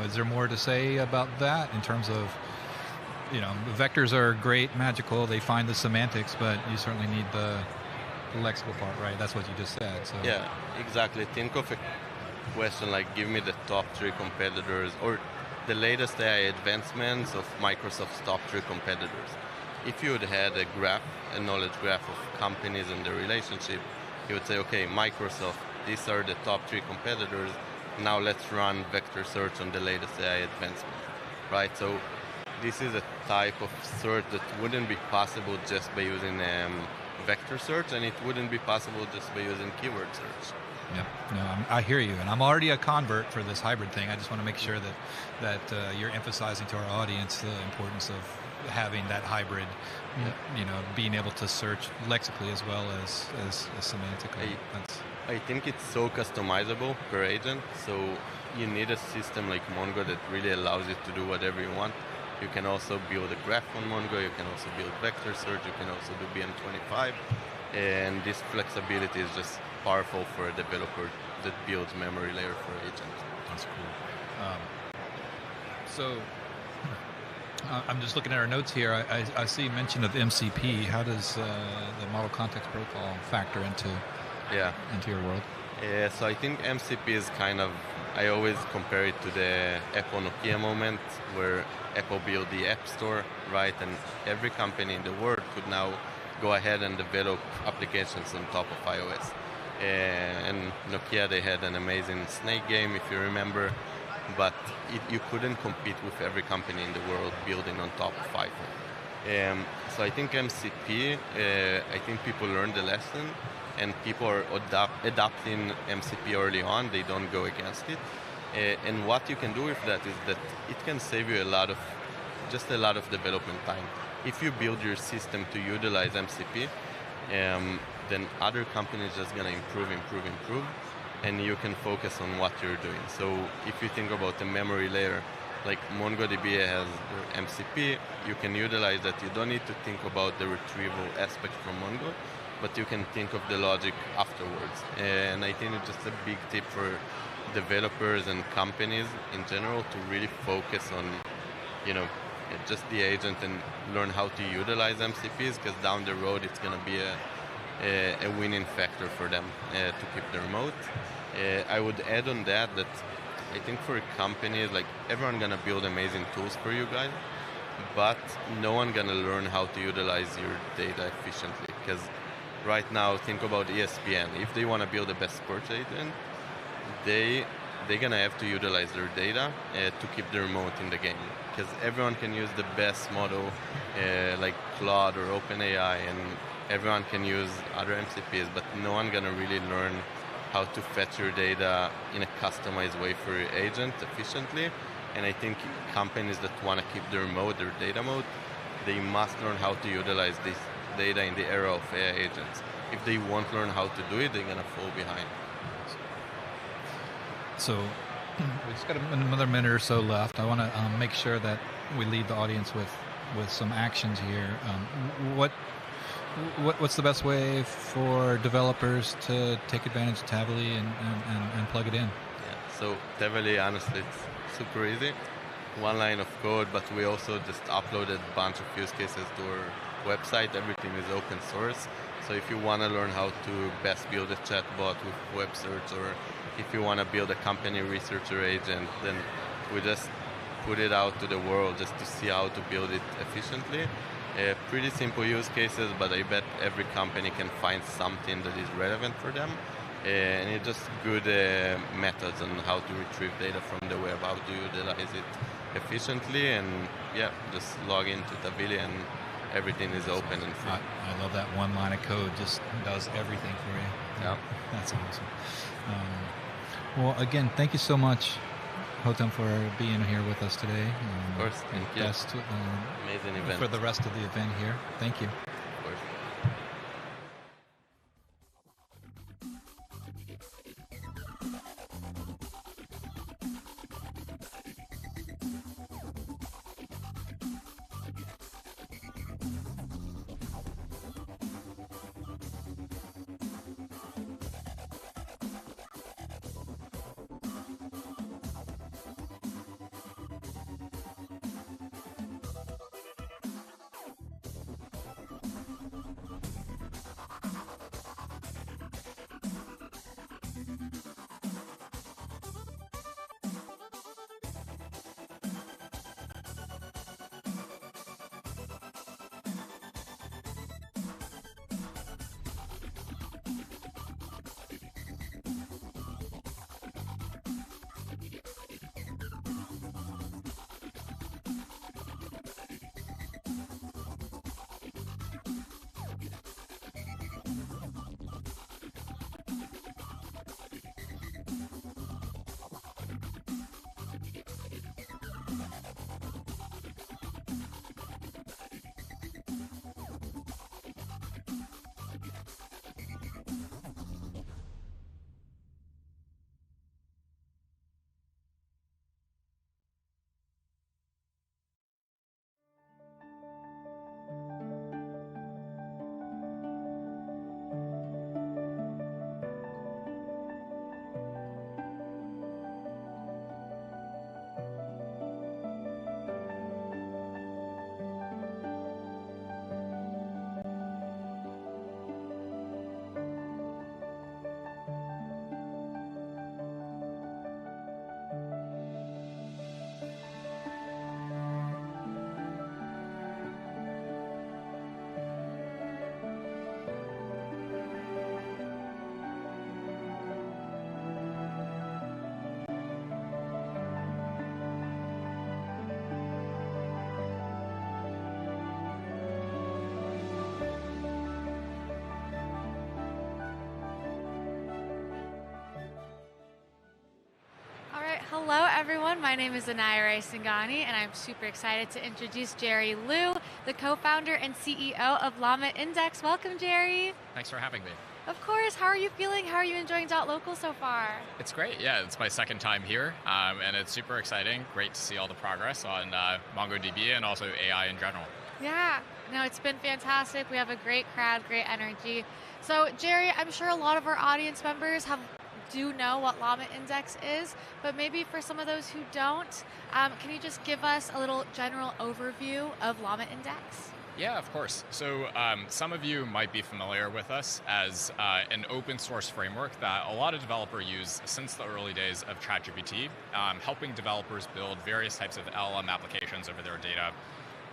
is there more to say about that in terms of, vectors are great, magical. They find the semantics, but you certainly need the lexical part, right? That's what you just said. So yeah, exactly. Think of a question like, give me the top 3 competitors, or the latest AI advancements of Microsoft's top 3 competitors. If you had a graph, a knowledge graph of companies and their relationship, you would say, okay, Microsoft, these are the top 3 competitors. Now let's run vector search on the latest AI advancement, right? So this is a type of search that wouldn't be possible just by using vector search, and it wouldn't be possible just by using keyword search. Yeah, no, I hear you, and I'm already a convert for this hybrid thing. I just want to make sure that you're emphasizing to our audience the importance of having that hybrid, being able to search lexically as well as semantically. I think it's so customizable per agent, so you need a system like Mongo that really allows you to do whatever you want. You can also build a graph on Mongo, you can also build vector search, you can also do BM25, and this flexibility is just powerful for a developer that builds memory layer for agents. That's cool. I'm just looking at our notes here. I see mention of MCP. How does the Model Context Protocol factor into your world? Yeah, so I think MCP is kind of, I always compare it to the Apple Nokia moment where Apple built the App Store, right? And every company in the world could now go ahead and develop applications on top of iOS. And Nokia, they had an amazing Snake game, if you remember, but you couldn't compete with every company in the world building on top of iPhone. So I think MCP, I think people learned the lesson, and people are adopting MCP early on. They don't go against it. And what you can do with that is that it can save you a lot of development time. If you build your system to utilize MCP, then other companies are just going to improve, and you can focus on what you're doing. So if you think about the memory layer, like MongoDB has MCP, you can utilize that. You don't need to think about the retrieval aspect from Mongo, but you can think of the logic afterwards. And I think it's just a big tip for developers and companies in general to really focus on, just the agent and learn how to utilize MCPs, because down the road it's going to be a winning factor for them to keep their moat. I would add on that I think for companies, like everyone going to build amazing tools for you guys, but no one going to learn how to utilize your data efficiently. Because right now, think about ESPN. If they want to build the best sports agent, they're going to have to utilize their data to keep their moat in the game. Because everyone can use the best model like Claude or OpenAI, and everyone can use other MCPs, but no one going to really learn how to fetch your data in a customized way for your agent efficiently. And I think companies that want to keep their moat, their data moat, they must learn how to utilize this data in the era of AI agents. If they won't learn how to do it, they're going to fall behind. So we just got another minute or so left. I want to make sure that we leave the audience with some actions here. What's the best way for developers to take advantage of Tavily and plug it in? Yeah, so Tavily, honestly, it's super easy. One line of code, but we also just uploaded a bunch of use cases to our website. Everything is open source. So if you want to learn how to best build a chatbot with web search, or if you want to build a company researcher agent, then we just put it out to the world just to see how to build it efficiently. Pretty simple use cases, but I bet every company can find something that is relevant for them. And it's just good methods on how to retrieve data from the web, how to utilize it efficiently, and just log into Tavily and everything is open and free. I love that one line of code, just does everything for you. Yeah. That's awesome. Well, again, thank you so much, Hotem, for being here with us today. Of course, thank you. Best amazing event for the rest of the event here. Thank you. Of course. Hello, everyone. My name is Anaya Singani, and I'm super excited to introduce Jerry Liu, the co-founder and CEO of LlamaIndex. Welcome, Jerry. Thanks for having me. Of course. How are you feeling? How are you enjoying .local so far? It's great. Yeah, it's my second time here, and it's super exciting. Great to see all the progress on MongoDB and also AI in general. Yeah. No, it's been fantastic. We have a great crowd, great energy. So, Jerry, I'm sure a lot of our audience members do know what LlamaIndex is, but maybe for some of those who don't, can you just give us a little general overview of LlamaIndex? Yeah, of course. So some of you might be familiar with us as an open source framework that a lot of developers use since the early days of ChatGPT, helping developers build various types of LLM applications over their data.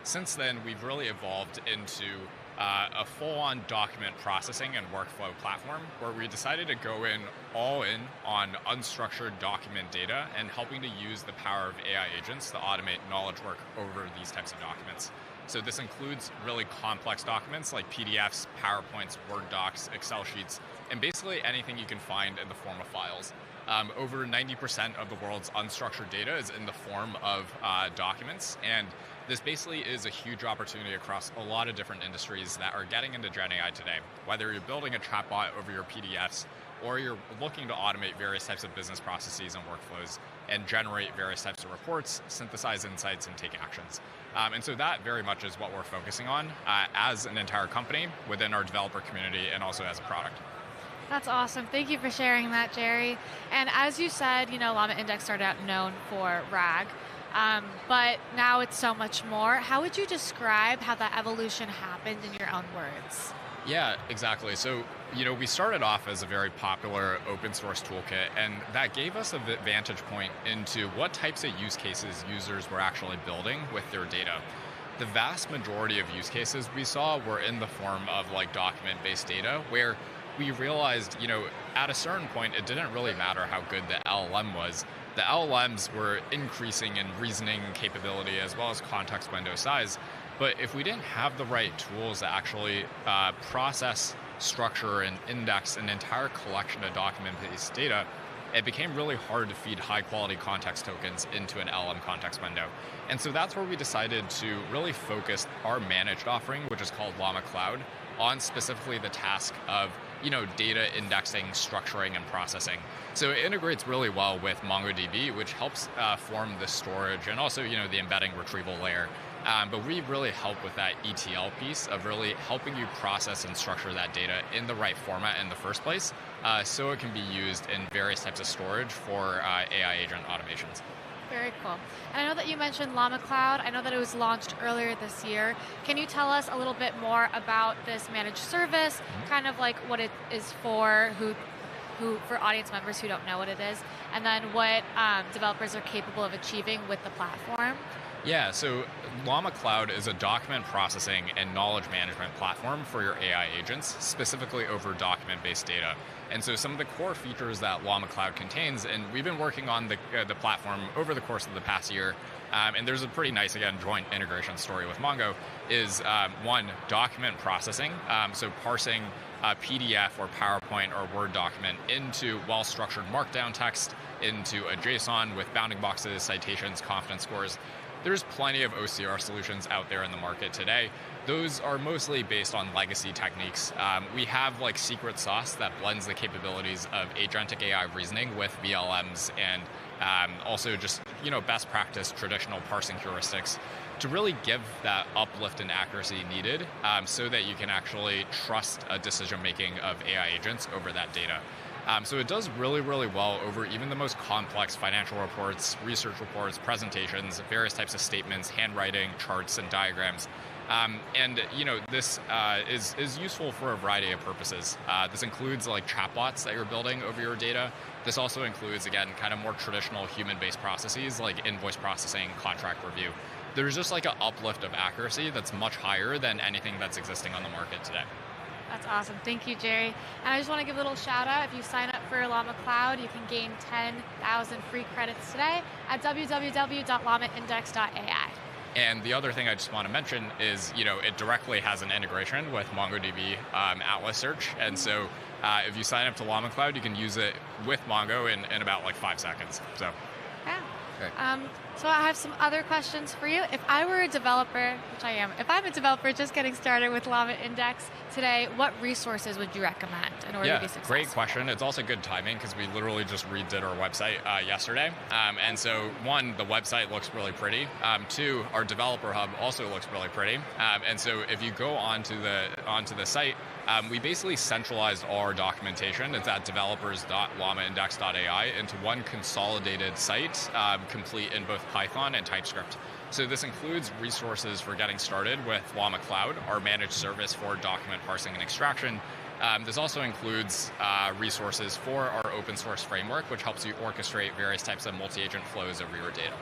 Since then, we've really evolved into a full-on document processing and workflow platform where we decided to go all in on unstructured document data and helping to use the power of AI agents to automate knowledge work over these types of documents. So this includes really complex documents like PDFs, PowerPoints, Word docs, Excel sheets, and basically anything you can find in the form of files. Over 90% of the world's unstructured data is in the form of documents, and this basically is a huge opportunity across a lot of different industries that are getting into Gen AI today. Whether you're building a chatbot over your PDFs, or you're looking to automate various types of business processes and workflows and generate various types of reports, synthesize insights, and take actions. And so that very much is what we're focusing on as an entire company within our developer community and also as a product. That's awesome. Thank you for sharing that, Jerry. And as you said, LlamaIndex started out known for RAG, but now it's so much more. How would you describe how that evolution happened in your own words? Yeah, exactly. So, we started off as a very popular open source toolkit, and that gave us a vantage point into what types of use cases users were actually building with their data. The vast majority of use cases we saw were in the form of document-based data, where we realized, at a certain point, it didn't really matter how good the LLM was. The LLMs were increasing in reasoning capability as well as context window size. But if we didn't have the right tools to actually process, structure, and index an entire collection of document-based data, it became really hard to feed high quality context tokens into an LLM context window. And so that's where we decided to really focus our managed offering, which is called Llama Cloud, on specifically the task of data indexing, structuring, and processing. So it integrates really well with MongoDB, which helps form the storage and also the embedding retrieval layer. But we really help with that ETL piece of really helping you process and structure that data in the right format in the first place, so it can be used in various types of storage for AI agent automations. Very cool. And I know that you mentioned Llama Cloud. I know that it was launched earlier this year. Can you tell us a little bit more about this managed service, kind of like what it is for, for audience members who don't know what it is, and then what developers are capable of achieving with the platform? Yeah, so Llama Cloud is a document processing and knowledge management platform for your AI agents, specifically over document-based data. And so some of the core features that Llama Cloud contains, and we've been working on the platform over the course of the past year, and there's a pretty nice, again, joint integration story with Mongo, is one, document processing, so parsing PDF or PowerPoint or Word document into well-structured markdown text, into a JSON with bounding boxes, citations, confidence scores. There's plenty of OCR solutions out there in the market today. Those are mostly based on legacy techniques. We have like secret sauce that blends the capabilities of agentic AI reasoning with VLMs and also just best practice traditional parsing heuristics to really give that uplift in accuracy needed so that you can actually trust a decision making of AI agents over that data. So it does really, really well over even the most complex financial reports, research reports, presentations, various types of statements, handwriting, charts, and diagrams. And this is useful for a variety of purposes. This includes like chatbots that you're building over your data. This also includes, again, kind of more traditional human-based processes like invoice processing, contract review. There's just like an uplift of accuracy that's much higher than anything that's existing on the market today. That's awesome. Thank you, Jerry. And I just want to give a little shout out. If you sign up for Llama Cloud, you can gain 10,000 free credits today at www.LlamaIndex.ai. And the other thing I just want to mention is, it directly has an integration with MongoDB Atlas Search. And so if you sign up to Llama Cloud, you can use it with Mongo in about like 5 seconds. So. Yeah. So I have some other questions for you. If I were a developer, which I am, if I'm a developer just getting started with LlamaIndex today, what resources would you recommend in order to be successful? Great question. It's also good timing because we literally just redid our website yesterday. And so one, the website looks really pretty. Two, our developer hub also looks really pretty. And so if you go onto the site, we basically centralized our documentation. It's at developers.LlamaIndex.ai into one consolidated site, complete in both Python and TypeScript. So this includes resources for getting started with Llama Cloud, our managed service for document parsing and extraction. This also includes resources for our open source framework, which helps you orchestrate various types of multi-agent flows over your data.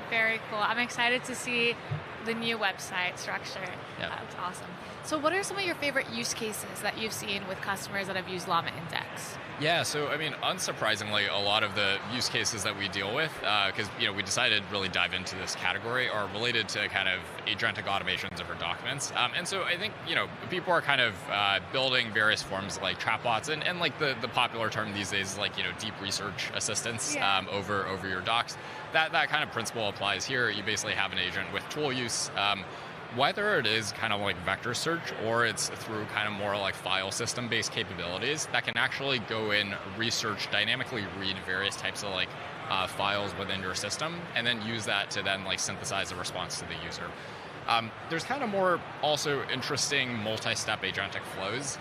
Very cool. I'm excited to see the new website structure. Yeah. That's awesome. So what are some of your favorite use cases that you've seen with customers that have used LlamaIndex? Yeah, so I mean, unsurprisingly, a lot of the use cases that we deal with, because we decided to really dive into this category, are related to kind of agentic automations over documents. And so I think people are kind of building various forms like chatbots, and like the popular term these days is like deep research assistants over your docs. That kind of principle applies here. You basically have an agent with tool use. Whether it is kind of like vector search or it's through kind of more like file system based capabilities that can actually go in, research, dynamically read various types of like files within your system and then use that to then like synthesize a response to the user. There's kind of more also interesting multi-step agentic flows.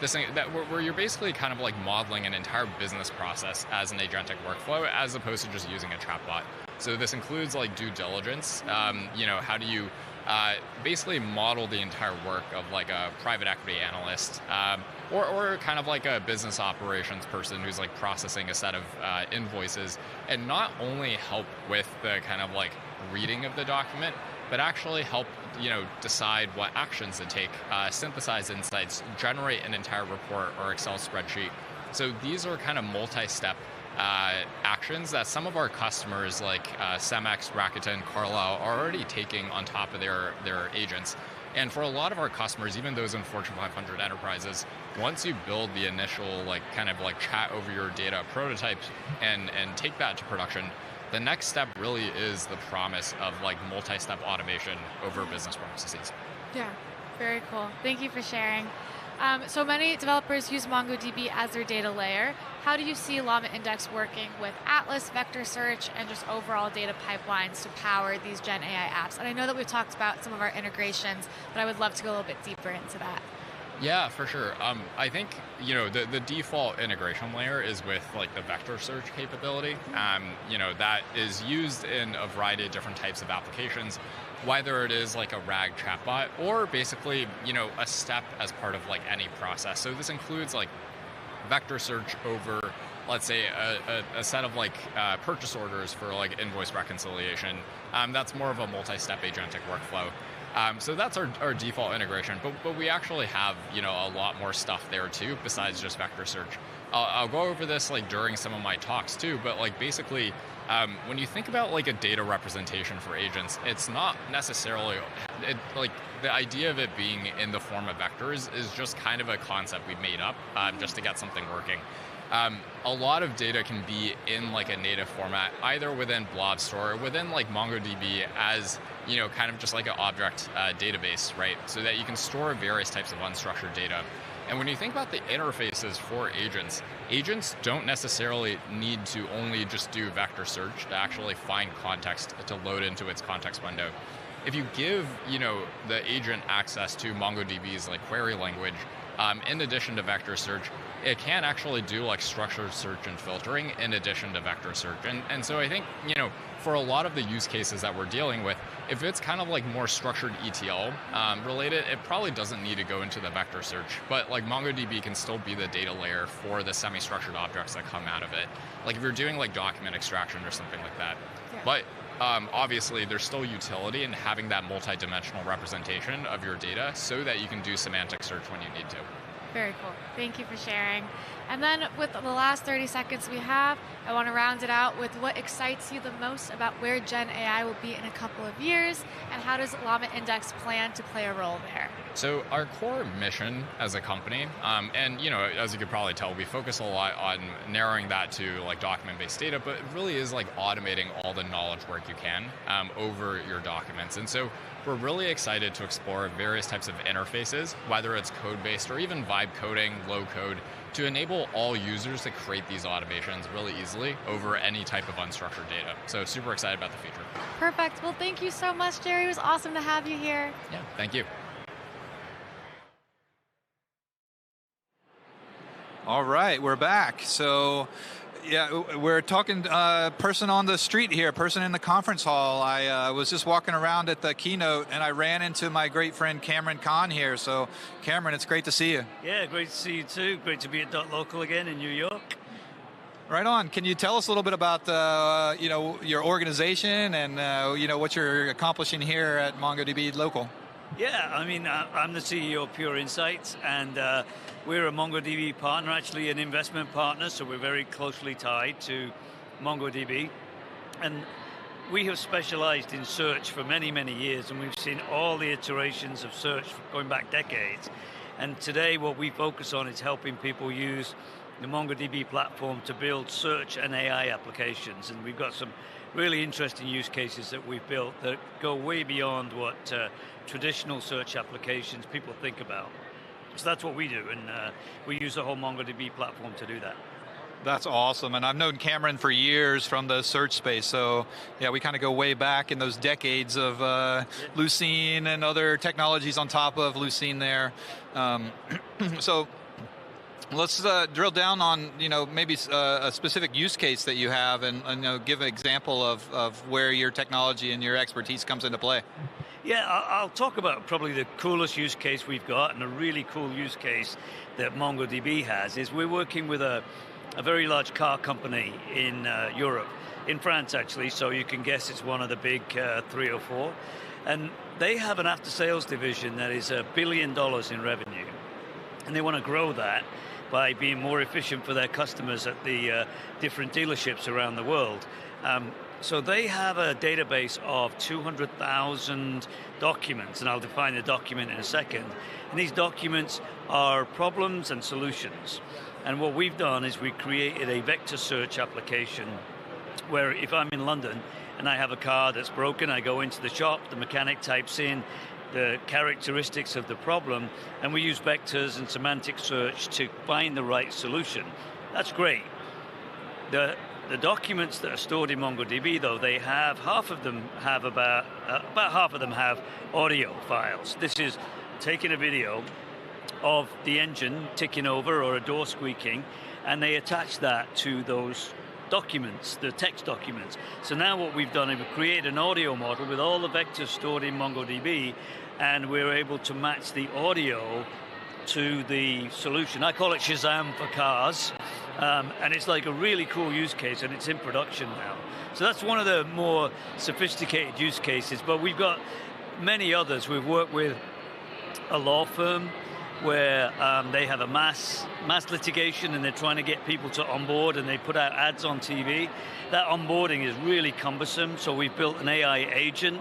This thing where you're basically kind of like modeling an entire business process as an agentic workflow as opposed to just using a chatbot. So this includes like due diligence. How do you basically model the entire work of like a private equity analyst or kind of like a business operations person who's like processing a set of invoices and not only help with the kind of like reading of the document, but actually help decide what actions to take, synthesize insights, generate an entire report or Excel spreadsheet. So these are kind of multi-step actions that some of our customers like Cemex, Rakuten, Carlyle are already taking on top of their agents. And for a lot of our customers, even those in Fortune 500 enterprises, once you build the initial kind of chat over your data prototype and take that to production, the next step really is the promise of multi-step automation over business processes. Yeah, very cool. Thank you for sharing. So many developers use MongoDB as their data layer. How do you see LlamaIndex working with Atlas, vector search, and just overall data pipelines to power these Gen AI apps? And I know that we've talked about some of our integrations, but I would love to go a little bit deeper into that. Yeah, for sure. I think the default integration layer is with the vector search capability. That is used in a variety of different types of applications, whether it is a RAG chatbot or basically a step as part of any process. So this includes vector search over, let's say, a set of purchase orders for invoice reconciliation. That's more of a multi-step agentic workflow. So that's our default integration, but we actually have a lot more stuff there too besides just vector search. I'll go over this during some of my talks too, but basically when you think about a data representation for agents, it's not necessarily the idea of it being in the form of vectors is just kind of a concept we've made up just to get something working. A lot of data can be in a native format, either within Blob Store or within MongoDB as kind of just an object database, right? So that you can store various types of unstructured data. And when you think about the interfaces for agents, agents don't necessarily need to only just do vector search to actually find context to load into its context window. If you give the agent access to MongoDB's query language, in addition to vector search, it can actually do structured search and filtering in addition to vector search. And so I think, for a lot of the use cases that we're dealing with, if it's kind of more structured ETL related, it probably doesn't need to go into the vector search. But MongoDB can still be the data layer for the semi-structured objects that come out of it. If you're doing document extraction or something like that. Yeah. But obviously, there's still utility in having that multi-dimensional representation of your data so that you can do semantic search when you need to. Very cool. Thank you for sharing. And then with the last 30 seconds we have, I want to round it out with what excites you the most about where Gen AI will be in a couple of years, and how does LlamaIndex plan to play a role there? So our core mission as a company, and as you could probably tell, we focus a lot on narrowing that to document-based data, but it really is automating all the knowledge work you can over your documents. And so we're really excited to explore various types of interfaces, whether it's code-based or even vibe coding, low code, to enable all users to create these automations really easily over any type of unstructured data. So super excited about the future. Perfect. Well, thank you so much, Jerry. It was awesome to have you here. Yeah, thank you. All right, we're back. So, yeah, we're talking person on the street here, person in the conference hall. I was just walking around at the keynote, and I ran into my great friend Cameron Kahn here. So, Cameron, it's great to see you. Yeah, great to see you too. Great to be at .local again in New York. Right on. Can you tell us a little bit about your organization and what you're accomplishing here at MongoDB.local? Yeah, I mean, I'm the CEO of Pure Insights, and we're a MongoDB partner, actually an investment partner, so we're very closely tied to MongoDB. And we have specialized in search for many, many years, and we've seen all the iterations of search going back decades. And today what we focus on is helping people use the MongoDB platform to build search and AI applications. And we've got some really interesting use cases that we've built that go way beyond what traditional search applications people think about. So that's what we do, and we use the whole MongoDB platform to do that. That's awesome, and I've known Cameron for years from the search space, so yeah, we kind of go way back in those decades of Lucene and other technologies on top of Lucene there. So let's drill down on maybe a specific use case that you have, and give an example of where your technology and your expertise comes into play. Yeah, I'll talk about probably the coolest use case we've got, and a really cool use case that MongoDB has is we're working with a very large car company in Europe, in France actually, so you can guess it's one of the big 3 or 4. And they have an after-sales division that is $1 billion in revenue, and they want to grow that by being more efficient for their customers at the different dealerships around the world. So they have a database of 200,000 documents, and I'll define the document in a second. And these documents are problems and solutions. And what we've done is we created a vector search application where if I'm in London and I have a car that's broken, I go into the shop, the mechanic types in the characteristics of the problem, and we use vectors and semantic search to find the right solution. That's great. The documents that are stored in MongoDB, though, they have half of them have about half of them have audio files. This is taking a video of the engine ticking over or a door squeaking, and they attach that to those documents, the text documents. So now what we've done is we've created an audio model with all the vectors stored in MongoDB, and we're able to match the audio to the solution. I call it Shazam for cars, and it's like a really cool use case, and it's in production now. So that's one of the more sophisticated use cases, but we've got many others. We've worked with a law firm where they have a mass litigation, and they're trying to get people to onboard, and they put out ads on TV. That onboarding is really cumbersome, so we've built an AI agent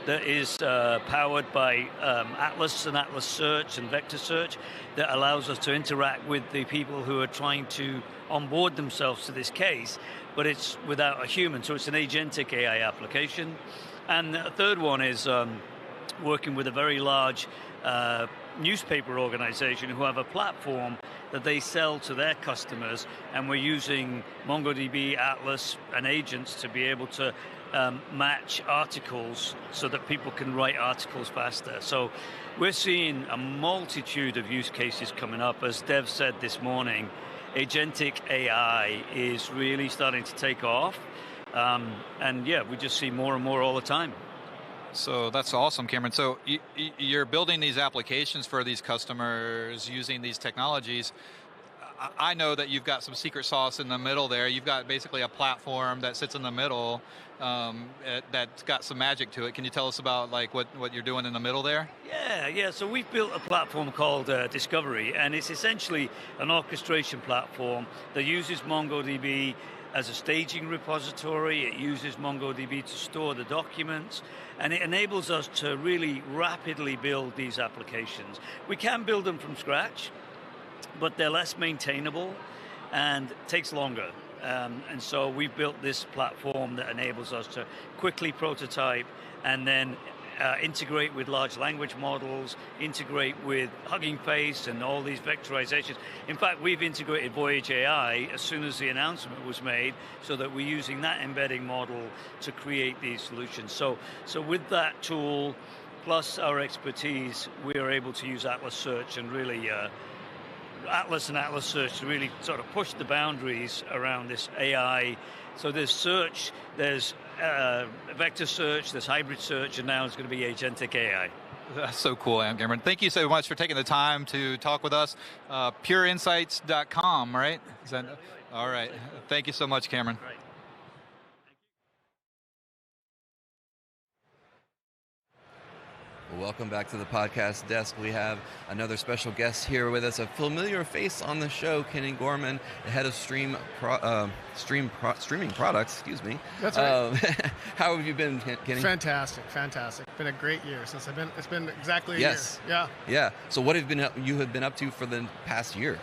that is powered by Atlas and Atlas Search and Vector Search that allows us to interact with the people who are trying to onboard themselves to this case, but it's without a human, so it's an agentic AI application. And the third one is working with a very large newspaper organization who have a platform that they sell to their customers, and we're using MongoDB, Atlas, and agents to be able to match articles so that people can write articles faster. So we're seeing a multitude of use cases coming up. As Dev said this morning, Agentic AI is really starting to take off. And yeah, we just see more and more all the time. So that's awesome, Cameron. So you're building these applications for these customers using these technologies. I know that you've got some secret sauce in the middle there. You've got basically a platform that sits in the middle that's got some magic to it. Can you tell us about like what you're doing in the middle there? Yeah. So we've built a platform called Discovery, and it's essentially an orchestration platform that uses MongoDB as a staging repository. It uses MongoDB to store the documents, and it enables us to really rapidly build these applications. We can build them from scratch, but they're less maintainable and takes longer. And so we've built this platform that enables us to quickly prototype and then integrate with large language models, integrate with Hugging Face and all these vectorizations. In fact, we've integrated Voyage AI as soon as the announcement was made, so that we're using that embedding model to create these solutions. So with that tool, plus our expertise, we are able to use Atlas Search and really Atlas and Atlas Search to really sort of push the boundaries around this AI. So there's search, there's vector search, there's hybrid search, and now it's going to be agentic AI. That's so cool, Cameron. Thank you so much for taking the time to talk with us. Pureinsights.com, right? Is that, all right. Thank you so much, Cameron. Well, welcome back to the podcast desk. We have another special guest here with us, a familiar face on the show, Kenny Gorman, the head of streaming products. Excuse me. That's right. How have you been, Kenny? Fantastic. Been a great year since it's been exactly a year. Yeah. Yeah. So what have you been up to for the past year?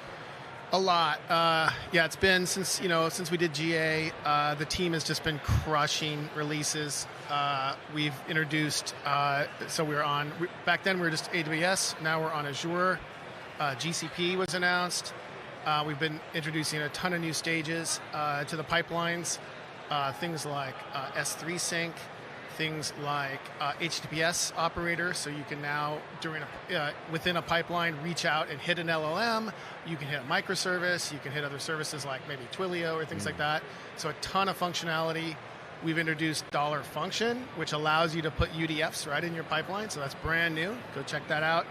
A lot. It's been since we did GA. The team has just been crushing releases. We've introduced. Back then we were just AWS. Now we're on Azure. GCP was announced. We've been introducing a ton of new stages to the pipelines. Things like S3 sync. Things like HTTPS operator, so you can now, within a pipeline, reach out and hit an LLM. You can hit a microservice. You can hit other services like maybe Twilio or things like that. So a ton of functionality. We've introduced $function, which allows you to put UDFs right in your pipeline. So that's brand new. Go check that out.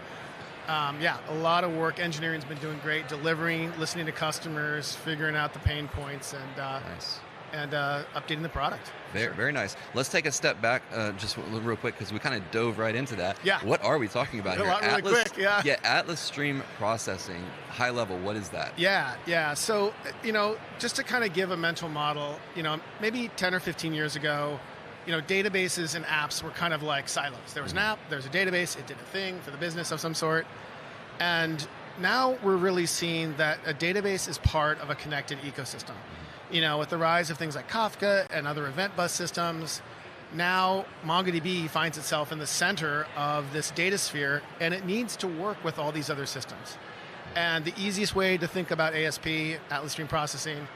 A lot of work. Engineering's been doing great, delivering, listening to customers, figuring out the pain points, and nice. updating the product. Very, very nice. Let's take a step back just real quick because we kind of dove right into that. Yeah. What are we talking about here? Really quick, yeah. Yeah, Atlas Stream Processing, high level, what is that? Yeah. So, just to kind of give a mental model, maybe 10 or 15 years ago, databases and apps were kind of like silos. There was an app, there was a database, it did a thing for the business of some sort. And now we're really seeing that a database is part of a connected ecosystem. With the rise of things like Kafka and other event bus systems, now MongoDB finds itself in the center of this data sphere, and it needs to work with all these other systems. And the easiest way to think about ASP, Atlas Stream Processing,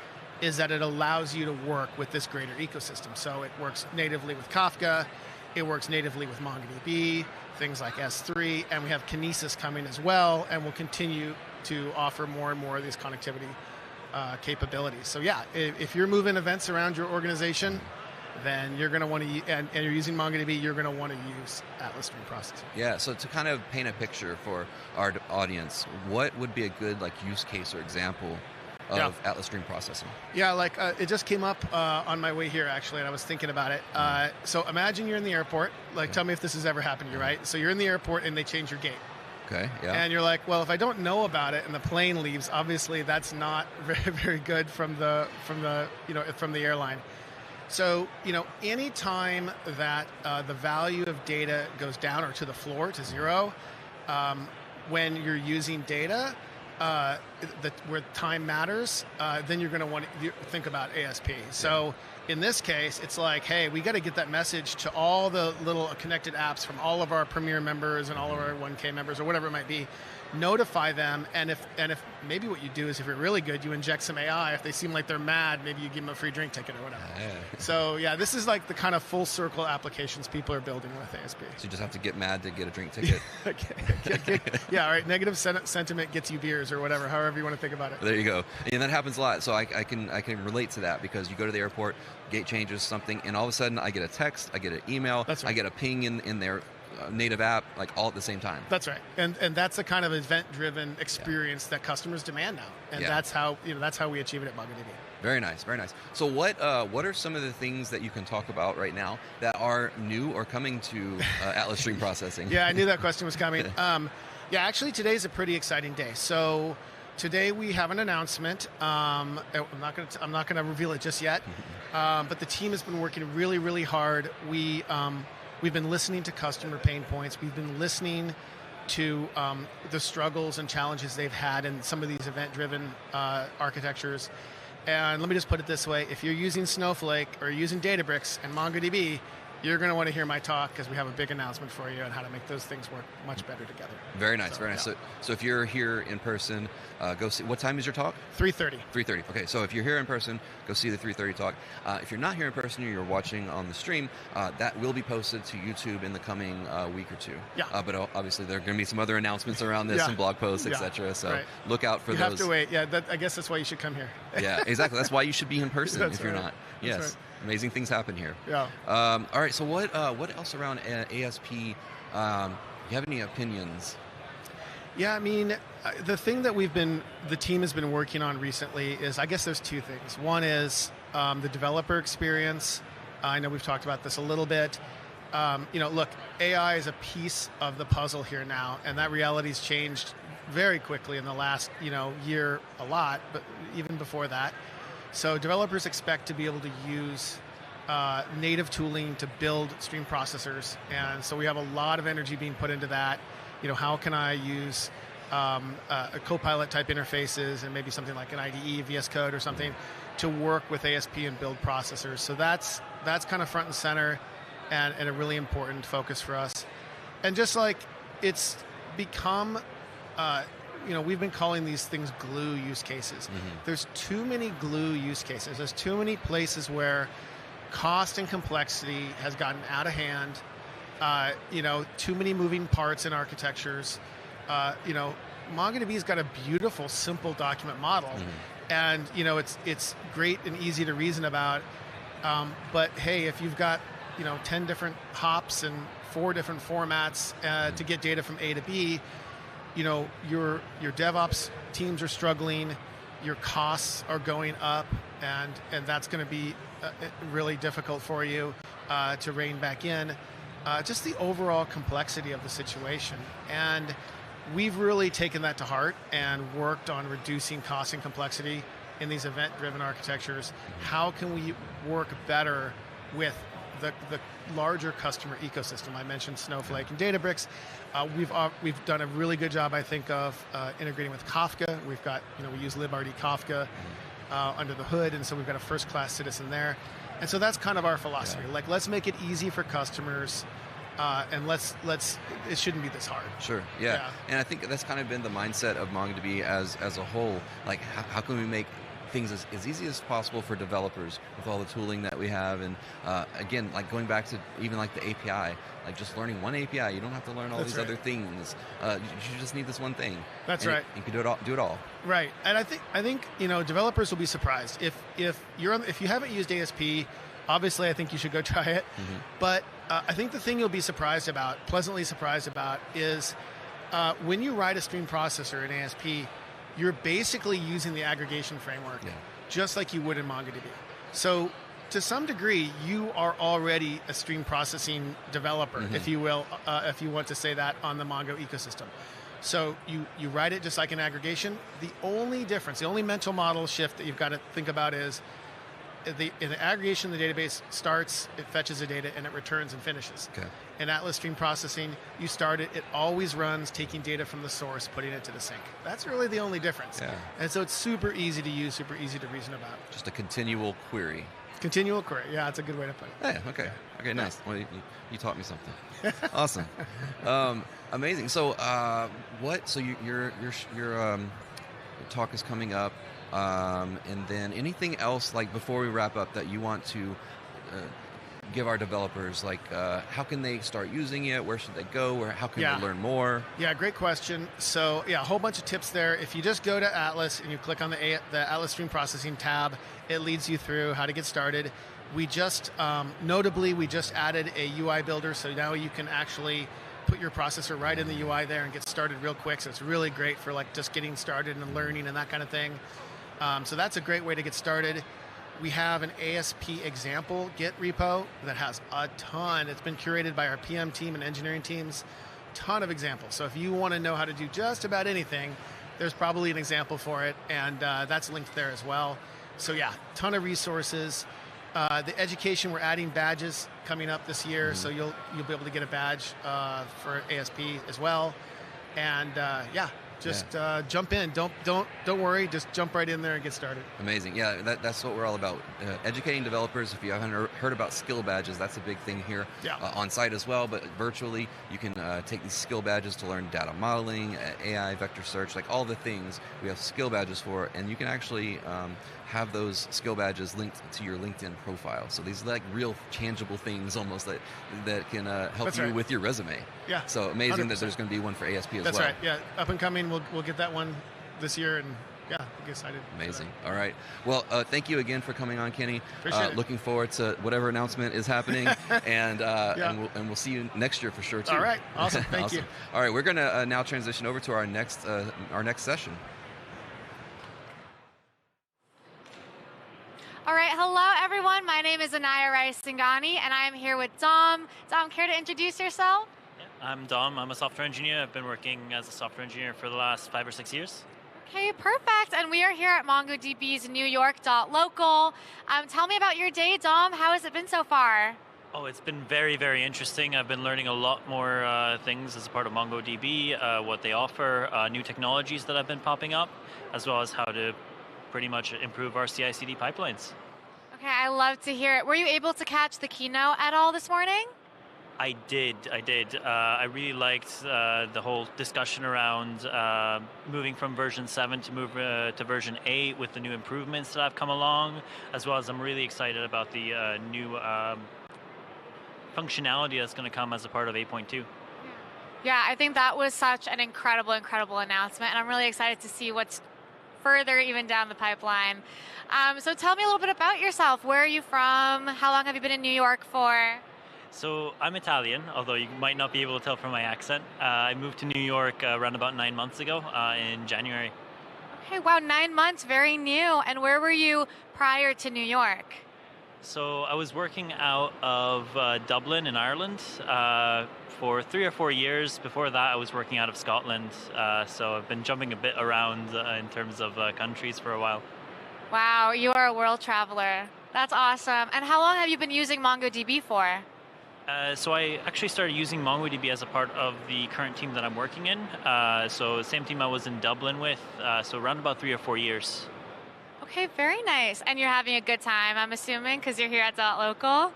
is that it allows you to work with this greater ecosystem. So it works natively with Kafka, it works natively with MongoDB, things like S3, and we have Kinesis coming as well, and we'll continue to offer more and more of these connectivity capabilities. So yeah, if you're moving events around your organization, then you're going to want to, and you're using MongoDB, you're going to want to use Atlas Stream Processing. Yeah, so to kind of paint a picture for our audience, what would be a good use case or example of Atlas Stream Processing? Yeah, it just came up on my way here, actually, and I was thinking about it. So imagine you're in the airport. Tell me if this has ever happened to you, right? So you're in the airport and they change your gate. Okay, yeah. And you're like, well, if I don't know about it and the plane leaves, obviously that's not very, very good from the airline. So, any time that the value of data goes down or to the floor, to zero, when you're using data, where time matters, then you're going to want to think about ASP. So in this case, it's like, hey, we got to get that message to all the little connected apps from all of our Premier members and all of our 1K members or whatever it might be. Notify them, and if maybe what you do is, if you're really good, you inject some AI. If they seem like they're mad, maybe you give them a free drink ticket or whatever. So yeah, this is like the kind of full circle applications people are building with ASP. So you just have to get mad to get a drink ticket. Yeah, all right. Negative sentiment gets you beers or whatever, however you want to think about it. There you go. And that happens a lot. So I can relate to that, because you go to the airport, gate changes something, and all of a sudden I get a text, I get an email, That's right. I get a ping in their native app, all at the same time. That's right, and that's the kind of event-driven experience that customers demand now, and that's how we achieve it at MongoDB. Very nice, very nice. So what are some of the things that you can talk about right now that are new or coming to Atlas Stream Processing? Yeah, I knew that question was coming. Actually, today's a pretty exciting day. So today we have an announcement. I'm not going to reveal it just yet, but the team has been working really, really hard. We've been listening to customer pain points. We've been listening to the struggles and challenges they've had in some of these event-driven architectures. And let me just put it this way. If you're using Snowflake or using Databricks and MongoDB, you're going to want to hear my talk, because we have a big announcement for you on how to make those things work much better together. Very nice, very nice. So if you're here in person, go see. What time is your talk? 3:30. 3:30. Okay, so if you're here in person, go see the 3:30 talk. If you're not here in person, or you're watching on the stream, that will be posted to YouTube in the coming week or two. Yeah. But obviously there are going to be some other announcements around this, some blog posts, etc. So look out for those. You have to wait. Yeah, I guess that's why you should come here. Yeah, exactly. That's why you should be in person if you're not. Yes. Right. Amazing things happen here. Yeah. All right. So what else around ASP? You have any opinions? Yeah, I mean, the thing that the team has been working on recently is, I guess there's two things. One is the developer experience. I know we've talked about this a little bit. Look, AI is a piece of the puzzle here now, and that reality's changed very quickly in the last year a lot, but even before that. So developers expect to be able to use native tooling to build stream processors, and so we have a lot of energy being put into that. How can I use a Copilot type interfaces and maybe something like an IDE, VS Code or something to work with ASP and build processors. So that's kind of front and center and a really important focus for us. And just like it's become, we've been calling these things glue use cases. There's too many glue use cases. There's too many places where cost and complexity has gotten out of hand. Too many moving parts in architectures. MongoDB's got a beautiful, simple document model, and it's great and easy to reason about. But hey, if you've got 10 different hops and 4 different formats to get data from A to B, your DevOps teams are struggling. Your costs are going up. and that's going to be really difficult for you to rein back in. Just the overall complexity of the situation. And we've really taken that to heart and worked on reducing cost and complexity in these event-driven architectures. How can we work better with the larger customer ecosystem? I mentioned Snowflake and Databricks. We've done a really good job, I think, of integrating with Kafka. We've got, we use librd Kafka under the hood, and so we've got a first-class citizen there. And so that's kind of our philosophy. Like, let's make it easy for customers, and let's it shouldn't be this hard. Sure, yeah. And I think that's kind of been the mindset of MongoDB as a whole. Like, how can we make things as easy as possible for developers with all the tooling that we have? And again, like going back to even like the API, like just learning one API, you don't have to learn all these other things. You just need this one thing. That's right. You can do it all. Right, and I think developers will be surprised if you haven't used ASP. Obviously, I think you should go try it. Mm-hmm. But I think the thing you'll be pleasantly surprised about, is when you write a stream processor in ASP, you're basically using the aggregation framework, just like you would in MongoDB. So to some degree, you are already a stream processing developer, if you will, if you want to say that, on the Mongo ecosystem. So you write it just like an aggregation. The only difference, the only mental model shift that you've got to think about is in the aggregation, the database starts, it fetches the data, and it returns and finishes. Okay. In Atlas Stream Processing, you start it, it always runs, taking data from the source, putting it to the sink. That's really the only difference. Yeah. And so it's super easy to use, super easy to reason about. Just a continual query. Continual query, yeah, that's a good way to put it. Yeah, okay, nice. Well, you taught me something. Awesome. Amazing. So So your talk is coming up. And then anything else, like before we wrap up, that you want to give our developers, like how can they start using it? Where should they go? How can they learn more? Yeah, great question. So a whole bunch of tips there. If you just go to Atlas and you click on the Atlas Stream Processing tab, it leads you through how to get started. We just, notably, we just added a UI builder, so now you can actually put your processor right in the UI there and get started real quick. So it's really great for like just getting started and learning and that kind of thing. So that's a great way to get started. We have an ASP example Git repo that has a ton. It's been curated by our PM team and engineering teams. Ton of examples. So if you want to know how to do just about anything, there's probably an example for it, and that's linked there as well. So ton of resources. The education, we're adding badges coming up this year, so you'll be able to get a badge for ASP as well. And just jump in. Don't worry. Just jump right in there and get started. Amazing. Yeah, that's what we're all about. Educating developers. If you haven't heard about skill badges, that's a big thing here on site as well. But virtually, you can take these skill badges to learn data modeling, AI, vector search, like all the things we have skill badges for, and you can actually have those skill badges linked to your LinkedIn profile. So these are like real tangible things almost that can help you with your resume. Yeah. So amazing 100%. That there's going to be one for ASP as well. That's right. Yeah, up and coming. We'll get that one this year, and we'll get excited. Amazing. All right. Well, thank you again for coming on, Kenny. Appreciate it. Looking forward to whatever announcement is happening, and we'll see you next year for sure too. All right. Awesome. Thank you. All right. We're going to now transition over to our next session. All right, hello everyone. My name is Anaya Rice-Singani, and I am here with Dom. Dom, care to introduce yourself? I'm Dom. I'm a software engineer. I've been working as a software engineer for the last 5 or 6 years. Okay, perfect. And we are here at MongoDB's New.Local. Tell me about your day, Dom. How has it been so far? Oh, it's been very, very interesting. I've been learning a lot more things as a part of MongoDB, what they offer, new technologies that have been popping up, as well as how to pretty much improve our CI/CD pipelines. Okay, I love to hear it. Were you able to catch the keynote at all this morning? I did. I really liked the whole discussion around moving from version 7 to move to version 8 with the new improvements that have come along, as well as I'm really excited about the new functionality that's going to come as a part of 8.2. Yeah, I think that was such an incredible announcement, and I'm really excited to see what's further even down the pipeline. So tell me a little bit about yourself. Where are you from? How long have you been in New York for? So I'm Italian, although you might not be able to tell from my accent. I moved to New York around about 9 months ago in January. Okay, wow, 9 months, very new. And where were you prior to New York? So I was working out of Dublin in Ireland for 3 or 4 years. Before that, I was working out of Scotland. So I've been jumping a bit around in terms of countries for a while. Wow, you are a world traveler. That's awesome. And how long have you been using MongoDB for? So I actually started using MongoDB as a part of the current team that I'm working in. So the same team I was in Dublin with, so around about 3 or 4 years. Okay, very nice. And you're having a good time, I'm assuming, because you're here at .local?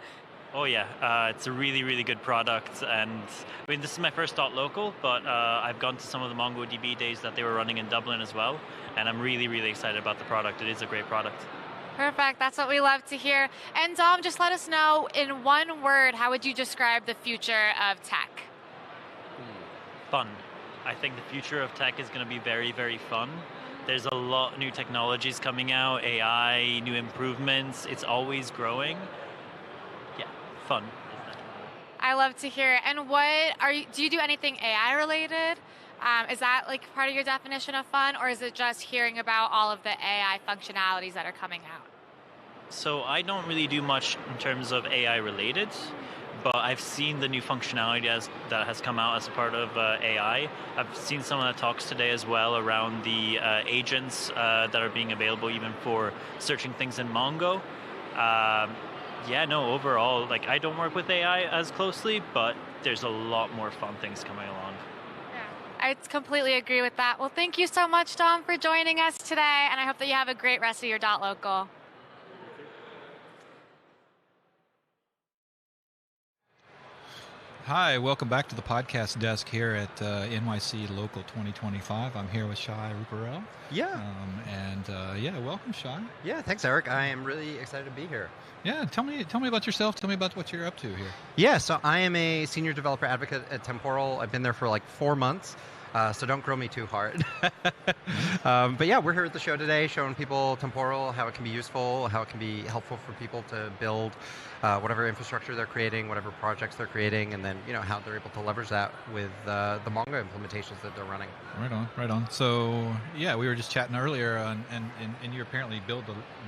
Oh yeah, it's a really, really good product. And I mean, this is my first .local, but I've gone to some of the MongoDB days that they were running in Dublin as well. And I'm really, really excited about the product. It is a great product. Perfect. That's what we love to hear. And Dom, just let us know, in one word, how would you describe the future of tech? Fun. I think the future of tech is going to be very, very fun. There's a lot of new technologies coming out, AI, new improvements. It's always growing. Yeah, fun. I love to hear it. And do you do anything AI related? Is that like part of your definition of fun, or is it just hearing about all of the AI functionalities that are coming out? So I don't really do much in terms of AI related, but I've seen the new functionality that has come out as a part of AI. I've seen some of the talks today as well around the agents that are being available even for searching things in Mongo. Yeah, no, overall, like I don't work with AI as closely, but there's a lot more fun things coming along. I completely agree with that. Well, thank you so much, Dom, for joining us today, and I hope that you have a great rest of your .local. Hi, welcome back to the podcast desk here at NYC Local 2025. I'm here with Shai Ruparel. Yeah. Yeah, welcome, Shai. Yeah, thanks, Eric. I am really excited to be here. Yeah, tell me about yourself. Tell me about what you're up to here. Yeah, so I am a senior developer advocate at Temporal. I've been there for like 4 months, so don't grill me too hard. But yeah, we're here at the show today showing people Temporal, how it can be useful, how it can be helpful for people to build whatever infrastructure they're creating, whatever projects they're creating, and then how they're able to leverage that with the Mongo implementations that they're running. Right on. So yeah, we were just chatting earlier, and you apparently build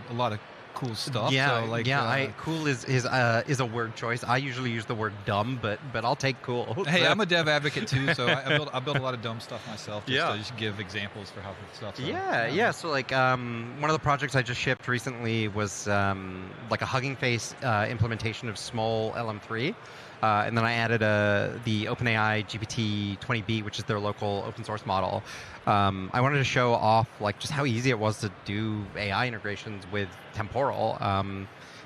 a lot of cool stuff. Yeah, so cool is a word choice. I usually use the word dumb, but I'll take cool. Hey, I'm a dev advocate too, so I build a lot of dumb stuff myself. Just to give examples for how stuff. Yeah. So like one of the projects I just shipped recently was like a Hugging Face implementation of small LM3. And then I added the OpenAI GPT-20B, which is their local open source model. I wanted to show off like just how easy it was to do AI integrations with Temporal.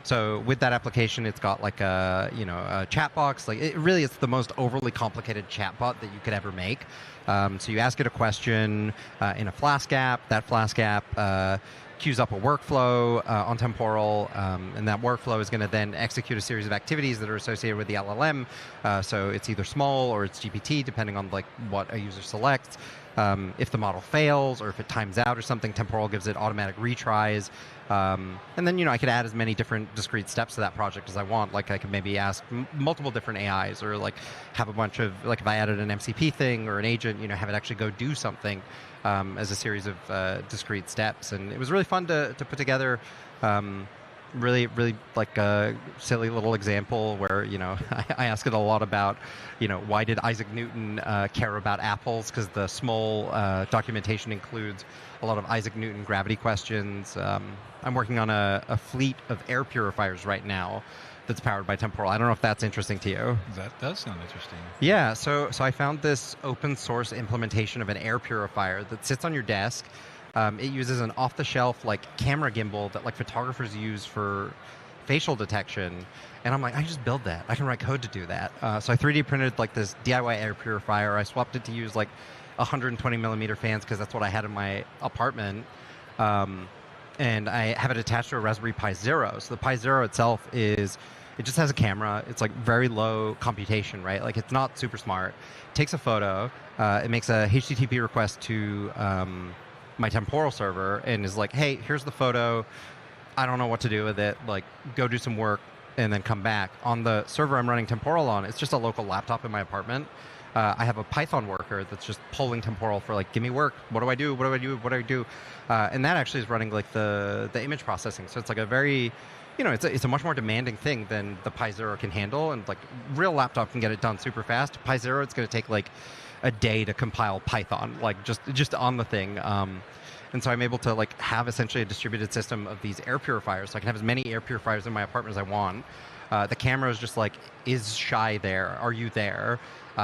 So with that application, it's got like a chat box. Like it's the most overly complicated chatbot that you could ever make. So you ask it a question in a Flask app. That Flask app queues up a workflow on Temporal, and that workflow is going to then execute a series of activities that are associated with the LLM. So it's either small or it's GPT, depending on like what a user selects. If the model fails or if it times out or something, Temporal gives it automatic retries. And then I could add as many different discrete steps to that project as I want. Like I could maybe ask multiple different AIs, or like have a bunch of, like if I added an MCP thing or an agent, have it actually go do something as a series of discrete steps. And it was really fun to put together. Really like a silly little example where I ask it a lot about why did Isaac Newton care about apples, because the small documentation includes a lot of Isaac Newton gravity questions. I'm working on a fleet of air purifiers right now that's powered by Temporal. I don't know if that's interesting to you. That does sound interesting. Yeah, so I found this open source implementation of an air purifier that sits on your desk. It uses an off-the-shelf like camera gimbal that like photographers use for facial detection. And I'm like, I just build that. I can write code to do that. So I 3D printed like this DIY air purifier. I swapped it to use like 120 millimeter fans because that's what I had in my apartment. And I have it attached to a Raspberry Pi Zero. So the Pi Zero itself it just has a camera. It's like very low computation, right? Like it's not super smart. It takes a photo. It makes a HTTP request to my Temporal server and is like, hey, here's the photo. I don't know what to do with it. Like, go do some work and then come back. On the server I'm running Temporal on, it's just a local laptop in my apartment. I have a Python worker that's just polling Temporal for like, give me work. What do I do? What do I do? What do I do? And that actually is running like the image processing. So it's like a very, it's a much more demanding thing than the Pi Zero can handle. And like real laptop can get it done super fast. Pi Zero, it's going to take like a day to compile Python, like just on the thing. And so I'm able to like have essentially a distributed system of these air purifiers. So I can have as many air purifiers in my apartment as I want. The camera is just like, is Shai there? Are you there?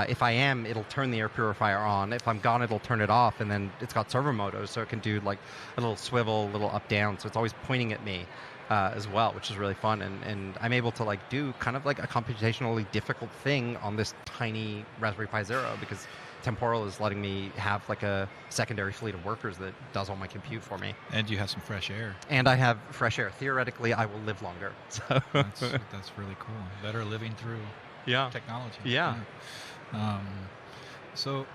If I am, it'll turn the air purifier on. If I'm gone, it'll turn it off. And then it's got servo motos, so it can do like a little swivel, a little up down. So it's always pointing at me as well, which is really fun. And I'm able to like do kind of like a computationally difficult thing on this tiny Raspberry Pi Zero because Temporal is letting me have like a secondary fleet of workers that does all my compute for me. And you have some fresh air. And I have fresh air. Theoretically, I will live longer. So that's really cool. Better living through technology. Yeah. So,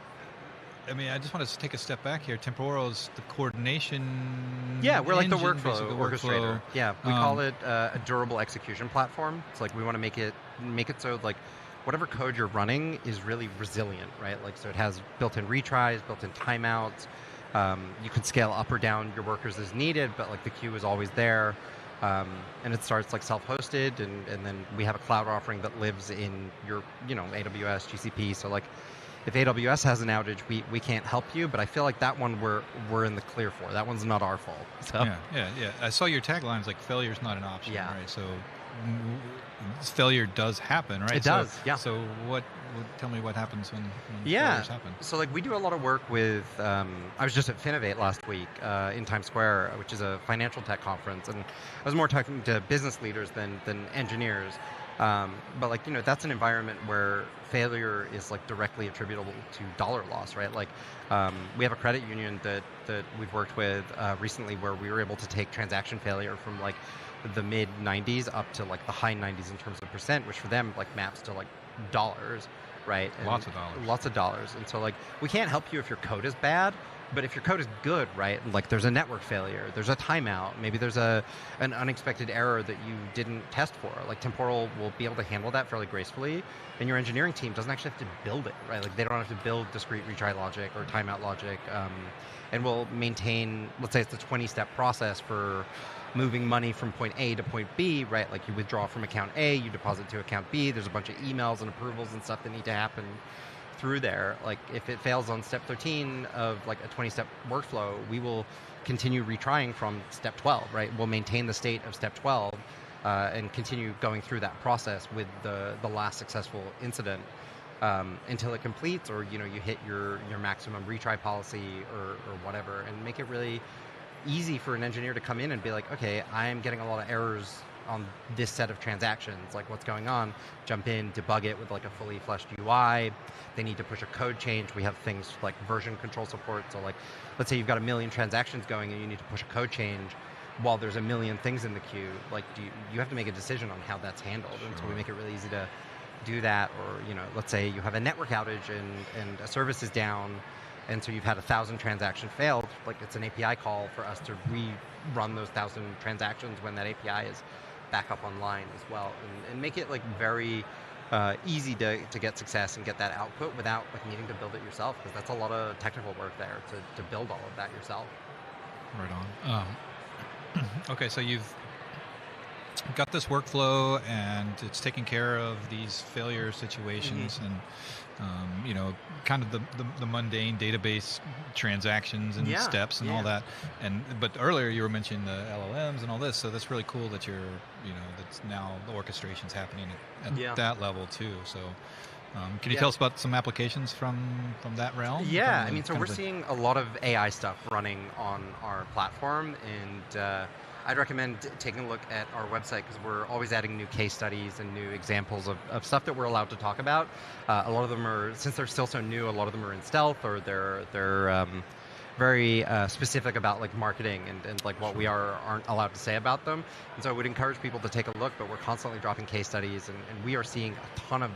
I mean, I just want to take a step back here. Temporal is the coordination. Yeah, we're like the engine, workflow orchestrator. Yeah, we call it a durable execution platform. It's like we want to make it so like whatever code you're running is really resilient, right? Like, so it has built-in retries, built-in timeouts. You can scale up or down your workers as needed, but like the queue is always there. And it starts like self-hosted, and then we have a cloud offering that lives in your, AWS, GCP. So like, if AWS has an outage, we can't help you, but I feel like that one we're in the clear for. That one's not our fault. So. Yeah. I saw your taglines like failure's not an option, yeah. Right? So failure does happen, right? It does, yeah. So tell me what happens when failures happen. So like we do a lot of work with, I was just at Finovate last week in Times Square, which is a financial tech conference, and I was more talking to business leaders than engineers. But like, that's an environment where failure is like directly attributable to dollar loss, right? Like we have a credit union that we've worked with recently where we were able to take transaction failure from like the mid 90s up to like the high 90s in terms of percent, which for them like maps to like dollars, right? And lots of dollars. And so like we can't help you if your code is bad, but if your code is good, right, like there's a network failure, there's a timeout, maybe there's an unexpected error that you didn't test for, like Temporal will be able to handle that fairly gracefully, and your engineering team doesn't actually have to build it, right? Like they don't have to build discrete retry logic or timeout logic, and we'll maintain, let's say it's a 20-step process for moving money from point A to point B, right? Like you withdraw from account A, you deposit to account B, there's a bunch of emails and approvals and stuff that need to happen through there. Like if it fails on step 13 of like a 20-step workflow, we will continue retrying from step 12, right? We'll maintain the state of step 12 and continue going through that process with the last successful incident until it completes, or you hit your maximum retry policy or whatever, and make it really easy for an engineer to come in and be like, okay, I'm getting a lot of errors on this set of transactions, like what's going on, jump in, debug it with like a fully fleshed UI. They need to push a code change. We have things like version control support. So like, let's say you've got 1 million transactions going and you need to push a code change while there's 1 million things in the queue. Like you have to make a decision on how that's handled. And so we make it really easy to do that. Or, let's say you have a network outage and a service is down, and so you've had 1,000 transactions failed. Like it's an API call for us to rerun those 1,000 transactions when that API is back up online as well, and make it like very easy to get success and get that output without like needing to build it yourself, because that's a lot of technical work there to build all of that yourself. Right on. Okay, so you've got this workflow and it's taking care of these failure situations, and kind of the mundane database transactions and steps and all that. But earlier you were mentioning the LLMs and all this, so that's really cool that you're, that's now the orchestration's happening at that level too. So can you tell us about some applications from that realm? Yeah, so we're seeing a lot of AI stuff running on our platform, and I'd recommend taking a look at our website, because we're always adding new case studies and new examples of stuff that we're allowed to talk about. A lot of them are, since they're still so new, a lot of them are in stealth, or they're very specific about like marketing and like what we aren't allowed to say about them. And so I would encourage people to take a look, but we're constantly dropping case studies, and we are seeing a ton of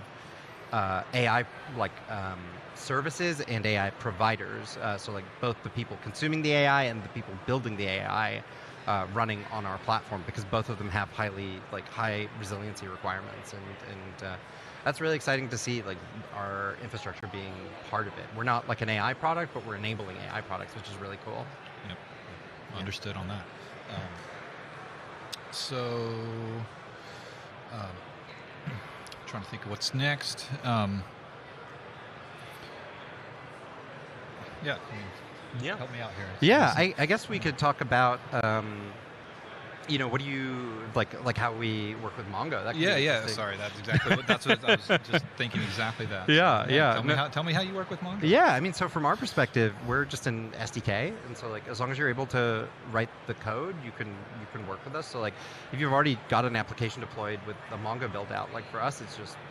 AI services and AI providers. So like both the people consuming the AI and the people building the AI running on our platform, because both of them have high resiliency requirements, and that's really exciting to see, like our infrastructure being part of it. We're not like an AI product, but we're enabling AI products, which is really cool. Yep. Understood on that. So, trying to think of what's next. Yeah. Help me out here. Yeah, I guess we could talk about, what do you like how we work with Mongo? That Yeah. Sorry, that's exactly what I was just thinking exactly that. Yeah. Tell me how you work with Mongo. Yeah, I mean, so from our perspective, we're just an SDK, and so like as long as you're able to write the code, you can work with us. So like if you've already got an application deployed with a Mongo build out, like for us,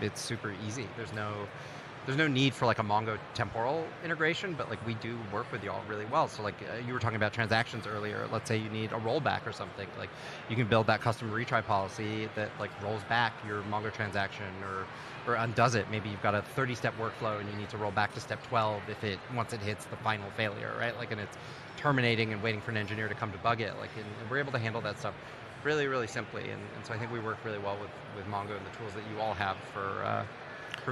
it's super easy. There's no need for like a Mongo temporal integration, but like we do work with y'all really well. So like you were talking about transactions earlier. Let's say you need a rollback or something. Like you can build that custom retry policy that like rolls back your Mongo transaction or undoes it. Maybe you've got a 30-step workflow and you need to roll back to step 12 once it hits the final failure, right? Like, and it's terminating and waiting for an engineer to come debug it. Like, and we're able to handle that stuff really, really simply. And so I think we work really well with Mongo and the tools that you all have for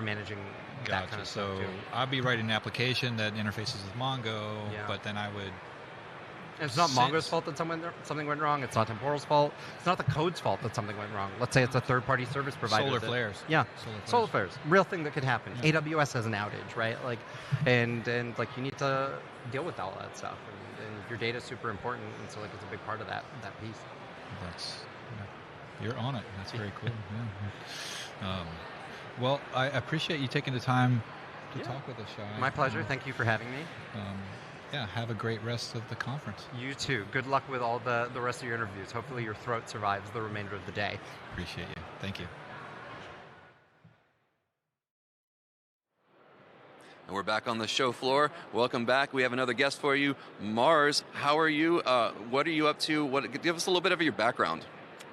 managing that kind of stuff too. I'll be writing an application that interfaces with Mongo, but then I would... It's not Mongo's fault that something went wrong. It's not Temporal's fault. It's not the code's fault that something went wrong. Let's say it's a third-party service provider. Solar flares. Yeah, solar flares. Real thing that could happen. Yeah. AWS has an outage, right? Like, and like you need to deal with all that stuff. And your data is super important, and so like it's a big part of that piece. You're on it. That's very cool. Yeah. Well, I appreciate you taking the time to talk with us, Shai. My pleasure. Thank you for having me. Have a great rest of the conference. You too. Good luck with all the rest of your interviews. Hopefully your throat survives the remainder of the day. Appreciate you. Thank you. And we're back on the show floor. Welcome back. We have another guest for you. Mars, how are you? What are you up to? Give us a little bit of your background.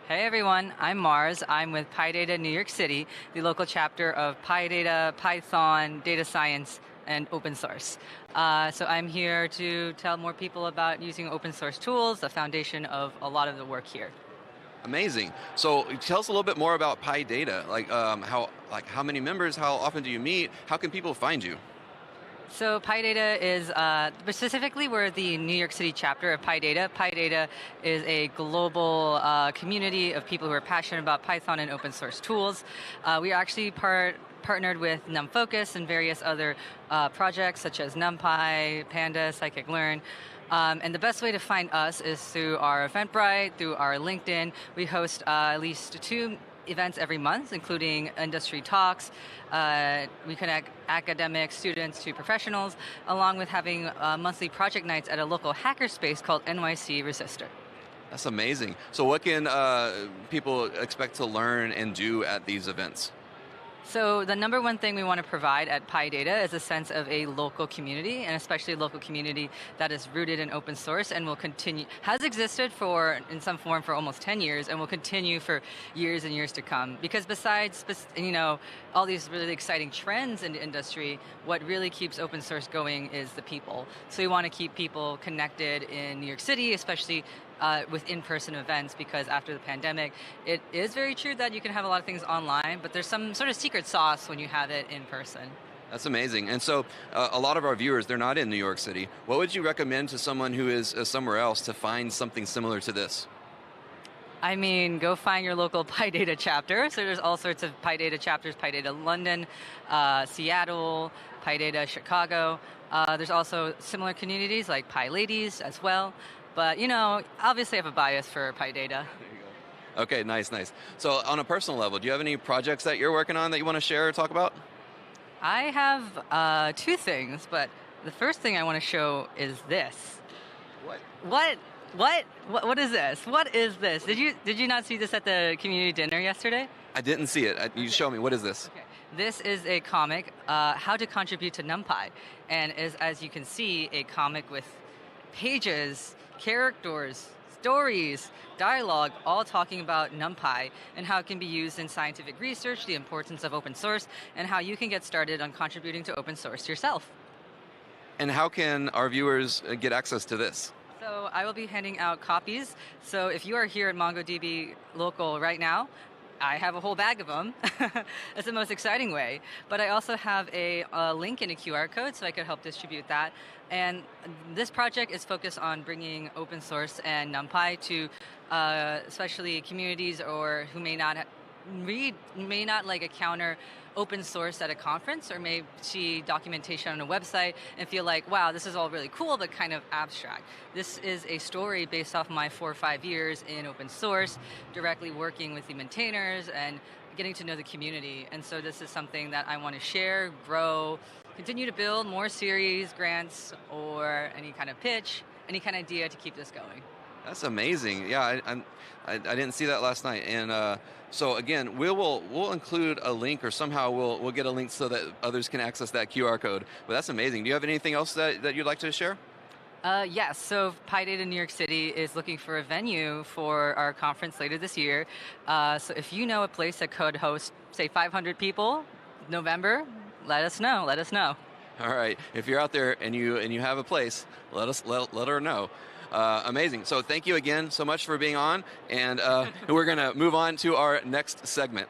Hey everyone, I'm Mars. I'm with PyData New York City, the local chapter of PyData, Python, data science, and open source. So I'm here to tell more people about using open source tools, the foundation of a lot of the work here. Amazing. So tell us a little bit more about PyData. How many members? How often do you meet? How can people find you? So PyData is, specifically we're the New York City chapter of PyData. PyData is a global community of people who are passionate about Python and open source tools. We are actually partnered with NumFocus and various other projects such as NumPy, Panda, Scikit-learn. And the best way to find us is through our Eventbrite, through our LinkedIn. We host at least 2 events every month, including industry talks. We connect academics, students to professionals, along with having monthly project nights at a local hackerspace called NYC Resistor. That's amazing. So what can people expect to learn and do at these events? So the number one thing we want to provide at PyData is a sense of a local community, and especially a local community that is rooted in open source and has existed in some form for almost 10 years and will continue for years and years to come. Because besides, all these really exciting trends in the industry, what really keeps open source going is the people. So we want to keep people connected in New York City, especially with in-person events, because after the pandemic, it is very true that you can have a lot of things online, but there's some sort of secret sauce when you have it in person. That's amazing. And so a lot of our viewers, they're not in New York City. What would you recommend to someone who is somewhere else to find something similar to this? I mean, go find your local PyData chapter. So there's all sorts of PyData chapters, PyData London, Seattle, PyData Chicago. There's also similar communities like PyLadies as well. But, obviously I have a bias for PyData. There you go. Okay, nice. So on a personal level, do you have any projects that you're working on that you want to share or talk about? I have 2 things, but the first thing I want to show is this. What is this? What is this? Did you not see this at the community dinner yesterday? I didn't see it. You show me. What is this? Okay. This is a comic, How to Contribute to NumPy. And as you can see, a comic with pages, characters, stories, dialogue, all talking about NumPy and how it can be used in scientific research, the importance of open source, and how you can get started on contributing to open source yourself. And how can our viewers get access to this? So I will be handing out copies. So if you are here at MongoDB local right now, I have a whole bag of them. That's the most exciting way. But I also have a link and a QR code, so I could help distribute that. And this project is focused on bringing open source and NumPy to especially communities or who may not like encounter open source at a conference, or may see documentation on a website and feel like, wow, this is all really cool, but kind of abstract. This is a story based off my 4 or 5 years in open source, directly working with the maintainers and getting to know the community. And so this is something that I want to share, grow, continue to build more series, grants, or any kind of pitch, any kind of idea to keep this going. That's amazing. Yeah, I didn't see that last night. And so again, we'll include a link, or somehow we'll get a link so that others can access that QR code. But that's amazing. Do you have anything else that you'd like to share? Yes, so PyData New York City is looking for a venue for our conference later this year. So if you know a place that could host, say, 500 people, November, let us know. All right. If you're out there and you have a place, let her know. Amazing. So thank you again so much for being on, and we're going to move on to our next segment.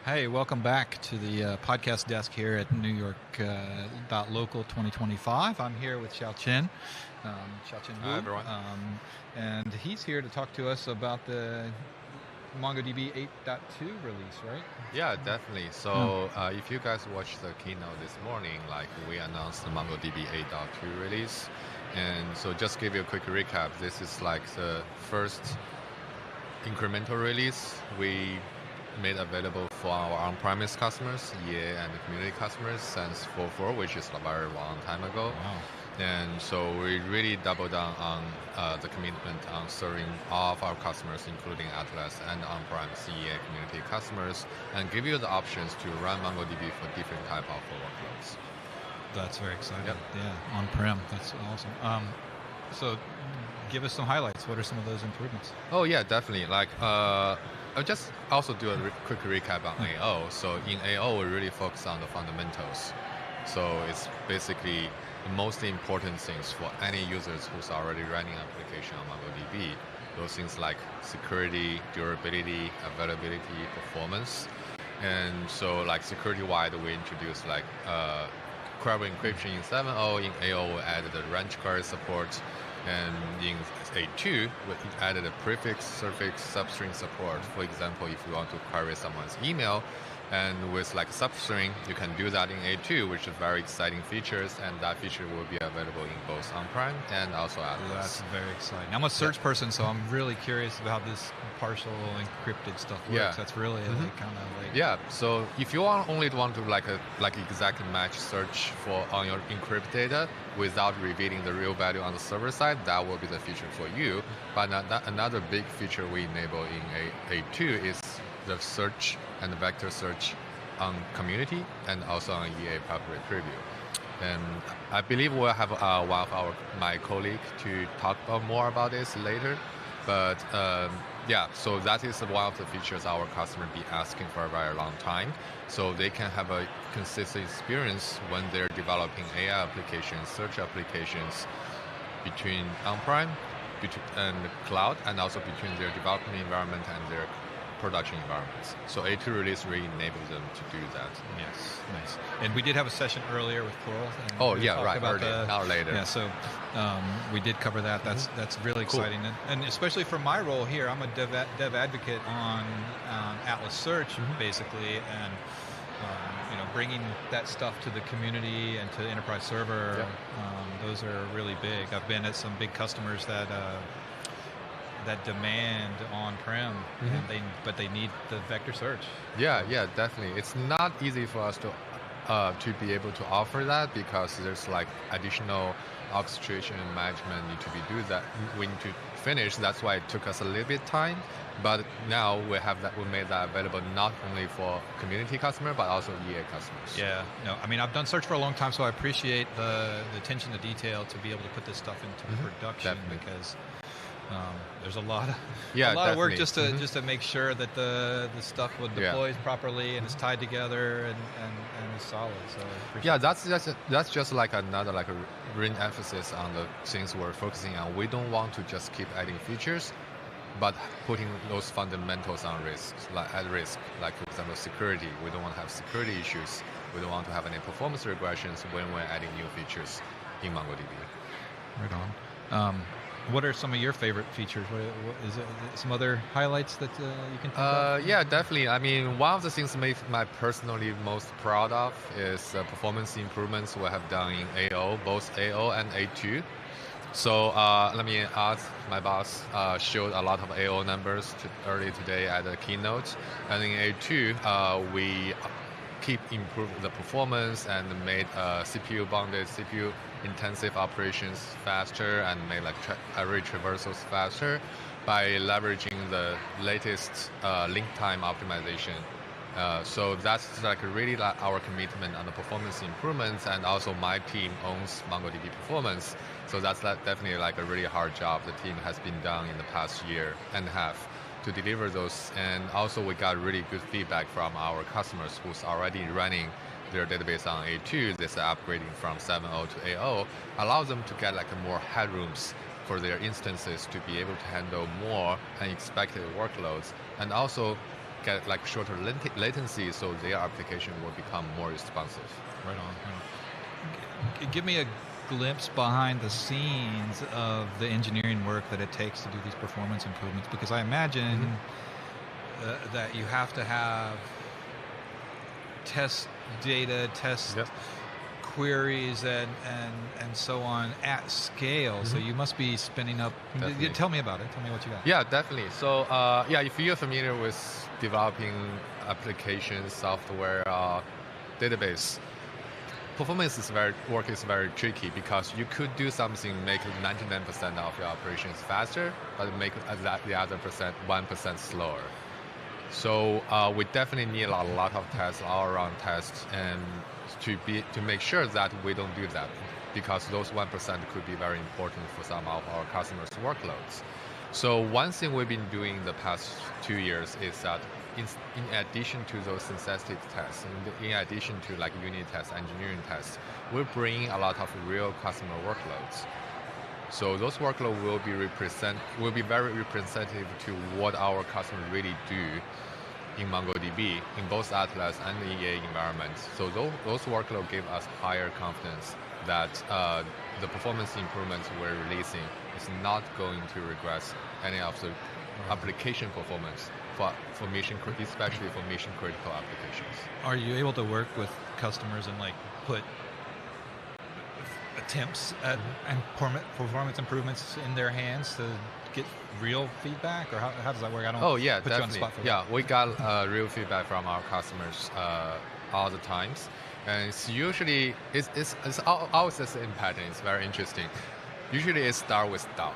Hey, welcome back to the podcast desk here at New York.local 2025. I'm here with Xiaoqin. Hi, everyone. And he's here to talk to us about the MongoDB 8.2 release, right? Yeah, definitely. So if you guys watched the keynote this morning, like we announced the MongoDB 8.2 release. And so just give you a quick recap. This is like the first incremental release we made available for our on-premise customers, EA and community customers since 4.4, which is a very long time ago. Wow. And so we really doubled down on the commitment on serving all of our customers, including Atlas and on-premise EA community customers, and give you the options to run MongoDB for different type of workloads. That's very exciting. Yep. Yeah, on-prem. That's awesome. So give us some highlights. What are some of those improvements? Oh, yeah, definitely. Like, I'll just also do a quick recap on AO. So in AO, we really focus on the fundamentals. So it's basically the most important things for any users who's already running an application on MongoDB. Those things like security, durability, availability, performance. And so like security-wide, we introduced like Queryable Encryption in 7.0. In AO, we added the range query support. And in 8.2, we added a prefix, suffix, substring support. For example, if you want to query someone's email, and with like substring, you can do that in 8.2, which is very exciting features, and that feature will be available in both on-prem and also Atlas. That's very exciting. I'm a search person, so I'm really curious about how this partial encrypted stuff works. Yeah. That's really kind of like... Yeah, so if you only want to like exact match search on your encrypted data without revealing the real value on the server side, that will be the feature for you. But another big feature we enable in 8.2 is the search and the vector search on community and also on EA public preview. And I believe we'll have one of my colleague to talk more about this later. But yeah, so that is one of the features our customer be asking for a very long time. So they can have a consistent experience when they're developing AI applications, search applications between on-prem and cloud, and also between their development environment and their production environments. So 8.2 release really enables them to do that. Yes, nice. And we did have a session earlier with Coral. Oh yeah, right. Not later. Yeah, so we did cover that. That's really exciting, and especially for my role here, I'm a dev advocate on Atlas Search basically, and bringing that stuff to the community and to the enterprise server, those are really big. I've been at some big customers that demand on-prem, but they need the vector search. Yeah, definitely. It's not easy for us to be able to offer that because there's like additional orchestration and management need to be we need to finish. That's why it took us a little bit time. But now we made that available not only for community customer but also EA customers. Yeah, no, I mean I've done search for a long time, so I appreciate the attention to detail to be able to put this stuff into production because there's a lot of work just to make sure that the stuff deploys properly and is tied together and is solid. So that's just like another like a real emphasis on the things we're focusing on. We don't want to just keep adding features, but putting those fundamentals at risk. Like for example, security. We don't want to have security issues. We don't want to have any performance regressions when we're adding new features in MongoDB. Right on. What are some of your favorite features? What is it, some other highlights that you can think of? Yeah, definitely. I mean, one of the things I'm personally most proud of is performance improvements we have done in AO, both AO and A2. So let me ask my boss showed a lot of AO numbers early today at the keynote. And in A2, we keep improving the performance and made CPU-bounded, CPU-intensive operations faster and made like array traversals faster by leveraging the latest link time optimization. So that's like really like our commitment on the performance improvements, and also my team owns MongoDB performance. So that's definitely like a really hard job the team has been done in the past year and a half to deliver those. And also we got really good feedback from our customers who's already running their database on A2. This upgrading from 7.0 to AO allows them to get like more headrooms for their instances to be able to handle more unexpected workloads, and also get like shorter latency so their application will become more responsive. Right on. Give me a glimpse behind the scenes of the engineering work that it takes to do these performance improvements, because I imagine that you have to have test data, test queries and so on at scale. So you must be spinning up. Tell me about it. Tell me what you got. Yeah, definitely. So if you're familiar with developing applications, software, database, performance is very tricky because you could do something, make 99% of your operations faster, but make the other 1% slower. So we definitely need a lot of tests, all-around tests, and to make sure that we don't do that, because those 1% could be very important for some of our customers' workloads. So one thing we've been doing the past 2 years is that in addition to those synthetic tests, in addition to like unit tests, engineering tests, we're bringing a lot of real customer workloads. So those workloads will be very representative to what our customers really do in MongoDB, in both Atlas and the EA environments. So those workloads give us higher confidence that the performance improvements we're releasing is not going to regress any of the application performance for mission, especially for mission critical applications. Are you able to work with customers and like put attempts at performance improvements in their hands to get real feedback, or how does that work? I don't put you on the spot for that. We got real feedback from our customers all the times, and it's usually it's always the same pattern. It's very interesting. Usually it starts with doubt.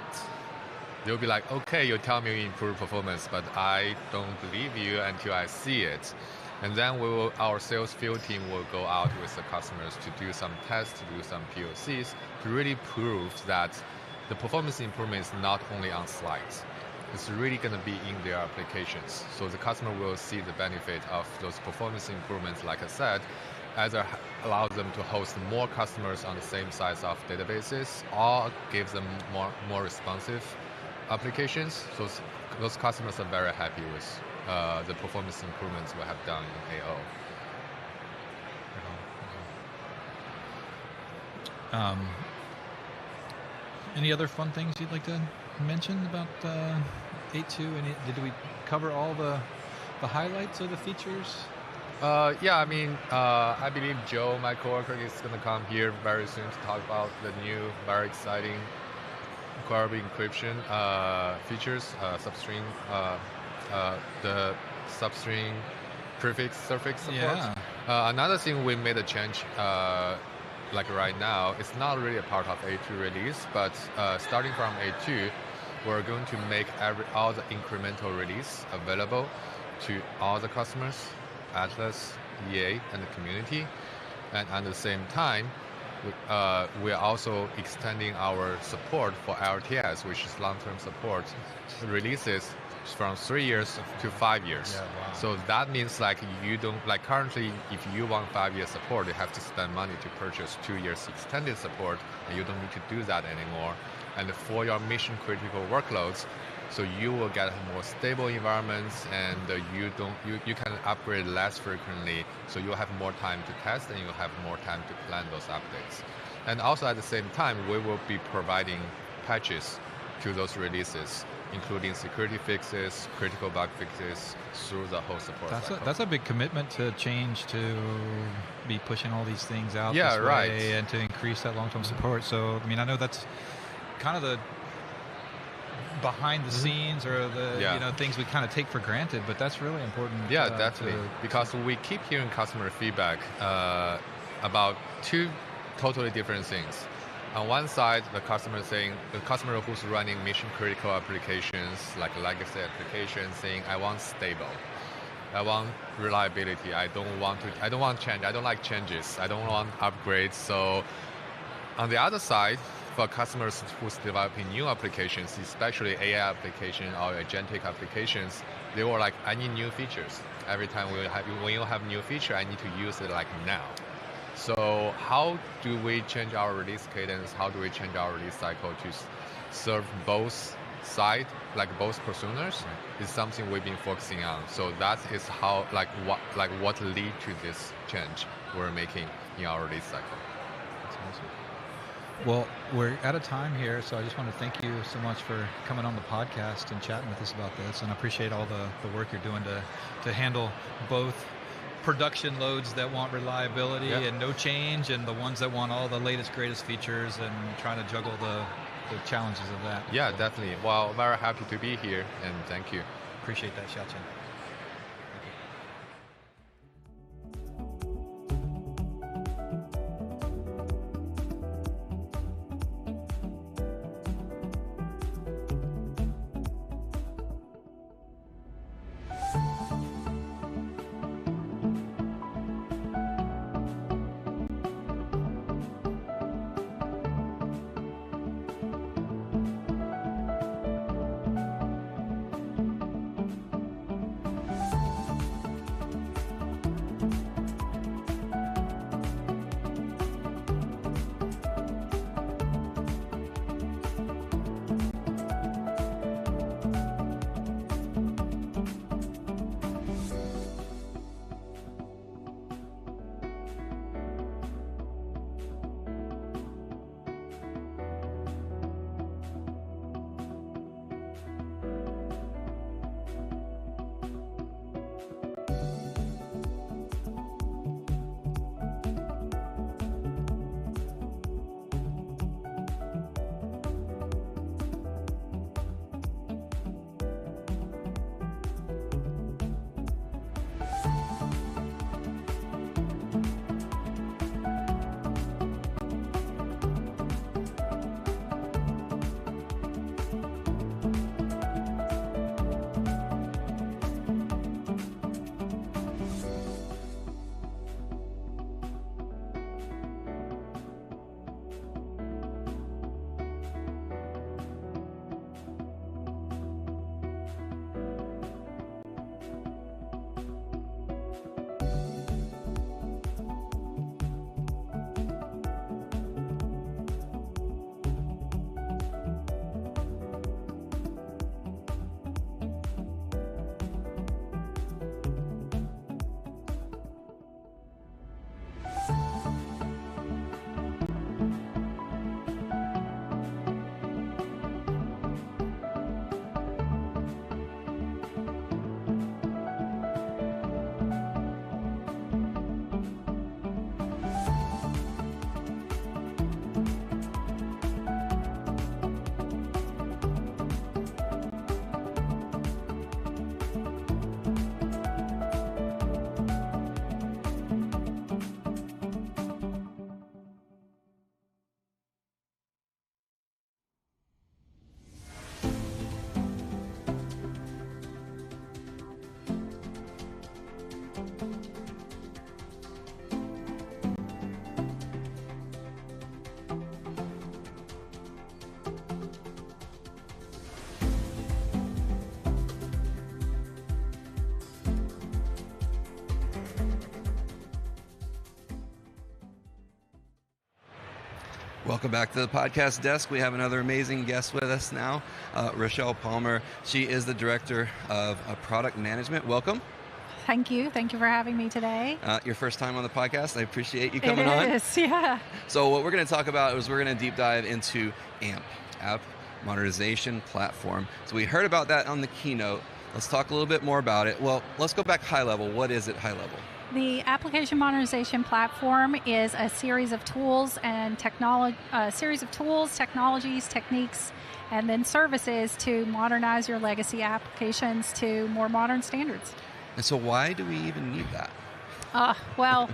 They'll be like, okay, you tell me you improve performance, but I don't believe you until I see it. And then our sales field team will go out with the customers to do some tests, to do some POCs, to really prove that the performance improvement is not only on slides. It's really going to be in their applications. So the customer will see the benefit of those performance improvements, like I said, either allows them to host more customers on the same size of databases, or gives them more responsive applications. So those customers are very happy with the performance improvements we have done in AO. Any other fun things you'd like to mention about 8.2? Did we cover all the highlights of the features? Yeah, I mean, I believe Joe, my coworker, is going to come here very soon to talk about the new, very exciting Queryable Encryption features, substring, the substring prefix suffix support. Yeah. Another thing we made a change, like right now, it's not really a part of A2 release, but starting from A2, we're going to make all the incremental release available to all the customers, Atlas, EA, and the community. And at the same time, we are also extending our support for LTS, which is long-term support, releases from 3 years to 5 years. Yeah, wow. So that means like you don't, like currently, if you want 5-year support, you have to spend money to purchase 2 years extended support, and you don't need to do that anymore. And for your mission critical workloads, so you will get more stable environments, and you can upgrade less frequently, so you'll have more time to test and you'll have more time to plan those updates. And also at the same time, we will be providing patches to those releases, including security fixes, critical bug fixes through the whole support cycle. That's a big commitment to change, to be pushing all these things out this way, right. and to increase that long-term support. So, I mean, I know that's kind of the behind the scenes or the things we kind of take for granted, but that's really important. Yeah, definitely, because we keep hearing customer feedback about two totally different things. On one side, the customer who's running mission critical applications like legacy applications saying, I want stable, I want reliability, I don't want change, I don't like changes, I don't want upgrades. So on the other side, for customers who's developing new applications, especially AI application or agentic applications, they were like, I need new features. Every time when you have new feature, I need to use it like now. So how do we change our release cadence? How do we change our release cycle to serve both sides, like both personas? Is something we've been focusing on. So that is how, what lead to this change we're making in our release cycle. That's awesome. Well, we're out of time here, so I just want to thank you so much for coming on the podcast and chatting with us about this, and I appreciate all the work you're doing to handle both production loads that want reliability and no change, and the ones that want all the latest, greatest features, and trying to juggle the challenges of that. Yeah, definitely. Well, very happy to be here, and thank you. Appreciate that, Xiaochen. Welcome back to the podcast desk. We have another amazing guest with us now, Rochelle Palmer. She is the Director of Product Management. Welcome. Thank you. Thank you for having me today. Your first time on the podcast. I appreciate you coming on. It is, yeah. So what we're going to talk about is we're going to deep dive into AMP, App Modernization Platform. So we heard about that on the keynote. Let's talk a little bit more about it. Well, let's go back high level. What is it high level? The Application Modernization Platform is a series of tools and technologies, techniques, and then services to modernize your legacy applications to more modern standards. And so why do we even need that? Well,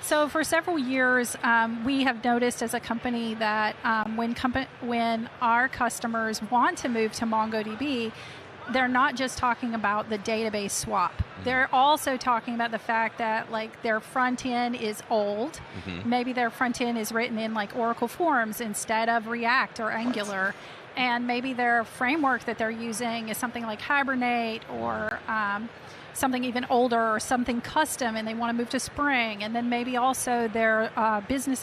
so for several years, we have noticed as a company that when our customers want to move to MongoDB, they're not just talking about the database swap. They're also talking about the fact that like their front end is old. Maybe their front end is written in like Oracle Forms instead of React or Angular. And maybe their framework that they're using is something like Hibernate or something even older or something custom, and they want to move to Spring. And then maybe also their business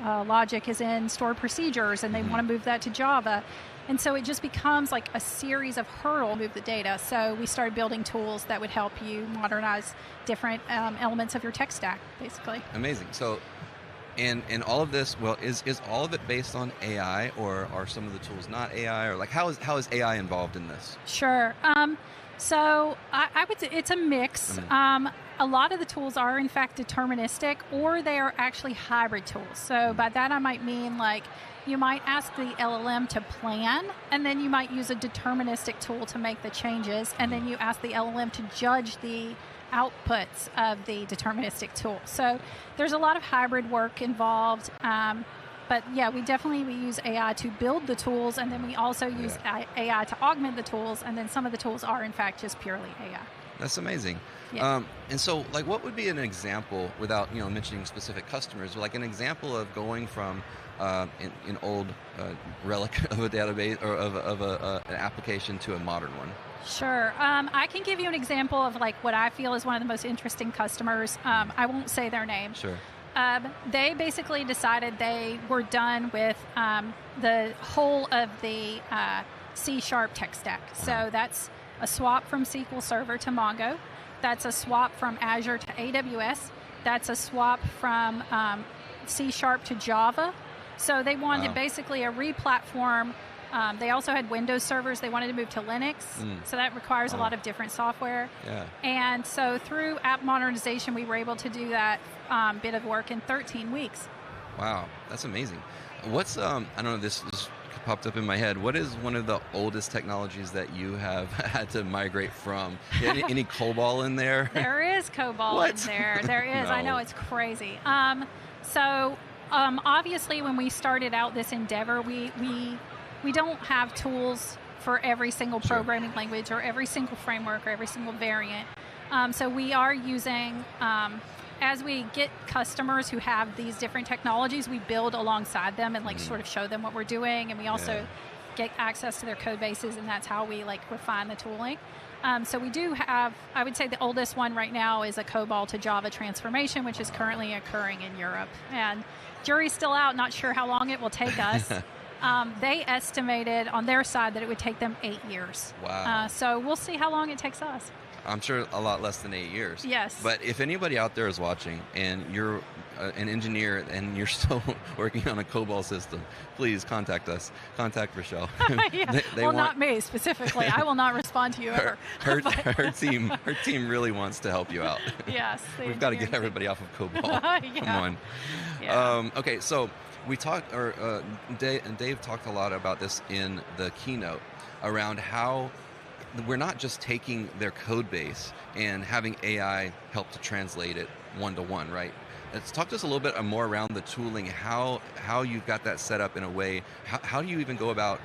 logic is in stored procedures and they want to move that to Java. And so it just becomes like a series of hurdles to move the data. So we started building tools that would help you modernize different elements of your tech stack, basically. Amazing. So in all of this, well, is all of it based on AI, or are some of the tools not AI, or like how is AI involved in this? Sure. So I would say it's a mix. A lot of the tools are in fact deterministic, or they are actually hybrid tools. So by that I might mean like you might ask the LLM to plan, and then you might use a deterministic tool to make the changes, and then you ask the LLM to judge the outputs of the deterministic tool. So there's a lot of hybrid work involved. But yeah, we use AI to build the tools, and then we also use AI to augment the tools, and then some of the tools are in fact just purely AI. That's amazing. Yeah. And so, like, what would be an example, without mentioning specific customers, like an example of going from an old relic of a database or of an application to a modern one? Sure. I can give you an example of like what I feel is one of the most interesting customers. I won't say their name. Sure. They basically decided they were done with the whole of the C# tech stack. So that's a swap from SQL Server to Mongo. That's a swap from Azure to AWS. That's a swap from C# to Java. So they wanted basically a re-platform. They also had Windows servers. They wanted to move to Linux. So that requires a lot of different software. Yeah. And so through app modernization, we were able to do that bit of work in 13 weeks. Wow, that's amazing. What's, I don't know, this popped up in my head. What is one of the oldest technologies that you have had to migrate from? Any COBOL in there? There is COBOL in there. There is. No. I know, it's crazy. Obviously, when we started out this endeavor, we don't have tools for every single programming language or every single framework or every single variant. So we are using, as we get customers who have these different technologies, we build alongside them and sort of show them what we're doing. And we also get access to their code bases, and that's how we refine the tooling. So we do have, I would say the oldest one right now is a COBOL to Java transformation, which is currently occurring in Europe. And jury's still out, not sure how long it will take us. They estimated on their side that it would take them 8 years. Wow. So we'll see how long it takes us. I'm sure a lot less than 8 years. Yes. But if anybody out there is watching and you're an engineer and you're still working on a COBOL system, please contact us. Contact Rochelle. Yeah. Not me specifically. I will not respond to you ever. Her team really wants to help you out. Yes. We've got to get everybody off of COBOL. Yeah. Come on. Yeah. Okay, so we talked, Dave talked a lot about this in the keynote around how we're not just taking their code base and having AI help to translate it one-to-one, right? Let's talk to us a little bit more around the tooling, how you've got that set up in a way. How do you even go about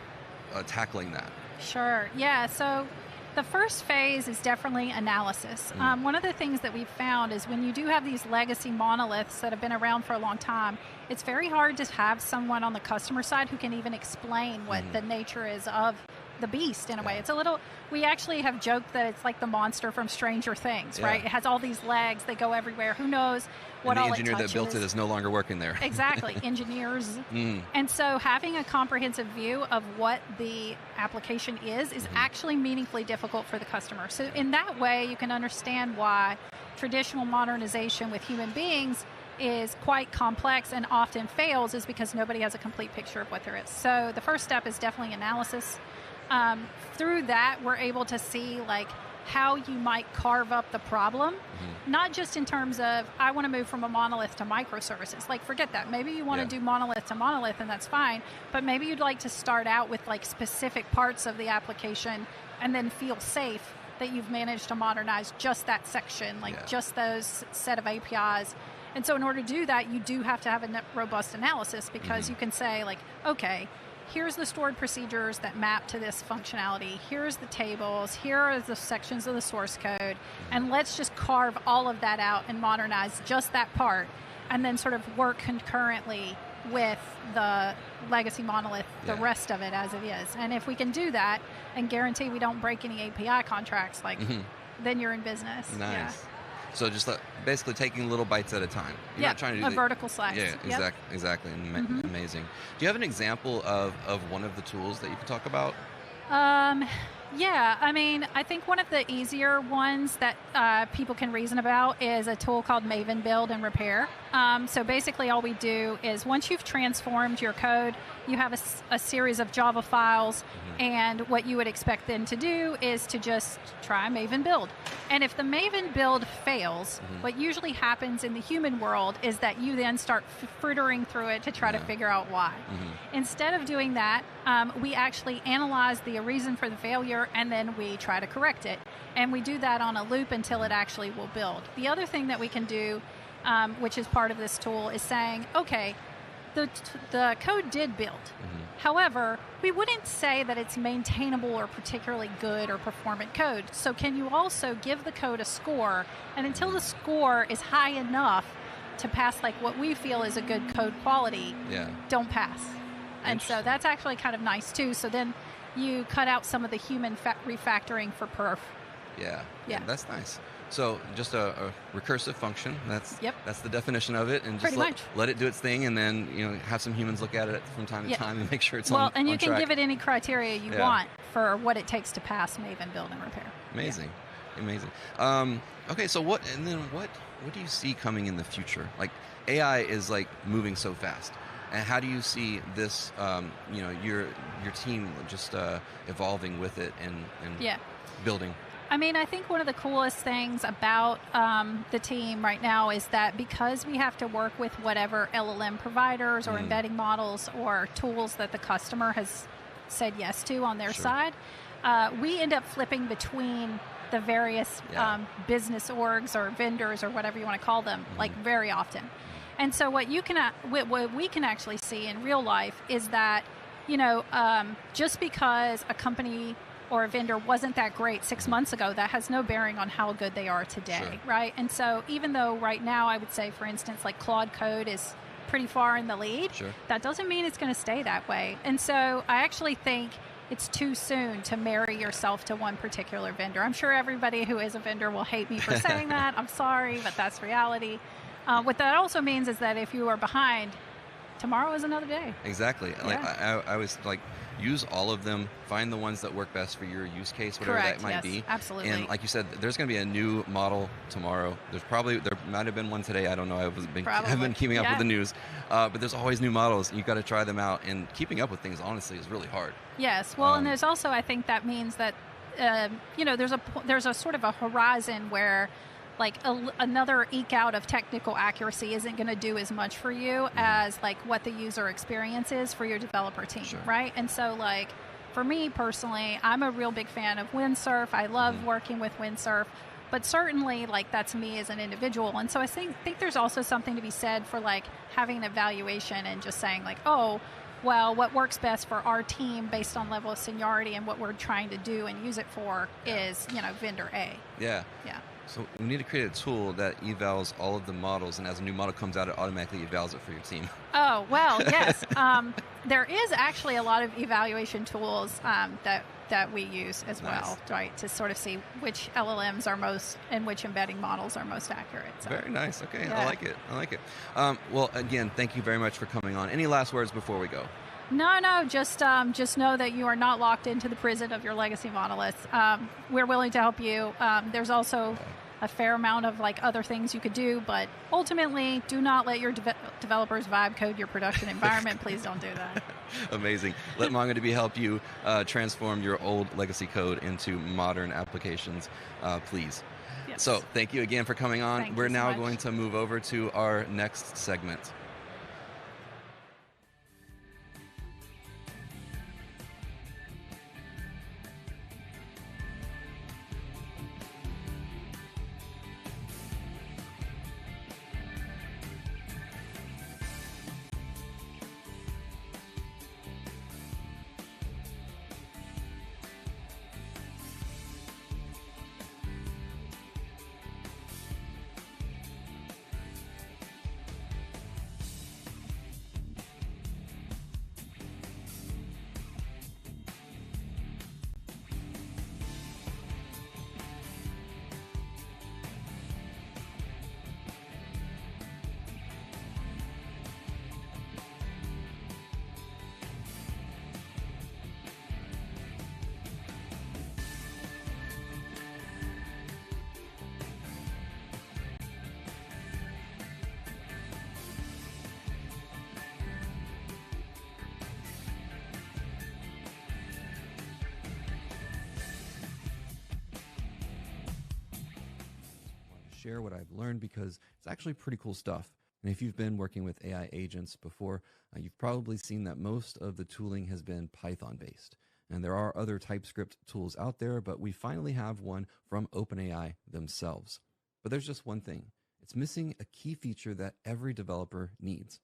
tackling that? Sure. Yeah. So the first phase is definitely analysis. One of the things that we've found is when you do have these legacy monoliths that have been around for a long time, it's very hard to have someone on the customer side who can even explain what the nature is of the beast in a way. It's a little, we actually have joked that it's like the monster from Stranger Things, right? It has all these legs, they go everywhere. Who knows what all it touches. And the engineer that built it is no longer working there. Exactly, engineers. And so having a comprehensive view of what the application is actually meaningfully difficult for the customer. So in that way, you can understand why traditional modernization with human beings is quite complex and often fails, is because nobody has a complete picture of what there is. So the first step is definitely analysis. Through that, we're able to see like how you might carve up the problem, not just in terms of, I want to move from a monolith to microservices. Like, forget that. Maybe you want to do monolith to monolith, and that's fine, but maybe you'd like to start out with like specific parts of the application and then feel safe that you've managed to modernize just that section, like just those set of APIs. And so in order to do that, you do have to have a robust analysis, because you can say like, okay, here's the stored procedures that map to this functionality. Here's the tables. Here are the sections of the source code. And let's just carve all of that out and modernize just that part, and then sort of work concurrently with the legacy monolith, the rest of it as it is. And if we can do that and guarantee we don't break any API contracts, like then you're in business. Nice. Yeah. So just basically taking little bites at a time. You're not trying to do a vertical slice. Yeah, exactly. Amazing. Do you have an example of one of the tools that you can talk about? Yeah, I mean, I think one of the easier ones that people can reason about is a tool called Maven Build and Repair. So basically all we do is, once you've transformed your code, you have a series of Java files, and what you would expect them to do is to just try Maven Build. And if the Maven Build fails, what usually happens in the human world is that you then start frittering through it to try to figure out why. Instead of doing that, we actually analyze the reason for the failure, and then we try to correct it. And we do that on a loop until it actually will build. The other thing that we can do, which is part of this tool, is saying, okay, the code did build. However, we wouldn't say that it's maintainable or particularly good or performant code. So can you also give the code a score, and until the score is high enough to pass like what we feel is a good code quality, don't pass. And so that's actually kind of nice too. So then you cut out some of the human refactoring for perf. Yeah, that's nice. So just a recursive function. That's the definition of it, and just let it do its thing, and then have some humans look at it from time to time and make sure it's on track. Well, and you can give it any criteria you want for what it takes to pass Maven Build and Repair. Amazing. Okay, so what do you see coming in the future? Like, AI is like moving so fast. And how do you see this, your team just evolving with it and building? I mean, I think one of the coolest things about the team right now is that because we have to work with whatever LLM providers or embedding models or tools that the customer has said yes to on their side, we end up flipping between the various business orgs or vendors or whatever you want to call them, like very often. And so what we can actually see in real life is that, just because a company or a vendor wasn't that great 6 months ago, that has no bearing on how good they are today, right? And so even though right now I would say, for instance, like Claude Code is pretty far in the lead, that doesn't mean it's going to stay that way. And so I actually think it's too soon to marry yourself to one particular vendor. I'm sure everybody who is a vendor will hate me for saying that. I'm sorry, but that's reality. What that also means is that if you are behind, tomorrow is another day. Exactly. Like I was like, use all of them, find the ones that work best for your use case, whatever that might be. Absolutely. And like you said, there's going to be a new model tomorrow. There might have been one today. I don't know. I haven't been keeping up with the news. But there's always new models. You've got to try them out. And keeping up with things, honestly, is really hard. Yes. Well, and there's also, I think that means that, there's a sort of a horizon where like another eke out of technical accuracy isn't going to do as much for you as like what the user experience is for your developer team, right? And so like for me personally, I'm a real big fan of Windsurf. I love working with Windsurf, but certainly like that's me as an individual. And so I think there's also something to be said for like having an evaluation and just saying like, oh, well, what works best for our team based on level of seniority and what we're trying to do and use it for is, vendor A. Yeah. So we need to create a tool that evals all of the models, and as a new model comes out, it automatically evals it for your team. Oh, well, yes. There is actually a lot of evaluation tools that that we use as well, right, to sort of see which LLMs are most and which embedding models are most accurate. So, very nice. Okay, yeah. I like it. I like it. Well, again, thank you very much for coming on. Any last words before we go? No, just know that you are not locked into the prison of your legacy monoliths. We're willing to help you. There's also a fair amount of like other things you could do, but ultimately, do not let your developers vibe code your production environment. Please don't do that. Amazing. Let MongoDB help you transform your old legacy code into modern applications, please. Yes. So thank you again for coming on. We're now much. going to move over to our next segment. Share what I've learned because it's actually pretty cool stuff. And if you've been working with AI agents before, you've probably seen that most of the tooling has been Python based. And there are other TypeScript tools out there, but we finally have one from OpenAI themselves. But there's just one thing. It's missing a key feature that every developer needs.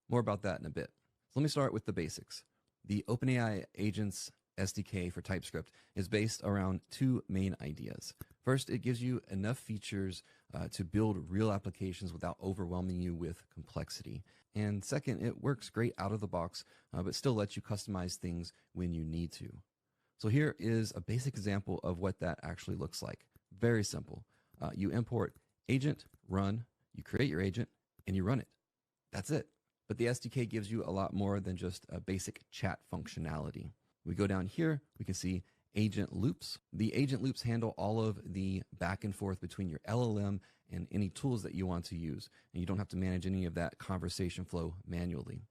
More about that in a bit. So let me start with the basics. The OpenAI agents SDK for TypeScript is based around two main ideas. First, it gives you enough features to build real applications without overwhelming you with complexity. And second, it works great out of the box, but still lets you customize things when you need to. So here is a basic example of what that actually looks like. Very simple. You import agent, run, you create your agent, and you run it. That's it. But the SDK gives you a lot more than just a basic chat functionality. We go down here, we can see agent loops. The agent loops handle all of the back and forth between your LLM and any tools that you want to use. And you don't have to manage any of that conversation flow manually.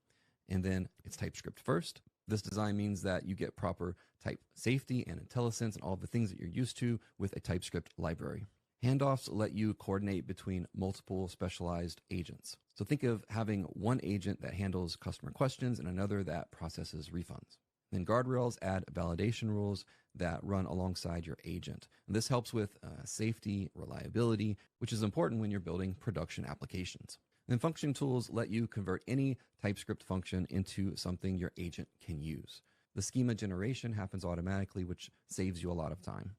And then it's TypeScript first. This design means that you get proper type safety and IntelliSense and all the things that you're used to with a TypeScript library. Handoffs let you coordinate between multiple specialized agents. So think of having one agent that handles customer questions and another that processes refunds. Then guardrails add validation rules that run alongside your agent. And this helps with safety, reliability, which is important when you're building production applications. And then function tools let you convert any TypeScript function into something your agent can use. The schema generation happens automatically, which saves you a lot of time.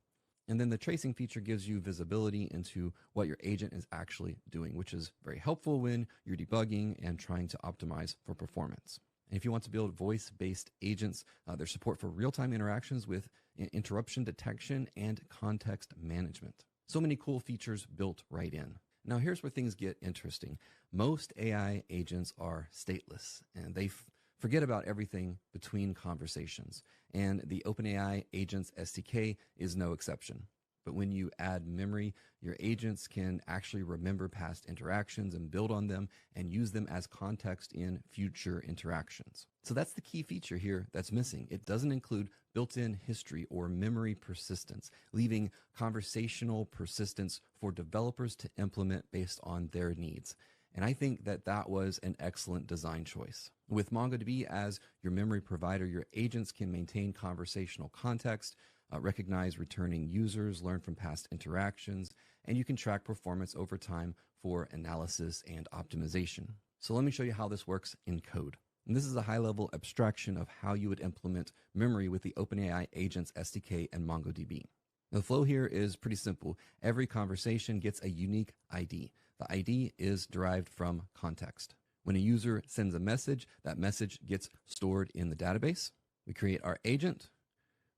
And then the tracing feature gives you visibility into what your agent is actually doing, which is very helpful when you're debugging and trying to optimize for performance. And if you want to build voice-based agents, there's support for real-time interactions with interruption detection and context management. So many cool features built right in. Now here's where things get interesting. Most AI agents are stateless, and they forget about everything between conversations. And the OpenAI Agents SDK is no exception. But when you add memory, your agents can actually remember past interactions and build on them and use them as context in future interactions. So that's the key feature here that's missing. It doesn't include built-in history or memory persistence, leaving conversational persistence for developers to implement based on their needs. And I think that that was an excellent design choice. With MongoDB as your memory provider, your agents can maintain conversational context, recognize returning users, learn from past interactions, and you can track performance over time for analysis and optimization. So let me show you how this works in code. And this is a high-level abstraction of how you would implement memory with the OpenAI Agents SDK and MongoDB. The flow here is pretty simple. Every conversation gets a unique ID. The ID is derived from context. When a user sends a message, that message gets stored in the database. We create our agent.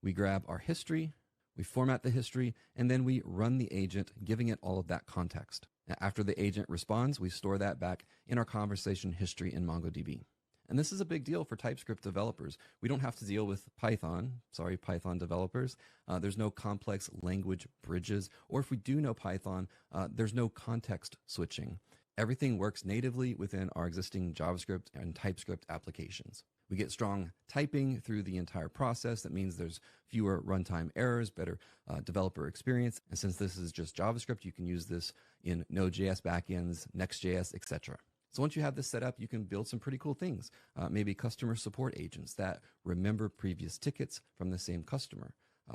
We grab our history, we format the history, and then we run the agent, giving it all of that context. After the agent responds, we store that back in our conversation history in MongoDB. And this is a big deal for TypeScript developers. We don't have to deal with Python. Sorry, Python developers. There's no complex language bridges. Or if we do know Python, there's no context switching. Everything works natively within our existing JavaScript and TypeScript applications. We get strong typing through the entire process. That means there's fewer runtime errors, better developer experience. And since this is just JavaScript, you can use this in Node.js backends, Next.js, etc. So once you have this set up, you can build some pretty cool things. Maybe customer support agents that remember previous tickets from the same customer,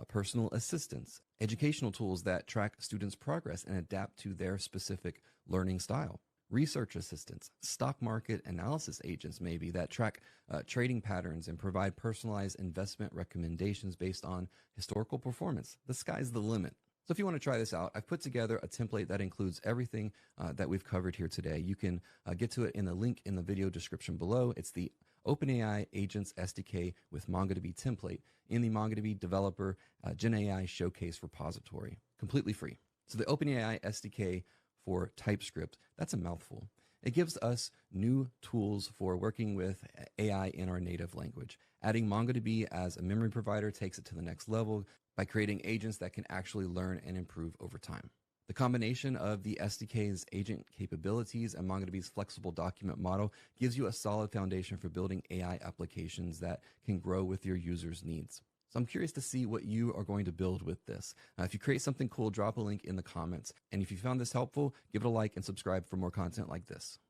personal assistants, educational tools that track students' progress and adapt to their specific learning style, research assistants, stock market analysis agents maybe that track trading patterns and provide personalized investment recommendations based on historical performance. The sky's the limit. So if you want to try this out, I've put together a template that includes everything that we've covered here today. You can get to it in the link in the video description below. It's the OpenAI Agents SDK with MongoDB template in the MongoDB Developer Gen AI Showcase repository, completely free. So the OpenAI SDK for TypeScript, that's a mouthful. It gives us new tools for working with AI in our native language. Adding MongoDB as a memory provider takes it to the next level by creating agents that can actually learn and improve over time. The combination of the SDK's agent capabilities and MongoDB's flexible document model gives you a solid foundation for building AI applications that can grow with your users' needs. So I'm curious to see what you are going to build with this. If you create something cool, drop a link in the comments. And if you found this helpful, give it a like and subscribe for more content like this.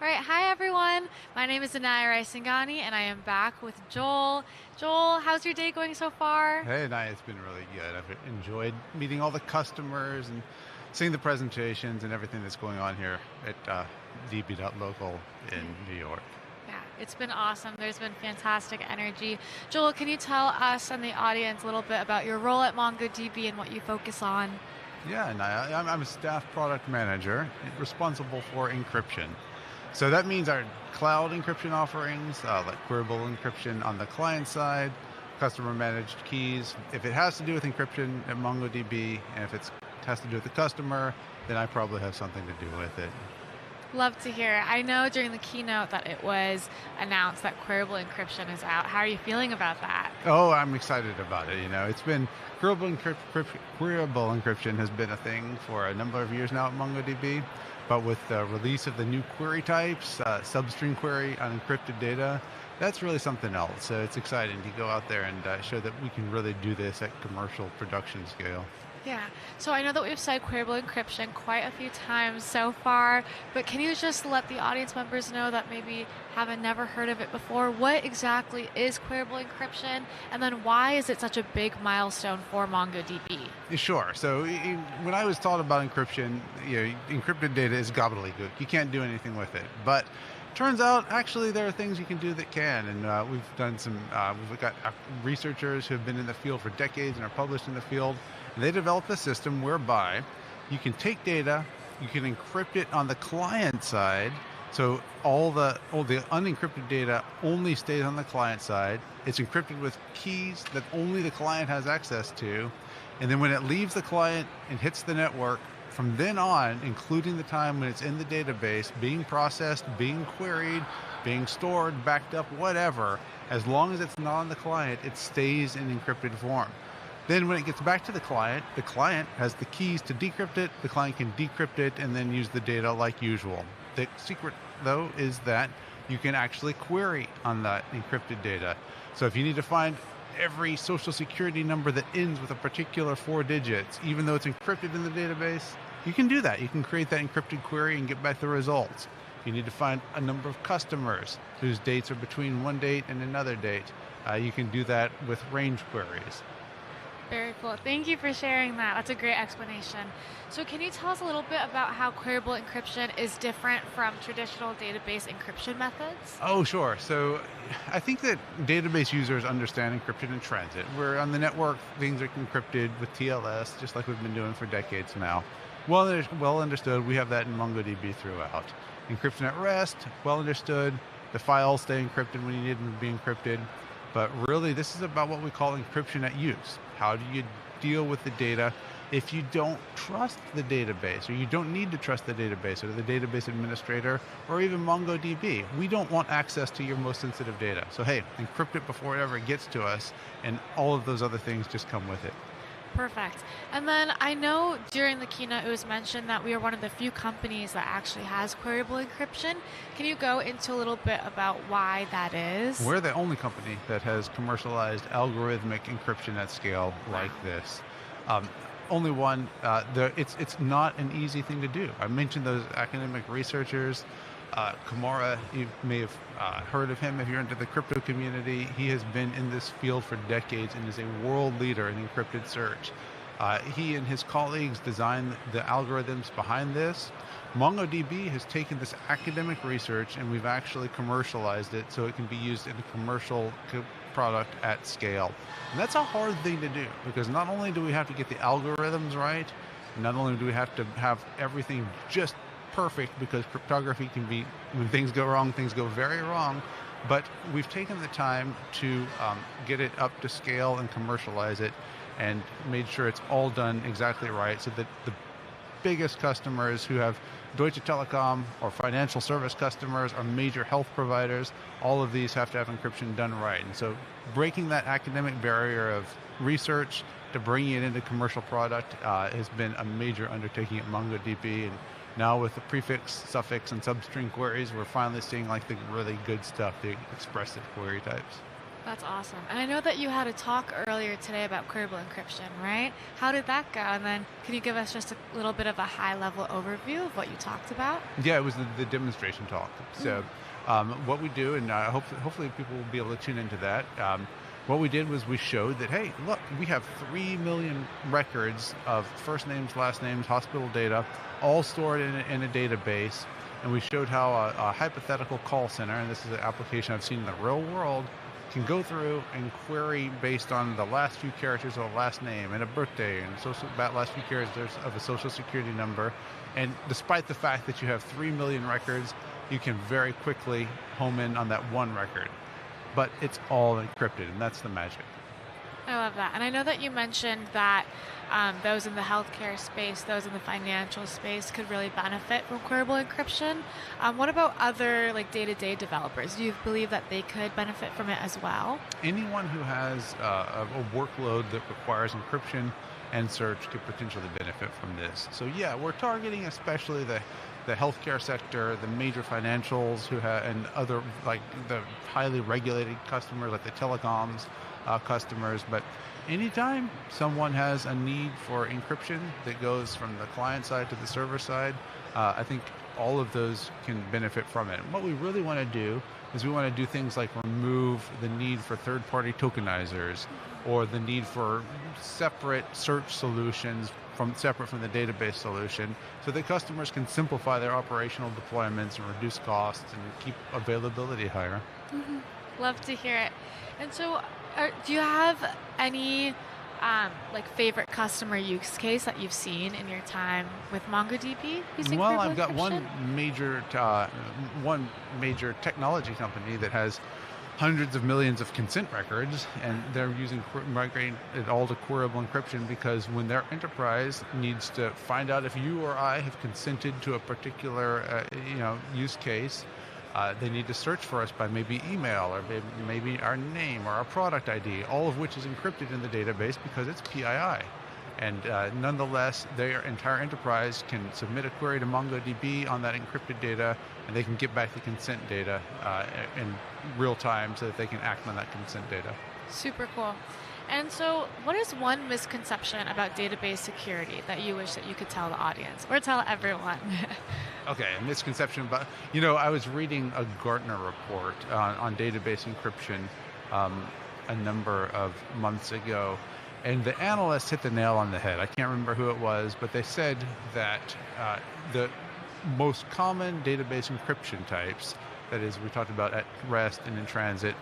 All right, hi everyone. My name is Anaya Raisingani, and I am back with Joel. Joel, how's your day going so far? Hey, Anaya, it's been really good. I've enjoyed meeting all the customers and seeing the presentations and everything that's going on here at DB.local in New York. Yeah, It's been awesome. There's been fantastic energy. Joel, can you tell us and the audience a little bit about your role at MongoDB and what you focus on? Yeah, and I'm a staff product manager responsible for encryption. So that means our cloud encryption offerings, like Queryable Encryption on the client side, customer managed keys. If it has to do with encryption at MongoDB, and if it has to do with the customer, then I probably have something to do with it. Love to hear. I know during the keynote that it was announced that Queryable Encryption is out. How are you feeling about that? Oh, I'm excited about it. It's been Queryable Encryption has been a thing for a number of years now at MongoDB, but with the release of the new query types, substring query on encrypted data, that's really something else. So it's exciting to go out there and show that we can really do this at commercial production scale. Yeah, so I know that we've said Queryable Encryption quite a few times so far, but can you just let the audience members know that maybe haven't never heard of it before? What exactly is Queryable Encryption, and then why is it such a big milestone for MongoDB? Sure. So when I was taught about encryption, encrypted data is gobbledygook. You can't do anything with it. But turns out, actually, there are things you can do that can, and we've done some. We've got researchers who have been in the field for decades and are published in the field. And they developed a system whereby you can take data, you can encrypt it on the client side, so all the unencrypted data only stays on the client side. It's encrypted with keys that only the client has access to, and then when it leaves the client and hits the network, from then on, including the time when it's in the database, being processed, being queried, being stored, backed up, whatever, as long as it's not on the client, it stays in encrypted form. Then when it gets back to the client has the keys to decrypt it, the client can decrypt it, and then use the data like usual. The secret, though, is that you can actually query on that encrypted data. So if you need to find every social security number that ends with a particular 4 digits, even though it's encrypted in the database, you can do that. You can create that encrypted query and get back the results. If you need to find a number of customers whose dates are between one date and another date, you can do that with range queries. Very cool. Thank you for sharing that. That's a great explanation. So can you tell us a little bit about how Queryable Encryption is different from traditional database encryption methods? Oh, sure. So I think that database users understand encryption in transit. We're on the network, things are encrypted with TLS, just like we've been doing for decades now. Well understood. We have that in MongoDB throughout. Encryption at rest, well understood. The files stay encrypted when you need them to be encrypted. But really, this is about what we call encryption at use. How do you deal with the data if you don't trust the database, or you don't need to trust the database, or the database administrator, or even MongoDB? We don't want access to your most sensitive data. So hey, encrypt it before it ever gets to us, and all of those other things just come with it. Perfect. And then I know during the keynote it was mentioned that we are one of the few companies that actually has Queryable Encryption. Can you go into a little bit about why that is? We're the only company that has commercialized algorithmic encryption at scale like this. Only one. It's not an easy thing to do. I mentioned those academic researchers. Kamara, you may have heard of him if you're into the crypto community. He has been in this field for decades and is a world leader in encrypted search. He and his colleagues designed the algorithms behind this. MongoDB has taken this academic research and we've actually commercialized it so it can be used in a commercial product at scale. And that's a hard thing to do, because not only do we have to get the algorithms right, not only do we have to have everything just perfect, because cryptography can be, when things go wrong, things go very wrong, but we've taken the time to get it up to scale and commercialize it and made sure it's all done exactly right, so that the biggest customers who have Deutsche Telekom or financial service customers or major health providers, all of these have to have encryption done right. And so breaking that academic barrier of research to bringing it into commercial product has been a major undertaking at MongoDB. And now with the prefix, suffix, and substring queries, we're finally seeing like the really good stuff, the expressive query types. That's awesome. And I know that you had a talk earlier today about Queryable Encryption, right? How did that go? And then can you give us just a little bit of a high-level overview of what you talked about? Yeah, it was the demonstration talk. So what we do, and hopefully people will be able to tune into that, what we did was we showed that, hey, look, we have 3 million records of first names, last names, hospital data, all stored in a database. and we showed how a hypothetical call center, and this is an application I've seen in the real world, can go through and query based on the last few characters of a last name and a birthday and last few characters of a social security number. And despite the fact that you have 3 million records, you can very quickly home in on that one record. But it's all encrypted, and that's the magic. I love that. And I know that you mentioned that those in the healthcare space, those in the financial space could really benefit from Queryable Encryption. What about other day-to-day developers? Do you believe that they could benefit from it as well? Anyone who has a workload that requires encryption and search could potentially benefit from this. So yeah, we're targeting especially the healthcare sector, the major financials and other the highly regulated customers like the telecoms customers. But anytime someone has a need for encryption that goes from the client side to the server side, I think all of those can benefit from it. And what we really want to do is we want to do things like remove the need for third-party tokenizers or the need for separate search solutions separate from the database solution, so that customers can simplify their operational deployments and reduce costs and keep availability higher. Mm-hmm. Love to hear it. And so do you have any favorite customer use case that you've seen in your time with MongoDB using Well, Queryable I've got Encryption? one major technology company that has hundreds of millions of consent records, and they're migrating it all to Queryable Encryption because when their enterprise needs to find out if you or I have consented to a particular use case, they need to search for us by maybe email or maybe our name or our product ID, all of which is encrypted in the database because it's PII. And nonetheless, their entire enterprise can submit a query to MongoDB on that encrypted data, and they can get back the consent data in real time so that they can act on that consent data. Super cool. And so what is one misconception about database security that you wish that you could tell the audience or tell everyone? Okay, a misconception about, I was reading a Gartner report on database encryption a number of months ago, and the analysts hit the nail on the head. I can't remember who it was, but they said that the most common database encryption types, that is, we talked about at rest and in transit,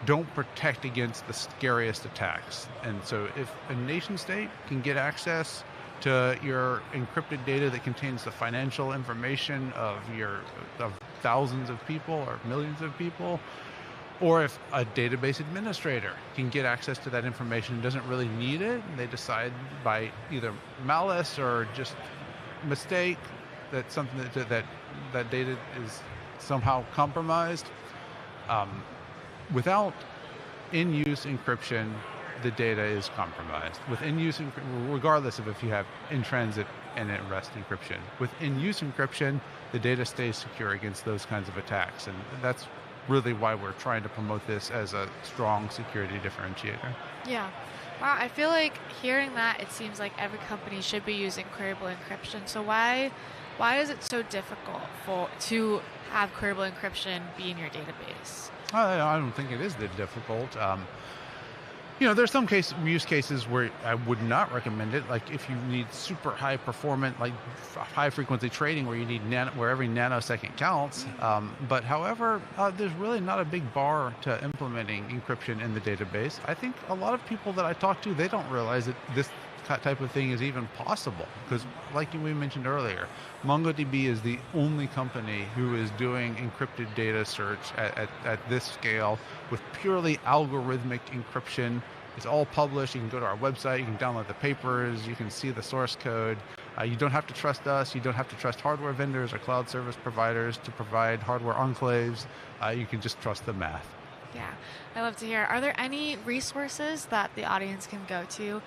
don't protect against the scariest attacks. And so if a nation state can get access to your encrypted data that contains the financial information of thousands of people or millions of people, or if a database administrator can get access to that information and doesn't really need it, and they decide by either malice or just mistake that something that data is somehow compromised, without in-use encryption, the data is compromised. With in-use, regardless of if you have in-transit and at-rest encryption. With in-use encryption, the data stays secure against those kinds of attacks, and that's really why we're trying to promote this as a strong security differentiator. Yeah. Wow, I feel like hearing that, it seems like every company should be using Queryable Encryption. So why is it so difficult to have Queryable Encryption be in your database? I don't think it is that difficult. There's some use cases where I would not recommend it. Like if you need super high performance, like high frequency trading, where you need where every nanosecond counts. But however, there's really not a big bar to implementing encryption in the database. I think a lot of people that I talk to, they don't realize that this type of thing is even possible, because like we mentioned earlier, MongoDB is the only company who is doing encrypted data search at this scale with purely algorithmic encryption. It's all published. You can go to our website, you can download the papers, you can see the source code. You don't have to trust us, you don't have to trust hardware vendors or cloud service providers to provide hardware enclaves. You can just trust the math. Yeah, I love to hear. Are there any resources that the audience can go to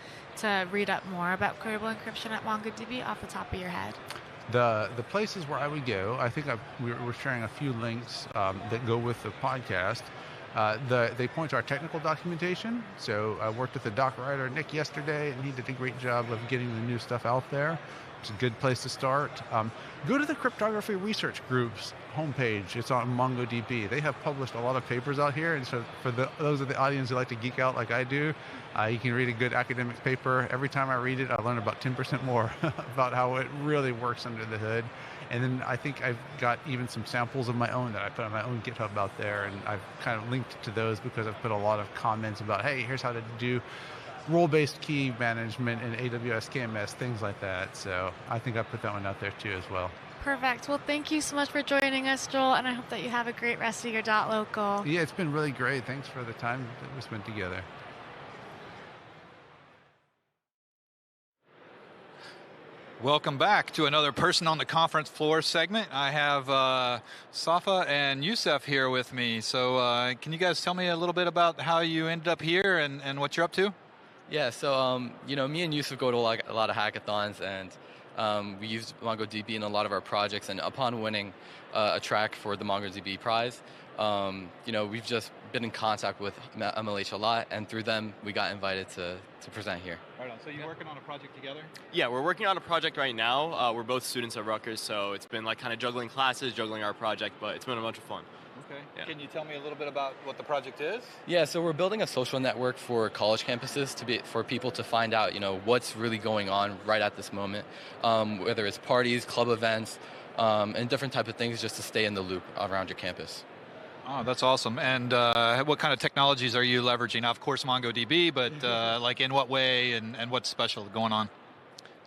read up more about Queryable Encryption at MongoDB off the top of your head? The places where I would go, I think we're sharing a few links that go with the podcast. They point to our technical documentation. So I worked with the doc writer, Nick, yesterday, and he did a great job of getting the new stuff out there. It's a good place to start. Go to the cryptography research group's homepage. It's on MongoDB. They have published a lot of papers out here, and so for those of the audience who like to geek out like I do, you can read a good academic paper. Every time I read it, I learn about 10% more about how it really works under the hood. And then I think I've got even some samples of my own that I put on my own GitHub out there, and I've kind of linked to those because I've put a lot of comments about, hey, here's how to do role-based key management in AWS KMS, things like that. So I think I put that one out there too as well. Perfect. Well, thank you so much for joining us, Joel, and I hope that you have a great rest of your .local. Yeah, it's been really great. Thanks for the time that we spent together. Welcome back to another person on the conference floor segment. I have Safa and Youssef here with me. So can you guys tell me a little bit about how you ended up here and what you're up to? Yeah, so me and Youssef go to a lot of hackathons, and we use MongoDB in a lot of our projects. And upon winning a track for the MongoDB prize, we've just been in contact with MLH a lot, and through them, we got invited to present here. Right on. So you're working on a project together? Yeah, we're working on a project right now. We're both students at Rutgers, so it's been like kind of juggling classes, juggling our project, but it's been a bunch of fun. Okay. Yeah. Can you tell me a little bit about what the project is? Yeah, so we're building a social network for college campuses for people to find out, what's really going on right at this moment, whether it's parties, club events, and different type of things, just to stay in the loop around your campus. Oh, that's awesome. And what kind of technologies are you leveraging? Now, of course, MongoDB, but like in what way and what's special going on?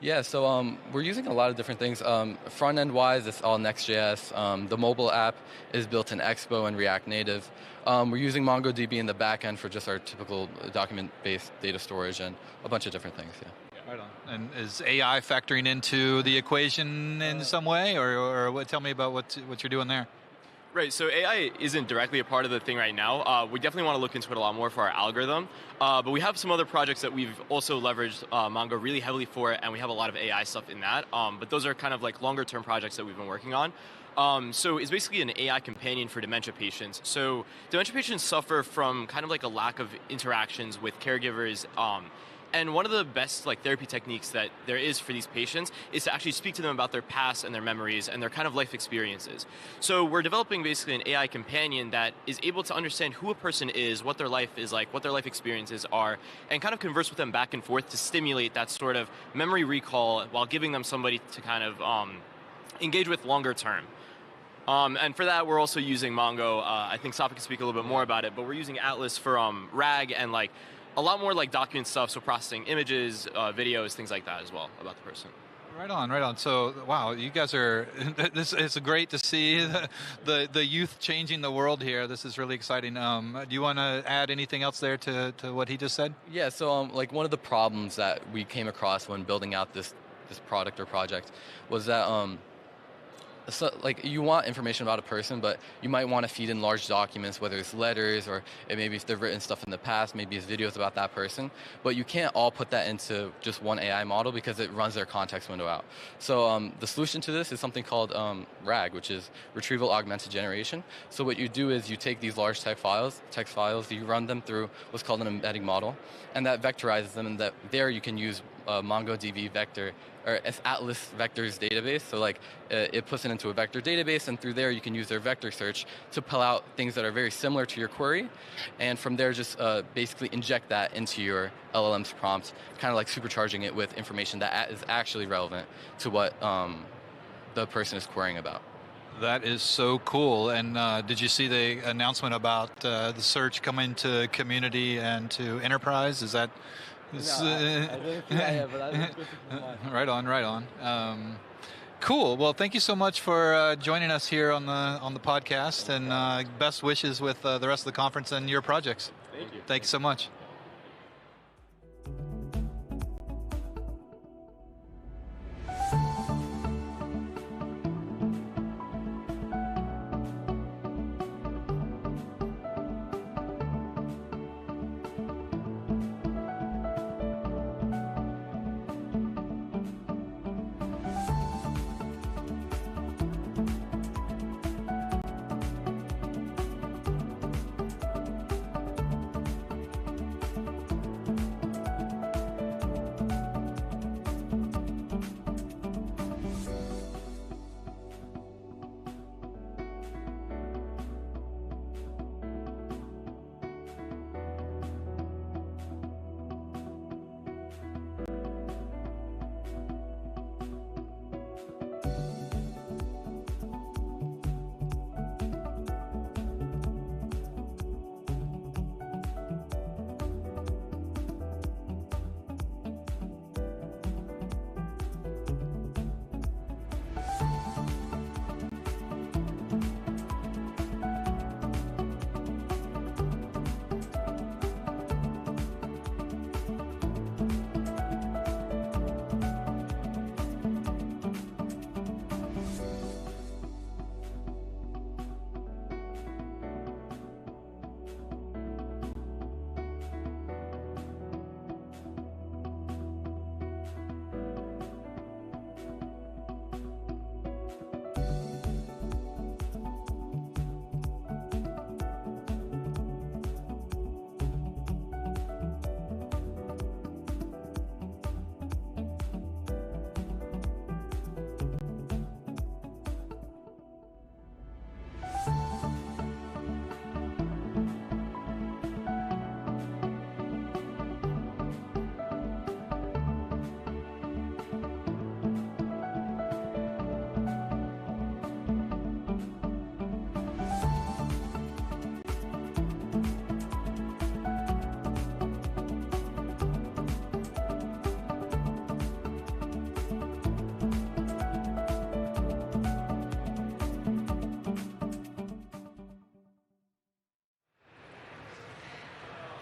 Yeah, so we're using a lot of different things. Front-end wise, it's all Next.js. The mobile app is built in Expo and React Native. We're using MongoDB in the back end for just our typical document-based data storage and a bunch of different things, yeah. Right on. And is AI factoring into the equation in some way, or tell me about what you're doing there? Right, so AI isn't directly a part of the thing right now. We definitely want to look into it a lot more for our algorithm. But we have some other projects that we've also leveraged Mongo really heavily for, and we have a lot of AI stuff in that. But those are kind of like longer term projects that we've been working on. So it's basically an AI companion for dementia patients. So dementia patients suffer from kind of like a lack of interactions with caregivers. And one of the best therapy techniques that there is for these patients is to actually speak to them about their past and their memories and their kind of life experiences. So we're developing basically an AI companion that is able to understand who a person is, what their life is like, what their life experiences are, and kind of converse with them back and forth to stimulate that sort of memory recall while giving them somebody to kind of engage with longer term. And for that, we're also using Mongo. I think Safa can speak a little bit more about it, but we're using Atlas for RAG and a lot more document stuff, so processing images, videos, things like that as well about the person. Right on. So, wow, you guys are, it's great to see the youth changing the world here. This is really exciting. Do you want to add anything else there to what he just said? Yeah, so one of the problems that we came across when building out this product or project was that so, you want information about a person, but you might want to feed in large documents, whether it's letters or maybe if they've written stuff in the past, maybe it's videos about that person. But you can't all put that into just one AI model because it runs their context window out. So the solution to this is something called RAG, which is Retrieval Augmented Generation. So what you do is you take these large text files, you run them through what's called an embedding model, and that vectorizes them, and there you can use MongoDB vector or Atlas vectors database. So it puts it into a vector database, and through there you can use their vector search to pull out things that are very similar to your query, and from there just basically inject that into your LLM's prompt, kind of supercharging it with information that is actually relevant to what the person is querying about. That is so cool. And did you see the announcement about the search coming to community and to enterprise? Is that? No, I didn't see that yet, but I was Right on. Cool. Well, thank you so much for joining us here on the podcast, and best wishes with the rest of the conference and your projects. Thank you. Thanks so much.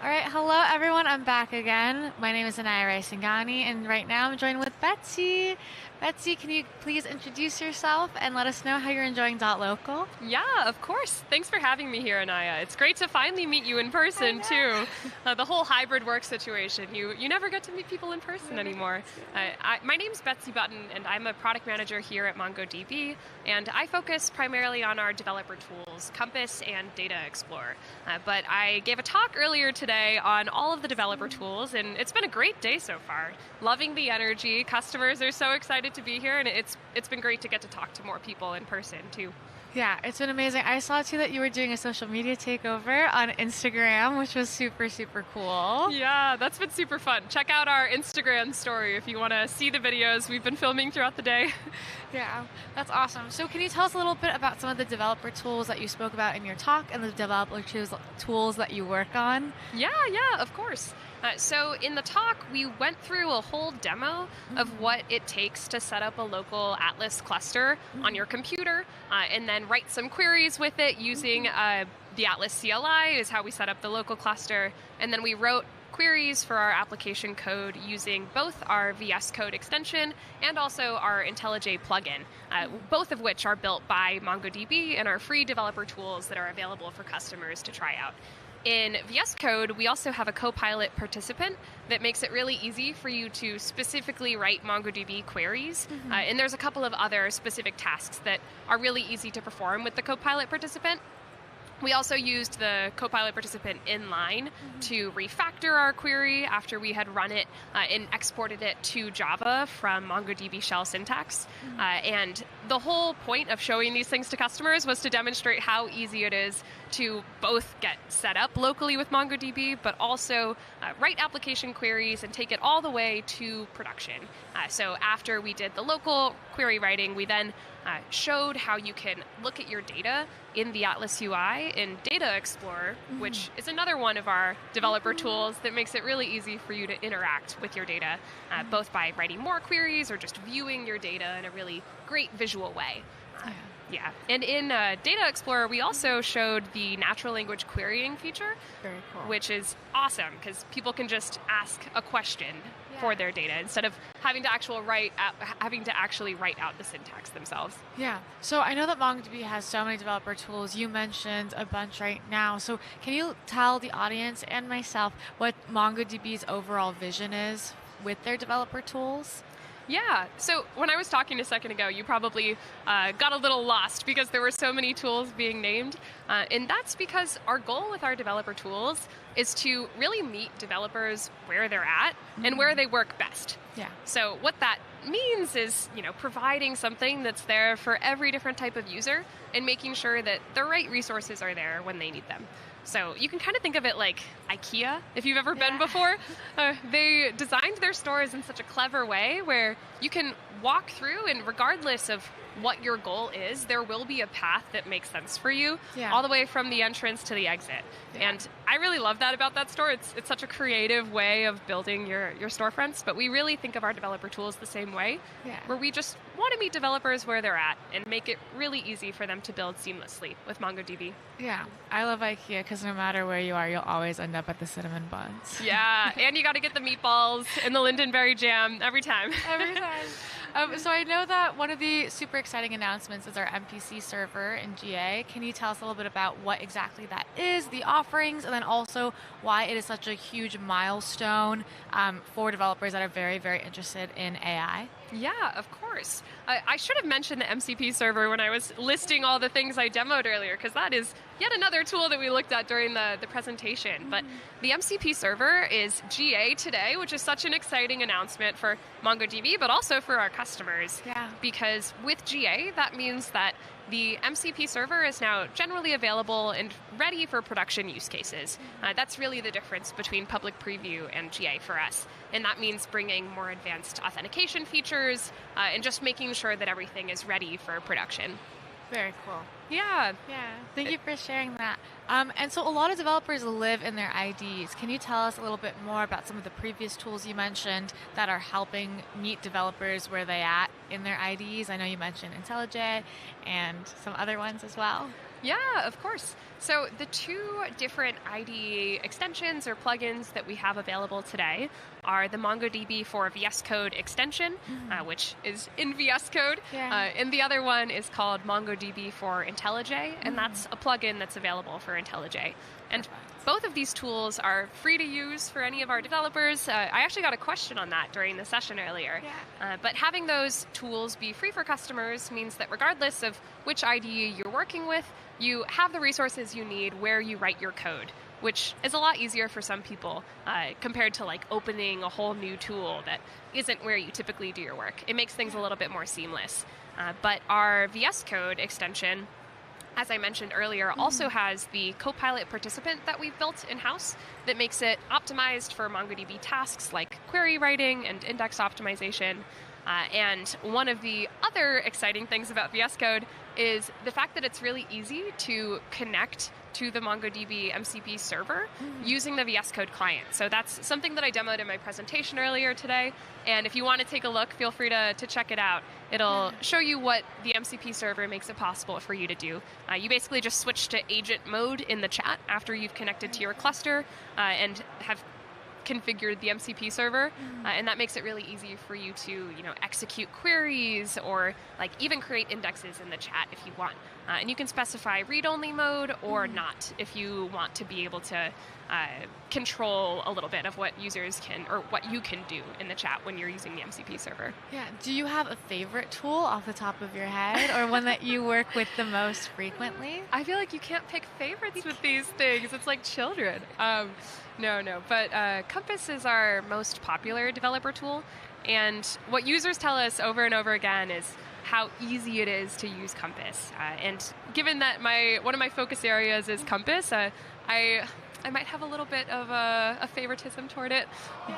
All right, hello everyone. I'm back again. My name is Anaya Rai-Singani, and right now I'm joined with Betsy. Betsy, can you please introduce yourself and let us know how you're enjoying .local? Yeah, of course. Thanks for having me here, Anaya. It's great to finally meet you in person, too. The whole hybrid work situation. You never get to meet people in person anymore. My name's Betsy Button, and I'm a product manager here at MongoDB, and I focus primarily on our developer tools, Compass and Data Explorer. But I gave a talk earlier today on all of the developer tools, and it's been a great day so far. Loving the energy. Customers are so excited to be here, and it's been great to get to talk to more people in person too. Yeah, it's been amazing. I saw too that you were doing a social media takeover on Instagram, which was super, super cool. Yeah, that's been super fun. Check out our Instagram story if you want to see the videos we've been filming throughout the day. Yeah, that's awesome. So can you tell us a little bit about some of the developer tools that you spoke about in your talk and the developer tools that you work on? Yeah, of course. So in the talk, we went through a whole demo of what it takes to set up a local Atlas cluster on your computer, and then write some queries with it using the Atlas CLI is how we set up the local cluster. And then we wrote queries for our application code using both our VS Code extension and also our IntelliJ plugin, both of which are built by MongoDB and are free developer tools that are available for customers to try out. In VS Code, we also have a Copilot participant that makes it really easy for you to specifically write MongoDB queries. And there's a couple of other specific tasks that are really easy to perform with the Copilot participant. We also used the Copilot participant inline to refactor our query after we had run it and exported it to Java from MongoDB shell syntax. And the whole point of showing these things to customers was to demonstrate how easy it is to both get set up locally with MongoDB, but also write application queries and take it all the way to production. So after we did the local query writing, we then showed how you can look at your data in the Atlas UI in Data Explorer, which is another one of our developer tools that makes it really easy for you to interact with your data, both by writing more queries or just viewing your data in a really great visual way. Yeah, and in Data Explorer, we also showed the natural language querying feature, which is awesome because people can just ask a question for their data instead of having to actually write out the syntax themselves. Yeah, so I know that MongoDB has so many developer tools. You mentioned a bunch right now. So can you tell the audience and myself what MongoDB's overall vision is with their developer tools? Yeah, so when I was talking a second ago, you probably got a little lost because there were so many tools being named. And that's because our goal with our developer tools is to really meet developers where they're at and where they work best. Yeah. So what that means is, providing something that's there for every different type of user and making sure that the right resources are there when they need them. So you can kind of think of it like IKEA, if you've ever been before. They designed their stores in such a clever way where you can walk through, and regardless of what your goal is, there will be a path that makes sense for you, all the way from the entrance to the exit. And I really love that about that store. It's such a creative way of building your storefronts, but we really think of our developer tools the same way, where we just want to meet developers where they're at and make it really easy for them to build seamlessly with MongoDB. Yeah, I love IKEA because no matter where you are, you'll always end up at the cinnamon buns. Yeah, and you got to get the meatballs and the lingonberry jam every time. Every time. So I know that one of the super exciting announcements is our MPC server in GA. Can you tell us a little bit about what exactly that is, the offerings, and then also why it is such a huge milestone for developers that are very, very interested in AI? Yeah, of course. I should have mentioned the MCP server when I was listing all the things I demoed earlier, because that is yet another tool that we looked at during the presentation. But the MCP server is GA today, which is such an exciting announcement for MongoDB, but also for our customers. Yeah. Because with GA, that means that the MCP server is now generally available and ready for production use cases. That's really the difference between public preview and GA for us. And that means bringing more advanced authentication features and just making sure that everything is ready for production. Very cool. Yeah. Thank you for sharing that. And so a lot of developers live in their IDs. Can you tell us a little bit more about some of the previous tools you mentioned that are helping meet developers where they at in their IDs? I know you mentioned IntelliJ and some other ones as well. Yeah, of course. So the two different IDE extensions or plugins that we have available today are the MongoDB for VS Code extension, which is in VS Code, and the other one is called MongoDB for IntelliJ, and that's a plugin that's available for IntelliJ. And both of these tools are free to use for any of our developers. I actually got a question on that during the session earlier. But having those tools be free for customers means that regardless of which IDE you're working with, you have the resources you need where you write your code, which is a lot easier for some people compared to like opening a whole new tool that isn't where you typically do your work. It makes things a little bit more seamless. But our VS Code extension, as I mentioned earlier, also has the Copilot participant that we've built in-house that makes it optimized for MongoDB tasks like query writing and index optimization. And one of the other exciting things about VS Code is the fact that it's really easy to connect to the MongoDB MCP server using the VS Code client. So that's something that I demoed in my presentation earlier today. And if you want to take a look, feel free to check it out. It'll show you what the MCP server makes it possible for you to do. You basically just switch to agent mode in the chat after you've connected to your cluster and have configured the MCP server, and that makes it really easy for you to, execute queries or like even create indexes in the chat if you want. And you can specify read-only mode or not if you want to be able to control a little bit of what users can or what you can do in the chat when you're using the MCP server. Yeah. Do you have a favorite tool off the top of your head or one that you work with the most frequently? I feel like you can't pick favorites with these things. It's like children. No. But Compass is our most popular developer tool. And what users tell us over and over again is how easy it is to use Compass. And given that one of my focus areas is Compass, I might have a little bit of a favoritism toward it,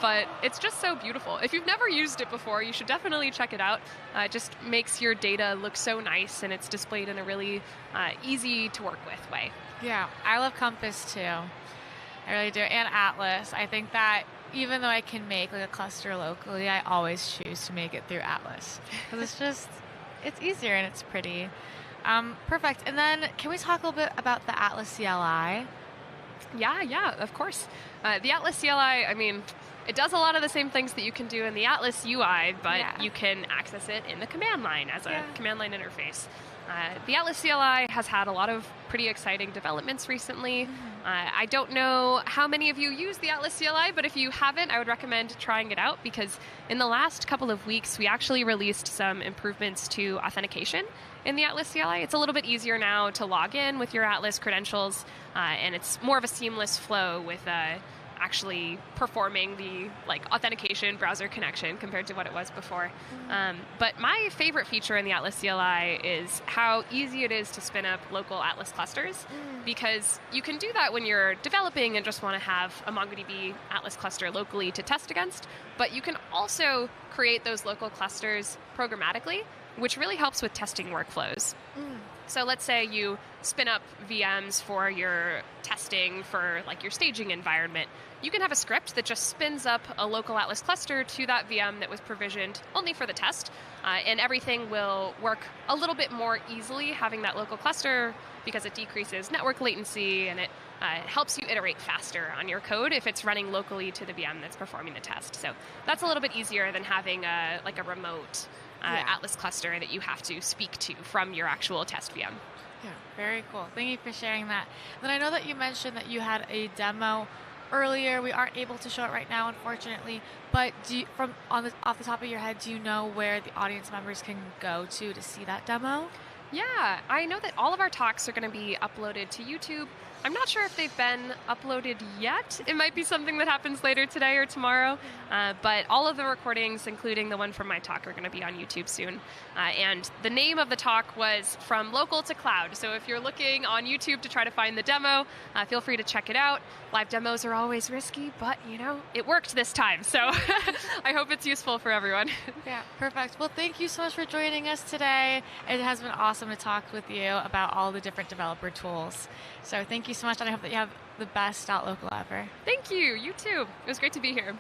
but it's just so beautiful. If you've never used it before, you should definitely check it out. It just makes your data look so nice, and it's displayed in a really easy to work with way. Yeah, I love Compass too. I really do. And Atlas. I think that even though I can make like a cluster locally, I always choose to make it through Atlas because it's easier and it's pretty. Perfect. And then can we talk a little bit about the Atlas CLI? Yeah, of course. The Atlas CLI, it does a lot of the same things that you can do in the Atlas UI, but you can access it in the command line as a command line interface. The Atlas CLI has had a lot of pretty exciting developments recently. I don't know how many of you use the Atlas CLI, but if you haven't, I would recommend trying it out because in the last couple of weeks, we actually released some improvements to authentication in the Atlas CLI. It's a little bit easier now to log in with your Atlas credentials, and it's more of a seamless flow with actually performing the authentication browser connection compared to what it was before. But my favorite feature in the Atlas CLI is how easy it is to spin up local Atlas clusters, because you can do that when you're developing and just want to have a MongoDB Atlas cluster locally to test against, but you can also create those local clusters programmatically, which really helps with testing workflows. So let's say you spin up VMs for your testing for your staging environment. You can have a script that just spins up a local Atlas cluster to that VM that was provisioned only for the test, and everything will work a little bit more easily having that local cluster because it decreases network latency and it helps you iterate faster on your code if it's running locally to the VM that's performing the test. So that's a little bit easier than having a remote Atlas cluster that you have to speak to from your actual test VM. Yeah, very cool. Thank you for sharing that. Then I know that you mentioned that you had a demo earlier. We aren't able to show it right now, unfortunately. But off the top of your head, do you know where the audience members can go to see that demo? Yeah, I know that all of our talks are going to be uploaded to YouTube. I'm not sure if they've been uploaded yet. It might be something that happens later today or tomorrow. But all of the recordings, including the one from my talk, are going to be on YouTube soon. And the name of the talk was From Local to Cloud. So if you're looking on YouTube to try to find the demo, feel free to check it out. Live demos are always risky, but, it worked this time. So I hope it's useful for everyone. Yeah, perfect. Well, thank you so much for joining us today. It has been awesome to talk with you about all the different developer tools. So thank you so much, and I hope that you have the best .local ever. Thank you. You too. It was great to be here.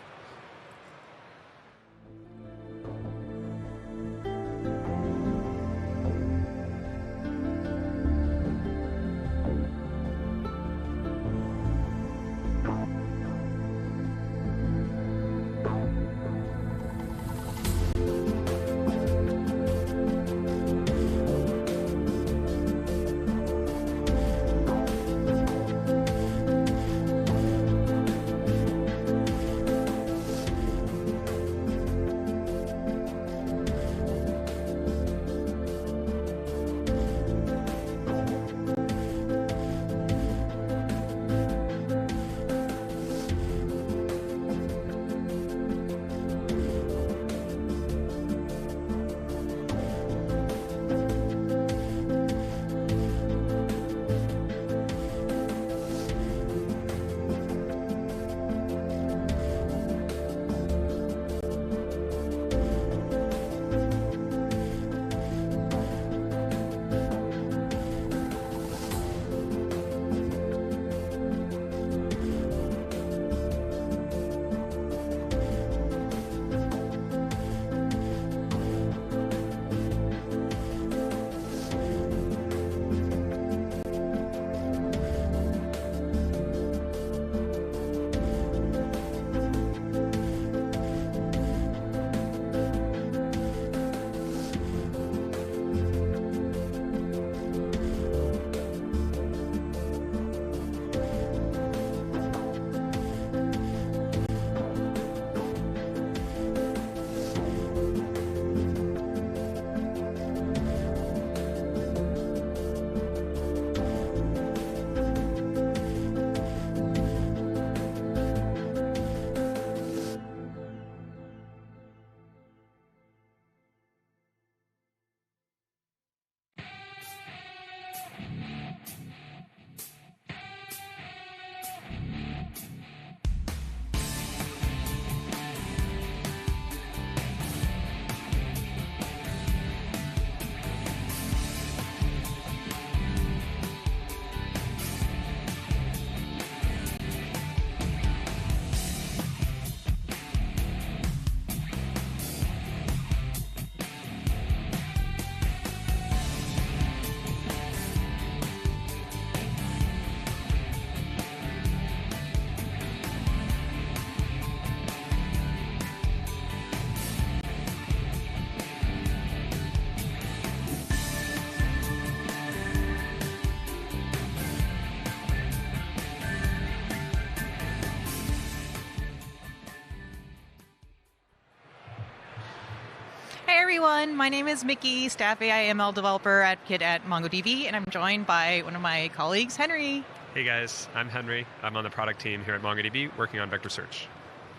everyone, my name is Mickey, staff AI ML developer advocate at MongoDB, and I'm joined by one of my colleagues, Henry. Hey guys, I'm Henry. I'm on the product team here at MongoDB working on vector search.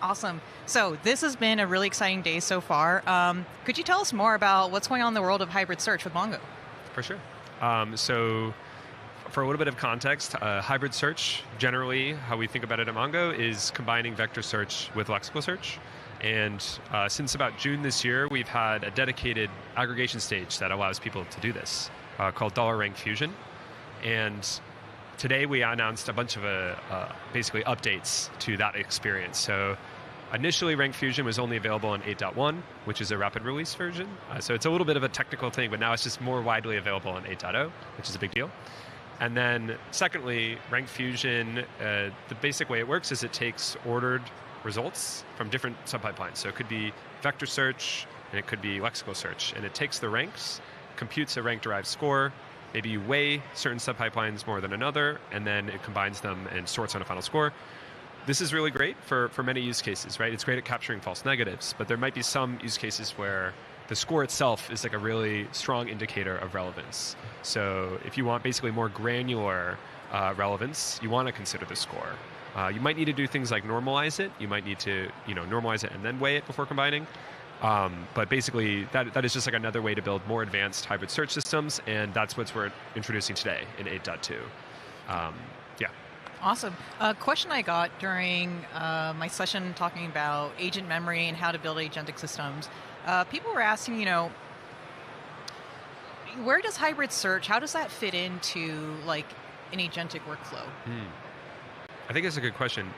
Awesome. So this has been a really exciting day so far. Could you tell us more about what's going on in the world of hybrid search with Mongo? For sure. So for a little bit of context, hybrid search, generally how we think about it at Mongo is combining vector search with lexical search. And since about June this year, we've had a dedicated aggregation stage that allows people to do this called $rank Fusion. And today we announced a bunch of basically updates to that experience. So initially Rank Fusion was only available in 8.1, which is a rapid release version. So it's a little bit of a technical thing, but now it's just more widely available in 8.0, which is a big deal. And then secondly, Rank Fusion, the basic way it works is it takes ordered results from different subpipelines. So it could be vector search, and it could be lexical search. And it takes the ranks, computes a rank-derived score, maybe you weigh certain subpipelines more than another, and then it combines them and sorts on a final score. This is really great for many use cases, right? It's great at capturing false negatives, but there might be some use cases where the score itself is like a really strong indicator of relevance. So if you want basically more granular relevance, you want to consider the score. You might need to do things like normalize it. You might need to normalize it and then weigh it before combining. But basically, that is just like another way to build more advanced hybrid search systems, and that's what we're introducing today in 8.2. Yeah. Awesome. A question I got during my session talking about agent memory and how to build agentic systems, people were asking, where does hybrid search, how does that fit into like an agentic workflow? I think it's a good question.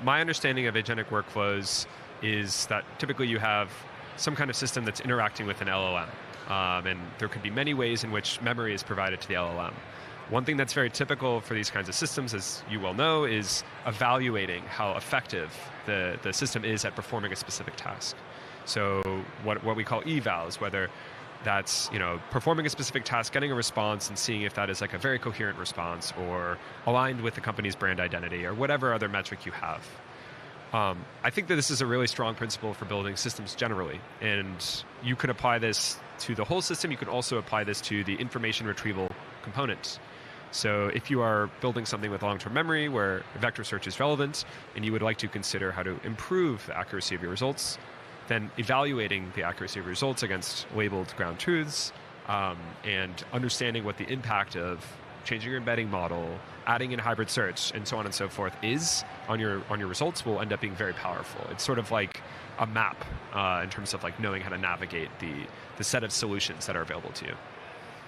My understanding of agentic workflows is that typically you have some kind of system that's interacting with an LLM. And there could be many ways in which memory is provided to the LLM. One thing that's very typical for these kinds of systems, as you well know, is evaluating how effective the system is at performing a specific task. So what we call evals, whether that's performing a specific task, getting a response, and seeing if that is like a very coherent response or aligned with the company's brand identity or whatever other metric you have. I think that this is a really strong principle for building systems generally, and you can apply this to the whole system. You can also apply this to the information retrieval component. So if you are building something with long-term memory where vector search is relevant and you would like to consider how to improve the accuracy of your results, then evaluating the accuracy of results against labeled ground truths and understanding what the impact of changing your embedding model, adding in hybrid search, and so on and so forth is on your results will end up being very powerful. It's sort of like a map in terms of like knowing how to navigate the set of solutions that are available to you.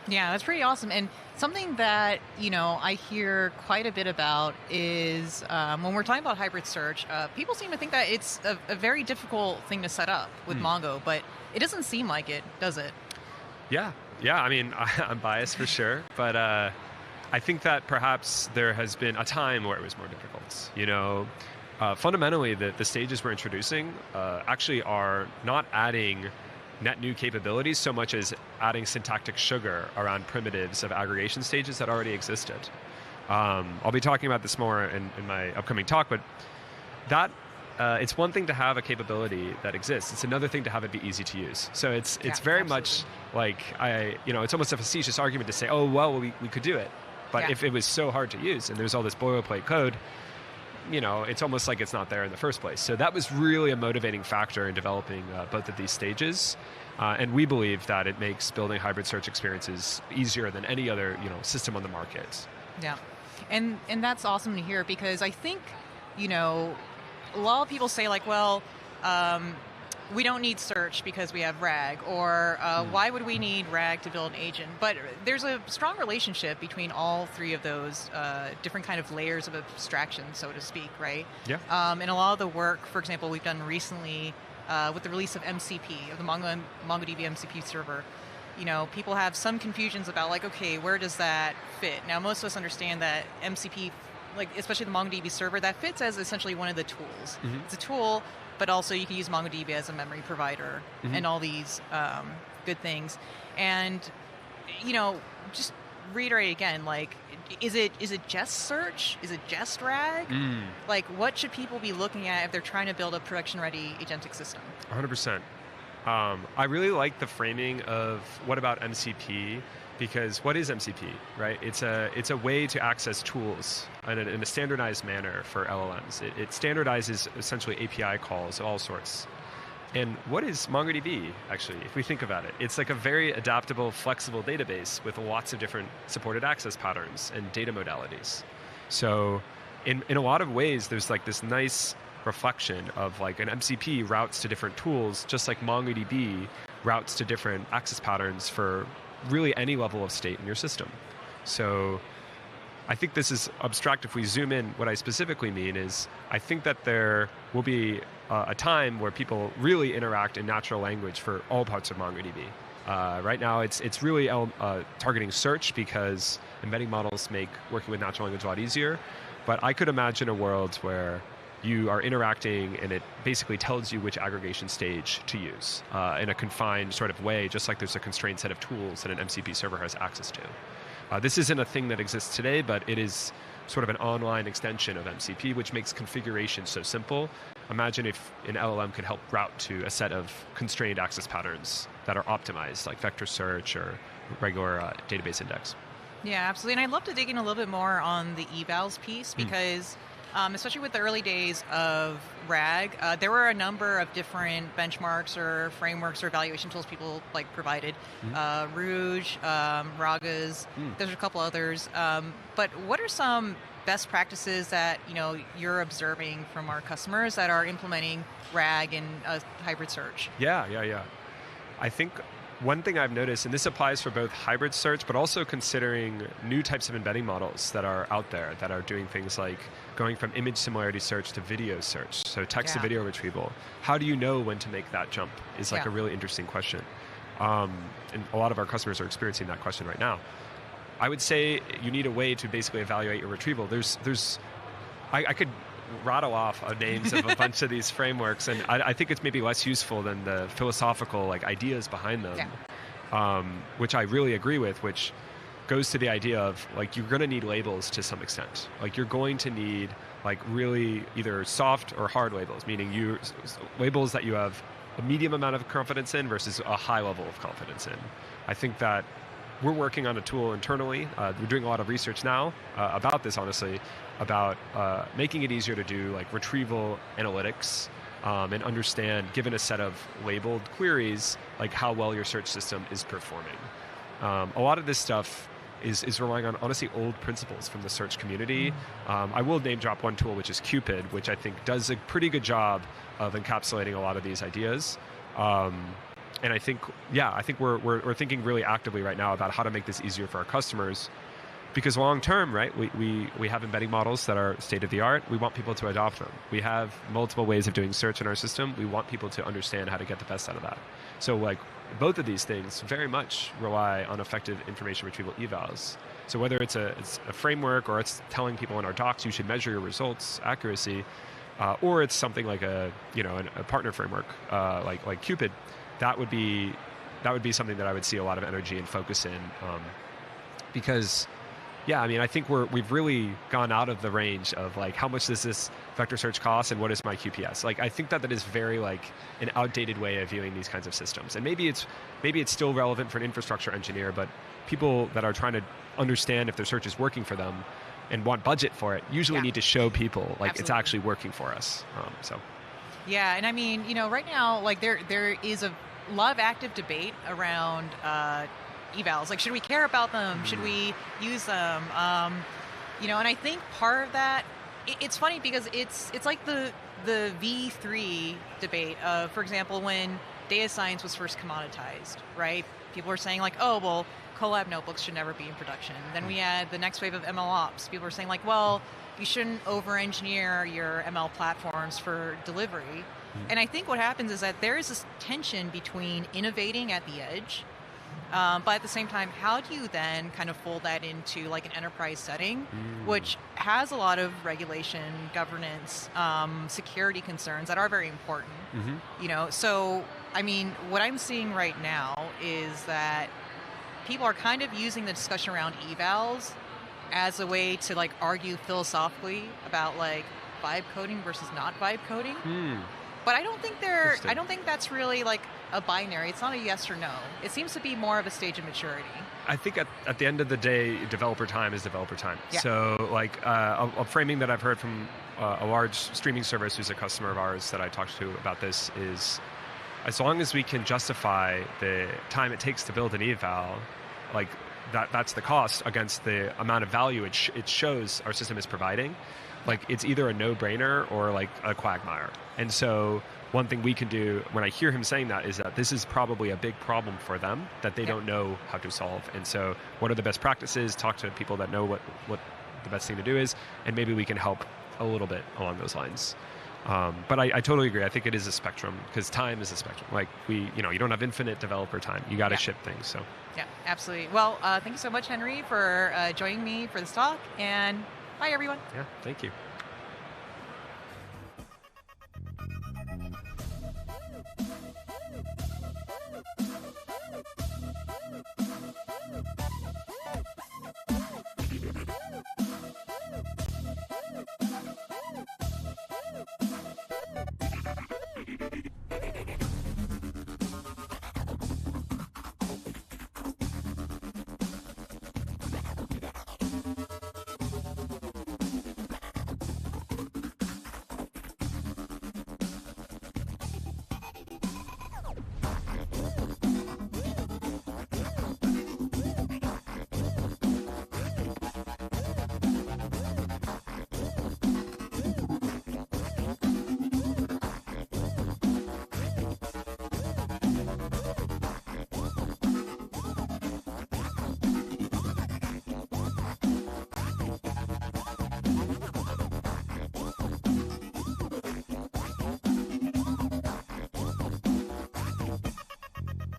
Yeah, that's pretty awesome. And something that, I hear quite a bit about is when we're talking about hybrid search, people seem to think that it's a very difficult thing to set up with Mongo, but it doesn't seem like it, does it? Yeah. I mean, I'm biased for sure, but I think that perhaps there has been a time where it was more difficult. Fundamentally, the stages we're introducing actually are not adding net new capabilities so much as adding syntactic sugar around primitives of aggregation stages that already existed. I'll be talking about this more in my upcoming talk, but that it's one thing to have a capability that exists. It's another thing to have it be easy to use. So it's very much like it's almost a facetious argument to say, oh well, we could do it, but if it was so hard to use and there's all this boilerplate code, it's almost like it's not there in the first place. So that was really a motivating factor in developing both of these stages. And we believe that it makes building hybrid search experiences easier than any other system on the market. Yeah, and that's awesome to hear, because I think, a lot of people say like, well, we don't need search because we have RAG, or why would we need RAG to build an agent? But there's a strong relationship between all three of those different kind of layers of abstraction, so to speak, right? Yeah. And a lot of the work, for example, we've done recently with the release of MCP, of the MongoDB MCP server, people have some confusions about like, okay, where does that fit? Now, most of us understand that MCP, like especially the MongoDB server, that fits as essentially one of the tools. Mm-hmm. It's a tool, but also you can use MongoDB as a memory provider and all these good things. And, just reiterate again, like, is it just search? Is it just RAG? Like, what should people be looking at if they're trying to build a production-ready agentic system? 100%. I really like the framing of what about MCP, because what is MCP, right? It's a way to access tools in a standardized manner for LLMs. It standardizes essentially API calls of all sorts. And what is MongoDB, actually, if we think about it? It's like a very adaptable, flexible database with lots of different supported access patterns and data modalities. So in a lot of ways, there's like this nice reflection of like an MCP routes to different tools, just like MongoDB routes to different access patterns for really any level of state in your system. So I think this is abstract. If we zoom in, what I specifically mean is I think that there will be a time where people really interact in natural language for all parts of MongoDB. Right now, it's really targeting search because embedding models make working with natural language a lot easier. But I could imagine a world where you are interacting and it basically tells you which aggregation stage to use in a confined sort of way, just like there's a constrained set of tools that an MCP server has access to. This isn't a thing that exists today, but it is sort of an online extension of MCP, which makes configuration so simple. Imagine if an LLM could help route to a set of constrained access patterns that are optimized, like vector search or regular database index. Yeah, absolutely. And I'd love to dig in a little bit more on the evals piece because especially with the early days of RAG, there were a number of different benchmarks or frameworks or evaluation tools people like provided. Rouge, Ragas, there's a couple others. But what are some best practices that you're observing from our customers that are implementing RAG and hybrid search? Yeah. I think one thing I've noticed, and this applies for both hybrid search, but also considering new types of embedding models that are out there that are doing things like going from image similarity search to video search, so text to video retrieval. How do you know when to make that jump is like a really interesting question. And a lot of our customers are experiencing that question right now. I would say you need a way to basically evaluate your retrieval. I could rattle off names of a bunch of these frameworks, and I think it's maybe less useful than the philosophical ideas behind them, which I really agree with, which goes to the idea of you're going to need labels to some extent. You're going to need really either soft or hard labels, meaning labels that you have a medium amount of confidence in versus a high level of confidence in. I think that we're working on a tool internally. We're doing a lot of research now about this, honestly, about making it easier to do retrieval analytics and understand, given a set of labeled queries, how well your search system is performing. A lot of this stuff is relying on, honestly, old principles from the search community. I will name drop one tool, which is Cupid, which I think does a pretty good job of encapsulating a lot of these ideas. And I think we're thinking really actively right now about how to make this easier for our customers, because long term, right, we have embedding models that are state of the art. We want people to adopt them. We have multiple ways of doing search in our system. We want people to understand how to get the best out of that. So both of these things very much rely on effective information retrieval evals. So whether it's a framework or it's telling people in our docs you should measure your results accuracy, or it's something like a partner framework like Cupid. That would be something that I would see a lot of energy and focus in, because, I think we've really gone out of the range of how much does this vector search cost and what is my QPS? I think that is very an outdated way of viewing these kinds of systems, and maybe it's still relevant for an infrastructure engineer, but people that are trying to understand if their search is working for them and want budget for it usually need to show people it's actually working for us. Yeah, and I mean, right now, there is a lot of active debate around evals. Should we care about them? Should we use them? And I think part of that, it's funny because it's like the V3 debate of, for example, when data science was first commoditized, right? People were saying Colab notebooks should never be in production. Then we had the next wave of ML ops. People were saying you shouldn't over-engineer your ML platforms for delivery. And I think what happens is that there is this tension between innovating at the edge, but at the same time, how do you then kind of fold that into an enterprise setting, which has a lot of regulation, governance, security concerns that are very important. So I mean, what I'm seeing right now is that people are kind of using the discussion around evals as a way to argue philosophically about vibe coding versus not vibe coding. But I don't think that's really a binary. It's not a yes or no. It seems to be more of a stage of maturity. I think at the end of the day, developer time is developer time. Yeah. So like a framing that I've heard from a large streaming service who's a customer of ours that I talked to about this is, as long as we can justify the time it takes to build an eval, like that's the cost against the amount of value it shows our system is providing, like it's either a no-brainer or like a quagmire. And so one thing we can do when I hear him saying that is that this is probably a big problem for them that they don't know how to solve. And so what are the best practices? Talk to people that know what the best thing to do is, and maybe we can help a little bit along those lines. But I totally agree. I think it is a spectrum because time is a spectrum. Like you don't have infinite developer time. You got to ship things. So yeah, absolutely. Well, thank you so much, Henry, for joining me for this talk, and bye, everyone. Yeah, thank you.